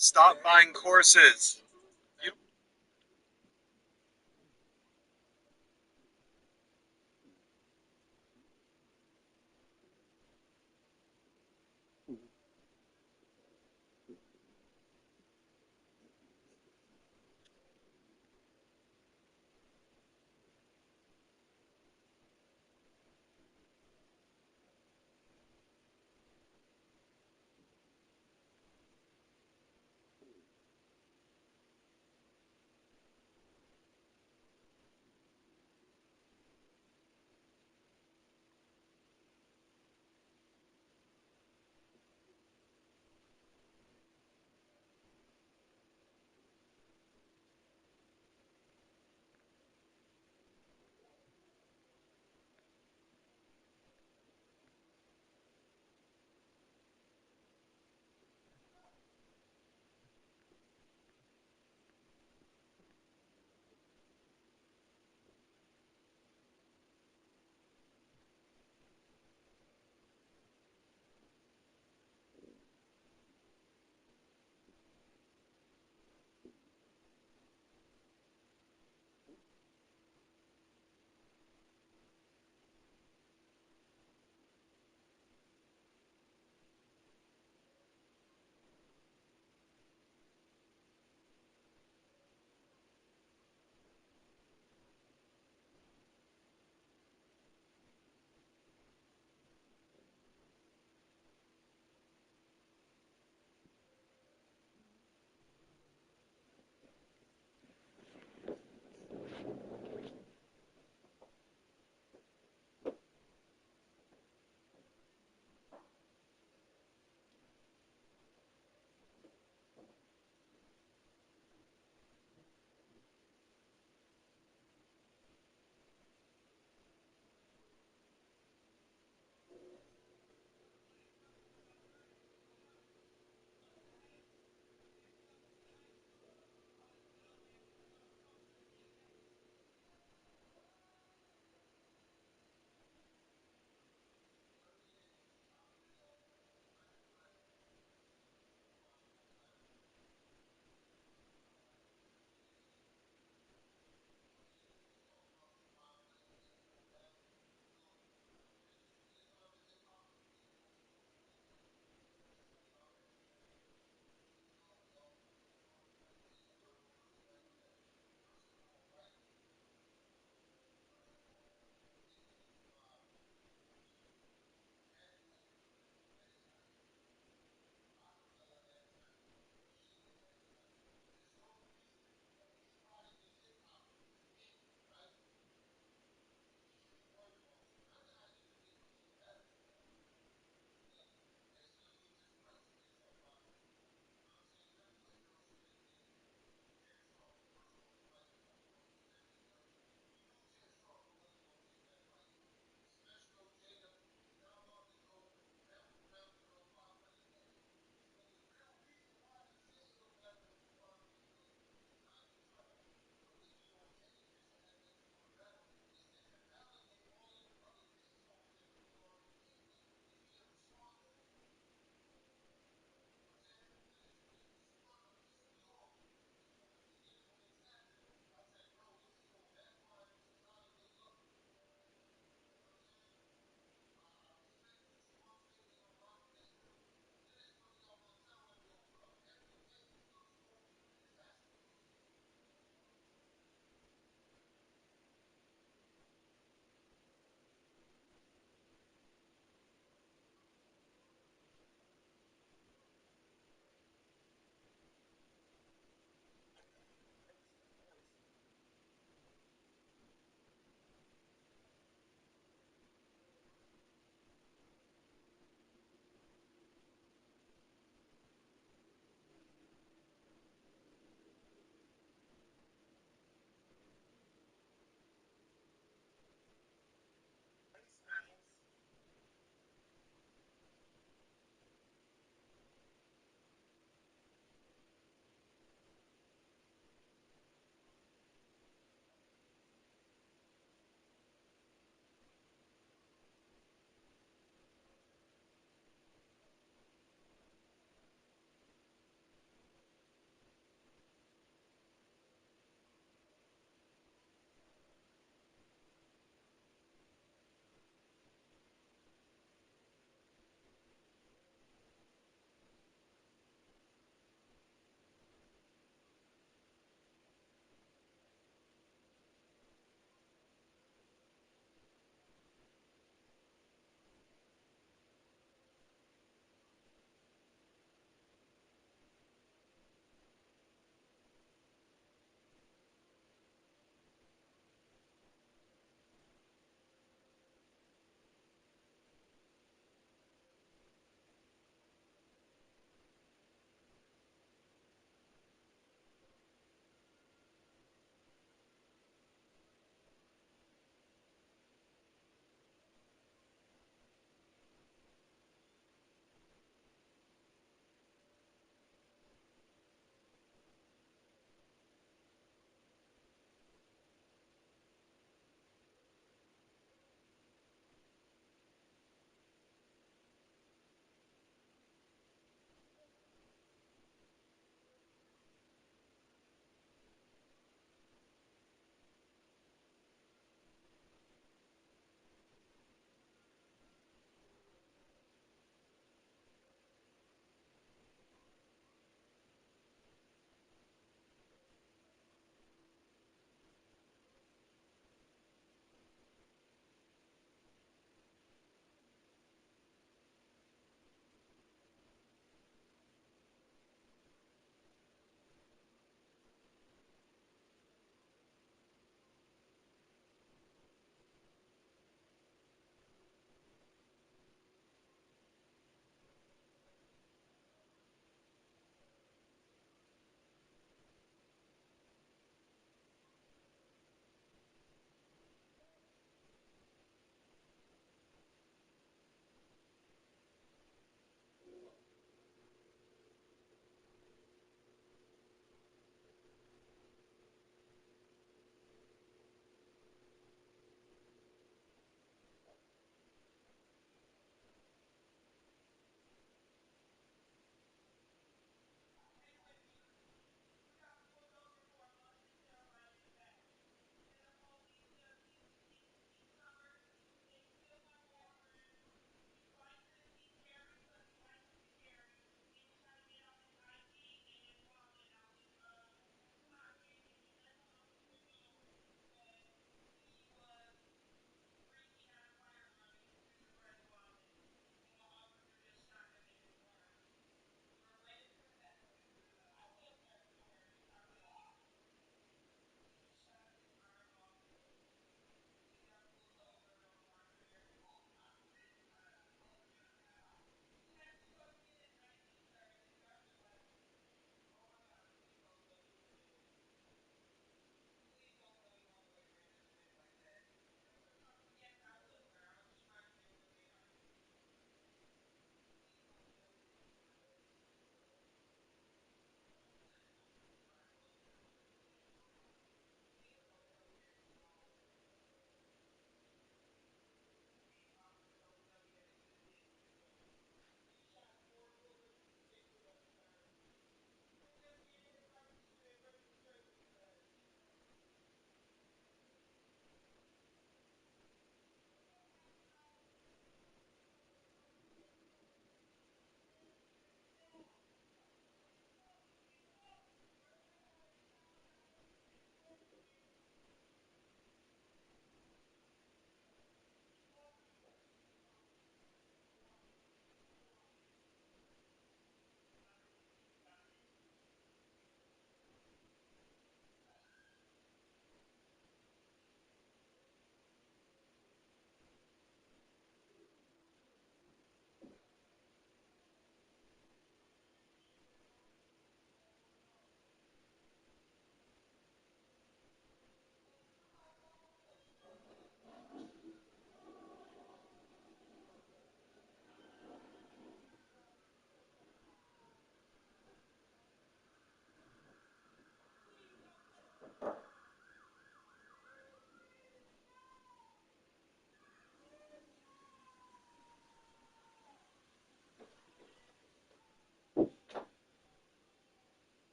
Stop buying courses.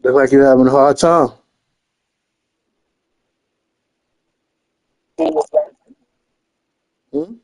Look like you're having a hard time. Hmm?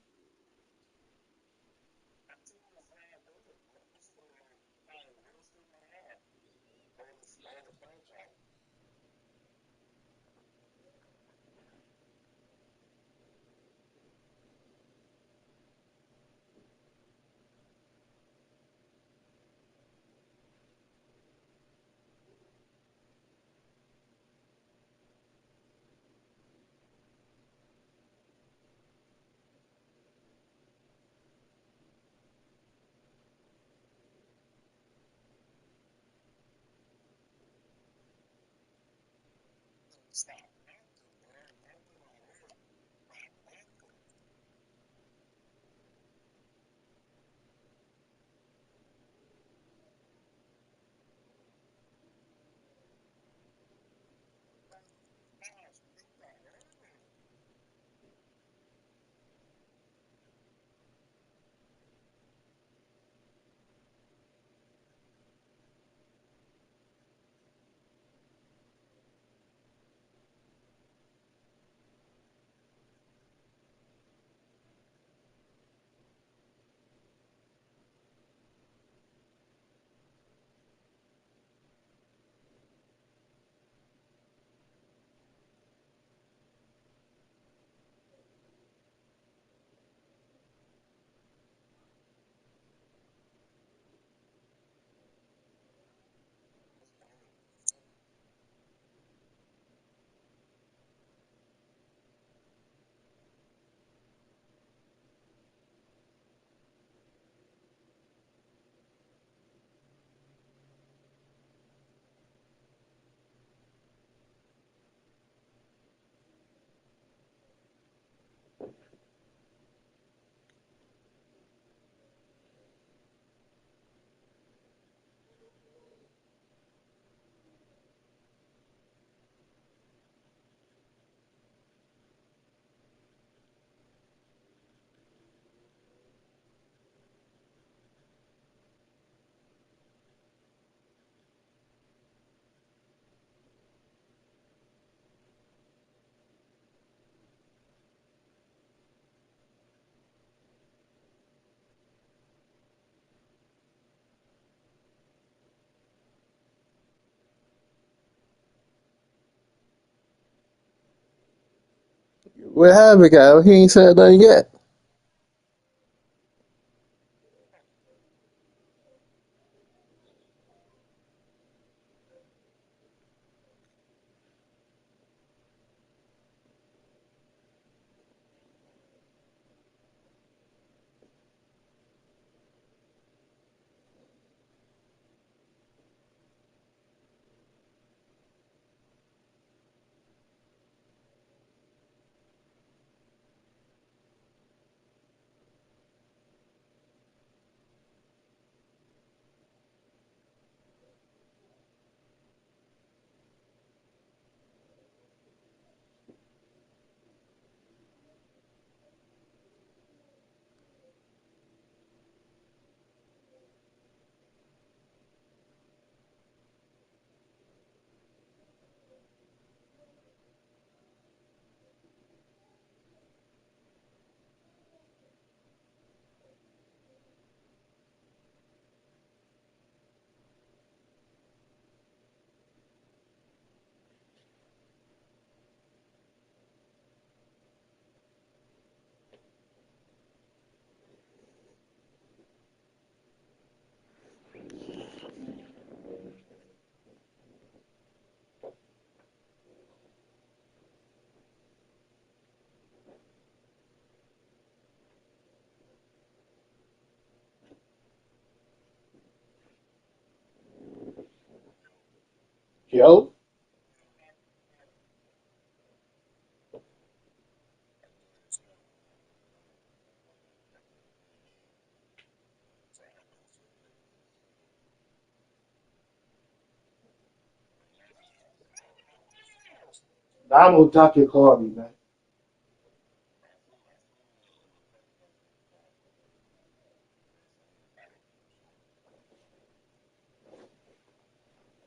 Where Havoc at? He ain't said nothing yet. Yo. Donald Duck and Corby, man.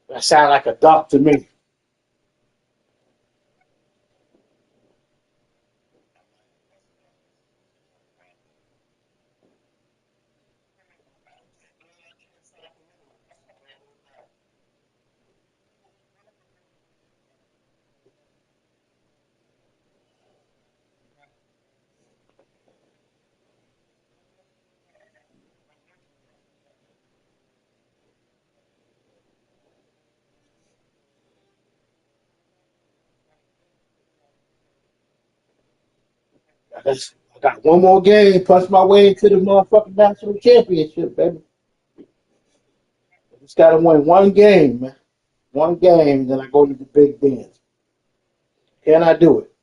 That sound like a duck to me. I got one more game, punch my way into the motherfucking national championship, baby. Just gotta win one game, man. One game, then I go to the big dance. Can I do it?